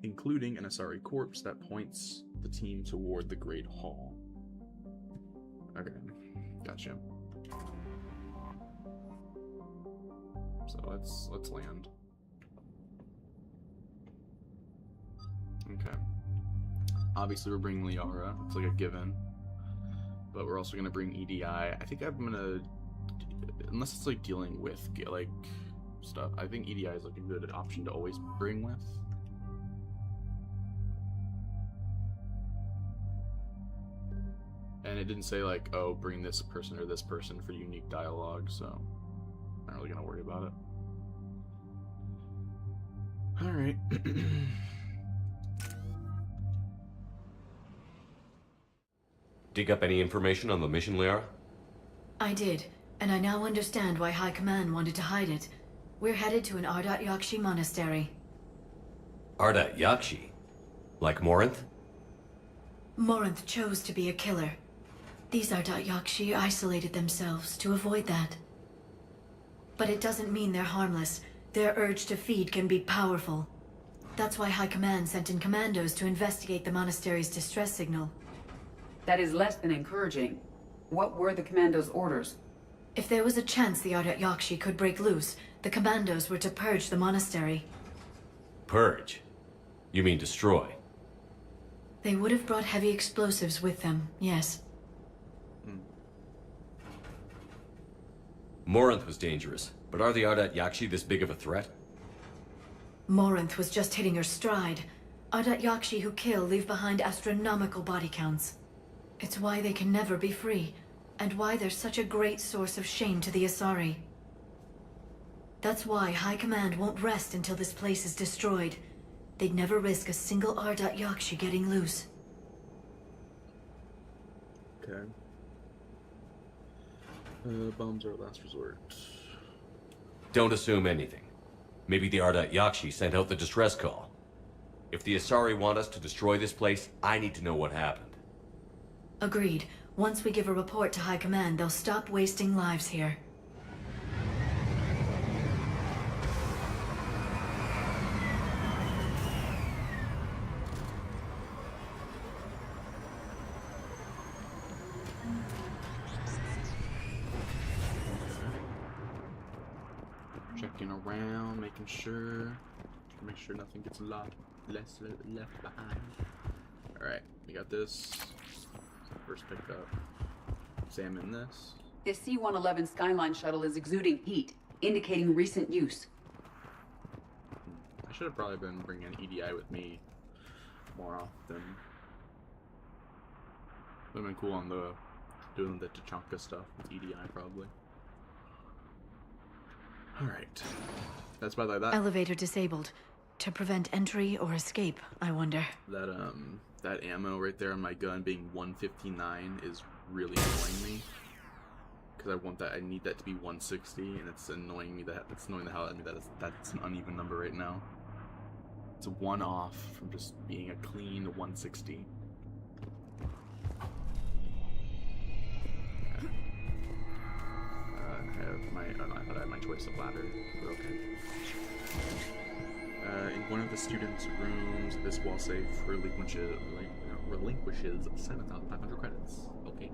including an Asari corpse that points the team toward the Great Hall. Okay, gotcha. So let's land. Okay. Obviously, we're bringing Liara. It's like a given. But we're also gonna bring EDI. I think I'm gonna, unless it's like dealing with like stuff. I think EDI is like a good option to always bring with. And it didn't say like, oh, bring this person or this person for unique dialogue, so I'm not really gonna worry about it. All right. Dig up any information on the mission, Liara? I did, and I now understand why High Command wanted to hide it. We're headed to an Ardat Yakshi monastery. Ardat Yakshi? Like Morinth? Morinth chose to be a killer. These Ardat Yakshi isolated themselves to avoid that. But it doesn't mean they're harmless. Their urge to feed can be powerful. That's why High Command sent in commandos to investigate the monastery's distress signal. That is less than encouraging. What were the commandos' orders? If there was a chance the Ardat Yakshi could break loose, the commandos were to purge the monastery. Purge? You mean destroy? They would have brought heavy explosives with them, yes. Morinth was dangerous, but are the Ardat Yakshi this big of a threat? Morinth was just hitting her stride. Ardat Yakshi who kill leave behind astronomical body counts. It's why they can never be free, and why they're such a great source of shame to the Asari. That's why High Command won't rest until this place is destroyed. They'd never risk a single Ardat Yakshi getting loose. Okay. Bombs are last resort. Don't assume anything. Maybe the Ardat Yakshi sent out the distress call. If the Asari want us to destroy this place, I need to know what happened. Agreed. Once we give a report to High Command, they'll stop wasting lives here. checking around, making sure, make sure nothing gets left behind. All right, we got this. First picked up. Examine this. The C-111 Skyline shuttle is exuding heat, indicating recent use. I should have probably been bringing EDI with me more often. Would have been cool on the doing the Tachanka stuff with EDI probably. All right, that's by that. Elevator disabled. To prevent entry or escape, I wonder. That ammo right there on my gun being 159 is really annoying me. Because I want that, I need that to be 160, and it's annoying me that it's annoying the hell out of me that that's an uneven number right now. It's one off from just being a clean 160. I thought I had my choice of ladder, but okay. In one of the students' rooms, this wall safe relinquishes 7,500 credits. Okay.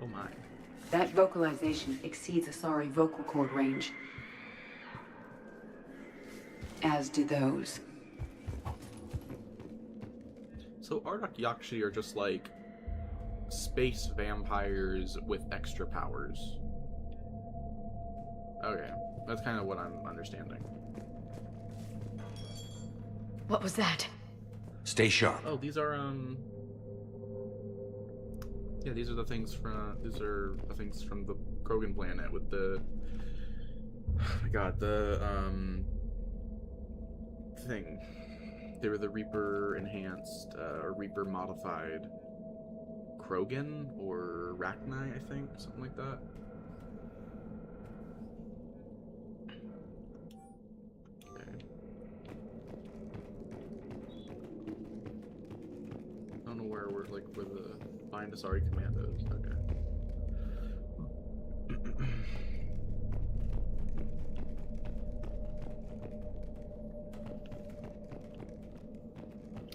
Oh my. That vocalization exceeds Asari vocal cord range. As do those. So Ardak Yakshi are just like space vampires with extra powers. Okay, that's kind of what I'm understanding. What was that? Stay sharp. Oh, these are yeah, these are the things from the Krogan planet with the oh my god, the thing. They were the Reaper enhanced or Reaper modified Krogan or Rachni, I think, something like that. Okay. I don't know where we're like where the find Asari commandos. Okay.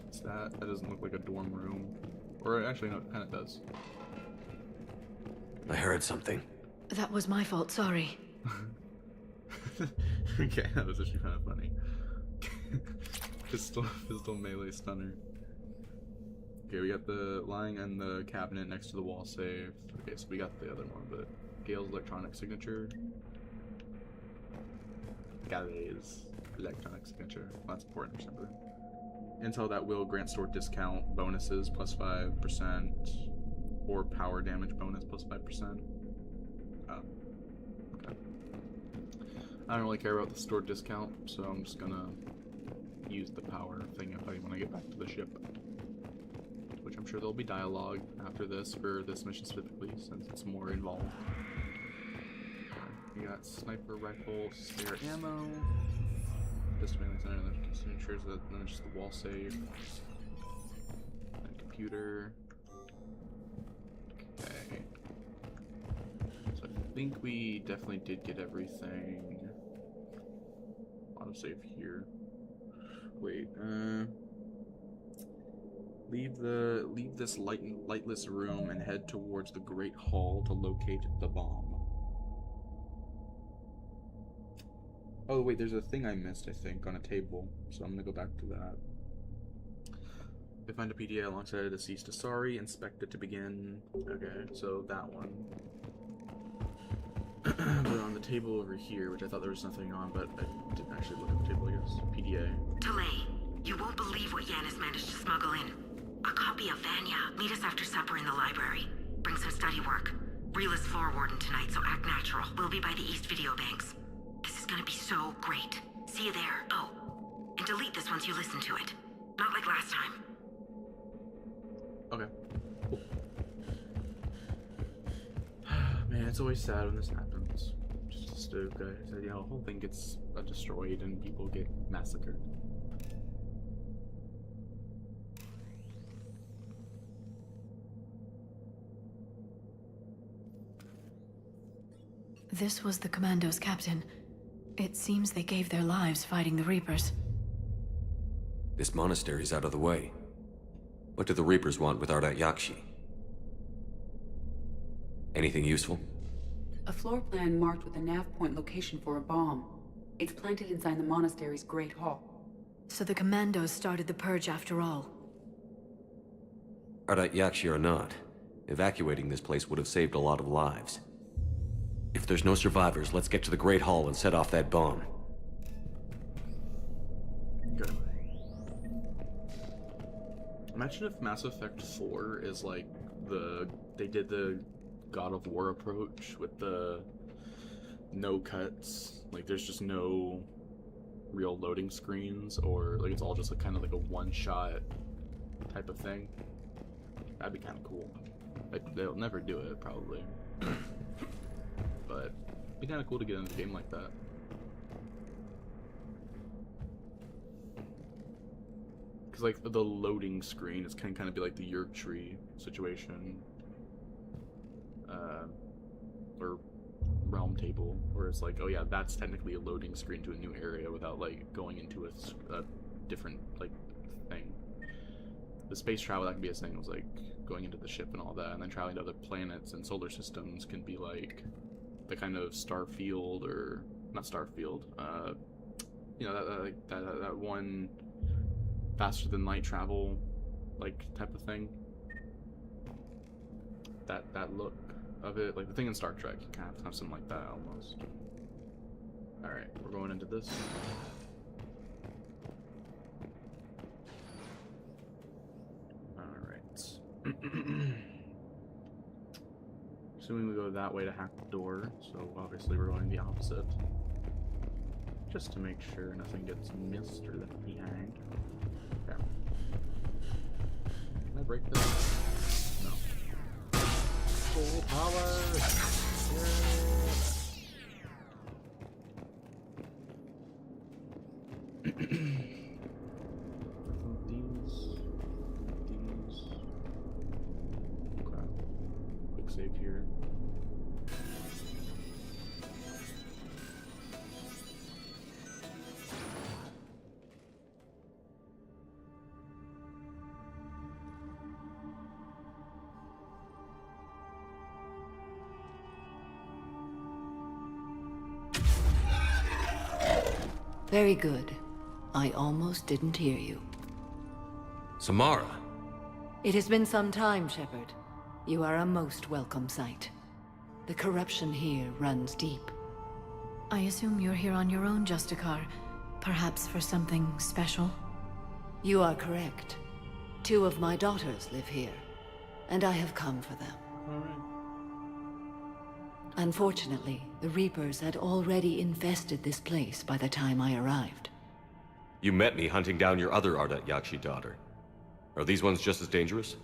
What's that? That doesn't look like a dorm room. Or actually, no, it kind of does. I heard something. That was my fault, sorry. Okay, that was actually kind of funny. pistol melee stunner. Okay, we got the lying on the cabinet next to the wall safe. Okay, so we got the other one, but Gale's electronic signature. Gale's electronic signature. Well, that's important for something. Intel that will grant store discount bonuses plus 5% or power damage bonus plus 5%. Okay. I don't really care about the store discount, so I'm just gonna use the power thing when I get back to the ship. Which I'm sure there'll be dialogue after this for this mission specifically, since it's more involved. We got sniper rifle, spare ammo. Just mainly center that ensures that then it's just the wall safe. And computer. Okay. So I think we definitely did get everything. Autosave here. Wait, leave this lightless room and head towards the Great Hall to locate the bomb. Oh wait, there's a thing I missed, I think, on a table, so I'm gonna go back to that. If find a PDA alongside a deceased Asari, inspect it to begin. Okay, so that one. But on the table over here, which I thought there was nothing on, but I didn't actually look at the table, I guess. PDA. Delay. You won't believe what Yanis managed to smuggle in. A copy of Vanya. Meet us after supper in the library. Bring some study work. Reel is floor warden tonight, so act natural. We'll be by the East Video Banks. This is gonna be so great. See you there. Oh, and delete this once you listen to it. Not like last time. Okay. Cool. Man, it's always sad when this happens. Just a stove guy. So, you know, the whole thing gets destroyed and people get massacred. This was the Commando's captain. It seems they gave their lives fighting the Reapers. This monastery's out of the way. What do the Reapers want with Ardat Yakshi? Anything useful? A floor plan marked with a nav point location for a bomb. It's planted inside the monastery's Great Hall. So the commandos started the purge after all. Ardat Yakshi or not, evacuating this place would have saved a lot of lives. If there's no survivors, let's get to the Great Hall and set off that bomb. Good. Imagine if Mass Effect 4 is like they did the God of War approach with the no cuts, like there's just no real loading screens, or like it's all just kind of like a one-shot type of thing. That'd be kind of cool. Like, they'll never do it probably, but it'd be kind of cool to get into a game like that. Because like the loading screen is kind of be like the Yerk tree situation, or realm table, where it's like, oh yeah, that's technically a loading screen to a new area without like going into a different like thing. The space travel, that can be a thing. It was like going into the ship and all that, and then traveling to other planets and solar systems can be like the kind of Starfield, or not Starfield, you know, that one faster than light travel like type of thing. That look of it, like the thing in Star Trek, you kind of have something like that almost. Alright, we're going into this. Alright. Assuming we go that way to hack the door, so obviously we're going the opposite. Just to make sure nothing gets missed or left behind. Okay. Can I break this? No. Full power! These. Okay. Quick save here. Very good. I almost didn't hear you. Samara! It has been some time, Shepard. You are a most welcome sight. The corruption here runs deep. I assume you're here on your own, Justicar. Perhaps for something special? You are correct. 2 of my daughters live here, and I have come for them. Unfortunately, the Reapers had already infested this place by the time I arrived. You met me hunting down your other Ardat Yakshi daughter. Are these ones just as dangerous?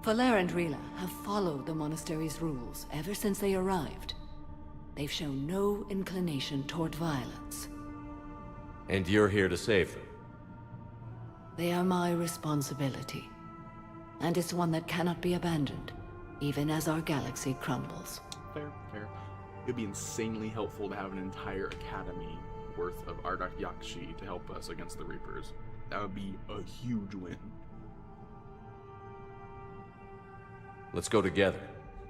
Falere and Rila have followed the monastery's rules ever since they arrived. They've shown no inclination toward violence. And you're here to save them? They are my responsibility. And it's one that cannot be abandoned, even as our galaxy crumbles. Fair, fair. It'd be insanely helpful to have an entire academy worth of Ardat Yakshi to help us against the Reapers. That would be a huge win. Let's go together.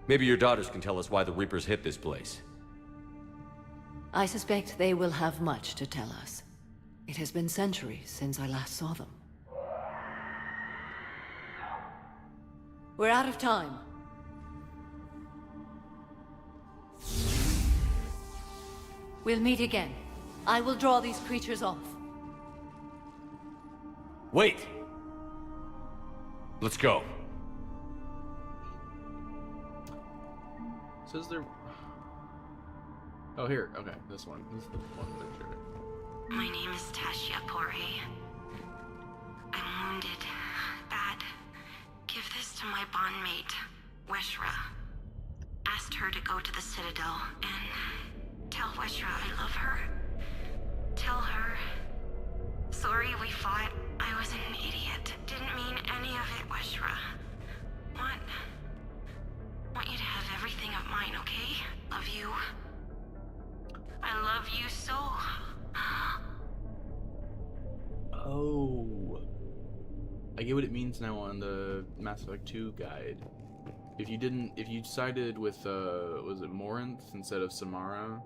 Maybe your daughters can tell us why the Reapers hit this place. I suspect they will have much to tell us. It has been centuries since I last saw them. We're out of time. We'll meet again. I will draw these creatures off. Wait! Let's go. Says there... Oh, here. Okay, this one. This is the one picture. My name is Tasha Pore. I'm wounded. Bad. Give this to my bondmate, Weshra. Asked her to go to the Citadel and tell Weshra I love her. Tell her. Sorry we fought. I was an idiot. Didn't mean any of it, Weshra. Want you to have everything of mine, okay? Love you. I love you so. Oh. I get what it means now on the Mass Effect 2 guide. If you sided with, was it Morinth instead of Samara?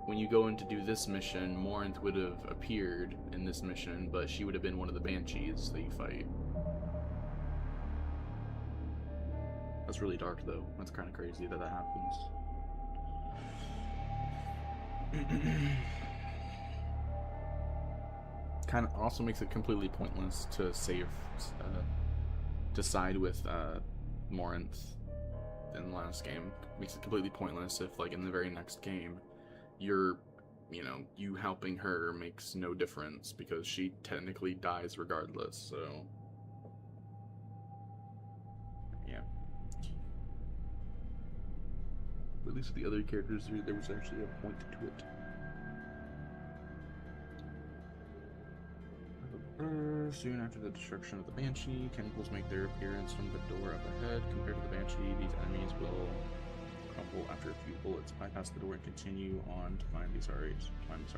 When you go in to do this mission, Morinth would have appeared in this mission, but she would have been one of the Banshees that you fight. That's really dark, though. That's kind of crazy that that happens. Kind of also makes it completely pointless to save, to side with Morinth in the last game. Makes it completely pointless if, like, in the very next game, you helping her makes no difference because she technically dies regardless, so. Yeah. At least the other characters, there was actually a point to it. Soon after the destruction of the Banshee, chemicals make their appearance from the door up ahead. Compared to the Banshee, these enemies will crumble after a few bullets. Bypass the door and continue on to find the sorry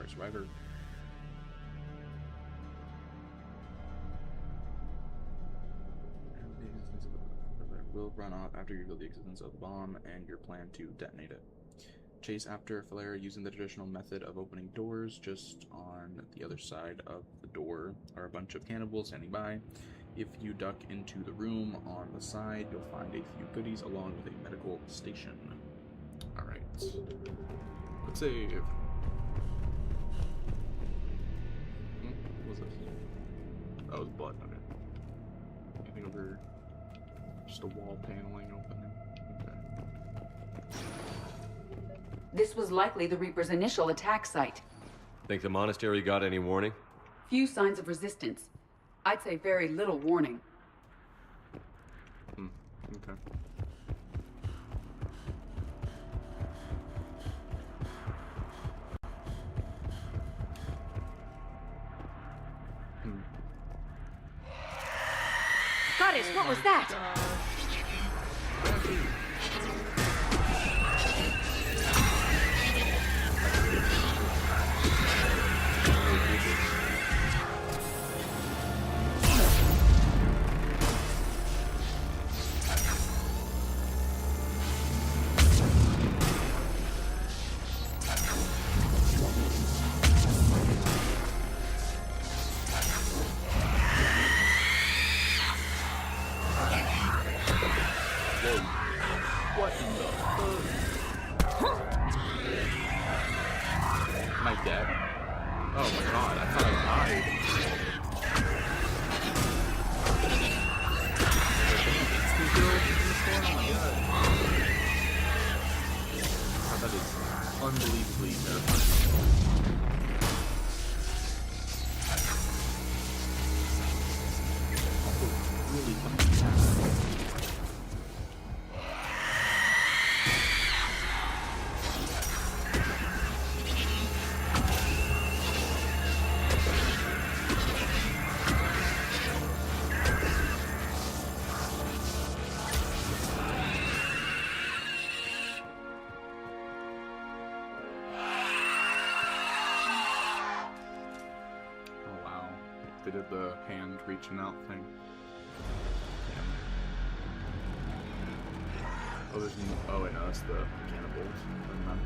survivor. Will run off after you reveal the existence of the bomb and your plan to detonate it. Chase after Falera using the traditional method of opening doors. Just on the other side of the door are a bunch of cannibals standing by. If you duck into the room on the side, you'll find a few goodies along with a medical station. Alright. Let's save. What was this? Oh, it was blood. Okay. Anything over? Just a wall paneling opening. Okay. This was likely the Reaper's initial attack site. Think the monastery got any warning? Few signs of resistance. I'd say very little warning. Okay. Goddess, what was that? They did the hand reaching out thing. Oh, there's oh wait, no, that's the cannibals. Never mind.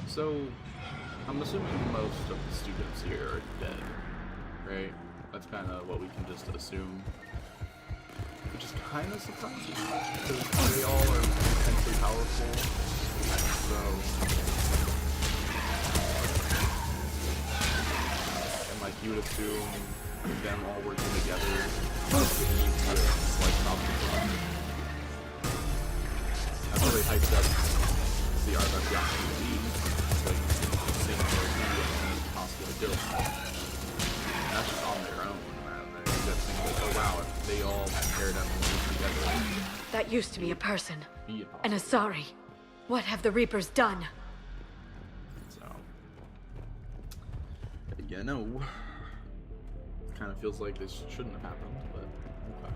So, I'm assuming most of the students here are dead, right? That's kind of what we can just assume. Which is kind of surprising, because they all are intensely powerful, so... And like, you would assume them all working together would need to, like, stop the fun. That's really hyped up the Arvak Yakuza, like, seeing what we can possibly do. And that's just on their own, man. You gotta think like, oh wow, if they all paired up and moved together. That used to be a person. An Asari. What have the Reapers done? So, yeah, no. Kind of feels like this shouldn't have happened, but okay.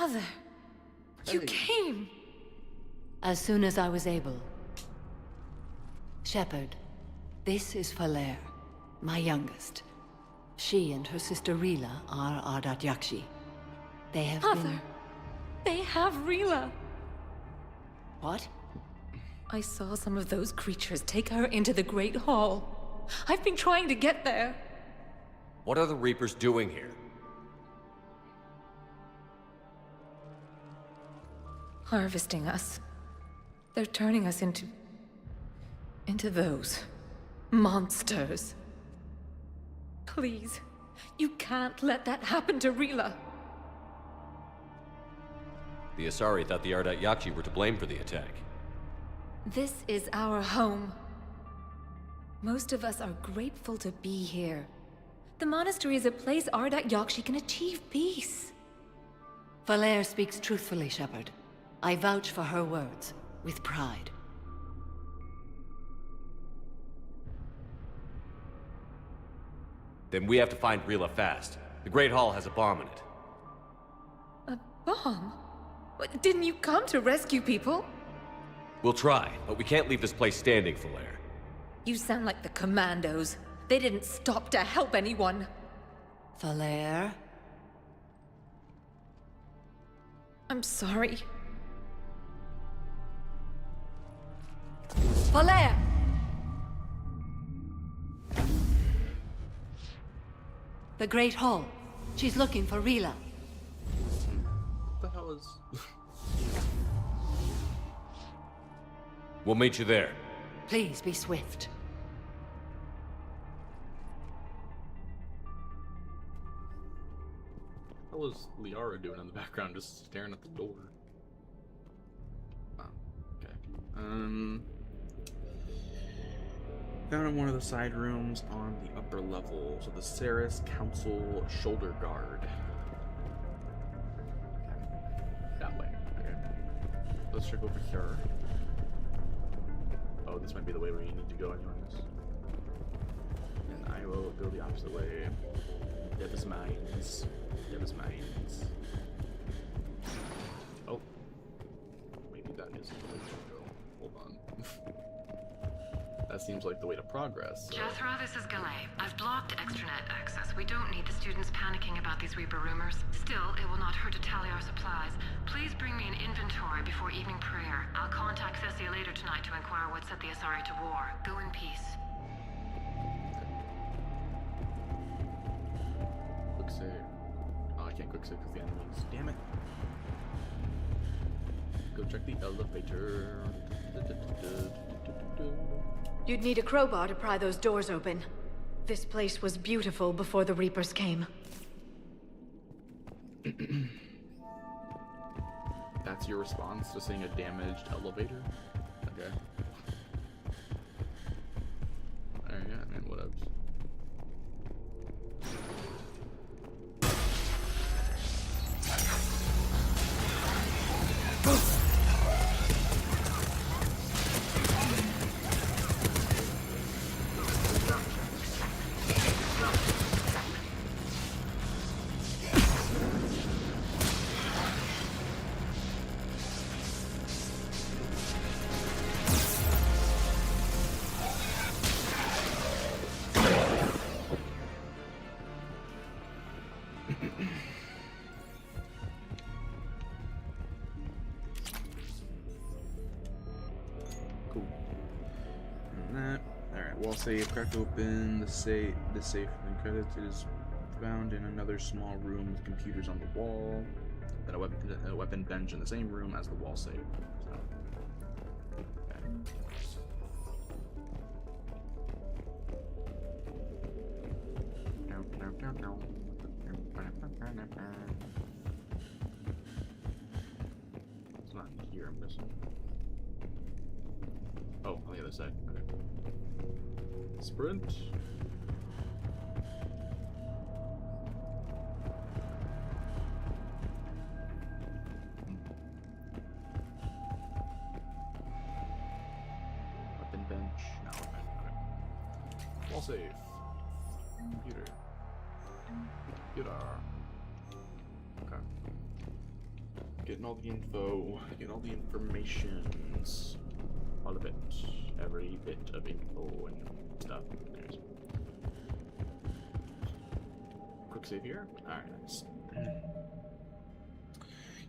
Father, you came. As soon as I was able. Shepard, this is Falere, my youngest. She and her sister Rila are Ardat Yakshi. They have been... They have Rila. What? I saw some of those creatures take her into the Great Hall. I've been trying to get there. What are the Reapers doing here? Harvesting us. They're turning us into those monsters. Please, you can't let that happen to Rila. The Asari thought the Ardat Yakshi were to blame for the attack. This is our home. Most of us are grateful to be here. The monastery is a place Ardat Yakshi can achieve peace. Falere speaks truthfully, Shepard. I vouch for her words, with pride. Then we have to find Rila fast. The Great Hall has a bomb in it. A bomb? What, didn't you come to rescue people? We'll try, but we can't leave this place standing, Falere. You sound like the Commandos. They didn't stop to help anyone. Falere? I'm sorry. Falere! The Great Hall. She's looking for Rila. What the hell is... We'll meet you there. Please be swift. What was Liara doing in the background, just staring at the door? Oh, okay. Found in one of the side rooms on the upper level. So the Ceres Council Shoulder Guard. That way. Okay. Let's check over here. Oh, this might be the way we need to go anyways. And I will go the opposite way. Devis Mines. Devis Mines. Oh. Maybe that is the way to go. Hold on. That seems like the way to progress. So. Jethro, this is Galay. I've blocked extranet access. We don't need the students panicking about these Reaper rumors. Still, it will not hurt to tally our supplies. Please bring me an inventory before evening prayer. I'll contact Cessia later tonight to inquire what set the Asari to war. Go in peace. Quick save. Oh, I can't quick save because the enemies. Damn it. Go check the elevator. You'd need a crowbar to pry those doors open. This place was beautiful before the Reapers came. That's your response to seeing a damaged elevator? Okay. Alright, yeah, I mean, what else? Wall safe cracked open. The safe and credits is found in another small room with computers on the wall. Then a weapon bench in the same room as the wall safe. So, okay. It's not here. I'm missing. Oh, on the other side. Okay. Sprint. Weapon bench. No, okay. Wall safe. Computer. Computer. Okay. Getting all the info, getting all the informations. All of it. Every bit of info and stuff. Anyways. Quick save here. Alright, nice.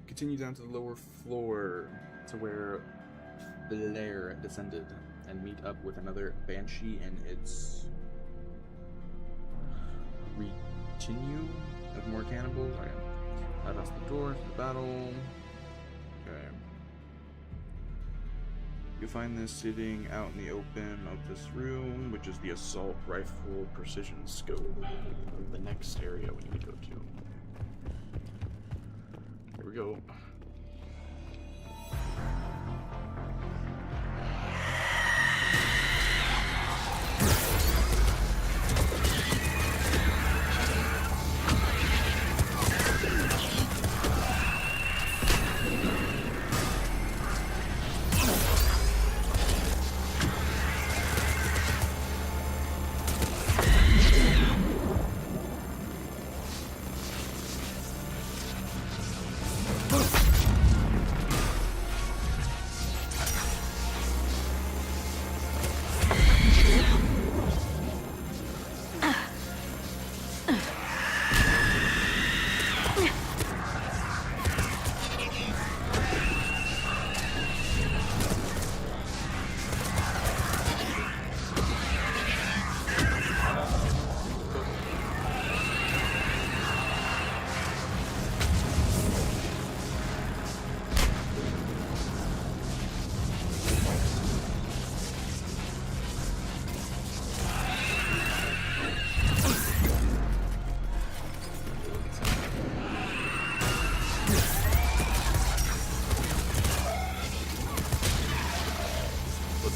Continue down to the lower floor to where Blair descended and meet up with another Banshee and its retinue of more cannibals. Okay. Bypass the door to the battle. Okay. You find this sitting out in the open of this room, which is the assault rifle precision scope. The next area we need to go to. Here we go.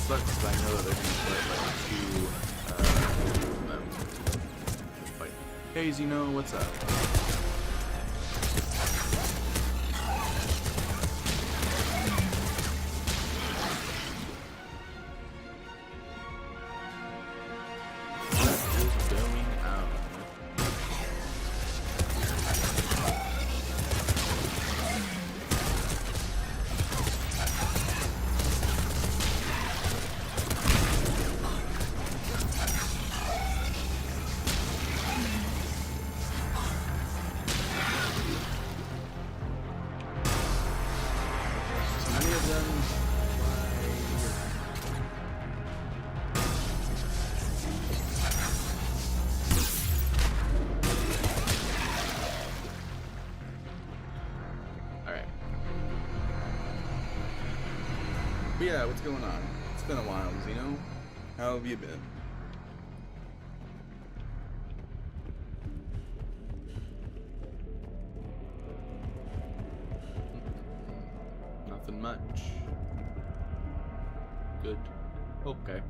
Sucks, I know that they're gonna play like 2 fight. Hey Zeno, what's up? But yeah, what's going on? It's been a while, Zeno. How have you been? Nothing much. Good. Okay.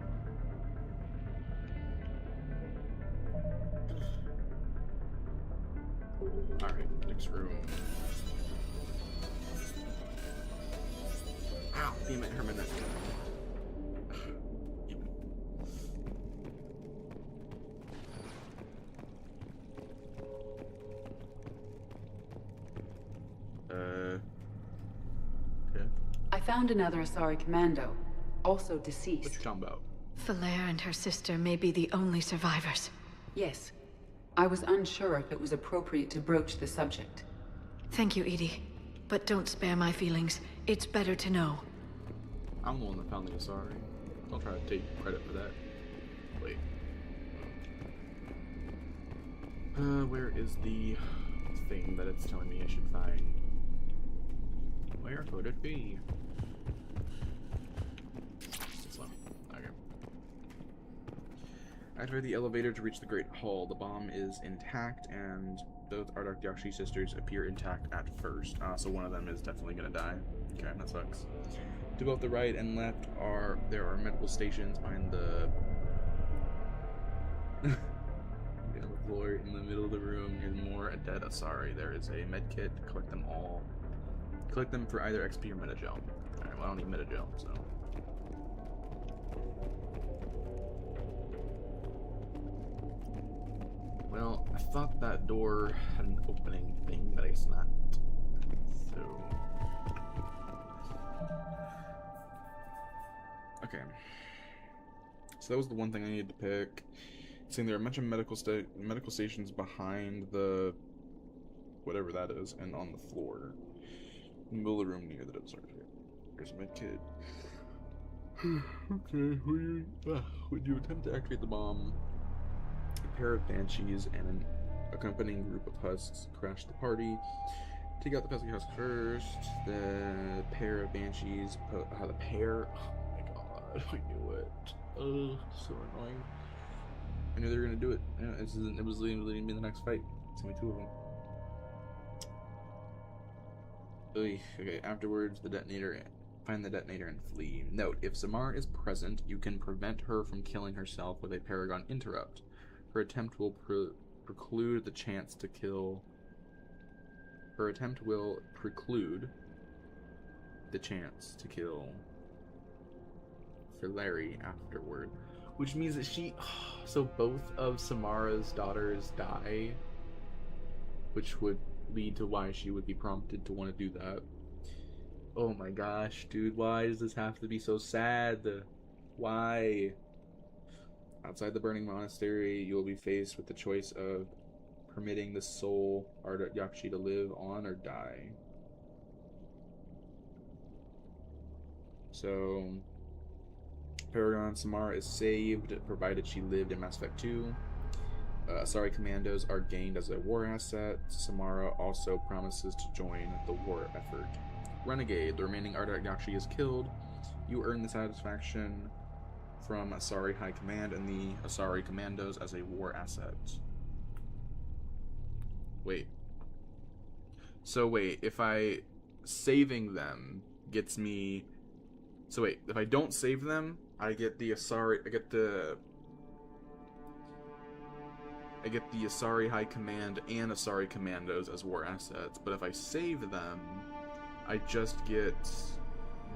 Alright, next room. Ow, damn it, Herman. Okay. I found another Asari commando, also deceased. What you talking about? Falaire and her sister may be the only survivors. Yes. I was unsure if it was appropriate to broach the subject. Thank you, Edie. But don't spare my feelings. It's better to know. I'm the one that found the Asari. Don't try to take credit for that. Wait. Where is the thing that it's telling me I should find? Where could it be? This one. Okay. Activate the elevator to reach the Great Hall. The bomb is intact, and those Ardak Yakshi sisters appear intact at first. So one of them is definitely gonna die. Okay, that sucks. To both the right and left there are medical stations behind the floor. In the middle of the room is more dead Asari. There is a med kit. Collect them all. Collect them for either XP or Metagel. Alright, well I don't need Metagel, so. Well, I thought that door had an opening thing, but I guess not. So Okay. So that was the one thing I needed to pick. It's saying there are a bunch of medical stations behind the whatever that is, and on the floor. In the middle of the room near the observatory. There's a med kit. Okay, when you attempt to activate the bomb, a pair of Banshees and an accompanying group of Husks crash the party. Take out the pesky Husk first. The pair of Banshees. Oh my god, I knew it. Oh, so annoying. I knew they were gonna do it. Yeah, it was leading me in the next fight. It's gonna be 2 of them. Okay, afterwards, find the detonator and flee. Note, if Samara is present, you can prevent her from killing herself with a Paragon interrupt. Her attempt will preclude the chance to kill. Her attempt will preclude the chance to kill for Larry afterward. Which means that so both of Samara's daughters die, which would lead to why she would be prompted to want to do that. Oh my gosh, dude, why does this have to be so sad? Why? Outside the burning monastery, you will be faced with the choice of permitting the soul Ardat Yakshi to live on or die. So, Paragon Samara is saved, provided she lived in Mass Effect 2. Asari commandos are gained as a war asset. Samara also promises to join the war effort. Renegade, the remaining Ardat Yakshi is killed. You earn the satisfaction from Asari High Command and the Asari commandos as a war asset. Wait. So wait, if saving them gets me... So wait, if I don't save them, I get the Asari... I get the Asari High Command and Asari Commandos as war assets, but if I save them, I just get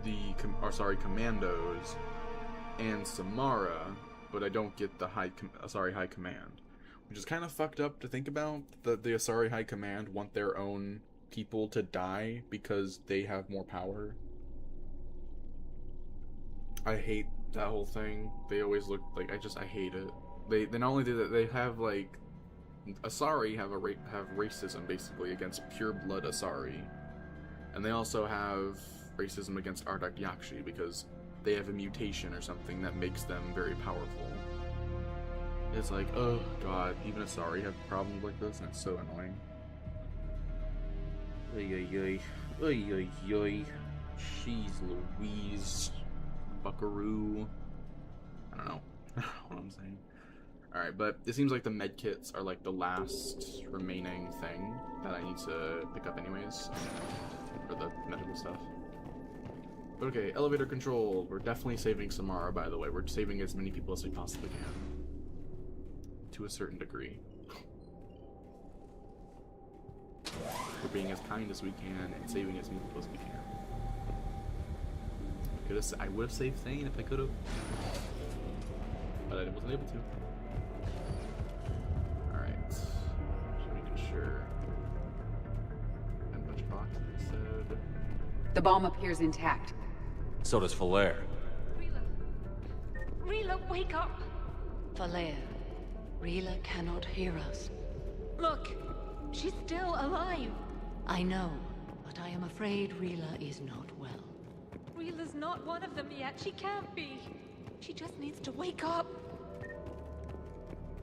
the Asari Commandos and Samara, but I don't get the Asari High Command, which is kind of fucked up to think about. The Asari High Command want their own people to die because they have more power. I hate that whole thing. They always look like I hate it. They not only do that, they have like Asari have racism basically against pure blood Asari, and they also have racism against Ardat Yakshi because they have a mutation or something that makes them very powerful. It's like, oh god, even Asari have problems like this, and it's so annoying. Oy. Jeez Louise. Buckaroo. I don't know what I'm saying. Alright, but it seems like the medkits are like the last remaining thing that I need to pick up anyways. For the medical stuff. But okay, elevator control. We're definitely saving Samara, by the way. We're saving as many people as we possibly can. To a certain degree. We're being as kind as we can and saving as many people as we can. I would have saved Thane if I could have, but I wasn't able to. Alright, just making sure. And a bunch of boxes instead. The bomb appears intact. So does Falair. Rila, wake up! Falair, Rila cannot hear us. Look, she's still alive. I know, but I am afraid Rila is not well. Rila's not one of them yet. She can't be. She just needs to wake up.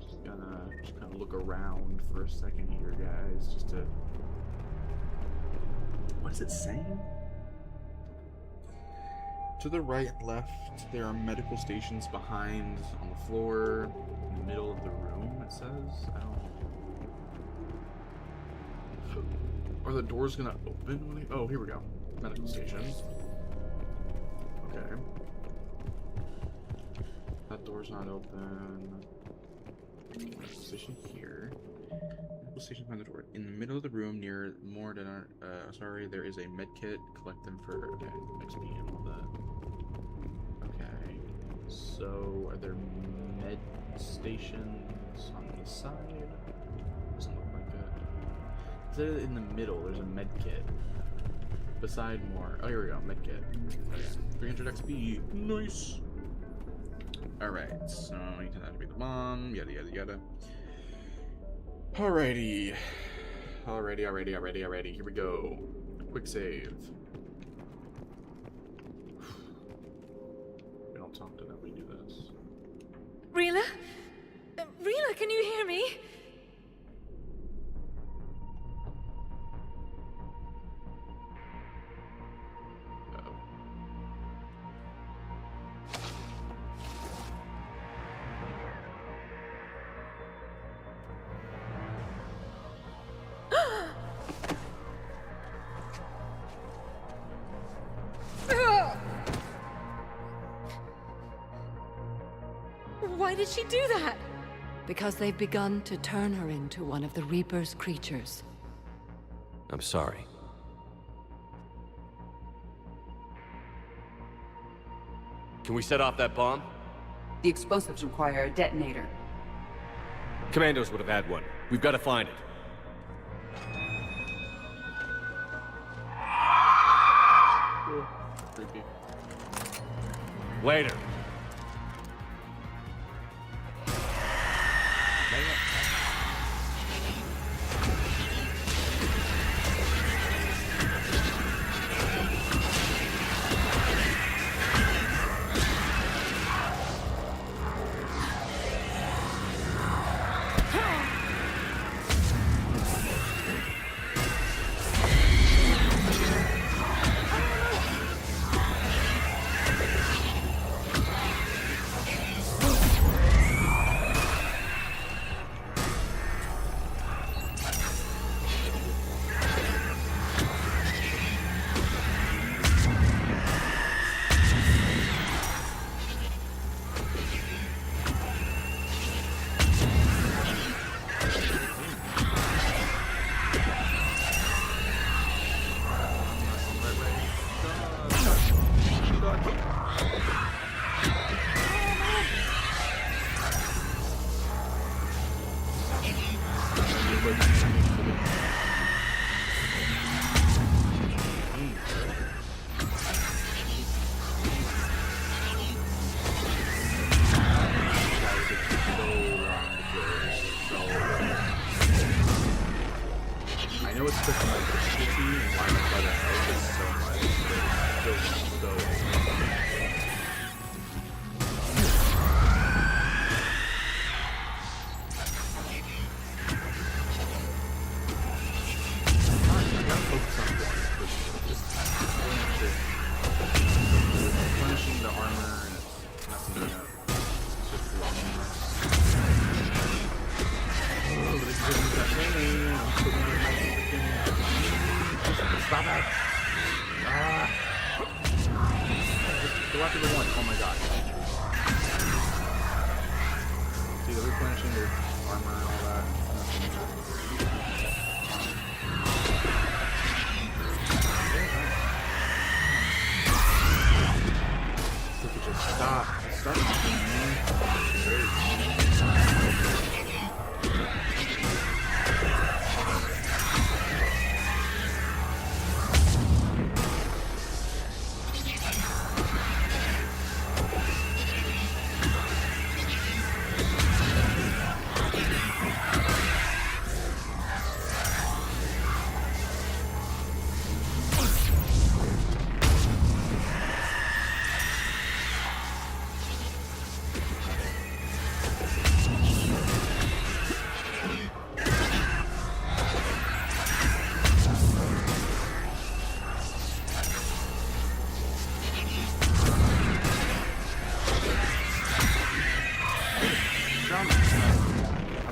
Just gonna look around for a second here, guys, just to... What is it saying? To the right and left, there are medical stations behind, on the floor, in the middle of the room, it says. I don't... Are the doors gonna open when they... Oh, here we go. Medical stations. Okay. That door's not open. Medical station here. Medical station behind the door. In the middle of the room near Mordor, sorry, there is a med kit. Collect them for, okay, XP and all that. Okay. So, are there med stations on the side? Doesn't look like it. Instead in the middle, there's a med kit. Beside more. Oh, here we go. Medkit. 300 XP. Nice. Alright, so you can activate the bomb, yada yada yada. Alrighty. Alrighty. Here we go. Quick save. We don't talk to them, we do this. Rila? Rila, can you hear me? Why did she do that? Because they've begun to turn her into one of the Reaper's creatures. I'm sorry. Can we set off that bomb? The explosives require a detonator. Commandos would have had one. We've got to find it. Creepy. Later. I know it's just like shitty and why my brother knows this so much, but it's still so I gotta focus on one, just replenishing the armor and it's messing me up. It's just stop it! Just go after the one. Oh my god. See, they're replenishing their armor and all that. Look at just stop. Stop knocking me. Out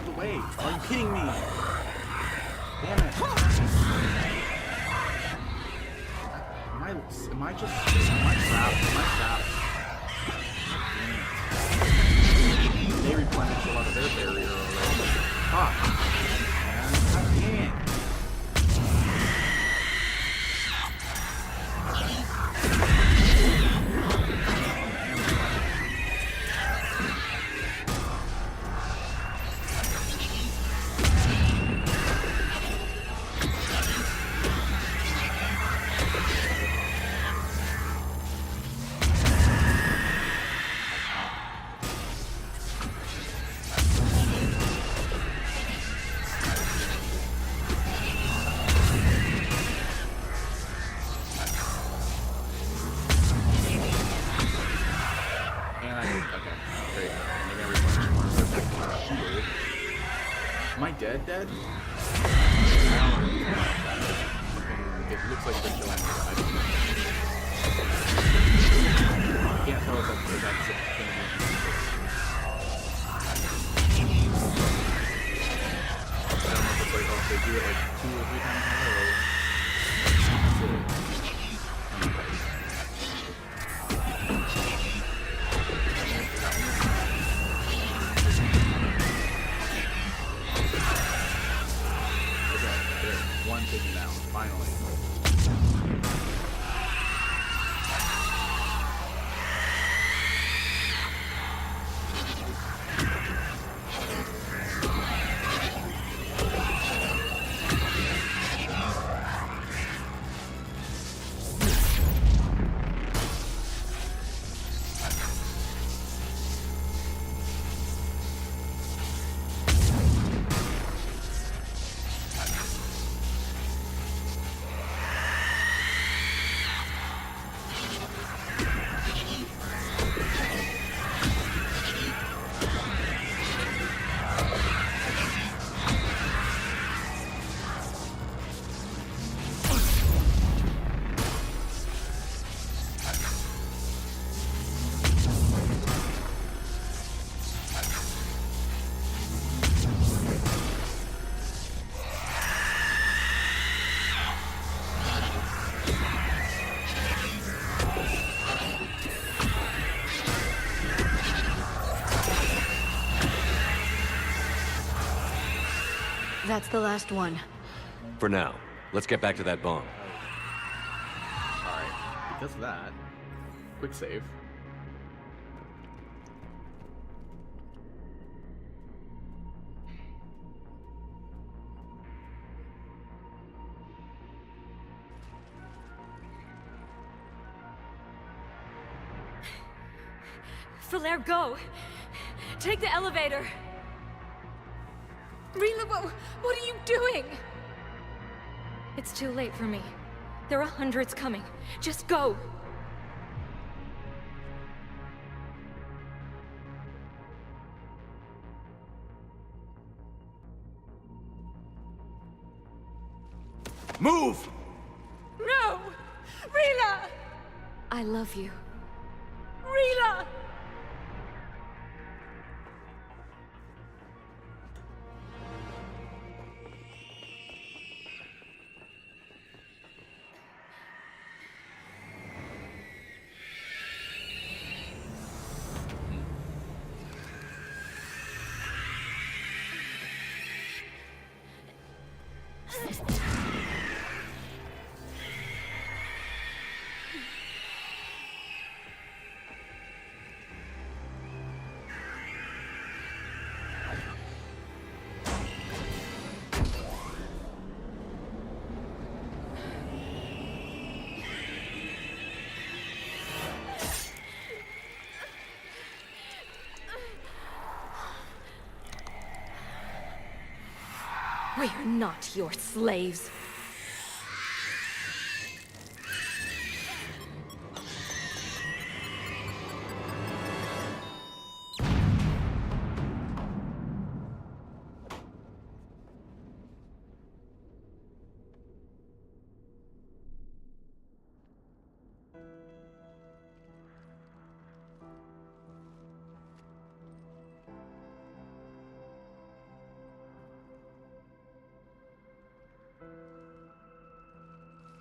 the way. Are you kidding me? Damn it. Am I trapped? They replenished a lot of their barrier already. Fuck. Man, god damn it. dead? It looks like they're killing her. I don't know. I can't tell if that's going to be I don't know if it's like, oh, if they do it like 2 or 3 times in a row. That's it. One taken down, finally. That's the last one. For now, let's get back to that bomb. Alright, because of that, quick save. Falere, go! Take the elevator! Rila, what are you doing? It's too late for me. There are hundreds coming. Just go! Move! No! Rila! I love you. Rila! We are not your slaves.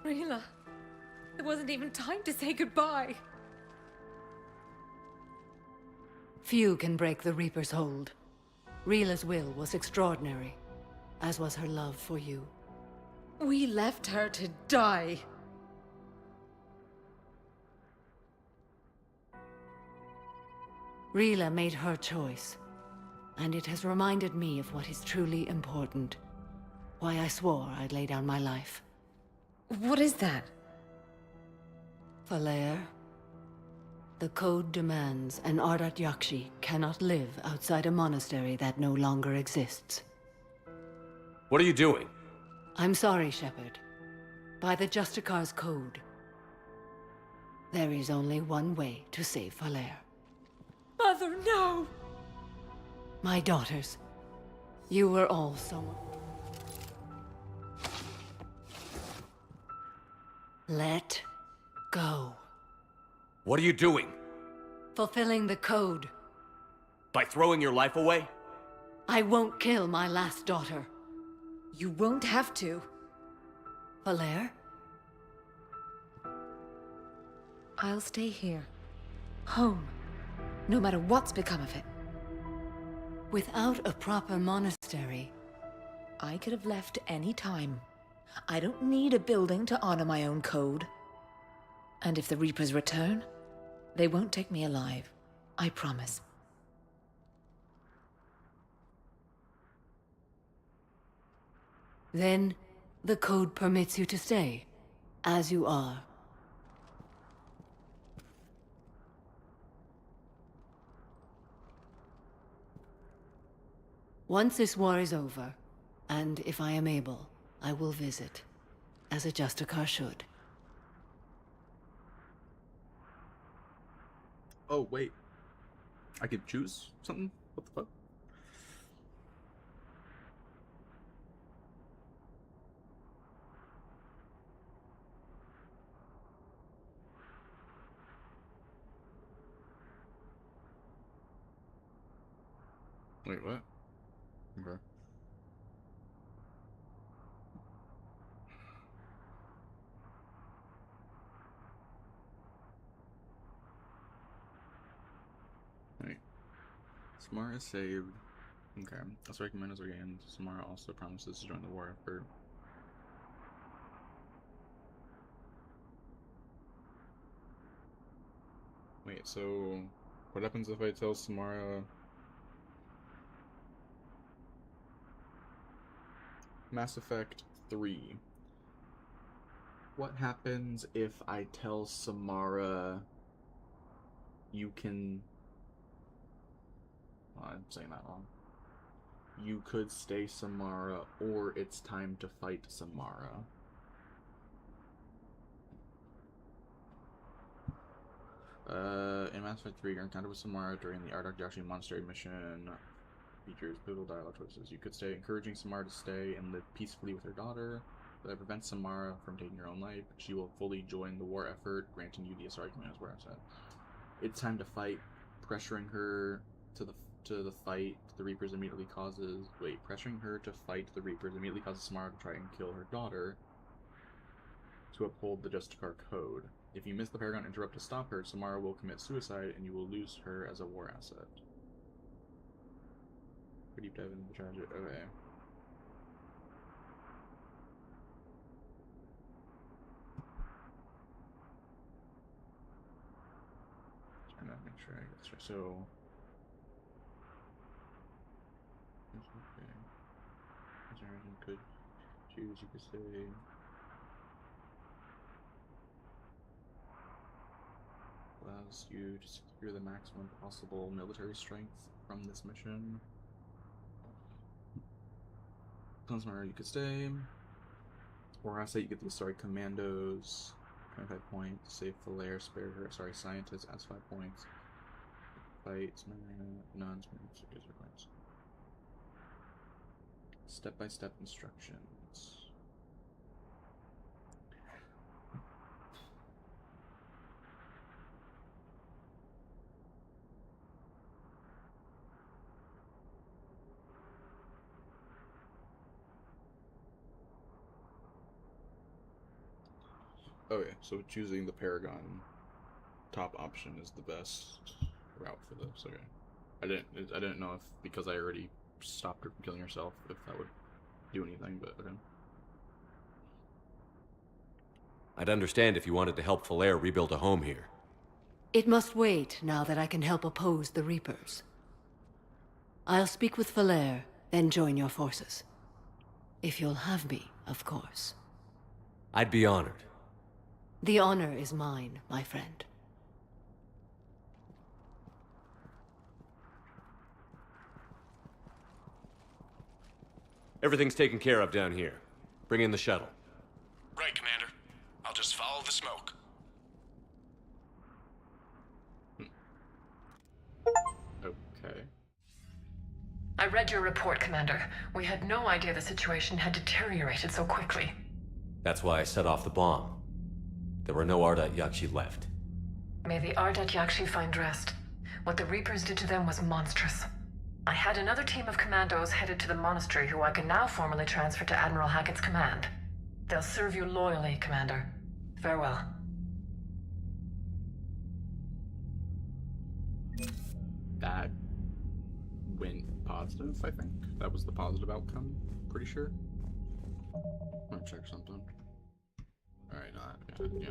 Rila, there wasn't even time to say goodbye. Few can break the Reaper's hold. Rila's will was extraordinary, as was her love for you. We left her to die. Rila made her choice, and it has reminded me of what is truly important. Why I swore I'd lay down my life. What is that? Falere, the code demands an Ardat Yakshi cannot live outside a monastery that no longer exists. What are you doing? I'm sorry, Shepard. By the Justicar's code, there is only one way to save Falere. Mother, no! My daughters, you were all so Let go. What are you doing? Fulfilling the code. By throwing your life away? I won't kill my last daughter. You won't have to. Valere? I'll stay here. Home. No matter what's become of it. Without a proper monastery. I could have left any time. I don't need a building to honor my own code. And if the Reapers return, they won't take me alive. I promise. Then, the code permits you to stay, as you are. Once this war is over, and if I am able, I will visit, as a Justicar should. Oh, wait. I could choose something? What the fuck? Wait, what? Okay. Wait. Samara saved. Okay. Let's recommend as again. Samara also promises to join the war effort. Wait, so what happens if I tell Samara Mass Effect 3. What happens if I tell Samara you can... Well, I'm saying that wrong. You could stay Samara, or it's time to fight Samara. In Mass Effect 3, your encounter with Samara during the Ardak Yakshi Monastery mission features pivotal dialogue choices. You could stay encouraging Samara to stay and live peacefully with her daughter, but that prevents Samara from taking her own life. She will fully join the war effort, granting you the Asari command as where I said. It's time to fight, pressuring her to the fight the Reapers immediately causes... Wait, pressuring her to fight the Reapers immediately causes Samara to try and kill her daughter to uphold the Justicar code. If you miss the Paragon interrupt to stop her, Samara will commit suicide and you will lose her as a war asset. Deep dive into the tragic. Okay. Trying to make sure I get straight. So. Okay. You could choose. You could say. Allows you to secure the maximum possible military strength from this mission. Samara, you could stay. Or asset, you get the Asari Commandos, 25 points. Save Valere, spare her. Asari Scientist, adds 5 points. Fight, nuns, points. Step-by-step instructions. Okay, so choosing the Paragon top option is the best route for this. Okay, I didn't know if because I already stopped her from killing herself if that would do anything, but okay. I'd understand if you wanted to help Valere rebuild a home here. It must wait now that I can help oppose the Reapers. I'll speak with Valere, then join your forces. If you'll have me, of course. I'd be honored. The honor is mine, my friend. Everything's taken care of down here. Bring in the shuttle. Right, Commander. I'll just follow the smoke. Okay. I read your report, Commander. We had no idea the situation had deteriorated so quickly. That's why I set off the bomb. There were no Ardat Yakshi left. May the Ardat Yakshi find rest. What the Reapers did to them was monstrous. I had another team of commandos headed to the monastery who I can now formally transfer to Admiral Hackett's command. They'll serve you loyally, Commander. Farewell. That went positive, I think. That was the positive outcome, pretty sure. I'm gonna check something. Alright, yeah.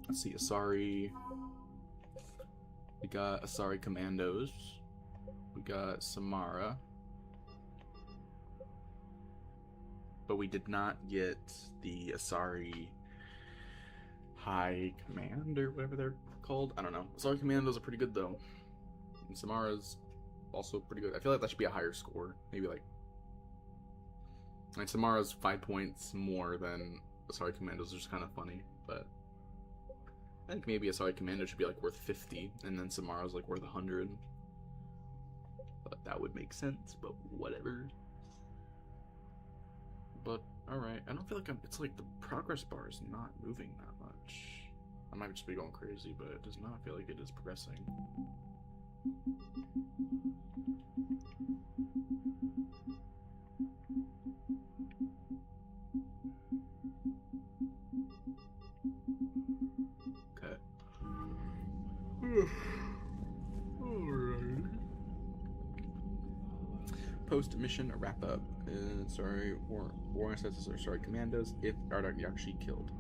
Let's see, Asari. We got Asari Commandos. We got Samara. But we did not get the Asari High Command, or whatever they're called. I don't know. Asari Commandos are pretty good, though. And Samara's also pretty good. I feel like that should be a higher score. Maybe like Samara's 5 points more than Asari Commandos, which is kind of funny, but I think maybe Asari Commando should be like worth 50, and then Samara's like worth 100. But that would make sense, but whatever. But, alright, I don't feel like it's like the progress bar is not moving that much. I might just be going crazy, but it does not feel like it is progressing. Okay. Alright. Post-mission wrap-up. War ancestors are sorry commandos if Ardat Yakshi killed.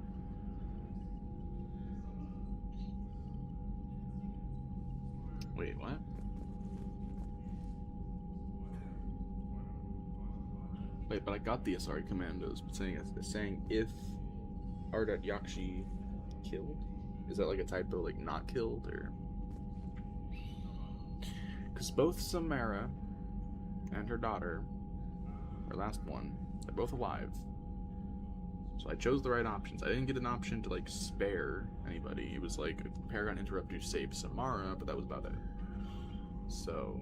Wait, what? Wait, but I got the Asari Commandos, but saying if Ardat Yakshi killed? Is that like a typo, like not killed, or? Because both Samara and her daughter, her last one, they're both alive. So I chose the right options. I didn't get an option to like spare anybody. It was like if Paragon interrupt you, save Samara, but that was about it. So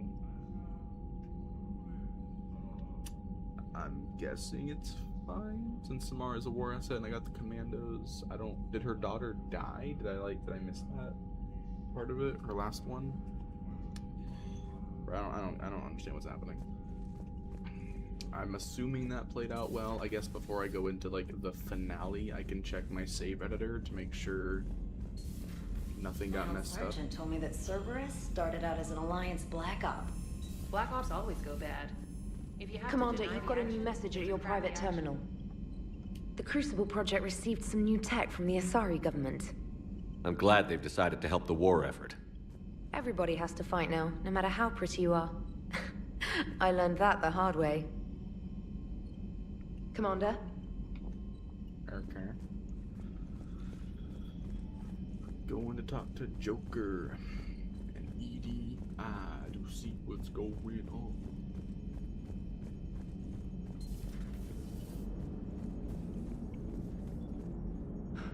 I'm guessing it's fine since Samara's a war asset and I got the commandos. Did her daughter die? Did I miss that part of it? Her last one? I don't understand what's happening. I'm assuming that played out well. I guess before I go into like the finale, I can check my save editor to make sure nothing got messed up. Sergeant told me that Cerberus started out as an Alliance Black Op. Black Ops always go bad. If you have Commander, you've got a new message at your private terminal. The Crucible Project received some new tech from the Asari government. I'm glad they've decided to help the war effort. Everybody has to fight now, no matter how pretty you are. I learned that the hard way. Commander? Okay. Going to talk to Joker and EDI to see what's going on.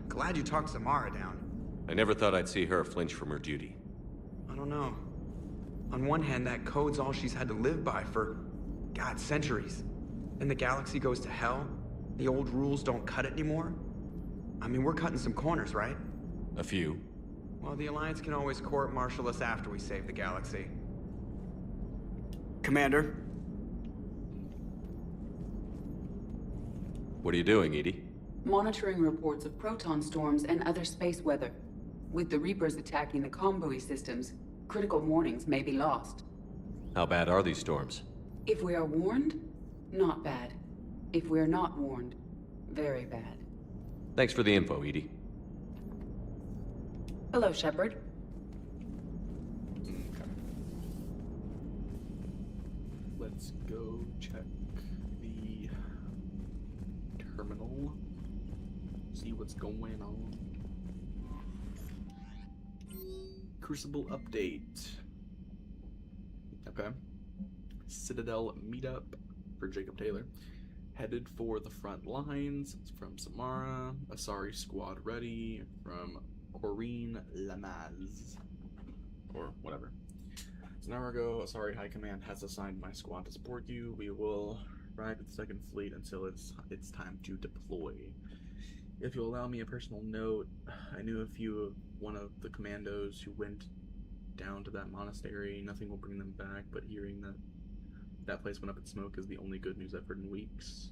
Glad you talked Samara down. I never thought I'd see her flinch from her duty. I don't know. On one hand, that code's all she's had to live by for, God, centuries. Then the galaxy goes to hell. The old rules don't cut it anymore. I mean, we're cutting some corners, right? A few. Well, the Alliance can always court-martial us after we save the galaxy. Commander? What are you doing, EDI? Monitoring reports of proton storms and other space weather. With the Reapers attacking the comm buoy systems, critical warnings may be lost. How bad are these storms? If we are warned, not bad. If we are not warned, very bad. Thanks for the info, EDI. Hello, Shepard. Let's go check the terminal. See what's going on. Crucible update. Okay. Citadel meetup for Jacob Taylor. Headed for the front lines from Samara. Asari squad ready from Corinne Lamaz. Or whatever. So an hour ago, Asari High Command has assigned my squad to support you. We will Ride with the 2nd Fleet until it's time to deploy. If you'll allow me a personal note, I knew one of the commandos who went down to that monastery. Nothing will bring them back, but hearing that that place went up in smoke is the only good news I've heard in weeks.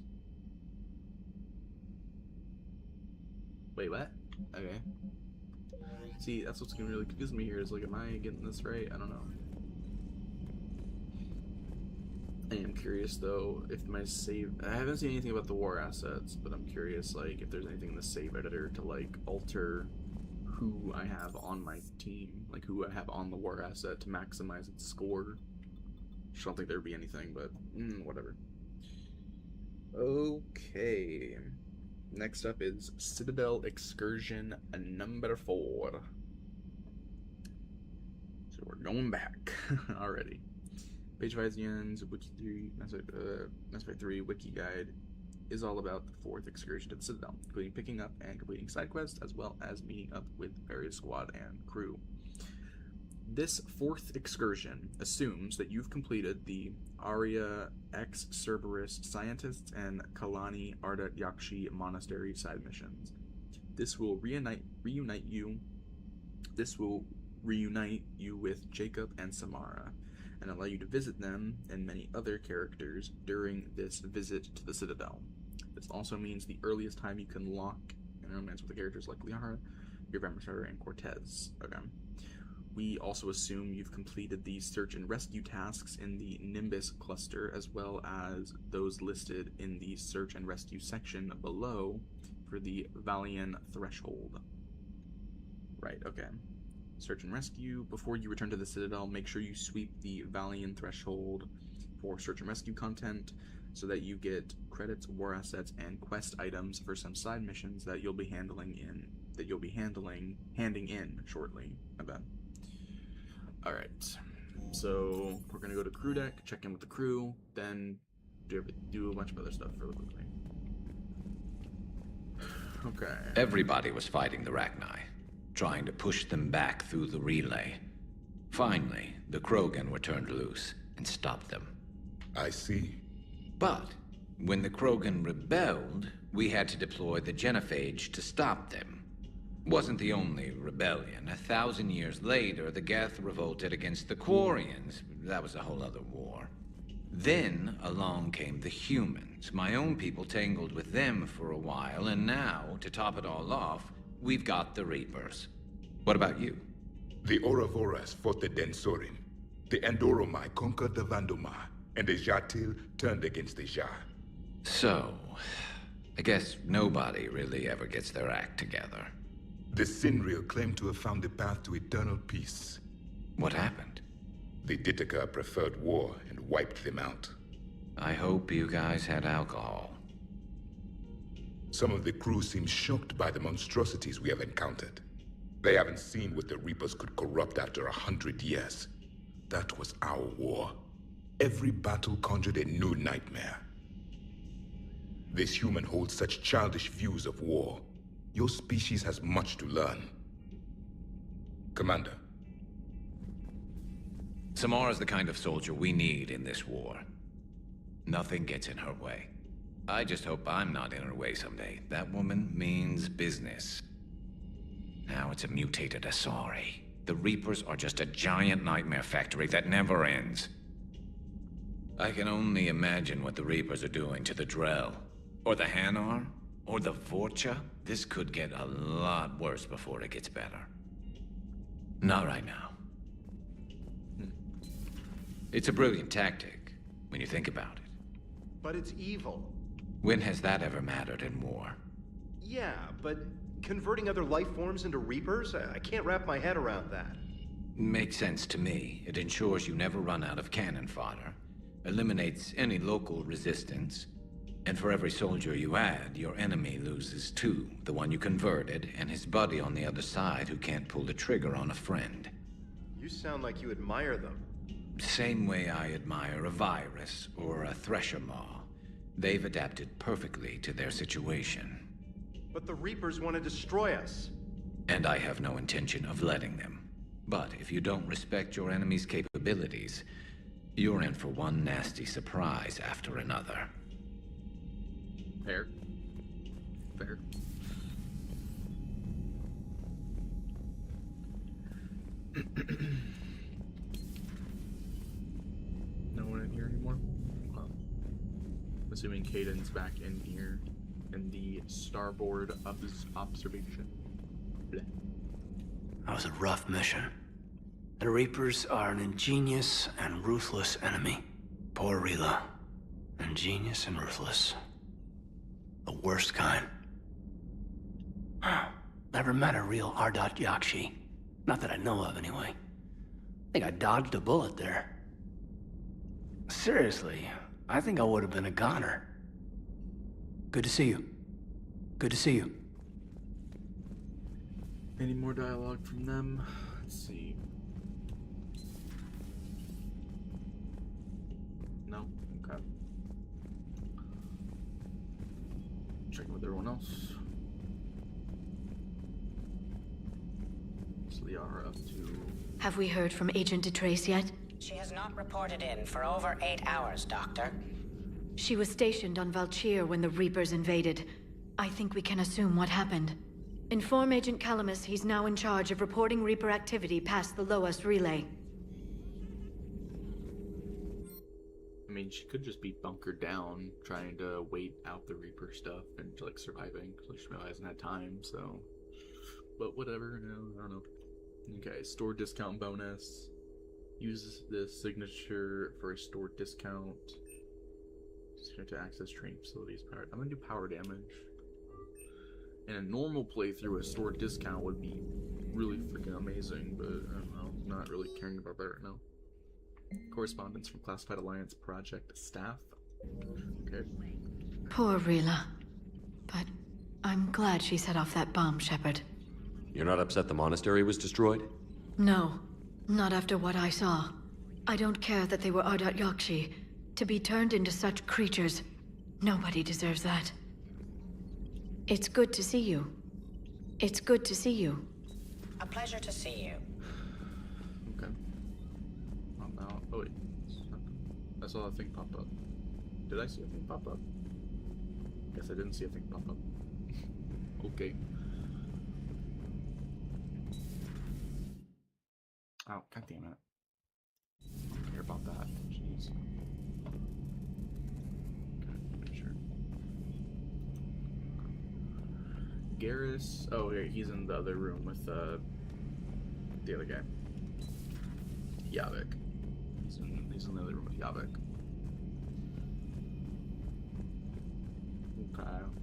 Wait, what? Okay. See, that's what's gonna really confuse me here, is like, am I getting this right? I don't know. I am curious though if my save, I haven't seen anything about the war assets, but I'm curious like if there's anything in the save editor to like alter who I have on my team, like who I have on the war asset to maximize its score. Just don't think there'd be anything, but whatever. Okay. Next up is Citadel Excursion number 4. So we're going back already. Page of Isians, Wiki 3, Mass Effect 3 Wiki Guide is all about the 4th excursion to the Citadel, including picking up and completing side quests, as well as meeting up with various squad and crew. This 4th excursion assumes that you've completed the Aria X Cerberus Scientists and Kalani Ardat Yakshi Monastery side missions. This will reunite you with Jacob and Samara, and allow you to visit them and many other characters during this visit to the Citadel. This also means the earliest time you can lock in romance with the characters like Liara, your Vampire, and Cortez. Okay. We also assume you've completed the search and rescue tasks in the Nimbus cluster, as well as those listed in the search and rescue section below for the Valian Threshold. Right, okay. Search and rescue. Before you return to the Citadel, make sure you sweep the Valian Threshold for search and rescue content so that you get credits, war assets, and quest items for some side missions that you'll be handing in shortly. I bet. Alright. So we're gonna go to crew deck, check in with the crew, then do a bunch of other stuff really quickly. Okay. Everybody was fighting the Rachni, trying to push them back through the relay. Finally, the Krogan were turned loose and stopped them. I see. But when the Krogan rebelled, we had to deploy the Genophage to stop them. Wasn't the only rebellion. 1,000 years later, the Geth revolted against the Quarians. That was a whole other war. Then along came the humans. My own people tangled with them for a while, and now, to top it all off, we've got the Reapers. What about you? The Ouroboros fought the Densorin. The Andoromai conquered the Vandomai, and the Jatil turned against the Jah. So, I guess nobody really ever gets their act together. The Sinriel claimed to have found the path to eternal peace. What happened? The Ditaka preferred war and wiped them out. I hope you guys had alcohol. Some of the crew seem shocked by the monstrosities we have encountered. They haven't seen what the Reapers could corrupt after 100 years. That was our war. Every battle conjured a new nightmare. This human holds such childish views of war. Your species has much to learn. Commander. Samara's the kind of soldier we need in this war. Nothing gets in her way. I just hope I'm not in her way someday. That woman means business. Now it's a mutated Asari. The Reapers are just a giant nightmare factory that never ends. I can only imagine what the Reapers are doing to the Drell. Or the Hanar. Or the Vorcha. This could get a lot worse before it gets better. Not right now. It's a brilliant tactic, when you think about it. But it's evil. When has that ever mattered in war? Yeah, but converting other life forms into Reapers? I can't wrap my head around that. Makes sense to me. It ensures you never run out of cannon fodder, eliminates any local resistance, and for every soldier you add, your enemy loses 2. The one you converted, and his buddy on the other side who can't pull the trigger on a friend. You sound like you admire them. Same way I admire a virus or a thresher maw. They've adapted perfectly to their situation. But the Reapers want to destroy us. And I have no intention of letting them. But if you don't respect your enemy's capabilities, you're in for one nasty surprise after another. Fair. Fair. No one in here anymore? Well, assuming Caden's back in here in the starboard observation. Blech. That was a rough mission. The Reapers are an ingenious and ruthless enemy. Poor Rila. Ingenious and ruthless. The worst kind. Never met a real Ardat Yakshi. Not that I know of, anyway. I think I dodged a bullet there. Seriously, I think I would have been a goner. Good to see you. Good to see you. Any more dialogue from them? Let's see. No? Okay. Checking with everyone else. What's Liara up to? Have we heard from Agent DeTrace yet? She has not reported in for over 8 hours, Doctor. She was stationed on Valchir when the Reapers invaded. I think we can assume what happened. Inform Agent Calamus he's now in charge of reporting Reaper activity past the Loas relay. I mean, she could just be bunkered down, trying to wait out the Reaper stuff and like surviving. So she really hasn't had time, so. But whatever, I don't know. Okay, store discount bonus. Use this signature for a store discount. To access training facilities. I'm gonna do power damage. In a normal playthrough, a store discount would be really freaking amazing, but I don't know. I'm not really caring about that right now. Correspondence from Classified Alliance Project staff. Okay. Poor Rila. But I'm glad she set off that bomb, Shepard. You're not upset the monastery was destroyed? No, not after what I saw. I don't care that they were Ardat Yakshi. To be turned into such creatures, nobody deserves that. It's good to see you. It's good to see you. A pleasure to see you. Okay. I'm out. Oh wait. I saw a thing pop up. Did I see a thing pop up? Guess I didn't see a thing pop up. Okay. Oh, god damn it. I don't care about that. Jeez. Okay, sure. Garrus. Oh, yeah, he's in the other room with the other guy. Yavik. He's in the other room with Yavik. Okay.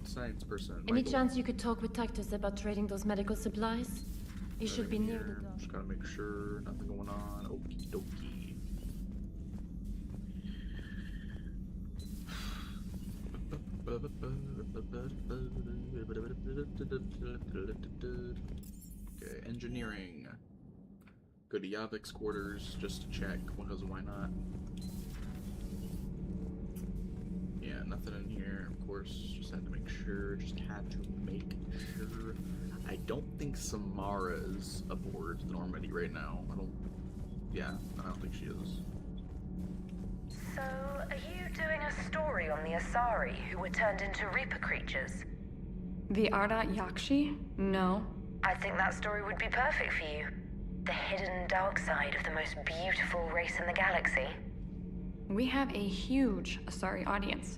Science person. Any Michael. chance you could talk with Tactus about trading those medical supplies? He should be near the door. Just gotta make sure nothing going on. Okie dokie. Okay, engineering. Go to Yavik's quarters just to check, because why not? Yeah, nothing in here, of course. Just had to make sure. I don't think Samara's aboard the Normandy right now. I don't think she is. So, are you doing a story on the Asari who were turned into Reaper creatures? The Ardat Yakshi? No. I think that story would be perfect for you. The hidden dark side of the most beautiful race in the galaxy. We have a huge Asari audience.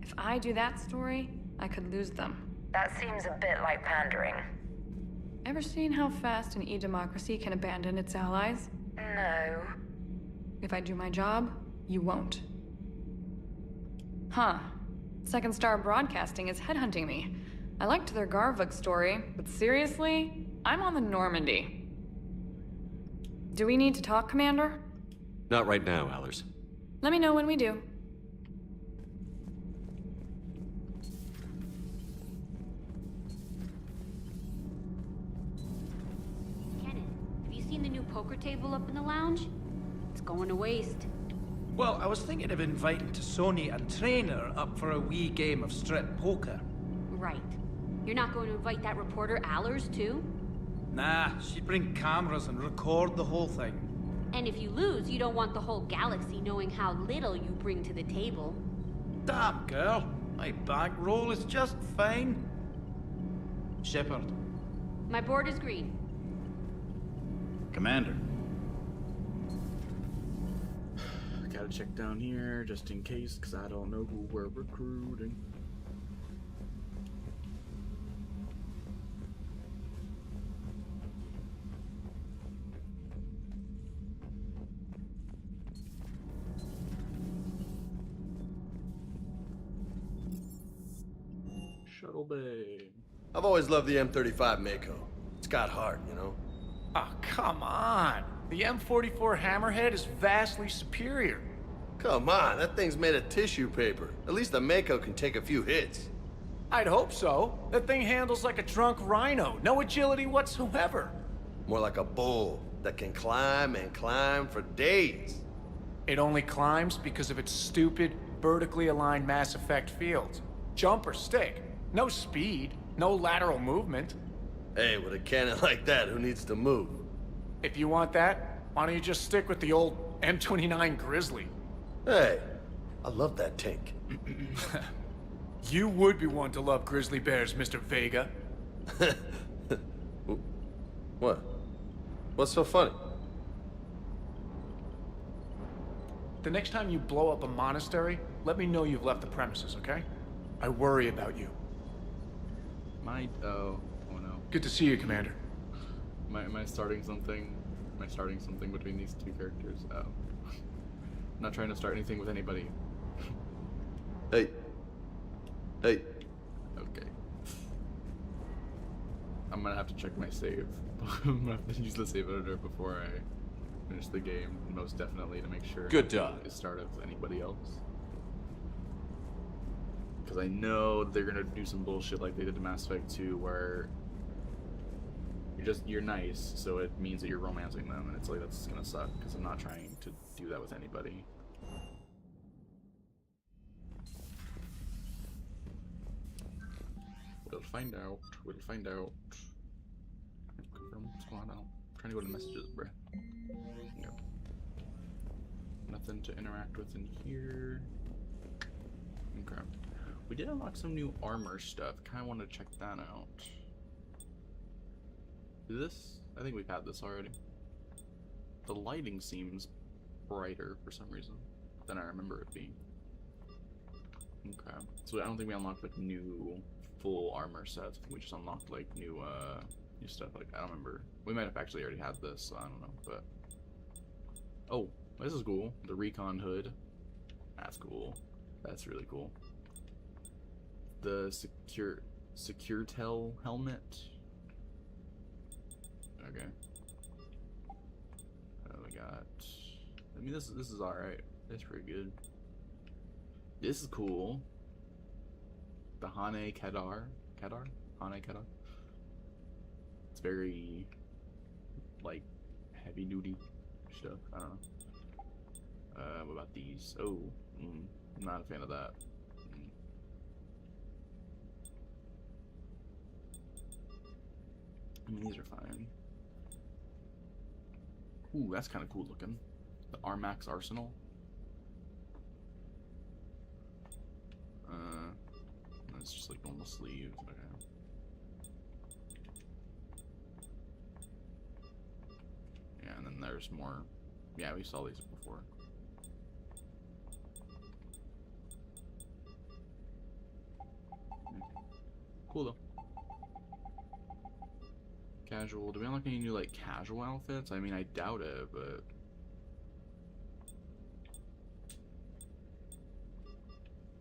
If I do that story, I could lose them. That seems a bit like pandering. Ever seen how fast an e-democracy can abandon its allies? No. If I do my job, you won't. Huh. Second Star Broadcasting is headhunting me. I liked their Garvug story, but seriously? I'm on the Normandy. Do we need to talk, Commander? Not right now, Allers. Let me know when we do. Have you seen the new poker table up in the lounge? It's going to waste. Well, I was thinking of inviting T'Soni and Trainer up for a wee game of strip poker. Right. You're not going to invite that reporter Allers, too? Nah, she'd bring cameras and record the whole thing. And if you lose, you don't want the whole galaxy knowing how little you bring to the table. Damn, girl. My bankroll is just fine. Shepard. My board is green. Commander. Gotta check down here just in case, because I don't know who we're recruiting. Shuttle Bay. I've always loved the M35 Mako. It's got heart, you know? Oh, come on. The M44 Hammerhead is vastly superior. Come on, that thing's made of tissue paper. At least the Mako can take a few hits. I'd hope so. That thing handles like a drunk rhino. No agility whatsoever. More like a bull that can climb and climb for days. It only climbs because of its stupid, vertically aligned mass effect fields. Jump or stick. No speed. No lateral movement. Hey, with a cannon like that, who needs to move? If you want that, why don't you just stick with the old M29 Grizzly? Hey, I love that tank. You would be one to love grizzly bears, Mr. Vega. What? What's so funny? The next time you blow up a monastery, let me know you've left the premises, okay? I worry about you. Oh no. Good to see you, Commander. Am I starting something? Am I starting something between these two characters? Oh. I'm not trying to start anything with anybody. Hey. Hey. Okay. I'm gonna have to check my save. I'm gonna have to use the save editor before I finish the game, most definitely, to make sure. Good job. To start with anybody else. Because I know they're gonna do some bullshit like they did to Mass Effect 2, where you're nice, so it means that you're romancing them, and it's like, that's gonna suck, because I'm not trying to do that with anybody. We'll find out. We'll find out. Confirm what's going on. I'm trying to go to messages, bruh. Yep. Nothing to interact with in here. Okay. We did unlock some new armor stuff. Kind of want to check that out. Is this? I think we've had this already. The lighting seems brighter for some reason than I remember it being. Okay. So I don't think we unlocked like new full armor sets. I think we just unlocked like new stuff. Like I don't remember. We might have actually already had this. So I don't know. But oh, this is cool. The recon hood. That's cool. That's really cool. The SecureTel helmet. Okay. We got. I mean, this is all right. It's pretty good. This is cool. The Hane Kedar. Hane Kedar. It's very like heavy duty stuff. I don't know. What about these? Oh, I'm not a fan of that. I mean, these are fine. Ooh, that's kind of cool looking. The Armax Arsenal. It's just like normal sleeves. Okay. Yeah, and then there's more. Yeah, we saw these before. Cool though. Casual. Do we unlock any new like casual outfits? I mean, I doubt it, but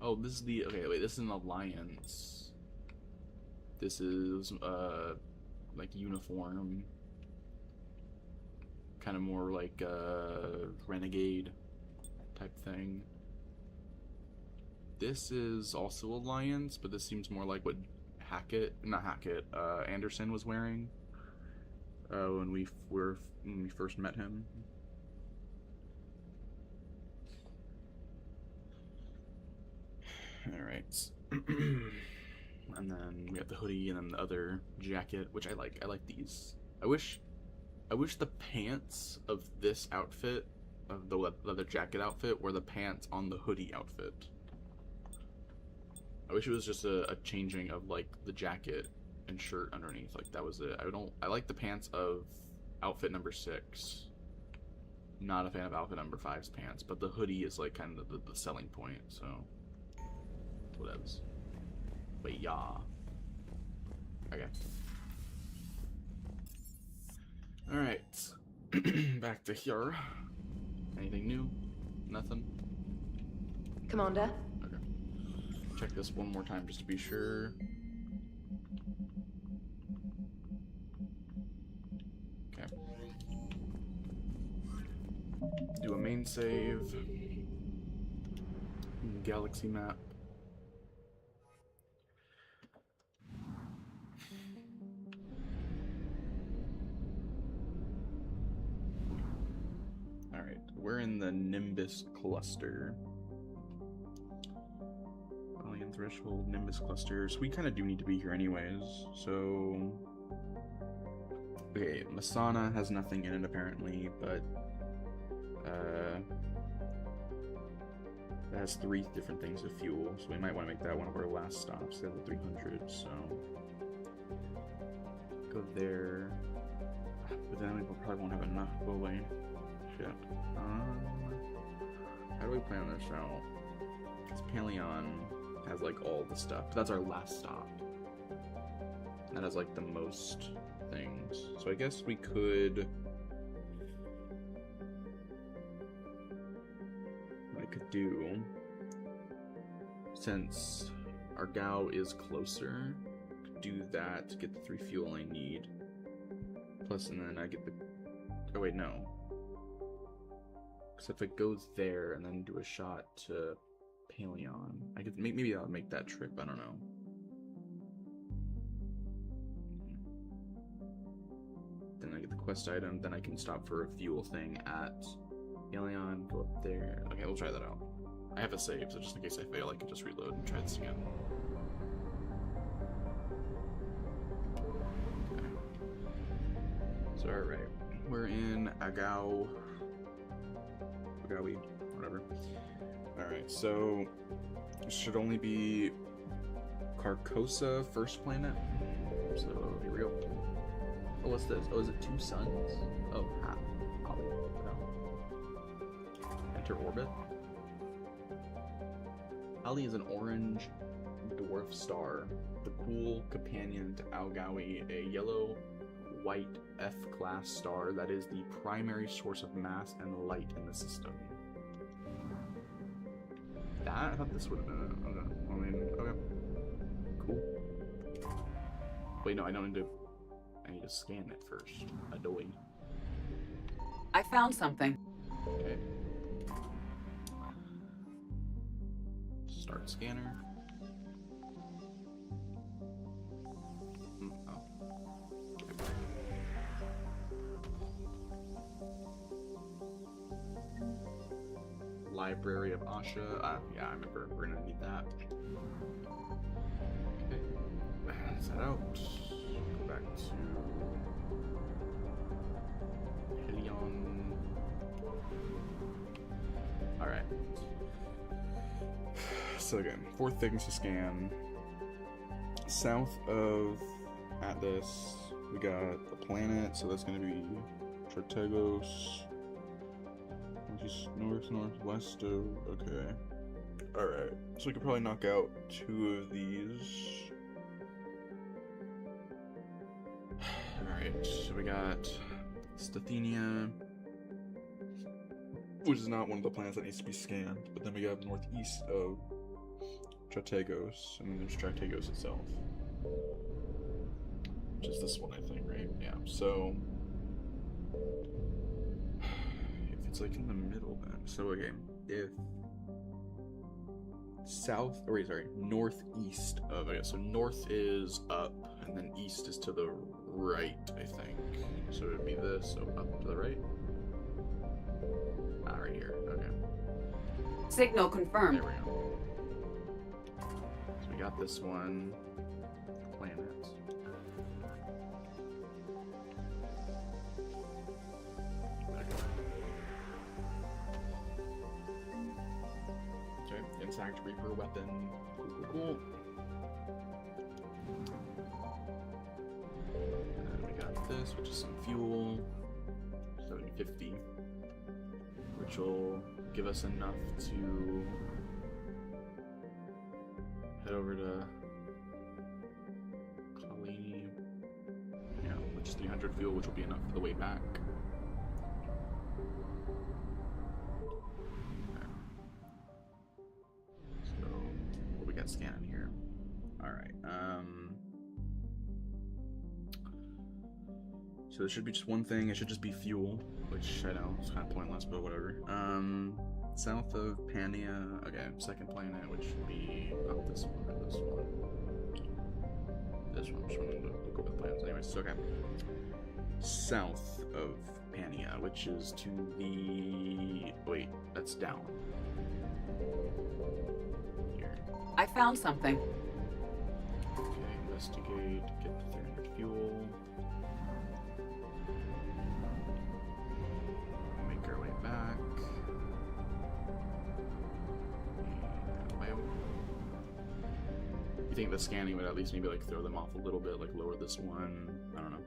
oh, this is the okay. Wait, this is an alliance. This is like uniform, kind of more like renegade type thing. This is also alliance, but this seems more like what Anderson was wearing. When we first met him. All right. And then we have the hoodie and then the other jacket, which I like. I like these. I wish I wish the pants of this outfit, of the leather jacket outfit, were the pants on the hoodie outfit. I wish it was just a changing of like the jacket and shirt underneath. Like that was it. I like the pants of outfit number 6. Not a fan of outfit number 5's pants, but the hoodie is like kind of the selling point. So whatevs. But yeah. Okay. Alright. Back to here. Anything new? Nothing? Commander? Okay. Check this one more time just to be sure. Okay. Do a main save. Galaxy map. Alright, we're in the Nimbus cluster. Alien threshold, Nimbus cluster. So we kind of do need to be here anyways. So okay, Masana has nothing in it apparently, but it has 3 different things of fuel, so we might want to make that one of our last stops. They have the 300, so go there. But then we probably won't have enough, will we? Shit. How do we plan this out? Because Paleon has like all the stuff. That's our last stop. That has like the most things. So I guess we could. What I could do, since Argao is closer, could do that to get the 3 fuel I need. Plus, and then I get the. Oh wait, no. Because if it goes there and then do a shot to Paleon, I could maybe I'll make that trip. I don't know. Then I get the quest item. Then I can stop for a fuel thing at Paleon. Go up there. Okay, we'll try that out. I have a save, so just in case I fail, I can just reload and try this again. Okay. So alright, we're in Agawi, whatever. Alright, so it should only be Carcosa, first planet. So here we go. Oh, what's this? Oh, is it 2 suns? Oh, no. Enter orbit. Ali is an orange dwarf star, the cool companion to Algawi, a yellow-white F-class star that is the primary source of mass and light in the system. I thought this would have been it. Okay. I mean, okay. Cool. Wait, no, I don't need to. I need to scan it first. Adoy. I found something. Okay. Start scanner. Oh. Okay. Library of Asha. Yeah, I remember. We're gonna need that. Okay. Set out. Go back to Paleon. Alright. So again, 4 things to scan. South of Atlas, we got the planet, so that's gonna be Strategos. Just northwest of. Okay. Alright. So we could probably knock out 2 of these. Alright, so we got Stathenia, which is not one of the planets that needs to be scanned, but then we got northeast of Strategos, and then there's Strategos itself. Which is this one, I think, right? Yeah, so if it's like in the middle then. So again, if northeast of, okay, so north is up, and then east is to the right, I think. So it would be this, so up to the right. Ah, right here, okay. Signal confirmed. There we go. So we got this one. Planet. Stacked Reaper weapon. Cool. And we got this, which is some fuel. 7050. Which will give us enough to head over to Colleen. Yeah, which is 300 fuel, which will be enough for the way back. So, what we got scanning here? Alright, so there should be just one thing, it should just be fuel, which I know is kind of pointless, but whatever. South of Pania, okay, second planet, which should be not this one or this one. This one, I'm just going to go with the planets anyways. So, okay. South of Pania, which is to the... Wait, that's down. Here. I found something. Okay, investigate, get the 300 fuel. Make our way back. You think the scanning would at least maybe like throw them off a little bit, like lower this one? I don't know.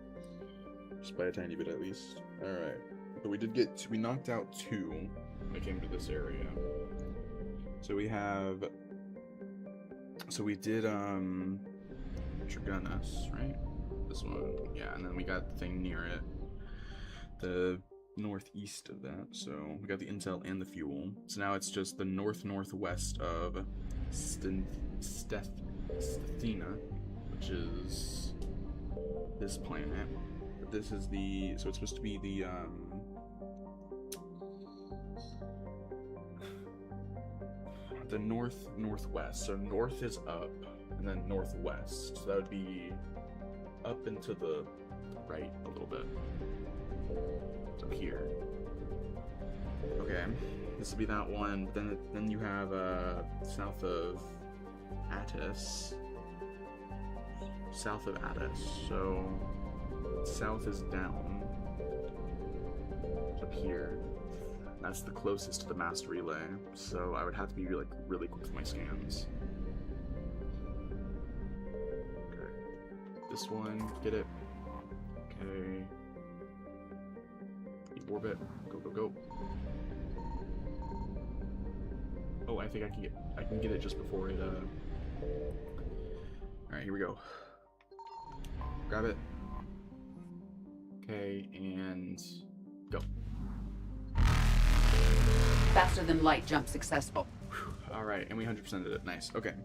Just by a tiny bit at least. Alright. But we did get, we knocked out 2 when it came to this area. So we have, so we did, Trigonus, right? This one. Yeah, and then we got the thing near it. The northeast of that. So we got the intel and the fuel. So now it's just the northwest of Stethina, which is this planet. But this is the, so it's supposed to be the northwest. So north is up, and then northwest. So that would be up and to the right a little bit. So here. Okay, this will be that one. Then you have south of Attis. South of Attis. So south is down. It's up here. That's the closest to the mass relay. So I would have to be like really quick with my scans. Okay. This one, get it. Okay. Orbit. Go. Oh, I think I can get it just before it Alright, here we go. Grab it. Okay, and go. Faster than light jump successful. Alright, and we 100%ed it. Nice. Okay.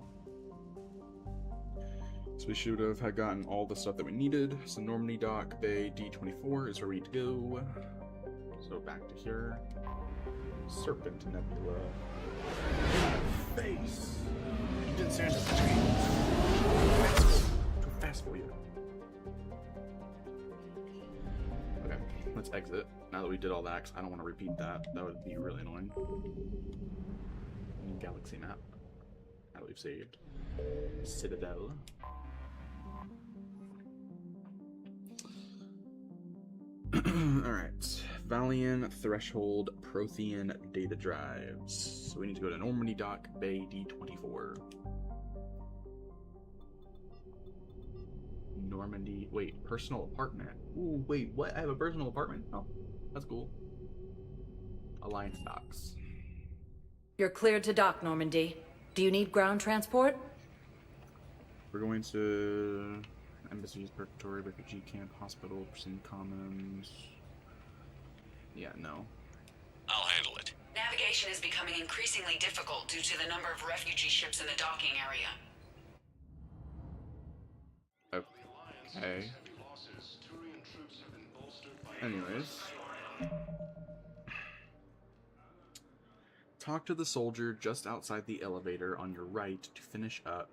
So we should have had gotten all the stuff that we needed. So Normandy Dock Bay D24 is where we need to go. So back to here. Serpent Nebula. Face! You didn't stand up. Too fast for you. Okay, let's exit. Now that we did all that, 'cause I don't want to repeat that. That would be really annoying. New galaxy map. Now that we've saved. Citadel. Alright. Valian Threshold Prothean data drives. So we need to go to Normandy Dock Bay D24. Normandy. Wait, personal apartment. Ooh, wait, what? I have a personal apartment? Oh, that's cool. Alliance docks. You're cleared to dock, Normandy. Do you need ground transport? We're going to Embassy's Purgatory, Refugee Camp, Hospital, Pristine Commons. Yeah, no. I'll handle it. Navigation is becoming increasingly difficult due to the number of refugee ships in the docking area. Okay. Anyways. Talk to the soldier just outside the elevator on your right to finish up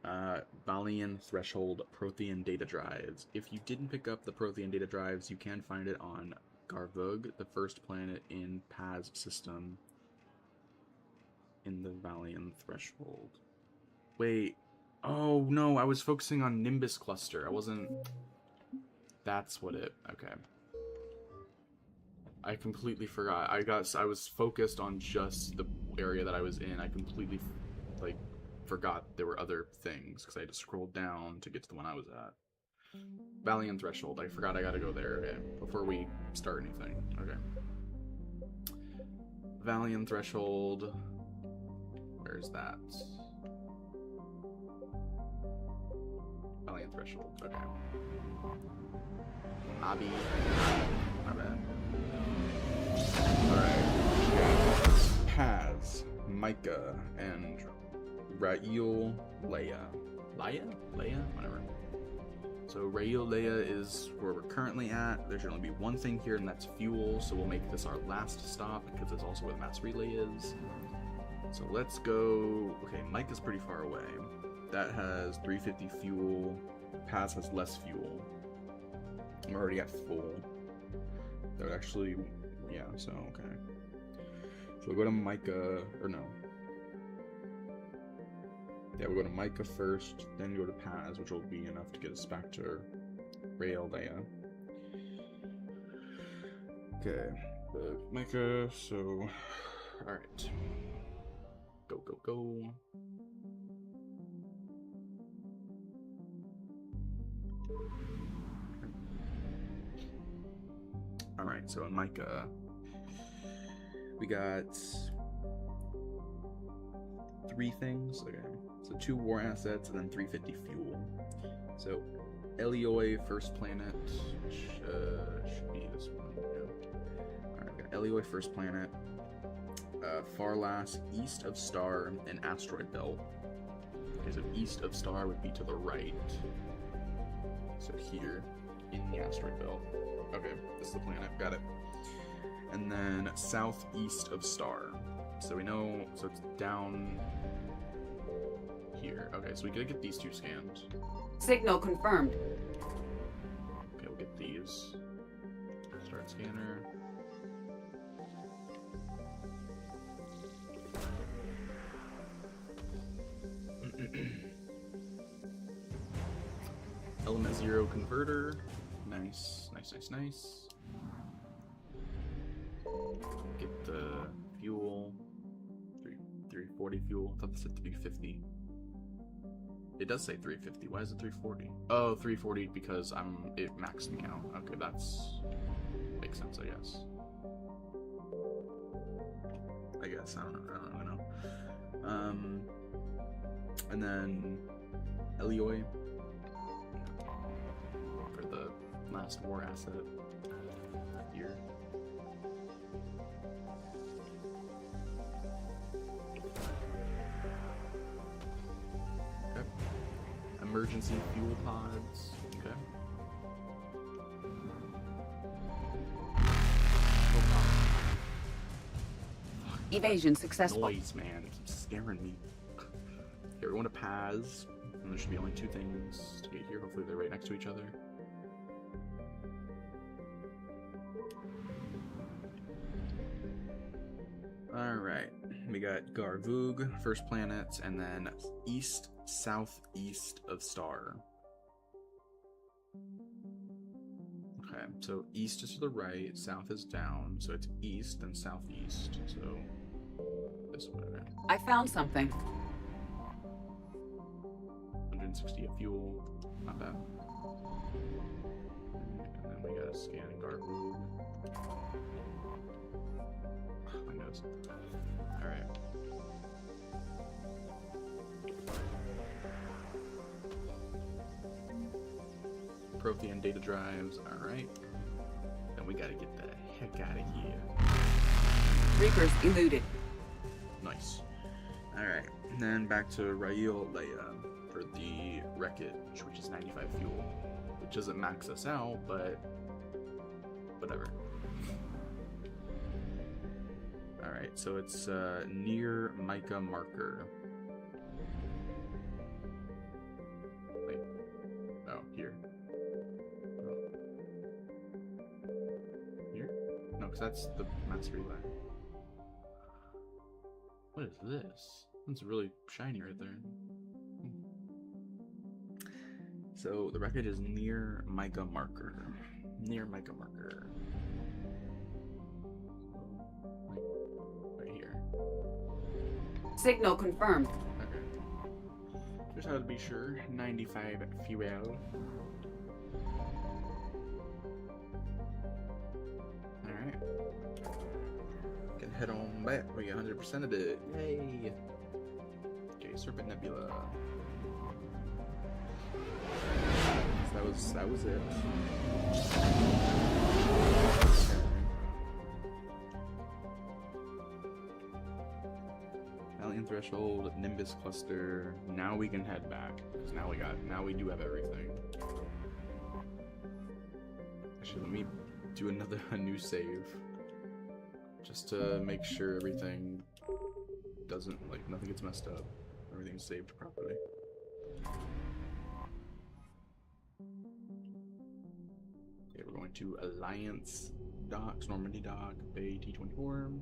Valian Threshold Prothean data drives. If you didn't pick up the Prothean data drives, you can find it on Garvug, the first planet in Paz system in the Valian Threshold. Wait. Oh, no, I was focusing on Nimbus Cluster. I wasn't... That's what it... Okay. I completely forgot. I was focused on just the area that I was in, I completely like forgot there were other things because I had to scroll down to get to the one I was at. Valiant Threshold. I forgot I gotta go there before we start anything. Okay. Valiant Threshold. Where's that? Valiant Threshold. Okay. Nabi. My bad. Alright. Paz, Micah, and Rael Leia. Leia? Whatever. So Rael Leia is where we're currently at. There should only be one thing here, and that's fuel. So we'll make this our last stop because it's also where the mass relay is. So let's go. Okay, Micah's pretty far away. That has 350 fuel. Paz has less fuel. I'm already at full. That would actually, yeah. So okay. So we'll go to Micah, or no. Yeah, we'll go to Micah first, then go to Paz, which will be enough to get us back to Rael Leia. Okay, Micah, so, alright. Go, go, go. Alright, so in Micah, we got 3 things. Okay, so 2 war assets and then 350 fuel. So Elioi First Planet, which should be this one. Yeah. Alright, we got Elioi First Planet, Farlas, East of Star, and Asteroid Belt. Okay, so East of Star would be to the right. So here, in the Asteroid Belt. Okay, this is the planet, got it. And then Southeast of Star. So we know, so it's down here. Okay, so we gotta get these 2 scanned. Signal confirmed. Okay, we'll get these. Start scanner. Element 0 converter. Nice, nice, nice, nice. Get the fuel. 340 fuel. I thought this said 350. It does say 350. Why is it 340? Oh, 340 because it maxed me out. Okay, that's makes sense, I guess. I don't know. And then Elioi for the last war asset here. Okay. Emergency fuel pods. Okay. Evasion successful. Noise, man. It keeps scaring me. Okay, we're going to Paz. And there should be only 2 things to get here. Hopefully they're right next to each other. Alright. We got Garvug, First Planet, and then east, southeast of Star. Okay, so east is to the right, south is down, so it's east and southeast, so this way. I found something. 160 of fuel, not bad. And then we got a scan Garvug. My nose. Alright. Prothean data drives, alright. Then we gotta get the heck out of here. Reapers eluded. Nice. Alright, and then back to Rael Leia for the wreckage, which is 95 fuel. Which doesn't max us out, but whatever. Alright, so it's near Micah marker. Wait. Oh, here. Here? No, because that's the mass relay. What is this? It's really shiny right there. So the wreckage is near Micah marker. Near Micah marker. Right here. Signal confirmed. Just had to be sure. 95 fuel. Alright. Can head on back. We got 100% of it. Yay! Okay, Serpent Nebula. So that was it. Alien Threshold, Nimbus Cluster. Now we can head back. Because now we do have everything. Actually, let me do a new save. Just to make sure everything doesn't, like, nothing gets messed up. Everything's saved properly. Okay, we're going to Alliance Docks, Normandy Dock, Bay T-24.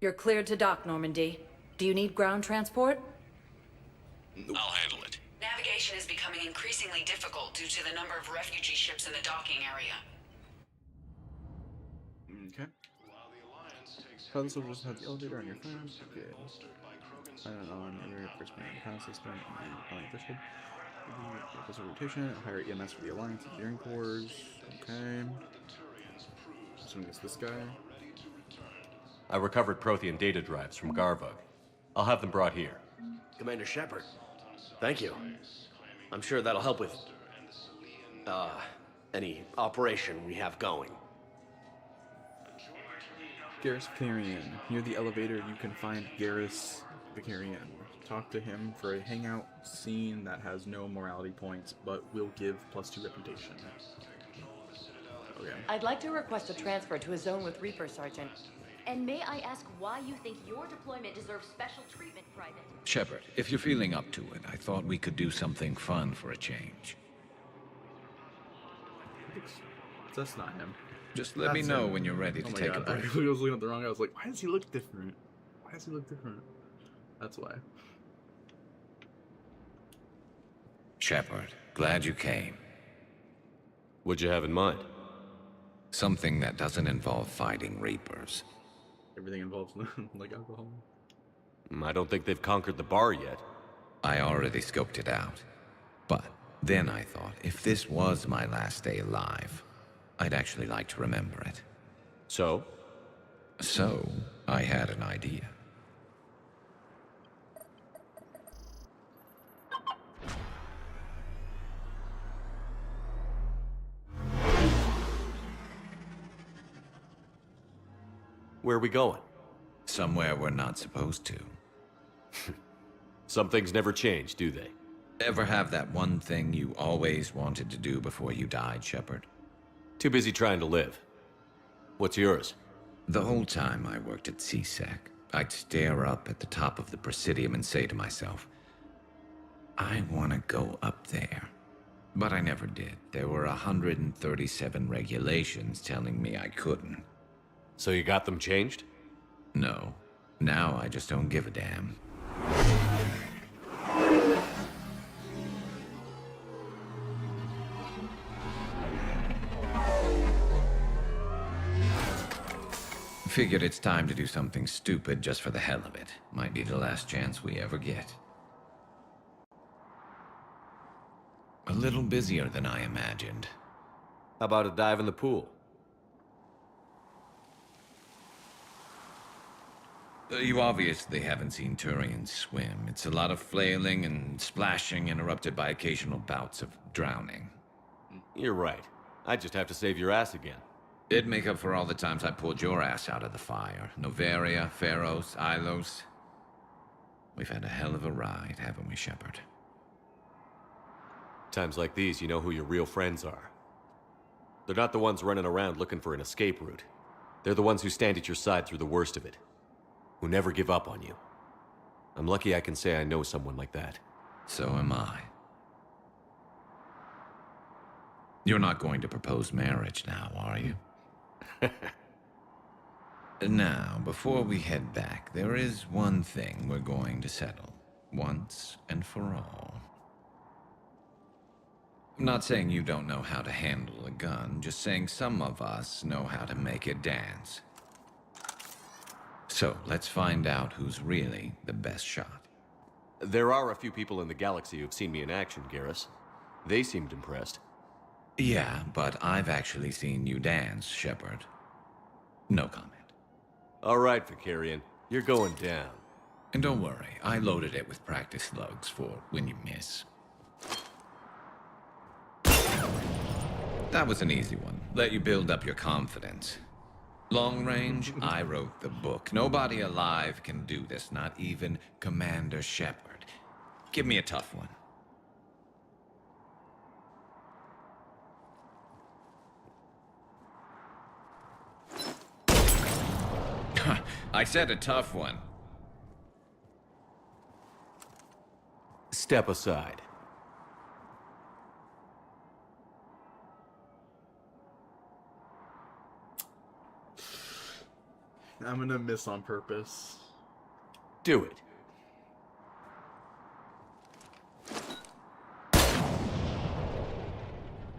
You're cleared to dock, Normandy. Do you need ground transport? I'll handle it. Navigation is becoming increasingly difficult due to the number of refugee ships in the docking area. Okay. Other soldiers have the elevator on your phone. Okay. On your first man power system, on threshold. Plus rotation, higher EMS for the Alliance engineering cores. Okay. Assuming it's this guy. I recovered Prothean data drives from Garvug. I'll have them brought here. Commander Shepard, thank you. I'm sure that'll help with, any operation we have going. Garrus Vicarian. Near the elevator, you can find Garrus Vicarian. Talk to him for a hangout scene that has no morality points, but will give +2 reputation. Okay. I'd like to request a transfer to a zone with Reaper, Sergeant. And may I ask why you think your deployment deserves special treatment, Private? Shepard, if you're feeling up to it, I thought we could do something fun for a change. That's not him. Just let me know when you're ready to take a break. I was looking at the wrong guy. I was like, why does he look different? Why does he look different? That's why. Shepard, glad you came. What'd you have in mind? Something that doesn't involve fighting Reapers. Everything involves like alcohol. I don't think they've conquered the bar yet. I already scoped it out. But then I thought, if this was my last day alive, I'd actually like to remember it. So? So, I had an idea. Where are we going? Somewhere we're not supposed to. Some things never change, do they? Ever have that one thing you always wanted to do before you died, Shepard? Too busy trying to live. What's yours? The whole time I worked at CSEC, I'd stare up at the top of the Presidium and say to myself, I want to go up there. But I never did. There were 137 regulations telling me I couldn't. So you got them changed? No. Now I just don't give a damn. Figured it's time to do something stupid just for the hell of it. Might be the last chance we ever get. A little busier than I imagined. How about a dive in the pool? You obviously haven't seen Turians swim. It's a lot of flailing and splashing, interrupted by occasional bouts of drowning. You're right. I just have to save your ass again. It'd make up for all the times I pulled your ass out of the fire. Noveria, Pharos, Ilos. We've had a hell of a ride, haven't we, Shepard? Times like these, you know who your real friends are. They're not the ones running around looking for an escape route. They're the ones who stand at your side through the worst of it. Who never give up on you. I'm lucky I can say I know someone like that. So am I. You're not going to propose marriage now, are you? Now, before we head back, there is one thing we're going to settle. Once and for all. I'm not saying you don't know how to handle a gun, just saying some of us know how to make it dance. So, let's find out who's really the best shot. There are a few people in the galaxy who've seen me in action, Garrus. They seemed impressed. Yeah, but I've actually seen you dance, Shepard. No comment. All right, Vakarian. You're going down. And don't worry, I loaded it with practice slugs for when you miss. That was an easy one. Let you build up your confidence. Long range, I wrote the book. Nobody alive can do this, not even Commander Shepard. Give me a tough one. I said a tough one. Step aside. I'm gonna miss on purpose. Do it.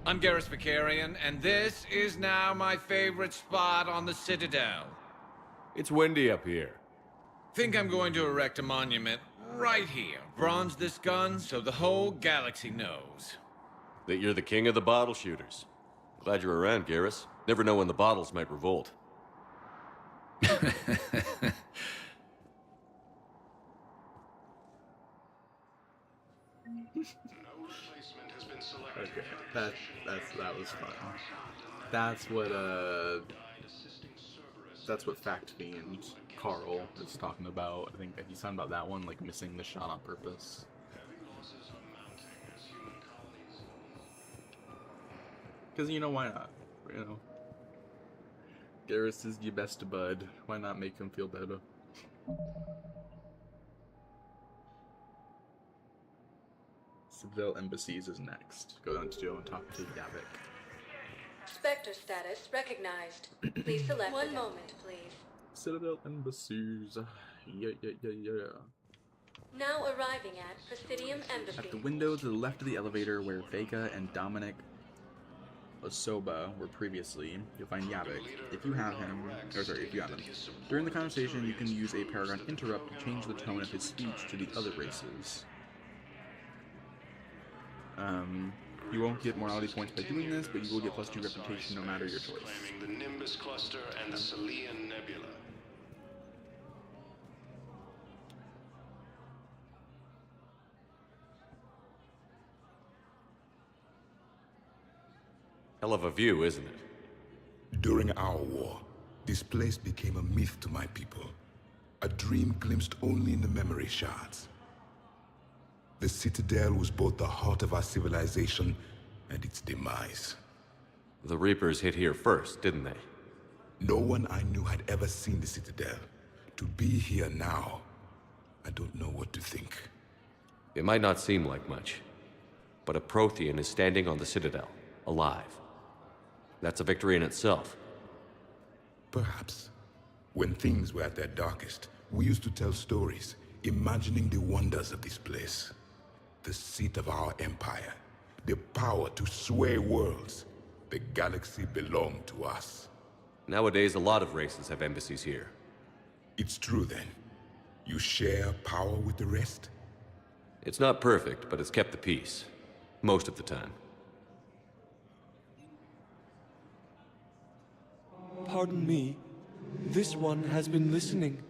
I'm Garrus Vakarian, and this is now my favorite spot on the Citadel. It's windy up here. Think I'm going to erect a monument right here. Bronze this gun so the whole galaxy knows. That you're the king of the bottle shooters. Glad you're around, Garrus. Never know when the bottles might revolt. Okay, that was fun. That's what Fact Fiend Carl is talking about. I think he's talking about that one, like missing the shot on purpose. Because, you know, why not? You know, Garrus is your best bud. Why not make him feel better? Citadel Embassies is next. Go down to Joe and talk to Yavik. Spectre status recognized. Please select one moment, please. Citadel Embassies. Yeah. Now arriving at Presidium Embassy. At the window to the left of the elevator where Vega and Dominic Osoba were previously, you'll find Yavik. If you have him, During the conversation, you can use a Paragon Interrupt to change the tone of his speech to the other races. You won't get morality points by doing this, but you will get +2 reputation no matter your choice. The Nimbus Cluster and the Salian Nebula. Hell of a view, isn't it? During our war, this place became a myth to my people. A dream glimpsed only in the memory shards. The Citadel was both the heart of our civilization and its demise. The Reapers hit here first, didn't they? No one I knew had ever seen the Citadel. To be here now, I don't know what to think. It might not seem like much, but a Prothean is standing on the Citadel, alive. That's a victory in itself. Perhaps. When things were at their darkest, we used to tell stories, imagining the wonders of this place. The seat of our empire, the power to sway worlds. The galaxy belonged to us. Nowadays, a lot of races have embassies here. It's true then. You share power with the rest? It's not perfect, but it's kept the peace. Most of the time. Pardon me. This one has been listening.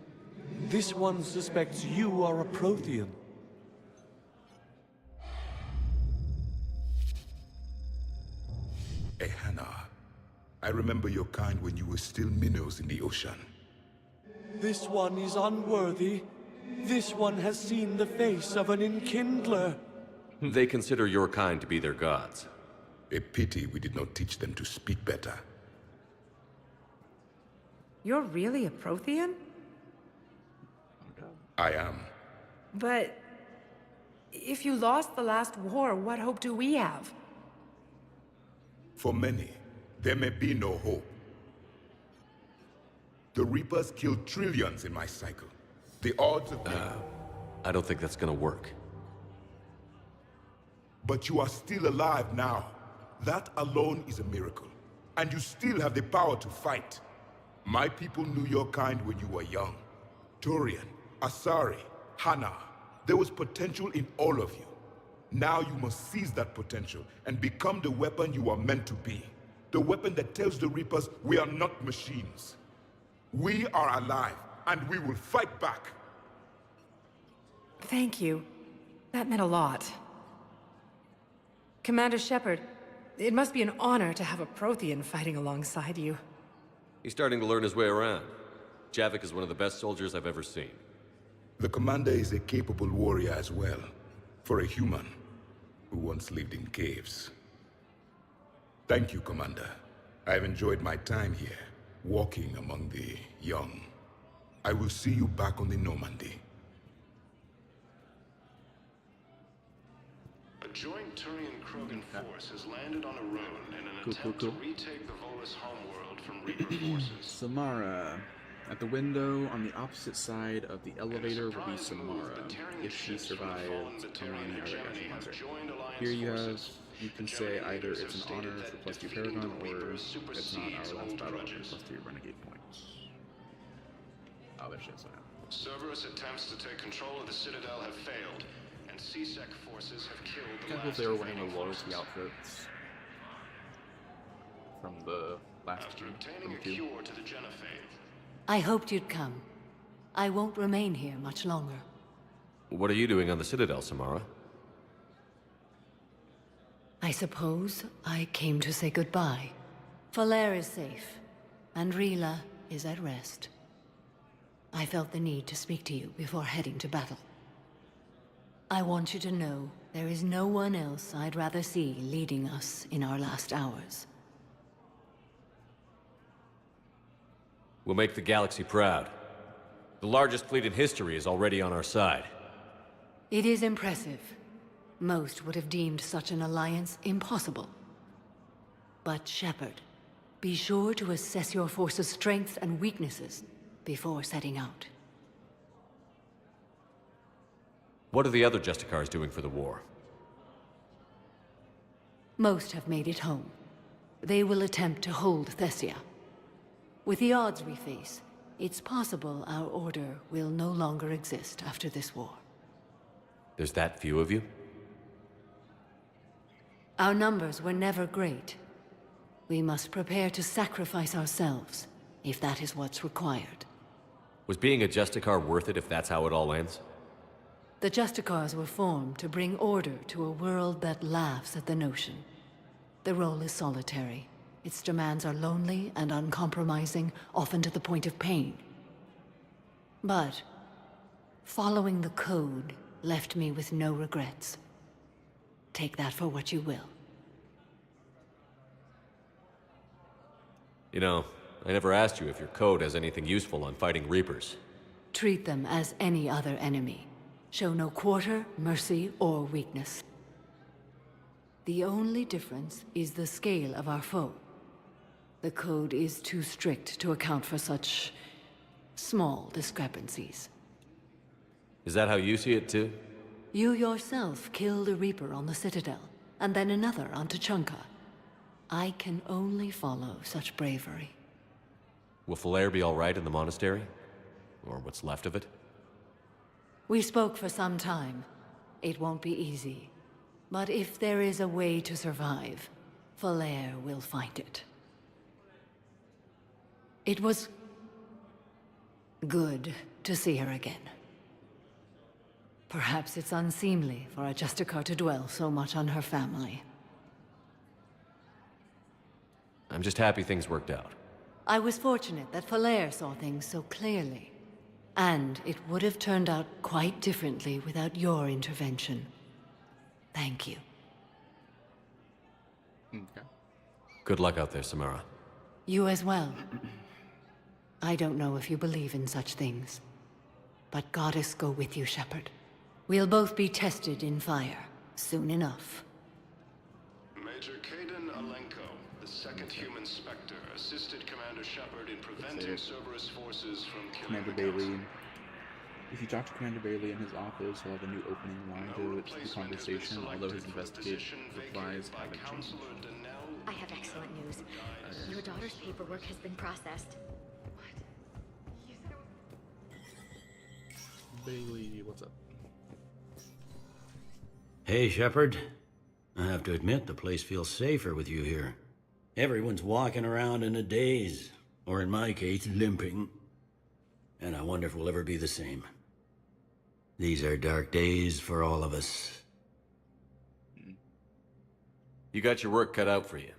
This one suspects you are a Prothean. Ehana, I remember your kind when you were still minnows in the ocean. This one is unworthy. This one has seen the face of an enkindler. They consider your kind to be their gods. A pity we did not teach them to speak better. You're really a Prothean? I am. But if you lost the last war, what hope do we have? For many, there may be no hope. The Reapers killed trillions in my cycle. The odds of I don't think that's gonna work. But you are still alive now. That alone is a miracle. And you still have the power to fight. My people knew your kind when you were young. Turian, Asari, Hana. There was potential in all of you. Now you must seize that potential and become the weapon you are meant to be. The weapon that tells the Reapers we are not machines. We are alive, and we will fight back. Thank you. That meant a lot. Commander Shepard, it must be an honor to have a Prothean fighting alongside you. He's starting to learn his way around. Javik is one of the best soldiers I've ever seen. The Commander is a capable warrior as well, for a human who once lived in caves. Thank you, Commander. I've enjoyed my time here, walking among the young. I will see you back on the Normandy. A joint Turian-Krogan force has landed on Arun in an attempt to retake the Volus homeworld from Reaper forces. Samara. At the window on the opposite side of the elevator will be Samara. If she survives, Tamani Aragashimazar. Here you can say either it's an honor for +2 Paragon, or it's not our last battle for +3 Renegade points. Oh, there she is. Cerberus attempts to take control of the Citadel have failed, and C-Sec forces have killed the I hope they were wearing the loyalty outfits from the last After obtaining a cure to the Genophage. I hoped you'd come. I won't remain here much longer. What are you doing on the Citadel, Samara? I suppose I came to say goodbye. Falere is safe, and Rila is at rest. I felt the need to speak to you before heading to battle. I want you to know there is no one else I'd rather see leading us in our last hours. We'll make the galaxy proud. The largest fleet in history is already on our side. It is impressive. Most would have deemed such an alliance impossible. But Shepard, be sure to assess your force's strengths and weaknesses before setting out. What are the other Justicars doing for the war? Most have made it home. They will attempt to hold Thessia. With the odds we face, it's possible our order will no longer exist after this war. There's that few of you? Our numbers were never great. We must prepare to sacrifice ourselves, if that is what's required. Was being a Justicar worth it if that's how it all ends? The Justicars were formed to bring order to a world that laughs at the notion. The role is solitary. Its demands are lonely and uncompromising, often to the point of pain. But following the code left me with no regrets. Take that for what you will. You know, I never asked you if your code has anything useful on fighting Reapers. Treat them as any other enemy. Show no quarter, mercy, or weakness. The only difference is the scale of our foe. The code is too strict to account for such small discrepancies. Is that how you see it too? You yourself killed a Reaper on the Citadel, and then another on Tuchanka. I can only follow such bravery. Will Falere be all right in the monastery? Or what's left of it? We spoke for some time. It won't be easy. But if there is a way to survive, Falere will find it. It was good to see her again. Perhaps it's unseemly for a Justicar to dwell so much on her family. I'm just happy things worked out. I was fortunate that Falere saw things so clearly. And it would have turned out quite differently without your intervention. Thank you. Okay. Good luck out there, Samara. You as well. I don't know if you believe in such things, but Goddess go with you, Shepard. We'll both be tested in fire, soon enough. Major Kaidan Alenko, the second human Spectre, assisted Commander Shepard in preventing Cerberus forces from killing Commander Bailey. If you talk to Commander Bailey in his office, he'll have a new opening line to the conversation, although his investigation replies haven't changed. I have excellent news. Your daughter's paperwork has been processed. Bailey, what's up? Hey, Shepard. I have to admit, the place feels safer with you here. Everyone's walking around in a daze, or in my case, limping. And I wonder if we'll ever be the same. These are dark days for all of us. You got your work cut out for you.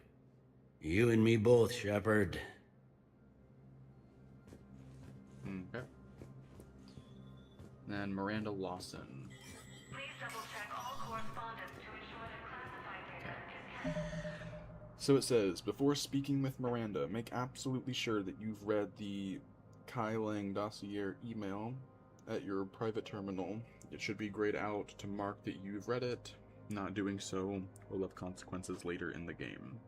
You and me both, Shepard. Okay. And Miranda Lawson. So it says, before speaking with Miranda, make absolutely sure that you've read the Kai Lang dossier email at your private terminal. It should be grayed out to mark that you've read it. Not doing so will have consequences later in the game.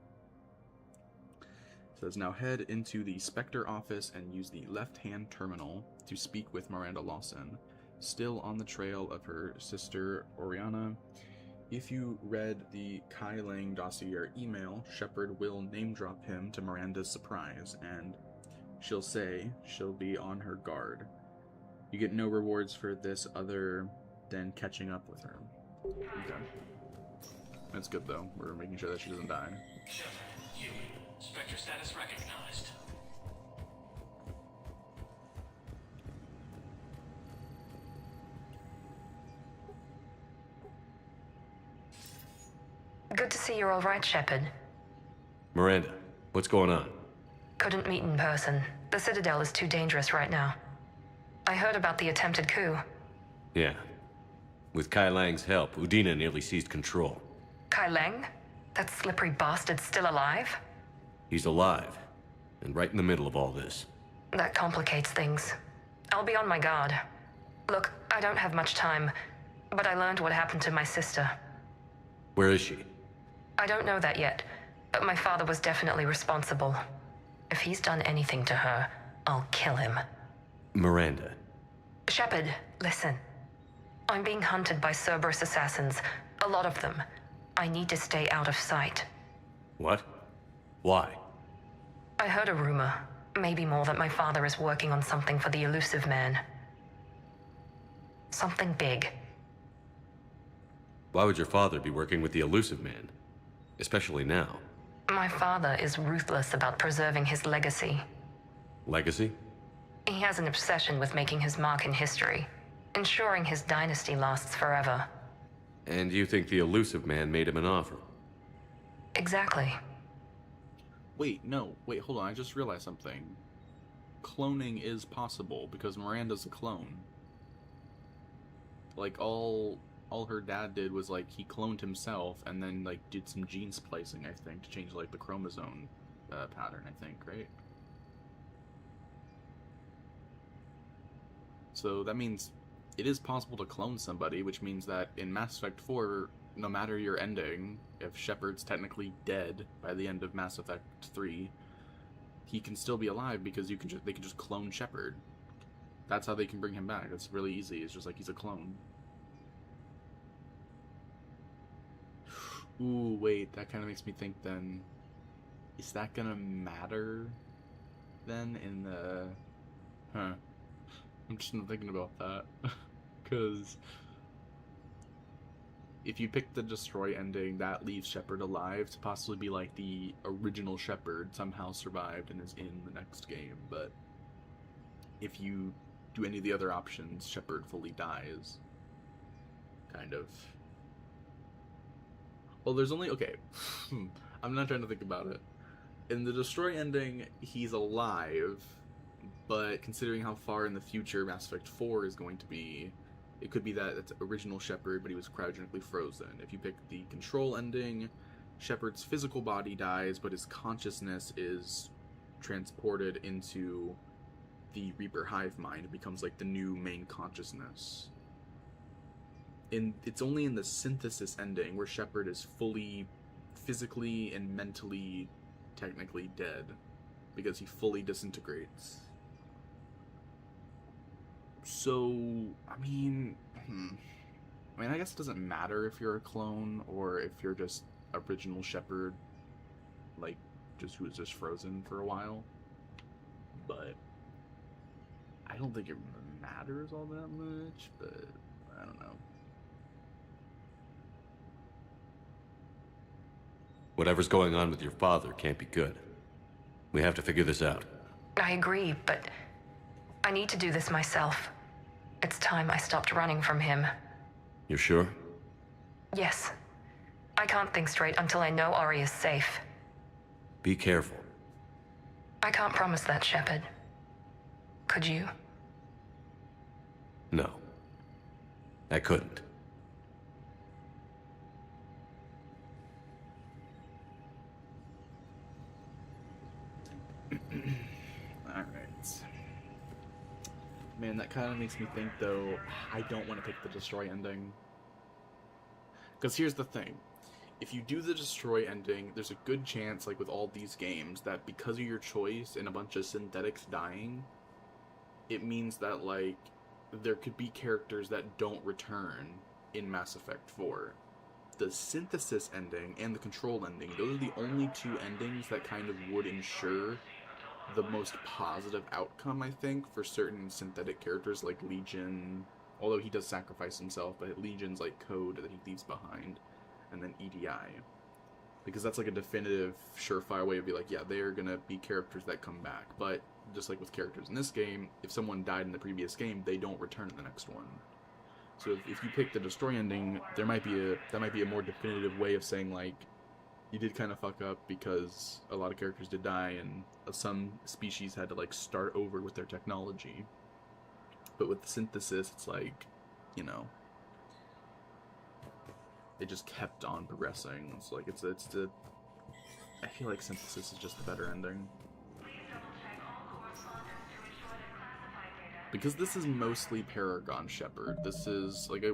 It says, now head into the Spectre office and use the left-hand terminal to speak with Miranda Lawson, still on the trail of her sister Oriana. If you read the Kai Lang dossier email, Shepard will name-drop him to Miranda's surprise, and she'll say she'll be on her guard. You get no rewards for this other than catching up with her. Okay. That's good, though. We're making sure that she doesn't die. Human. Spectre status recognized. Good to see you're all right, Shepard. Miranda, what's going on? Couldn't meet in person. The Citadel is too dangerous right now. I heard about the attempted coup. Yeah. With Kai Lang's help, Udina nearly seized control. Kai Lang? That slippery bastard's still alive? He's alive, and right in the middle of all this. That complicates things. I'll be on my guard. Look, I don't have much time, but I learned what happened to my sister. Where is she? I don't know that yet, but my father was definitely responsible. If he's done anything to her, I'll kill him. Miranda. Shepard, listen. I'm being hunted by Cerberus assassins. A lot of them. I need to stay out of sight. What? Why? I heard a rumor, maybe more, that my father is working on something for the Elusive Man. Something big. Why would your father be working with the Elusive Man? Especially now. My father is ruthless about preserving his legacy. Legacy? He has an obsession with making his mark in history, ensuring his dynasty lasts forever. And you think the Elusive Man made him an offer? Exactly. Wait, no. Wait, hold on. I just realized something. Cloning is possible, because Miranda's a clone. Like, all her dad did was, like, he cloned himself, and then, like, did some gene splicing, I think, to change, like, the chromosome pattern, I think, right? So that means it is possible to clone somebody, which means that in Mass Effect 4, no matter your ending, if Shepard's technically dead by the end of Mass Effect 3, he can still be alive because they can just clone Shepard. That's how they can bring him back. It's really easy. It's just like he's a clone. Ooh, wait, that kind of makes me think then, is that gonna matter then in the... Huh. I'm just not thinking about that. Because if you pick the destroy ending, that leaves Shepard alive to possibly be like the original Shepard somehow survived and is in the next game. But if you do any of the other options, Shepard fully dies. Kind of. Well, there's only... Okay. I'm not trying to think about it. In the destroy ending, he's alive, but considering how far in the future Mass Effect 4 is going to be, it could be that it's original Shepard, but he was cryogenically frozen. If you pick the control ending, Shepard's physical body dies, but his consciousness is transported into the Reaper hive mind. It becomes like the new main consciousness. It's only in the synthesis ending where Shepard is fully physically and mentally technically dead, because he fully disintegrates. So, I mean, I guess it doesn't matter if you're a clone or if you're just original Shepard, like, just who was just frozen for a while. But I don't think it matters all that much, but I don't know. Whatever's going on with your father can't be good. We have to figure this out. I agree, but I need to do this myself. It's time I stopped running from him. You're sure? Yes. I can't think straight until I know Ari is safe. Be careful. I can't promise that, Shepard. Could you? No. I couldn't. Alright. Man, that kind of makes me think, though, I don't want to pick the destroy ending. Because here's the thing. If you do the destroy ending, there's a good chance, like with all these games, that because of your choice and a bunch of synthetics dying, it means that, like, there could be characters that don't return in Mass Effect 4. The synthesis ending and the control ending, those are the only two endings that kind of would ensure the most positive outcome, I think, for certain synthetic characters like Legion, although he does sacrifice himself, but Legion's like code that he leaves behind, and then EDI. Because that's like a definitive, surefire way of be like, yeah, they're gonna be characters that come back. But just like with characters in this game, if someone died in the previous game, they don't return in the next one. So if you pick the destroy ending, that might be a more definitive way of saying, like, you did kind of fuck up because a lot of characters did die and some species had to, like, start over with their technology. But with the synthesis, it's like, you know, it just kept on progressing. It's like, I feel like synthesis is just the better ending. Because this is mostly Paragon Shepard. This is, like,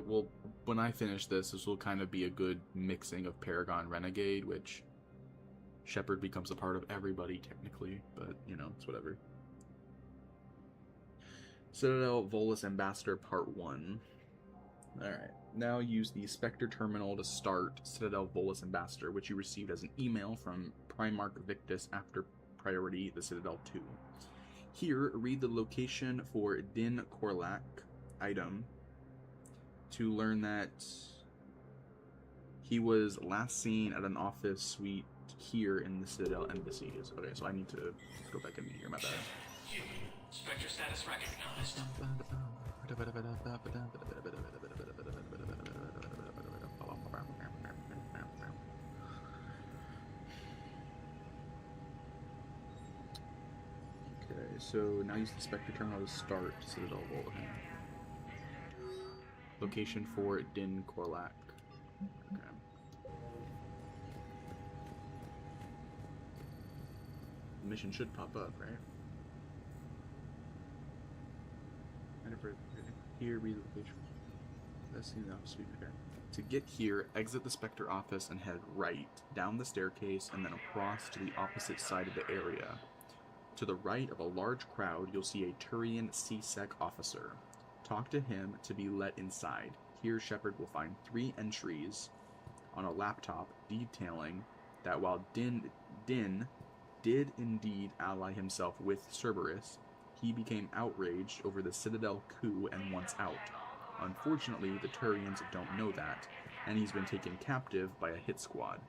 when I finish this will kind of be a good mixing of Paragon Renegade, which Shepard becomes a part of everybody, technically, but, you know, it's whatever. Citadel Volus Ambassador Part 1. Alright, now use the Spectre Terminal to start Citadel Volus Ambassador, which you received as an email from Primarch Victus after Priority the Citadel 2. Here, read the location for Din Korlak item to learn that he was last seen at an office suite here in the Citadel Embassies. Okay, so I need to go back in here, my bad. Spectre status recognized. Okay, so now use the Spectre Terminal to start Citadel Volus. Location for Din Korlak. Okay. The mission should pop up, right? Here, read the location. Let's see the office. Okay. To get here, exit the Spectre office and head right, down the staircase, and then across to the opposite side of the area. To the right of a large crowd, you'll see a Turian C-Sec officer. Talk to him to be let inside. Here, Shepard will find 3 entries on a laptop detailing that while Din did indeed ally himself with Cerberus, he became outraged over the Citadel coup and wants out. Unfortunately, the Turians don't know that, and he's been taken captive by a hit squad.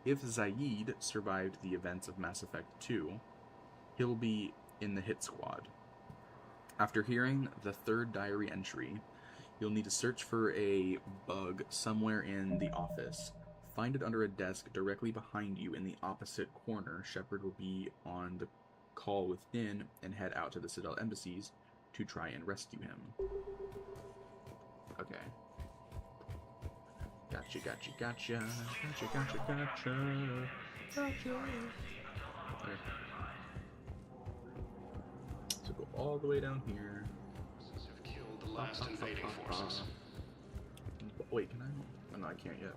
If Zaid survived the events of Mass Effect 2, he'll be in the hit squad. After hearing the 3rd diary entry, you'll need to search for a bug somewhere in the office. Find it under a desk directly behind you in the opposite corner. Shepard will be on the call with Din and head out to the Citadel Embassies to try and rescue him. Okay. Gotcha. Gotcha. Okay. So go all the way down here. Have killed the last invading forces. Wait, can I? Oh, no, I can't yet.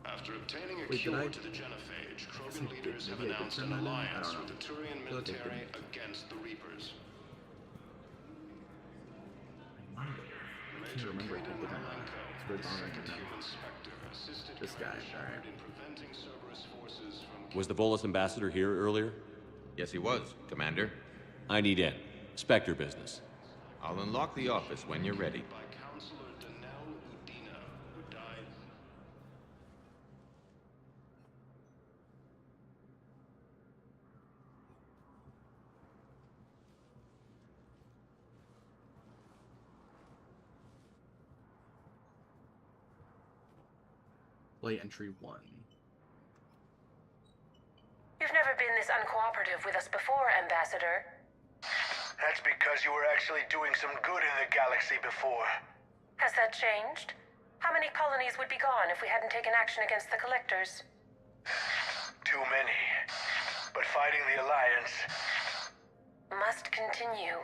After obtaining a cure to the genophage, Krogan leaders have announced an alliance with the Turian military against the Reapers. Major Kaden Alenko, the second human Spectre, assisted this guy, alright. in preventing Cerberus forces from... Was the Volus ambassador here earlier? Yes, he was, Commander. I need in. Spectre business. I'll unlock the office when you're ready. By Counselor Danelle Udina, who died. Play entry 1. You've never been this uncooperative with us before, Ambassador. That's because you were actually doing some good in the galaxy before. Has that changed? How many colonies would be gone if we hadn't taken action against the Collectors? Too many. But fighting the Alliance must continue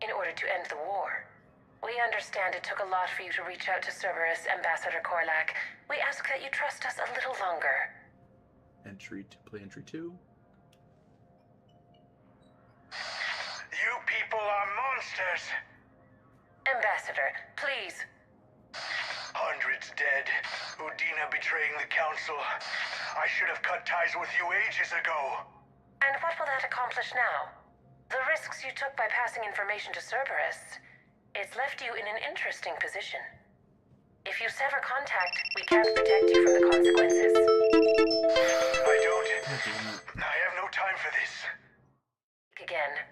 in order to end the war. We understand it took a lot for you to reach out to Cerberus, Ambassador Korlak. We ask that you trust us a little longer. Play entry 2. You people are monsters! Ambassador, please. Hundreds dead. Udina betraying the Council. I should have cut ties with you ages ago. And what will that accomplish now? The risks you took by passing information to Cerberus. It's left you in an interesting position. If you sever contact, we can't protect you from the consequences. I have no time for this. Again.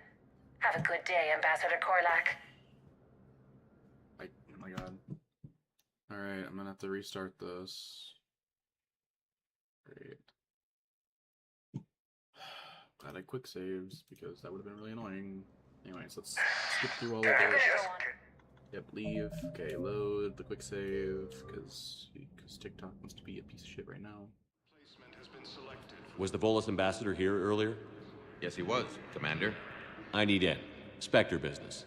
Have a good day, Ambassador Korlak. Oh my god. Alright, I'm gonna have to restart this. Great. Glad I quick saves, because that would have been really annoying. Anyways, let's skip through all of this. Yep, leave. Okay, load the quick save, because TikTok wants to be a piece of shit right now. Was the Volus ambassador here earlier? Yes, he was, Commander. I need in. Spectre business.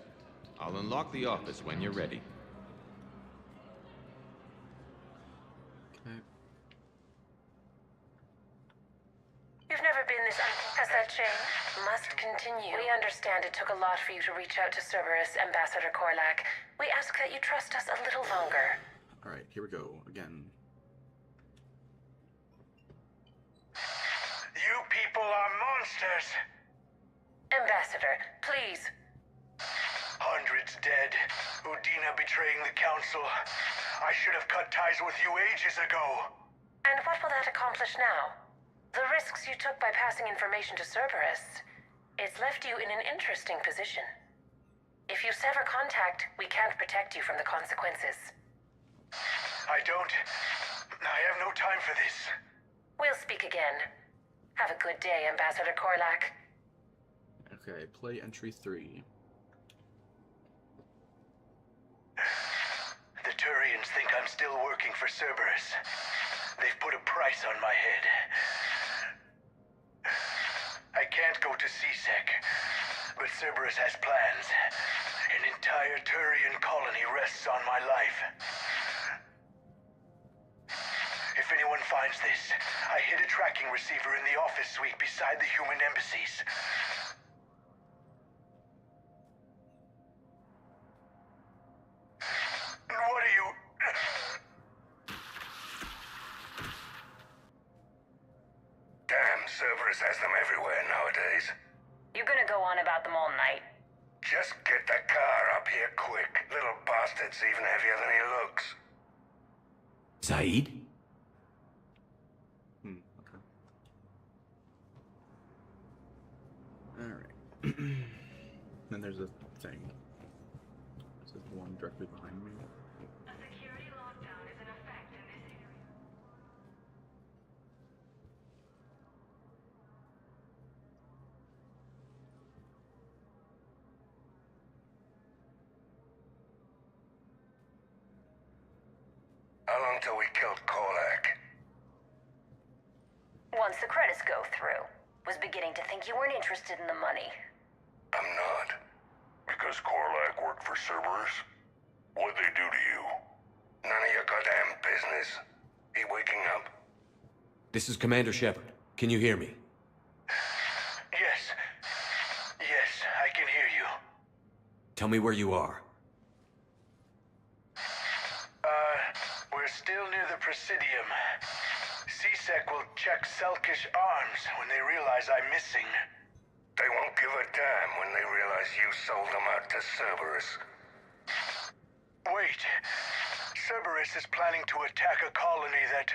I'll unlock the office when you're ready. Okay. You've never been this Has that changed? Must continue. We understand it took a lot for you to reach out to Cerberus, Ambassador Korlak. We ask that you trust us a little longer. Alright, here we go. Again. You people are monsters! Ambassador, please. Hundreds dead. Udina betraying the Council. I should have cut ties with you ages ago. And what will that accomplish now? The risks you took by passing information to Cerberus. It's left you in an interesting position. If you sever contact, we can't protect you from the consequences. I have no time for this. We'll speak again. Have a good day, Ambassador Korlak. Okay, play entry 3. The Turians think I'm still working for Cerberus. They've put a price on my head. I can't go to C-Sec, but Cerberus has plans. An entire Turian colony rests on my life. If anyone finds this, I hid a tracking receiver in the office suite beside the human embassies. What are you... Damn, Cerberus has them everywhere nowadays. You're gonna go on about them all night. Just get the car up here quick. Little bastard's even heavier than he looks. Saeed? Okay. Alright. Then there's a thing. This is the one directly behind me. A security lockdown is in effect in this area. How long till we killed Korlak? Once the credits go through. Was beginning to think you weren't interested in the money. I'm not. Because Korlak worked for Cerberus? What'd they do to you? None of your goddamn business. He waking up? This is Commander Shepard. Can you hear me? Yes. Yes, I can hear you. Tell me where you are. We're still near the Presidium. C-Sec will check Selkish arms when they realize I'm missing. They won't give a damn when they realize you sold them out to Cerberus. Fleet. Cerberus is planning to attack a colony that...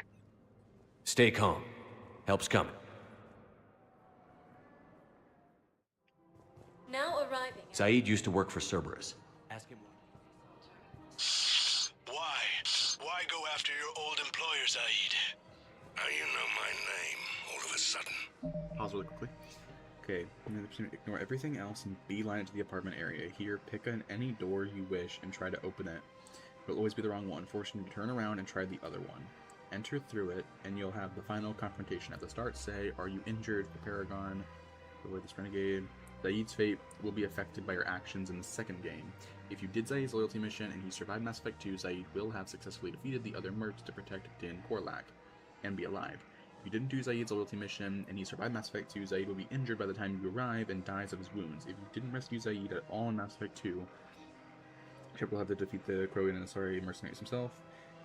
Stay calm. Help's coming. Now arriving. Zaid used to work for Cerberus. Ask him Why? Why go after your old employer, Zaid? How you know my name all of a sudden? Pause really quickly. Okay, ignore everything else and beeline it to the apartment area. Here, pick any door you wish and try to open it. It'll always be the wrong one, forcing you to turn around and try the other one. Enter through it, and you'll have the final confrontation. At the start, say, "Are you injured?" The Paragon, avoid this renegade. Zaid's fate will be affected by your actions in the second game. If you did Zaid's loyalty mission and he survived Mass Effect 2, Zaid will have successfully defeated the other mercs to protect Din Korlak and be alive. If you didn't do Zaid's loyalty mission and he survived Mass Effect 2, Zaid will be injured by the time you arrive and dies of his wounds. If you didn't rescue Zaid at all in Mass Effect 2, Shepard will have to defeat the Krogan and Asari mercenaries himself.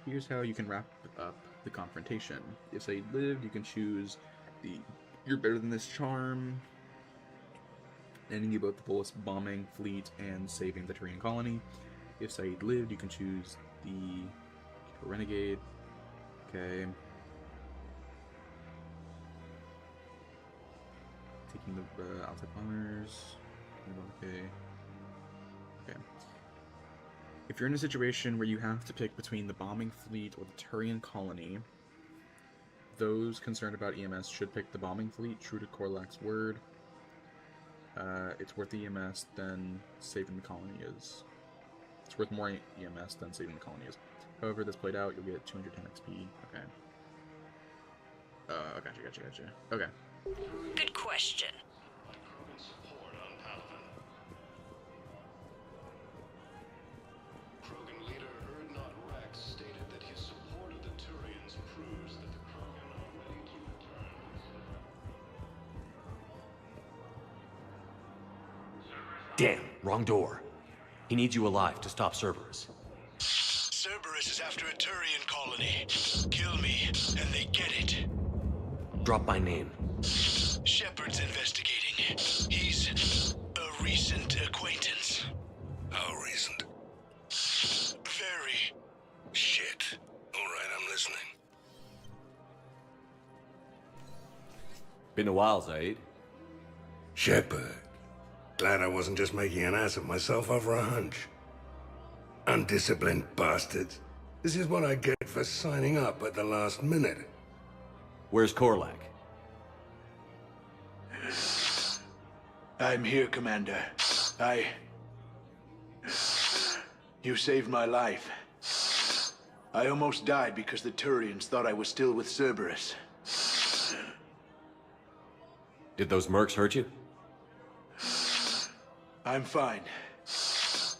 Here's how you can wrap up the confrontation. If Zaid lived, you can choose the "You're better than this" charm, ending you both the Volus bombing fleet and saving the Turian colony. If Zaid lived, you can choose the Renegade. Okay. Taking the outside bombers. Okay. Okay. If you're in a situation where you have to pick between the bombing fleet or the Turian colony, those concerned about EMS should pick the bombing fleet, true to Korlak's word. It's worth EMS than saving the colony is. It's worth more EMS than saving the colony is. However, this played out, you'll get 210 XP. Okay. Gotcha. Okay. Good question. Krogan leader Urdnot Rex stated that his support of the Turians proves that the Krogan are ready to return. Damn, wrong door. He needs you alive to stop Cerberus. Cerberus is after a Turian colony. Kill me, and they get it. Drop my name. Shepard's investigating. He's a recent acquaintance. How recent? Very. Shit. Alright, I'm listening. Been a while, Zaid. Shepard. Glad I wasn't just making an ass of myself over a hunch. Undisciplined bastards. This is what I get for signing up at the last minute. Where's Korlak? I'm here, Commander. You saved my life. I almost died because the Turians thought I was still with Cerberus. Did those mercs hurt you? I'm fine.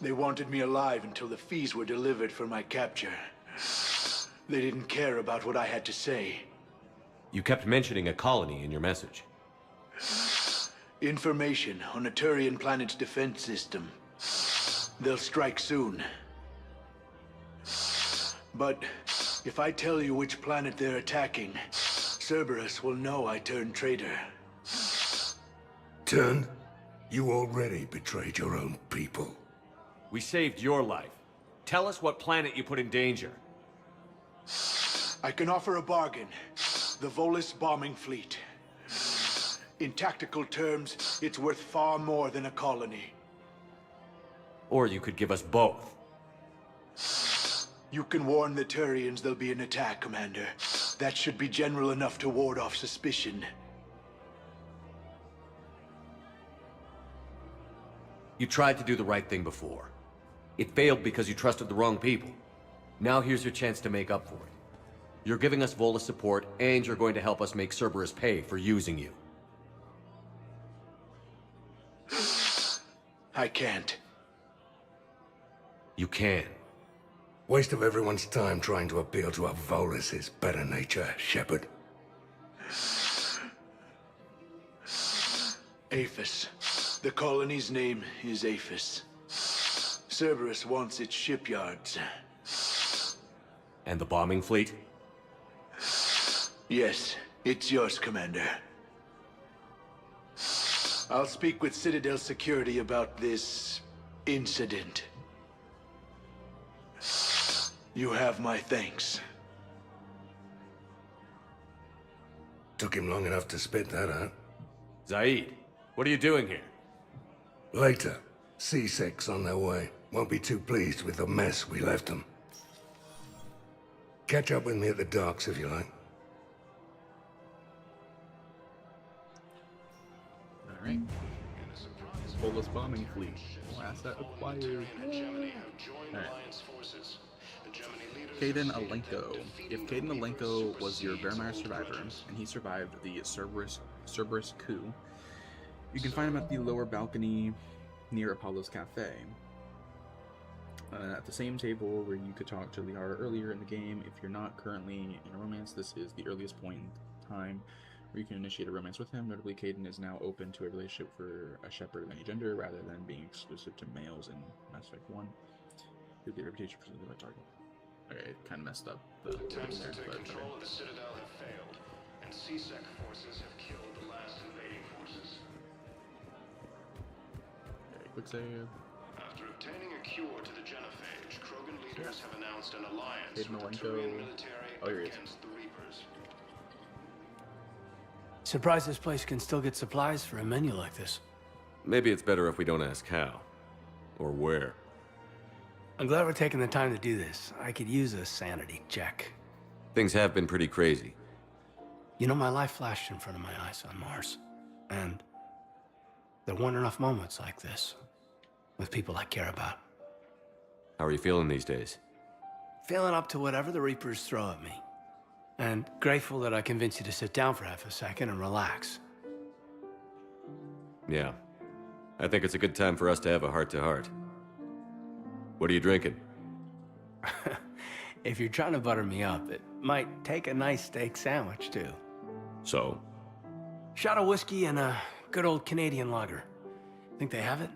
They wanted me alive until the fees were delivered for my capture. They didn't care about what I had to say. You kept mentioning a colony in your message. Information on a Turian planet's defense system. They'll strike soon. But if I tell you which planet they're attacking, Cerberus will know I turned traitor. Turned? You already betrayed your own people. We saved your life. Tell us what planet you put in danger. I can offer a bargain. The Volus bombing fleet. In tactical terms, it's worth far more than a colony. Or you could give us both. You can warn the Turians there'll be an attack, Commander. That should be general enough to ward off suspicion. You tried to do the right thing before. It failed because you trusted the wrong people. Now here's your chance to make up for it. You're giving us Volus support, and you're going to help us make Cerberus pay for using you. I can't. You can. Waste of everyone's time trying to appeal to a Volus's better nature, Shepard. Aphis. The colony's name is Aphis. Cerberus wants its shipyards. And the bombing fleet? Yes, it's yours, Commander. I'll speak with Citadel Security about this incident. You have my thanks. Took him long enough to spit that out. Zaid, what are you doing here? Later. C-Sec's on their way. Won't be too pleased with the mess we left them. Catch up with me at the docks if you like. Alright. Bolus bombing fleet. Asset acquired. Alright. Kaidan Alenko. If Kaidan Alenko was your Bearmire survivor, and he survived the Cerberus coup, you can find him at the lower balcony near Apollo's Cafe. At the same table where you could talk to Liara earlier in the game. If you're not currently in a romance, this is the earliest point in time where you can initiate a romance with him. Notably, Kaidan is now open to a relationship for a Shepherd of any gender, rather than being exclusive to males in Mass Effect 1. You'll get a reputation for the target. Okay, it kind of messed up the Attempts to there, take but control of the Citadel have failed, and C-Sec forces have killed the last invading forces. Okay, quick save. After obtaining a cure to the genophage, Krogan leaders have announced an alliance Kaidan with the Alenko. Turian military Oh, here he is. against the Reapers. Surprised this place can still get supplies for a menu like this. Maybe it's better if we don't ask how. Or where. I'm glad we're taking the time to do this. I could use a sanity check. Things have been pretty crazy. You know, my life flashed in front of my eyes on Mars. And there weren't enough moments like this with people I care about. How are you feeling these days? Feeling up to whatever the Reapers throw at me. And grateful that I convinced you to sit down for half a second and relax. Yeah. I think it's a good time for us to have a heart-to-heart. What are you drinking? If you're trying to butter me up, it might take a nice steak sandwich, too. So? Shot of whiskey and a good old Canadian lager. Think they have it?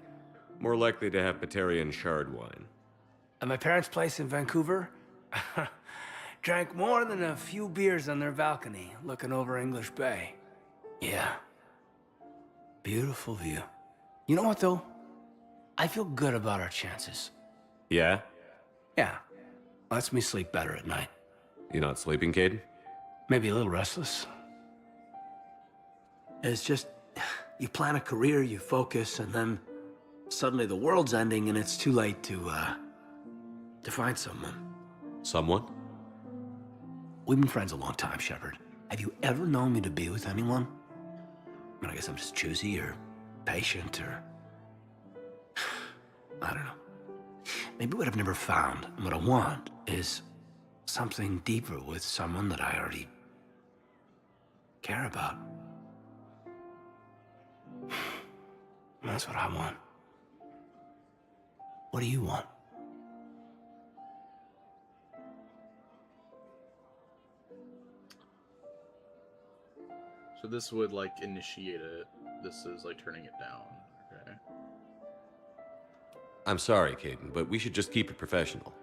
More likely to have Batarian shard wine. At my parents' place in Vancouver, drank more than a few beers on their balcony, looking over English Bay. Yeah. Beautiful view. You know what, though? I feel good about our chances. Yeah? Yeah. Lets me sleep better at night. You not sleeping, Kaidan? Maybe a little restless. It's just, you plan a career, you focus, and then suddenly the world's ending and it's too late to find someone. Someone? We've been friends a long time, Shepard. Have you ever known me to be with anyone? I mean, I guess I'm just choosy or patient or... I don't know. Maybe what I've never found and what I want is something deeper with someone that I already care about. That's what I want. What do you want? So this would, like, initiate it. This is, like, turning it down. Okay. I'm sorry, Kaidan, but we should just keep it professional.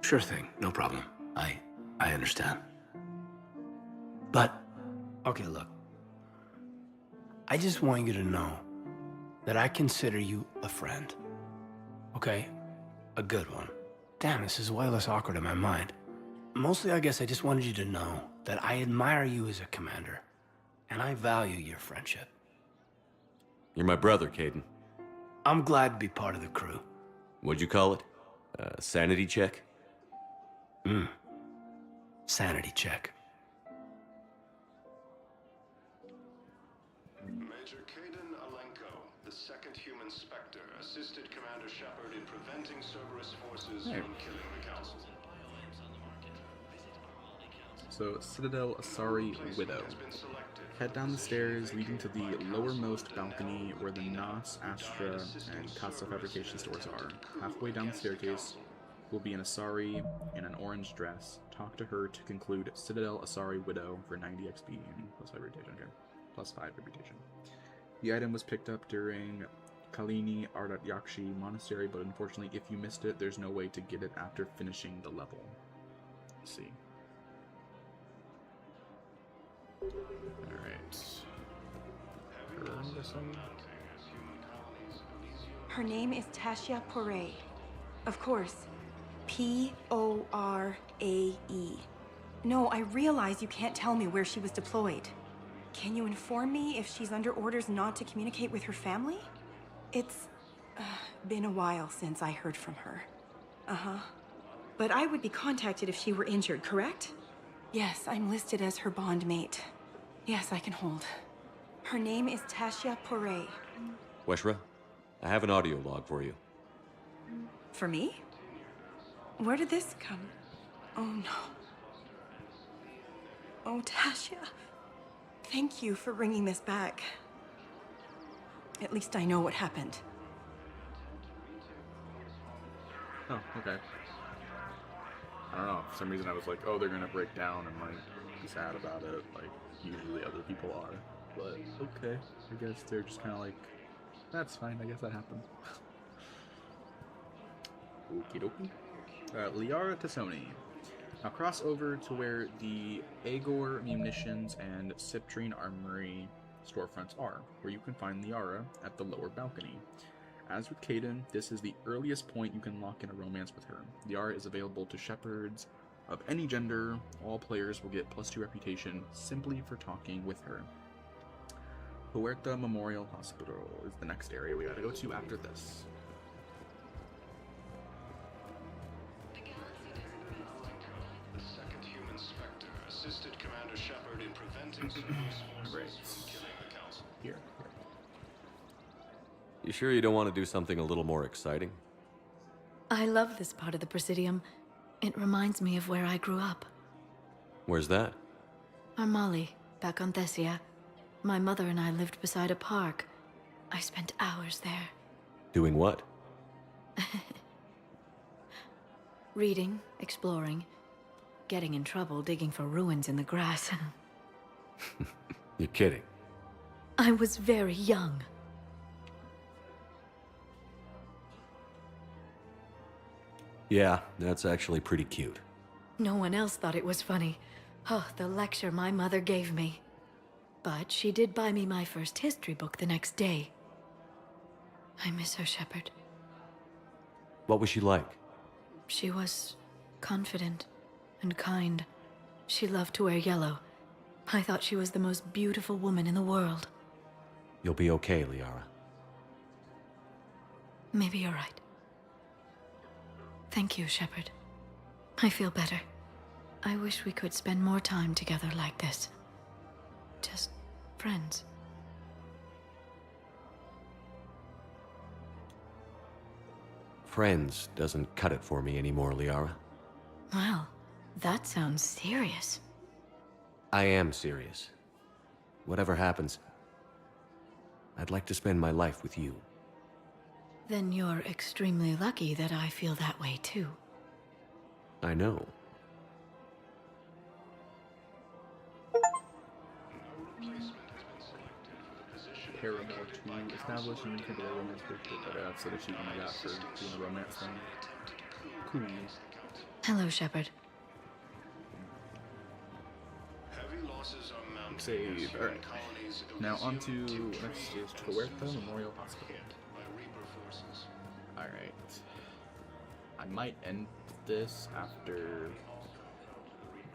Sure thing, no problem. I understand. But, okay, look. I just want you to know that I consider you a friend. Okay? A good one. Damn, this is way less awkward in my mind. Mostly, I guess I just wanted you to know that I admire you as a commander. And I value your friendship. You're my brother, Kaidan. I'm glad to be part of the crew. What'd you call it? Sanity check? Sanity check. Major Kaidan Alenko, the second human Spectre, assisted Commander Shepard in preventing Cerberus forces Hey. from killing the Council. So, Citadel Asari Widow. Head down the stairs leading to the lowermost balcony where the Nos, Astra, and Casa fabrication stores are. Halfway down the staircase will be an Asari in an orange dress. Talk to her to conclude Citadel Asari Widow for 90 XP and plus 5 reputation. Okay. Plus 5 reputation. The item was picked up during Kalini Ardat Yakshi Monastery, but unfortunately, if you missed it, there's no way to get it after finishing the level. Let's see. Alright. Her name is Tasha Poré. Of course. P-O-R-A-E. No, I realize you can't tell me where she was deployed. Can you inform me if she's under orders not to communicate with her family? It's been a while since I heard from her. Uh-huh. But I would be contacted if she were injured, correct? Yes, I'm listed as her bond mate. Yes, I can hold. Her name is Tasha Poray. Weshra, I have an audio log for you. For me? Where did this come? Oh no. Oh, Tasha. Thank you for bringing this back. At least I know what happened. Oh, okay. I don't know. For some reason I was like, oh, they're gonna break down and like be sad about it, like usually other people are. But okay, I guess they're just kind of like, that's fine. I guess that happened. Okie dokie. Liara Tassoni. Now cross over to where the Agor Munitions and Citrine Armory storefronts are, where you can find Liara at the lower balcony. As with Kaidan, this is the earliest point you can lock in a romance with her. Liara is available to shepherds of any gender. All players will get +2 reputation simply for talking with her. Huerta Memorial Hospital is the next area we gotta go to after this. The second human Spectre assisted Commander Shepard in preventing Cerberus forces from killing the Council. Here. You sure you don't want to do something a little more exciting? I love this part of the Presidium. It reminds me of where I grew up. Where's that? Armali, back on Thessia. My mother and I lived beside a park. I spent hours there. Doing what? Reading, exploring, getting in trouble digging for ruins in the grass. You're kidding. I was very young. Yeah, that's actually pretty cute. No one else thought it was funny. Oh, the lecture my mother gave me. But she did buy me my first history book the next day. I miss her, Shepard. What was she like? She was confident and kind. She loved to wear yellow. I thought she was the most beautiful woman in the world. You'll be okay, Liara. Maybe you're right. Thank you, Shepard. I feel better. I wish we could spend more time together like this. Just friends. Friends doesn't cut it for me anymore, Liara. Well, that sounds serious. I am serious. Whatever happens, I'd like to spend my life with you. Then you're extremely lucky that I feel that way too. I know. Paramore to establish and reconsider a romance with that's the achievement I got for doing a romance thing. Cool. Hello, Shepard. Heavy losses are mounting. Save. Alright. Now on to next is Huerta Memorial Hospital. Alright. I might end this after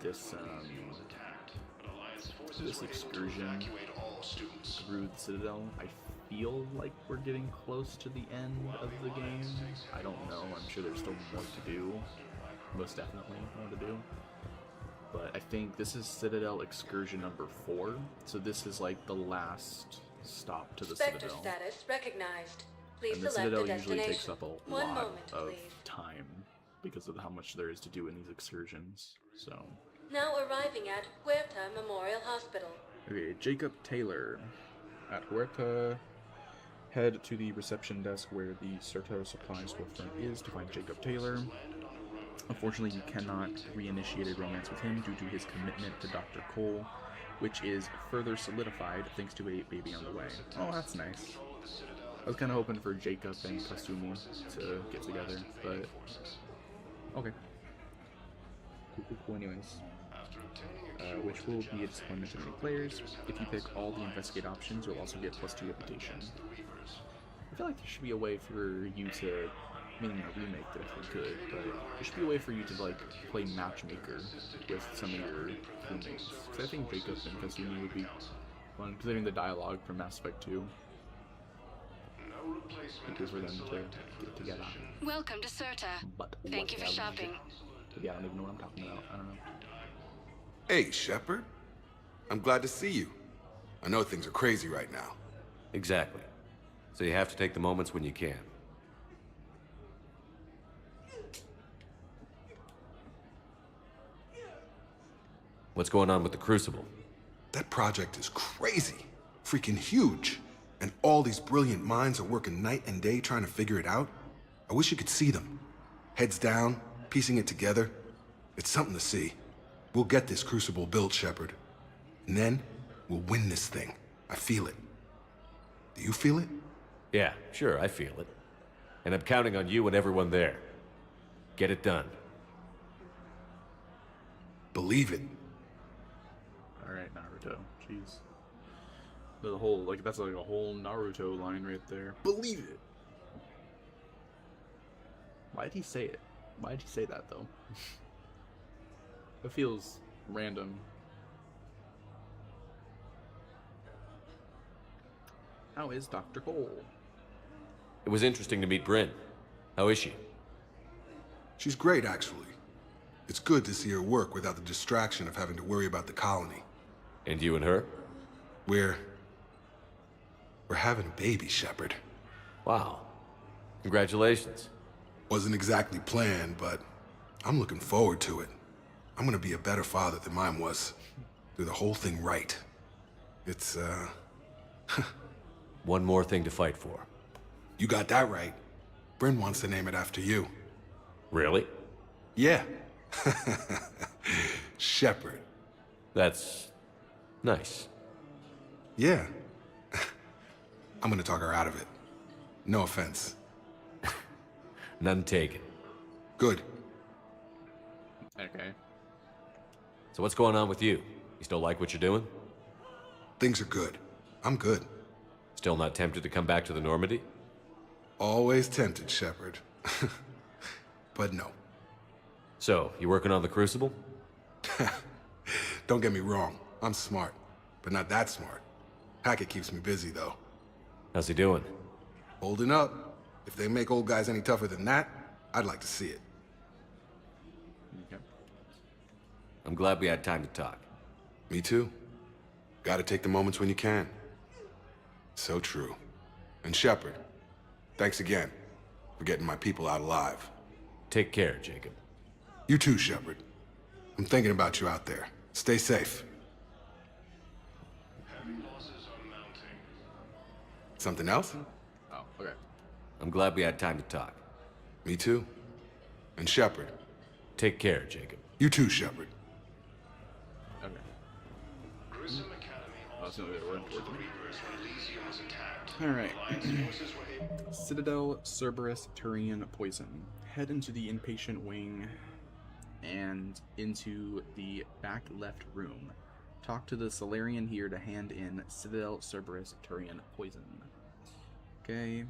this this excursion through the Citadel. I feel like we're getting close to the end of the game. I don't know, I'm sure there's still more to do. Most definitely more to do. But I think this is Citadel excursion number 4, so this is like the last stop to the Spectre Citadel. status recognized. Please And the select Citadel the usually destination. takes up a One lot moment, of please. time because of how much there is to do in these excursions. So, Now arriving at Huerta Memorial Hospital. okay, Jacob Taylor at Huerta. Head to the reception desk where the Certo Supply storefront is to find Jacob Taylor. Unfortunately, you cannot reinitiate a romance with him due to his commitment to Dr. Cole, which is further solidified thanks to a baby on the way. Oh, that's nice. I was kind of hoping for Jacob and Kasumi to get together, but okay. Cool. Anyways, which will be a disappointment to many players. If you pick all the investigate options, you'll also get +2 reputation. I feel like there should be a way for you to meaning a remake that if we could, but there should be a way for you to like play matchmaker with some of your teammates. Because I think Jacob and Kasumi would be fun, considering the dialogue from Mass Effect 2. Because for them to get together. Welcome to Serta. But thank you for shopping. Yeah, I don't even know what I'm talking about. I don't know. Hey, Shepard. I'm glad to see you. I know things are crazy right now. Exactly. So you have to take the moments when you can. What's going on with the Crucible? That project is crazy. Freaking huge. And all these brilliant minds are working night and day trying to figure it out. I wish you could see them. Heads down, piecing it together. It's something to see. We'll get this Crucible built, Shepard. And then, we'll win this thing. I feel it. Do you feel it? Yeah, sure, I feel it. And I'm counting on you and everyone there. Get it done. Believe it. Alright, Naruto. Jeez. The whole, like, that's like a whole Naruto line right there. Believe it! Why did he say it? Why did he say that, though? It feels random. How is Dr. Cole? It was interesting to meet Bryn. How is she? She's great, actually. It's good to see her work without the distraction of having to worry about the colony. And you and her? We're having a baby, Shepard. Wow. Congratulations. Wasn't exactly planned, but I'm looking forward to it. I'm gonna be a better father than mine was. Do the whole thing right. It's, One more thing to fight for. You got that right. Bryn wants to name it after you. Really? Yeah. Shepard. That's nice. Yeah. I'm gonna talk her out of it. No offense. None taken. Good. Okay. So what's going on with you? You still like what you're doing? Things are good. I'm good. Still not tempted to come back to the Normandy? Always tempted, Shepard. But no. So, you working on the Crucible? Don't get me wrong. I'm smart. But not that smart. Hackett keeps me busy, though. How's he doing? Holding up. If they make old guys any tougher than that, I'd like to see it. Okay. I'm glad we had time to talk. Me too. Gotta take the moments when you can. So true. And Shepard, thanks again for getting my people out alive. Take care, Jacob. You too, Shepard. I'm thinking about you out there. Stay safe. Heavy losses are mounting. Something else? Oh, okay. I'm glad we had time to talk. Me too. And Shepard. Take care, Jacob. You too, Shepard. Okay. Grissom Academy also the Reapers when Elysium was attacked. Alright. Alliance forces were able Citadel, Cerberus, Turian, Poison. Head into the inpatient wing and into the back left room. Talk to the Salarian here to hand in Citadel, Cerberus, Turian, Poison. Okay.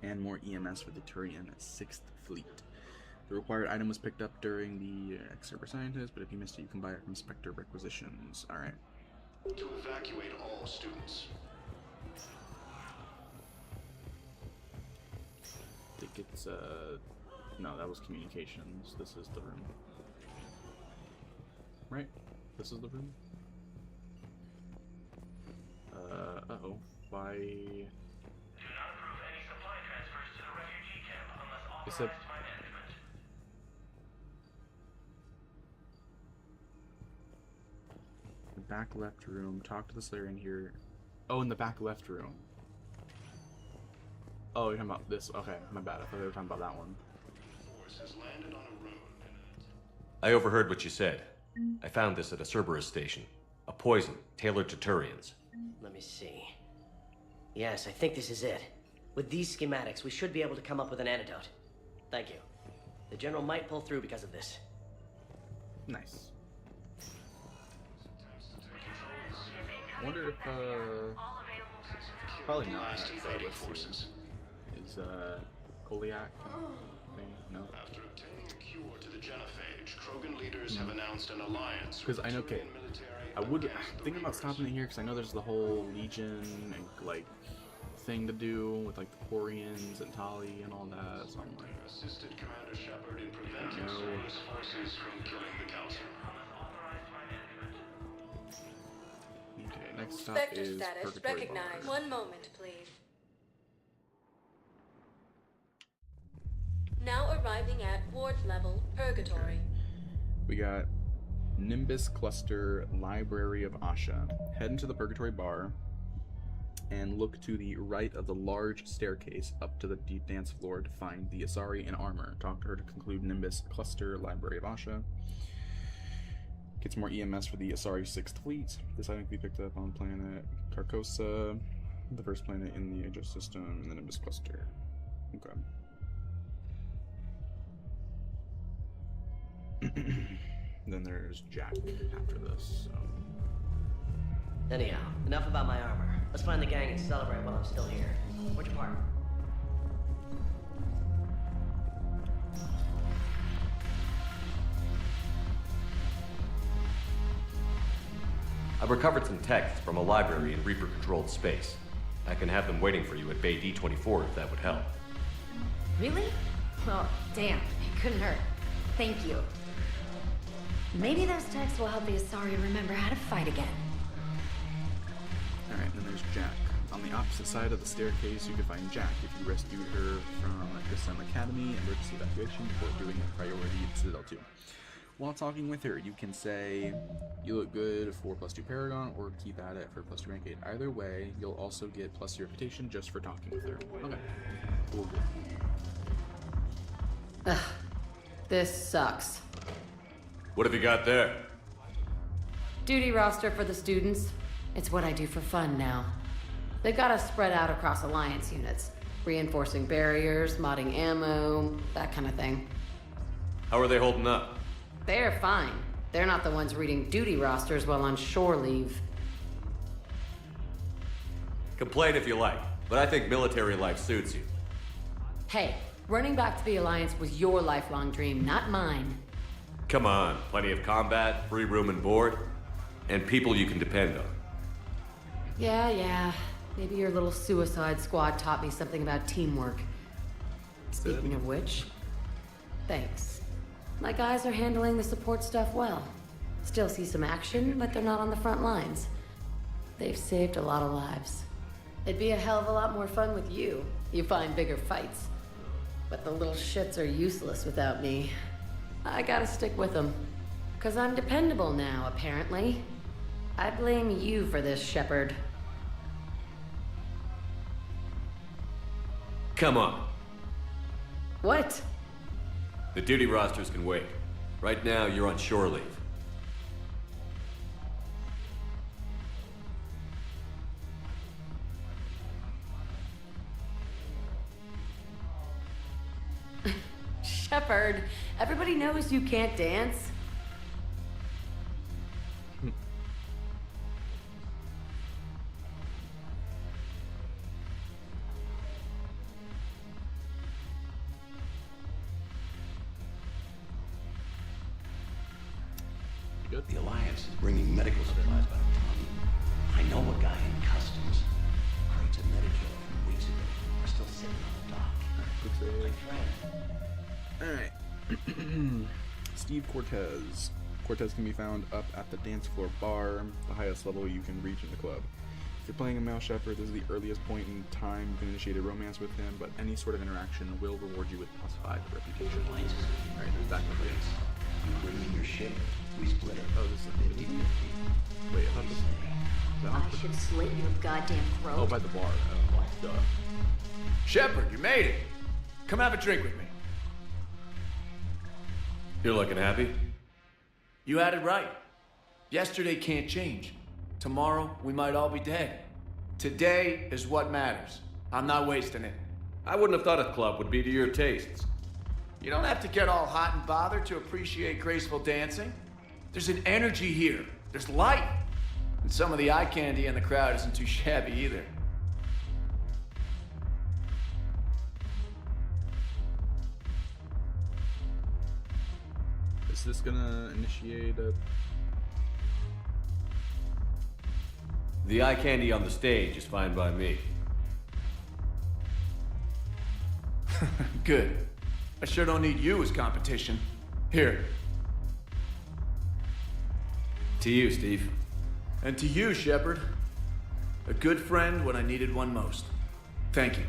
And more EMS for the Turian 6th Fleet. The required item was picked up during the Ex-Server Scientist, but if you missed it, you can buy it from Spectre Requisitions. Alright. to evacuate all students. I think it's, no, that was communications. This is the room. Right? This is the room? Uh-oh. Why... It's a... The back left room. Talk to the Slayer in here. Oh, in the back left room. Oh, you're talking about this. Okay, my bad. I thought they were talking about that one. I overheard what you said. I found this at a Cerberus station. A poison, tailored to Turians. Let me see. Yes, I think this is it. With these schematics, we should be able to come up with an antidote. Thank you. The General might pull through because of this. Nice. I wonder if, probably not. Is, Poliac thing? No. After obtaining a cure to the genophage, Krogan leaders have announced an alliance. Because I know, okay, I would think about stopping it here because I know there's the whole Legion and like thing to do with like the Quarians and Tali and all that. So I'm like, assisted Commander Shepard in preventing Cerberus forces from killing the council. okay, next stop Spectre is status Purgatory recognized. Bar. 1 moment, please. Now arriving at ward level, Purgatory. We got Nimbus Cluster Library of Asha. Head into the Purgatory Bar and look to the right of the large staircase up to the deep dance floor to find the Asari in armor. Talk to her to conclude Nimbus Cluster Library of Asha. Get some more EMS for the Asari 6th Fleet. This item can be picked up on planet Carcosa, the first planet in the Aegis system in the Nimbus Cluster. Okay. Then there's Jack after this. So. Anyhow, enough about my armor. Let's find the gang and celebrate while I'm still here. Where'd you park? I've recovered some texts from a library in Reaper-controlled space. I can have them waiting for you at Bay D-24 if that would help. Really? Oh, damn. It couldn't hurt. Thank you. Maybe those texts will help the Asari remember how to fight again. Alright, then there's Jack. On the opposite side of the staircase, you can find Jack if you rescued her from Grissom Academy emergency evacuation before doing a priority Citadel 2. While talking with her, you can say, you look good for +2 Paragon, or keep at it for +2 rank 8. Either way, you'll also get +2 reputation just for talking with her. Okay. Cool. Ugh. This sucks. What have you got there? Duty roster for the students. It's what I do for fun now. They've got us spread out across Alliance units. Reinforcing barriers, modding ammo, that kind of thing. How are they holding up? They're fine. They're not the ones reading duty rosters while on shore leave. Complain if you like, but I think military life suits you. Hey, running back to the Alliance was your lifelong dream, not mine. Come on, plenty of combat, free room and board, and people you can depend on. Yeah. Maybe your little suicide squad taught me something about teamwork. Speaking of which, thanks. My guys are handling the support stuff well. Still see some action, but they're not on the front lines. They've saved a lot of lives. It'd be a hell of a lot more fun with you. You find bigger fights. But the little shits are useless without me. I gotta stick with them. 'Cause I'm dependable now, apparently. I blame you for this, Shepard. Come on. What? The duty rosters can wait. Right now, you're on shore leave. Shepard, everybody knows you can't dance. The Alliance is bringing medical supplies by the ton. I know a guy in customs. Crates of Medicare from weeks ago are still sitting on the dock. My friend. Alright. Steve Cortez. Cortez can be found up at the dance floor bar, the highest level you can reach in the club. If you're playing a male shepherd, this is the earliest point in time you can initiate a romance with him, but any sort of interaction will reward you with +5 reputation. Alright, there's that one. You bring me your ship, we split it. Oh, this is 50. Wait, I thought this was... I should slit your goddamn throat. Oh, by the bar. Oh, duh. Shepard, you made it. Come have a drink with me. You're looking happy? You had it right. Yesterday can't change. Tomorrow, we might all be dead. Today is what matters. I'm not wasting it. I wouldn't have thought a club would be to your tastes. You don't have to get all hot and bothered to appreciate graceful dancing. There's an energy here. There's light. And some of the eye candy in the crowd isn't too shabby either. Is this gonna initiate a... The eye candy on the stage is fine by me. Good. I sure don't need you as competition. Here. To you, Steve. And to you, Shepard. A good friend when I needed one most. Thank you.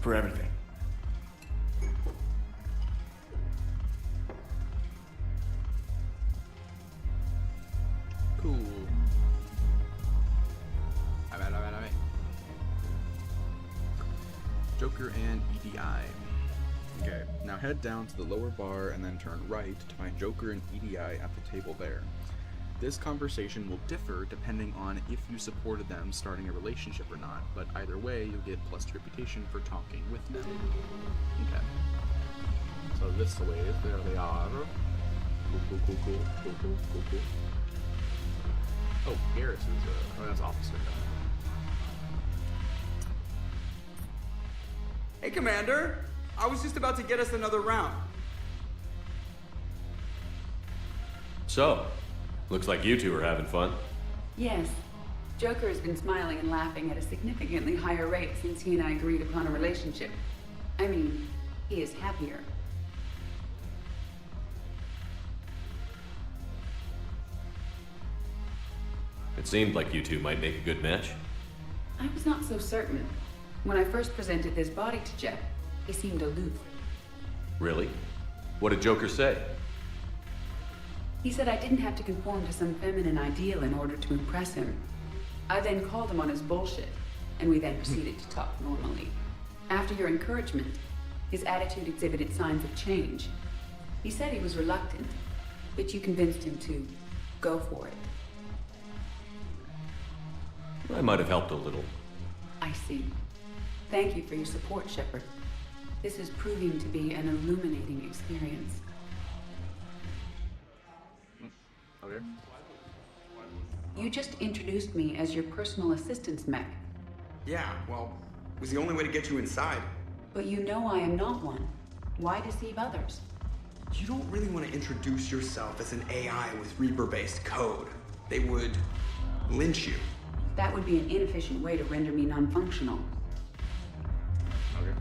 For everything. Cool. Joker and EDI. Okay, now head down to the lower bar and then turn right to find Joker and EDI at the table there. This conversation will differ depending on if you supported them starting a relationship or not, but either way, you'll get plus reputation for talking with them. Okay. So this way, there they are. Cool. Oh, Garrus is oh, that's Officer. Hey, Commander! I was just about to get us another round. So, looks like you two are having fun. Yes. Joker has been smiling and laughing at a significantly higher rate since he and I agreed upon a relationship. I mean, he is happier. It seemed like you two might make a good match. I was not so certain. When I first presented this body to Jeff, he seemed aloof. Really? What did Joker say? He said I didn't have to conform to some feminine ideal in order to impress him. I then called him on his bullshit, and we then proceeded to talk normally. After your encouragement, his attitude exhibited signs of change. He said he was reluctant, but you convinced him to go for it. I might have helped a little. I see. Thank you for your support, Shepard. This is proving to be an illuminating experience. Okay. You just introduced me as your personal assistance mech. Yeah, well, it was the only way to get you inside. But you know I am not one. Why deceive others? You don't really want to introduce yourself as an AI with Reaper-based code. They would lynch you. That would be an inefficient way to render me non-functional. Okay.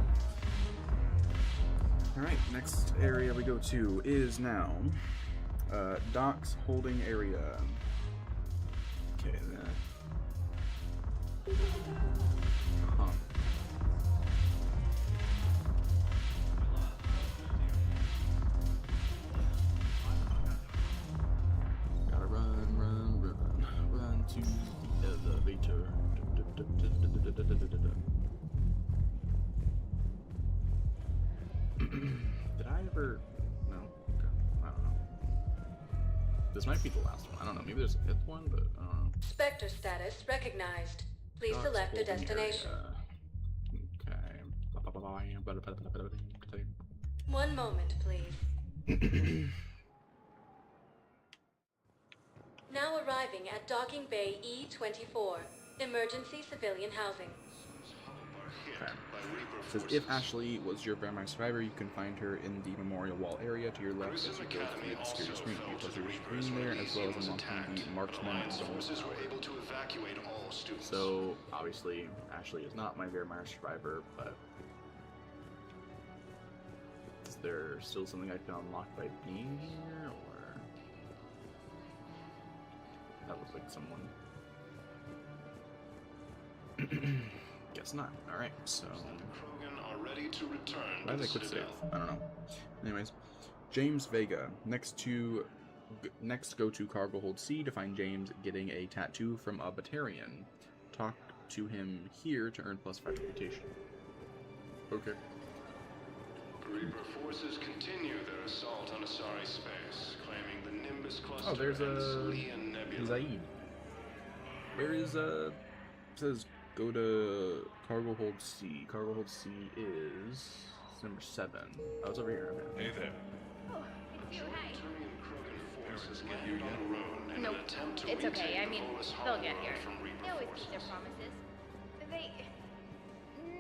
Alright, next area we go to is now docks holding area. Okay, then. Huh. Gotta run to the elevator. Did I ever? No. Okay. I don't know. This might be the last one. I don't know. Maybe there's a fifth one, but I don't know. Spectre status recognized. Please select a destination. Okay. 1 moment, please. Now arriving at Docking Bay E-24. Emergency civilian housing. Okay. It says if Ashley was your vampire survivor, you can find her in the memorial wall area to your left as you go through the security screen. You can green there as well as unlocking the marksman zone. So obviously Ashley is not my vampire survivor, but is there still something I can unlock by being here, or that looks like someone? Guess not. Alright, so why did I quit save? I don't know. Anyways, James Vega. Next, go to Cargo Hold C to find James getting a tattoo from a Batarian. Talk to him here to earn +5 reputation. Okay. Reaper forces continue their assault on Asari space, claiming the Nimbus cluster. Oh, there's and a Selian Nebula. Zaid. Where is it says go to Cargo Hold C. Cargo Hold C is number 7. Oh, it's over here. Okay. Hey there. Oh, it's you. Hey. Nope, it's okay. I mean, they'll get here. They always keep their promises.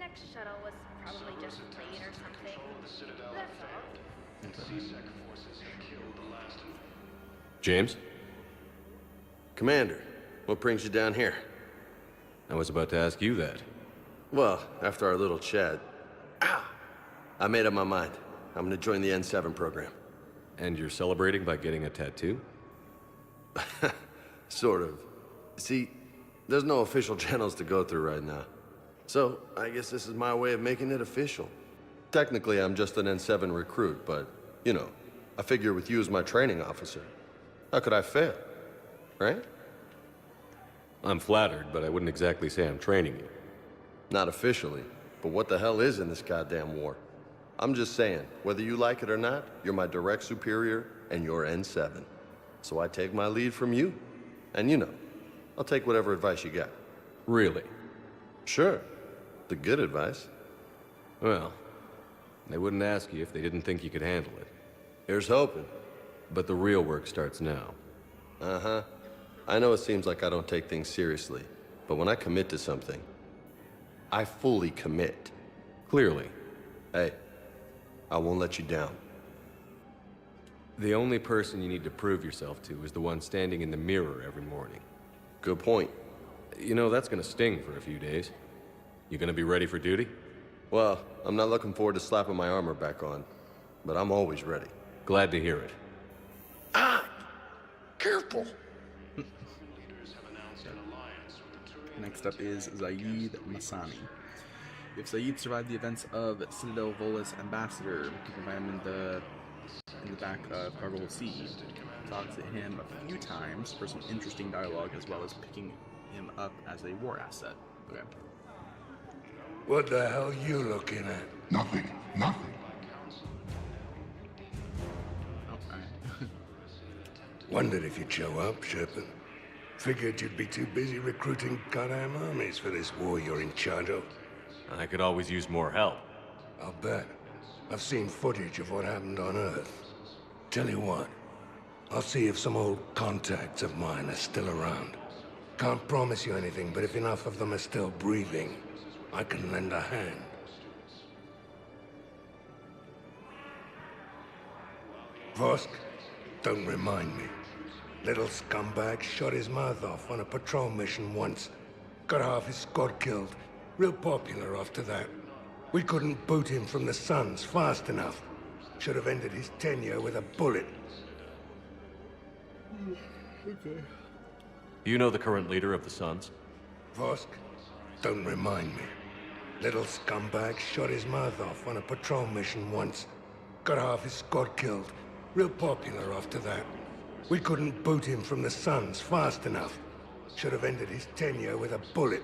Next shuttle was probably just late or something. That's all. James? Commander, what brings you down here? I was about to ask you that. Well, after our little chat, I made up my mind. I'm gonna join the N7 program. And you're celebrating by getting a tattoo? Sort of. See, there's no official channels to go through right now. So, I guess this is my way of making it official. Technically, I'm just an N7 recruit, but, you know, I figure with you as my training officer, how could I fail? Right? I'm flattered, but I wouldn't exactly say I'm training you. Not officially, but what the hell is in this goddamn war? I'm just saying, whether you like it or not, you're my direct superior, and you're N7. So I take my lead from you. And you know, I'll take whatever advice you got. Really? Sure. The good advice. Well, they wouldn't ask you if they didn't think you could handle it. Here's hoping. But the real work starts now. Uh-huh. I know it seems like I don't take things seriously, but when I commit to something, I fully commit. Clearly. Hey, I won't let you down. The only person you need to prove yourself to is the one standing in the mirror every morning. Good point. You know, that's gonna sting for a few days. You gonna be ready for duty? Well, I'm not looking forward to slapping my armor back on, but I'm always ready. Glad to hear it. Careful! Next up is Zaid Masani. If Zaid survived the events of Citadel Volus Ambassador, you can find him in the back of Cargo C. Talk to him a few times for some interesting dialogue, as well as picking him up as a war asset. Okay. What the hell you looking at? Nothing. Nothing. Oh, alright. Wondered if you'd show up, Shepard. Figured you'd be too busy recruiting goddamn armies for this war you're in charge of. I could always use more help. I'll bet. I've seen footage of what happened on Earth. Tell you what, I'll see if some old contacts of mine are still around. Can't promise you anything, but if enough of them are still breathing, I can lend a hand. Vosk, don't remind me. Little scumbag shot his mouth off on a patrol mission once. Got half his squad killed. Real popular after that. We couldn't boot him from the Suns fast enough. Should have ended his tenure with a bullet. Okay. You know the current leader of the Suns? Vosk, don't remind me. Little scumbag shot his mouth off on a patrol mission once. Got half his squad killed. Real popular after that. We couldn't boot him from the Suns fast enough. Should have ended his tenure with a bullet.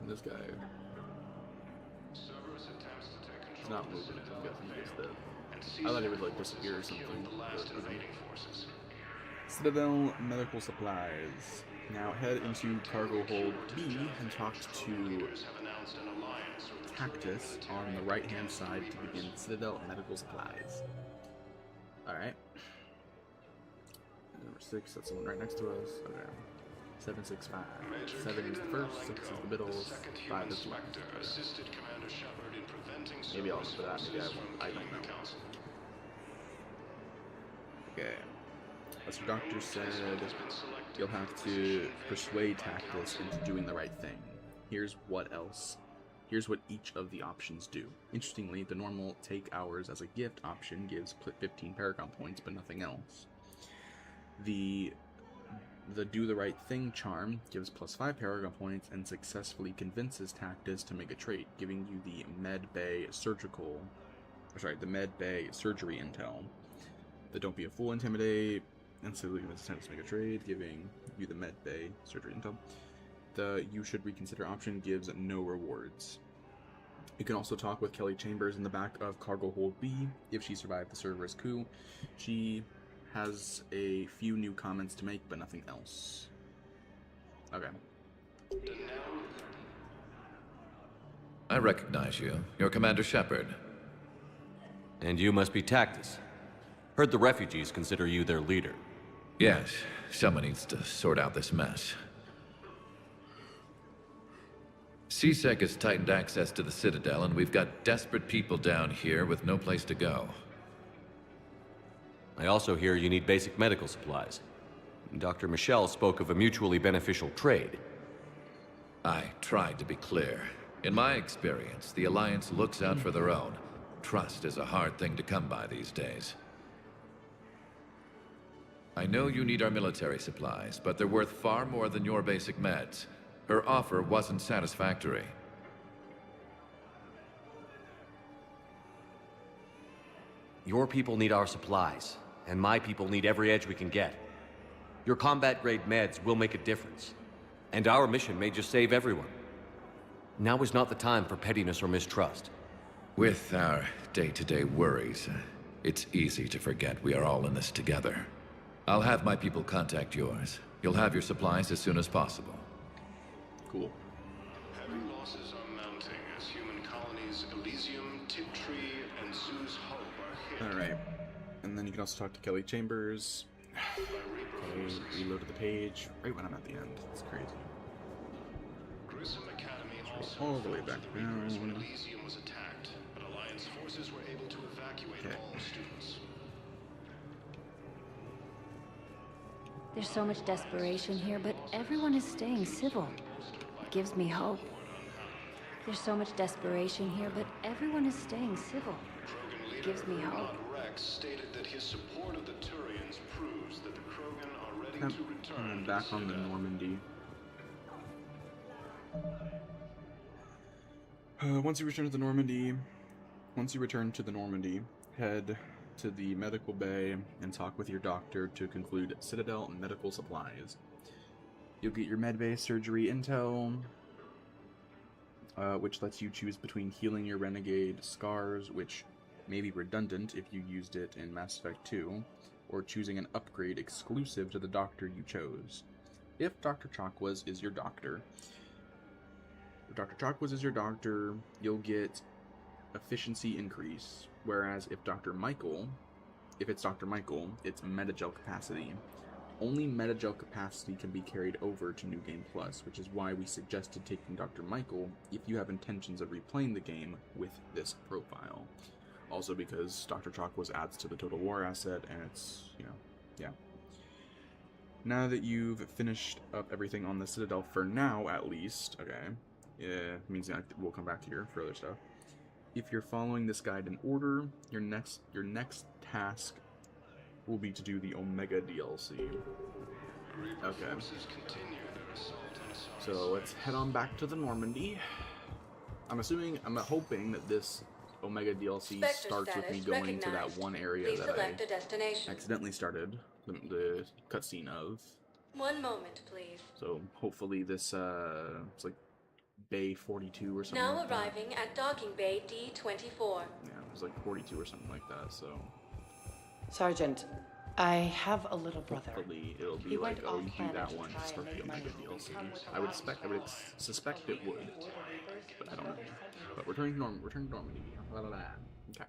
This guy. He's not moving. I'm guessing he's dead. I thought he would like disappear or something. Citadel Medical Supplies. Now head into Cargo Hold B and talk to Cactus on the right-hand side to begin Citadel Medical Supplies. Alright. Number 6, that's the one right next to us. Okay. 765. 7 is the first, 6 is the middle, 5 is the left. Maybe I'll look for that, maybe I don't know. Okay. As your doctor said, you'll have to persuade Tactus into doing the right thing. Here's what each of the options do. Interestingly, the normal take ours as a gift option gives 15 Paragon points, but nothing else. The do the right thing charm gives +5 Paragon points and successfully convinces Tactus to make a trade, giving you the Med Bay surgery intel. The don't be a fool intimidate, and so convinces Tactus to make a trade, giving you the Med Bay surgery intel. The you should reconsider option gives no rewards. You can also talk with Kelly Chambers in the back of Cargo Hold B if she survived the Cerberus coup. She has a few new comments to make, but nothing else. Okay. I recognize you. You're Commander Shepard. And you must be Tactus. Heard the refugees consider you their leader. Yes, someone needs to sort out this mess. CSEC has tightened access to the Citadel, and we've got desperate people down here with no place to go. I also hear you need basic medical supplies. Dr. Michelle spoke of a mutually beneficial trade. I tried to be clear. In my experience, the Alliance looks out for their own. Trust is a hard thing to come by these days. I know you need our military supplies, but they're worth far more than your basic meds. Her offer wasn't satisfactory. Your people need our supplies, and my people need every edge we can get. Your combat-grade meds will make a difference, and our mission may just save everyone. Now is not the time for pettiness or mistrust. With our day-to-day worries, it's easy to forget we are all in this together. I'll have my people contact yours. You'll have your supplies as soon as possible. Cool. Heavy losses are mounting as human colonies Elysium, Tiptree, and Zoo's Hope are hit. Alright. And then you can also talk to Kelly Chambers. Okay, reloaded the page right when I'm at the end. It's crazy. Grissom Academy also All the way back down. when Elysium was attacked, but Alliance forces were able to evacuate all students. There's so much desperation here, but everyone is staying civil. It gives me hope. There's so much desperation here, but everyone is staying civil. It gives me hope. Rex stated that his support of the Turians proves that the Krogan are ready Yep. to return. And back on the Normandy. Once you return to the Normandy, head to the medical bay and talk with your doctor to conclude Citadel medical supplies. You'll get your medbay surgery intel, which lets you choose between healing your renegade scars, which may be redundant if you used it in Mass Effect 2, or choosing an upgrade exclusive to the doctor you chose. If Dr. Chakwas is your doctor, you'll get efficiency increase, whereas if it's Dr. Michael, it's metagel capacity. Only metagel capacity can be carried over to New Game Plus, which is why we suggested taking Dr. Michael if you have intentions of replaying the game with this profile. Also because Dr. Chakwas adds to the Total War asset, and it's, yeah. Now that you've finished up everything on the Citadel, for now at least, okay, it means that we'll come back here for other stuff. If you're following this guide in order, your next task will be to do the Omega DLC. Okay. So let's head on back to the Normandy. I'm hoping that this Omega DLC Spectre starts with me status going to that recognized. one area Please that select a I destination. accidentally started the cutscene of. One moment, please. So hopefully this it's like Bay 42 or something. Now like that. arriving at Docking Bay D-24. Yeah, it was like 42 or something like that. So Sergeant, I have a little brother. hopefully it'll be He like, went oh, off you do planet that to one try to start and the make Omega money. DLC. I would suspect it would, but I don't know. But return to Normandy. Blah, blah, blah. Okay.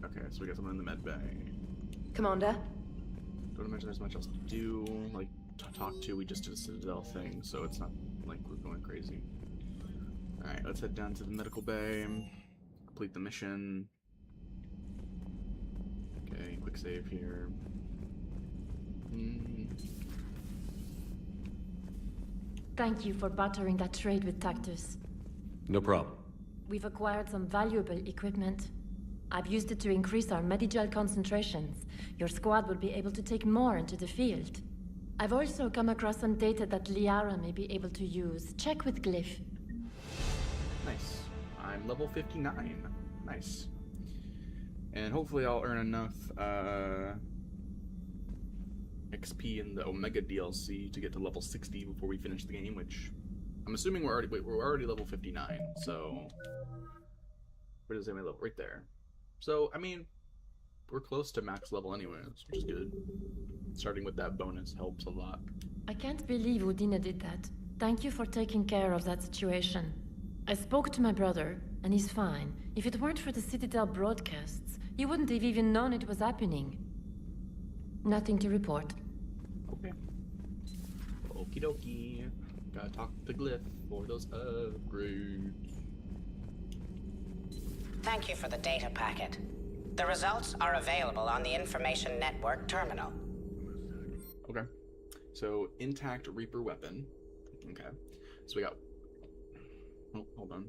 Okay, so we got someone in the med bay. Commander? Don't imagine there's much else to do, like talk to. We just did a Citadel thing, so it's not like we're going crazy. Alright, let's head down to the medical bay, complete the mission. Okay, quick save here. Thank you for bartering that trade with Tactus. No problem. We've acquired some valuable equipment. I've used it to increase our Medigel concentrations. Your squad will be able to take more into the field. I've also come across some data that Liara may be able to use. Check with Glyph. Nice. I'm level 59. Nice. And hopefully I'll earn enough XP in the Omega DLC to get to level 60 before we finish the game, which I'm assuming we're already level 59, so where does it say my level? Right there. So, I mean, we're close to max level anyways, which is good. Starting with that bonus helps a lot. I can't believe Udina did that. Thank you for taking care of that situation. I spoke to my brother, and he's fine. If it weren't for the Citadel broadcasts, he wouldn't have even known it was happening. Nothing to report. Okay. Okie dokie. Gotta talk to Glyph for those upgrades. Thank you for the data packet. The results are available on the Information Network terminal. Okay. So, intact Reaper weapon. Okay. So we got... Oh, hold on.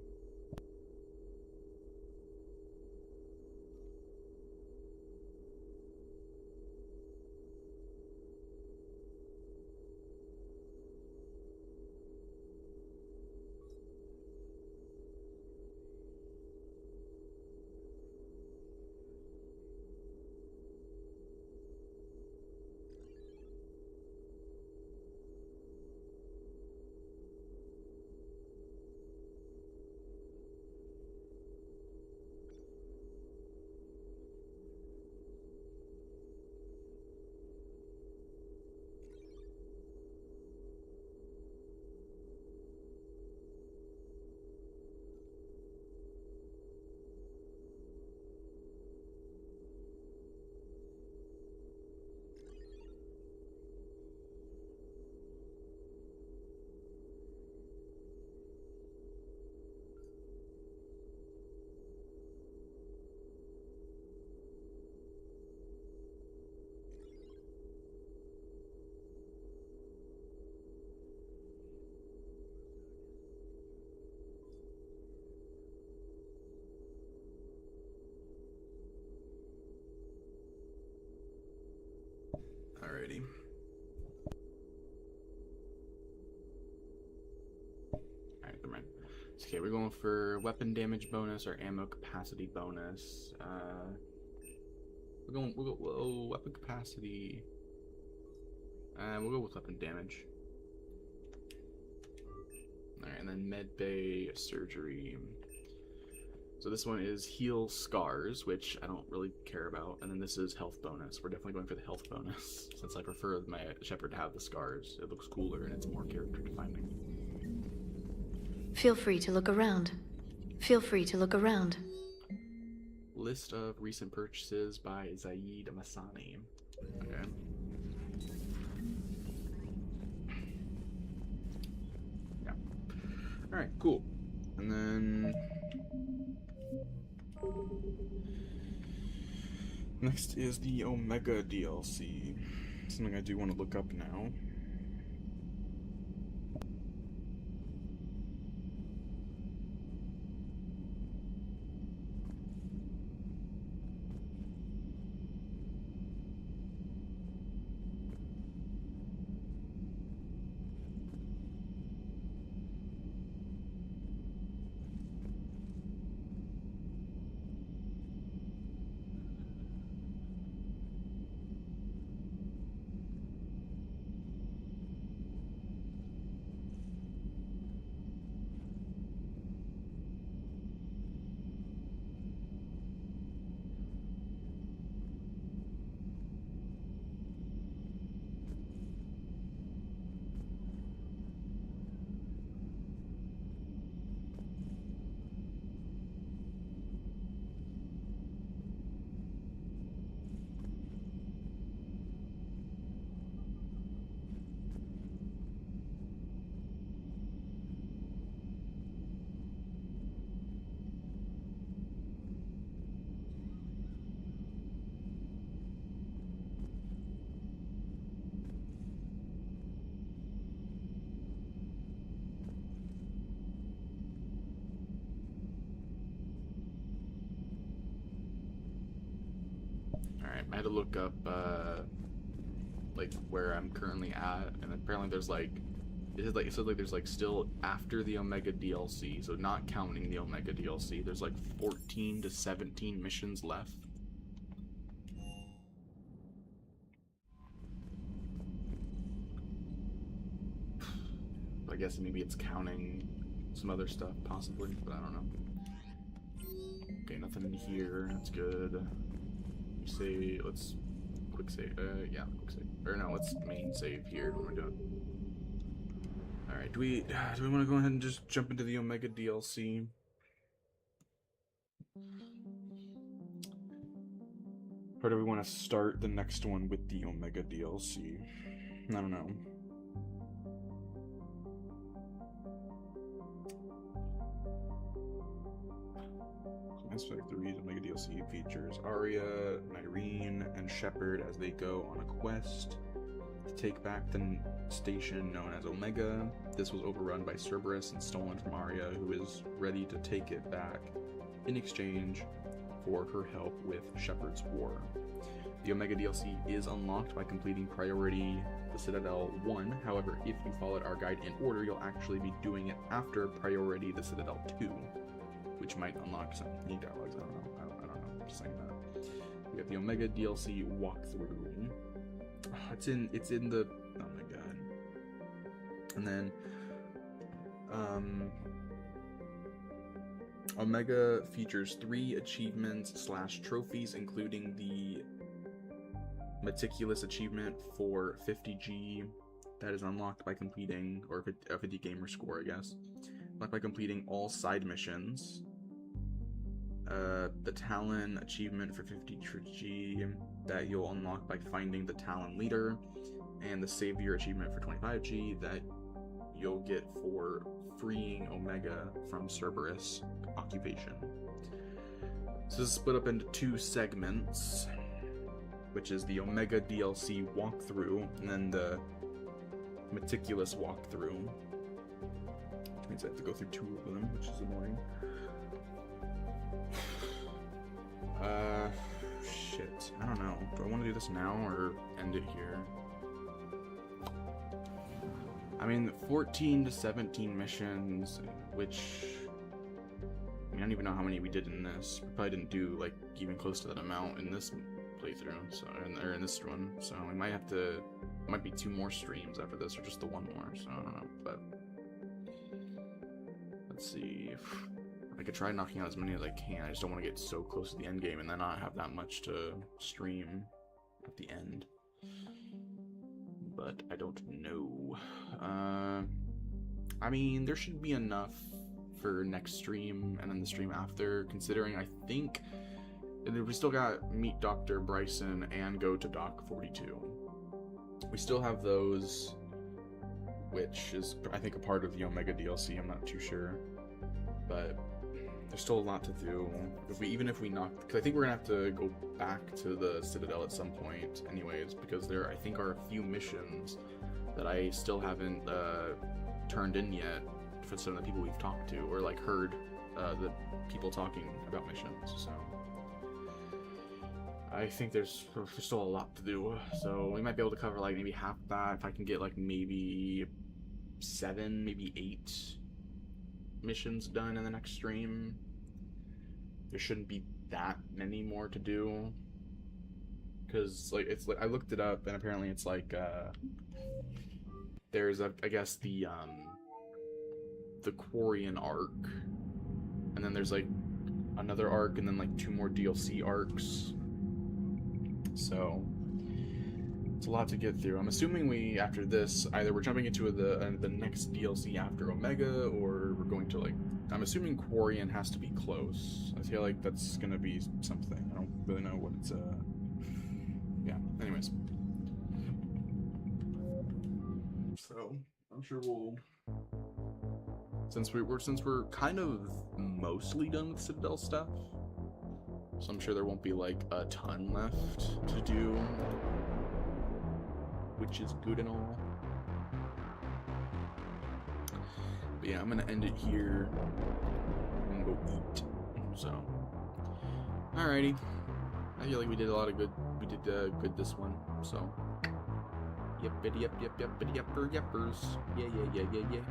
Alrighty. Alright, never mind. Okay, we're going for weapon damage bonus or ammo capacity bonus. We'll go weapon capacity. We'll go with weapon damage. Alright, and then med bay surgery. So this one is heal scars, which I don't really care about, and then this is health bonus. We're definitely going for the health bonus, since I prefer my Shepherd to have the scars. It looks cooler and it's more character defining. Feel free to look around. Feel free to look around. List of recent purchases by Zaid Masani. Okay. Yeah. Alright, cool. And then... next is the Omega DLC. Something I do want to look up now. I had to look up, like, where I'm currently at, and apparently there's, like, it said, like, there's, like, still after the Omega DLC, so not counting the Omega DLC, there's, like, 14 to 17 missions left. I guess maybe it's counting some other stuff, possibly, but I don't know. Okay, nothing in here, that's good. Say, let's quick save, yeah, quick save, or no, let's main save here. What am I doing? Alright, do we want to go ahead and just jump into the Omega DLC? Or do we want to start the next one with the Omega DLC? I don't know. Mass Effect 3's Omega DLC features Arya, Nyreen, and Shepard as they go on a quest to take back the station known as Omega. This was overrun by Cerberus and stolen from Arya, who is ready to take it back in exchange for her help with Shepard's war. The Omega DLC is unlocked by completing Priority the Citadel 1. However, if you followed our guide in order, you'll actually be doing it after Priority the Citadel 2, which might unlock some new dialogues. I don't know. I'm just saying that. We got the Omega DLC walkthrough. Oh, it's in the. Oh my god. And then, Omega features 3 achievements/trophies, including the Meticulous achievement for 50G that is unlocked by completing, or a 50 gamer score, I guess, unlocked by completing all side missions. The Talon achievement for 50G that you'll unlock by finding the Talon leader, and the Savior achievement for 25G that you'll get for freeing Omega from Cerberus occupation. So this is split up into 2 segments, which is the Omega DLC walkthrough, and then the Meticulous walkthrough, which means I have to go through 2 of them, which is annoying. Shit. I don't know. Do I want to do this now or end it here? I mean, 14 to 17 missions, which... I mean, I don't even know how many we did in this. We probably didn't do, like, even close to that amount in this playthrough, so, or in this one, so we might have to... Might be 2 more streams after this, or just the 1 more, so I don't know, but... Let's see... I could try knocking out as many as I can. I just don't want to get so close to the end game and then not have that much to stream at the end. But I don't know. I mean, there should be enough for next stream and then the stream after, considering I think we still got Meet Dr. Bryson and go to Dock 42. We still have those, which is, I think, a part of the Omega DLC. I'm not too sure. But there's still a lot to do. Even if we knock, because I think we're gonna have to go back to the Citadel at some point, anyways, because there I think are a few missions that I still haven't turned in yet for some of the people we've talked to, or like heard the people talking about missions. So I think there's still a lot to do. So we might be able to cover like maybe half that if I can get like maybe 7, maybe 8 missions done in the next stream. There shouldn't be that many more to do, because like it's like I looked it up and apparently it's like there's I guess the Quarian arc, and then there's like another arc, and then like 2 more DLC arcs. So it's a lot to get through. I'm assuming we, after this, either we're jumping into the next DLC after Omega, or we're going to like, I'm assuming Quarian has to be close. I feel like that's gonna be something. I don't really know what it's yeah, anyways. So I'm sure we'll, since we're kind of mostly done with Citadel stuff, so I'm sure there won't be like a ton left to do, which is good and all. But yeah, I'm gonna end it here and go eat. So, alrighty. I feel like we did a lot of good. We did good this one. So, yep, yep, yep, yep, yep, yepper, yeppers. Yeah.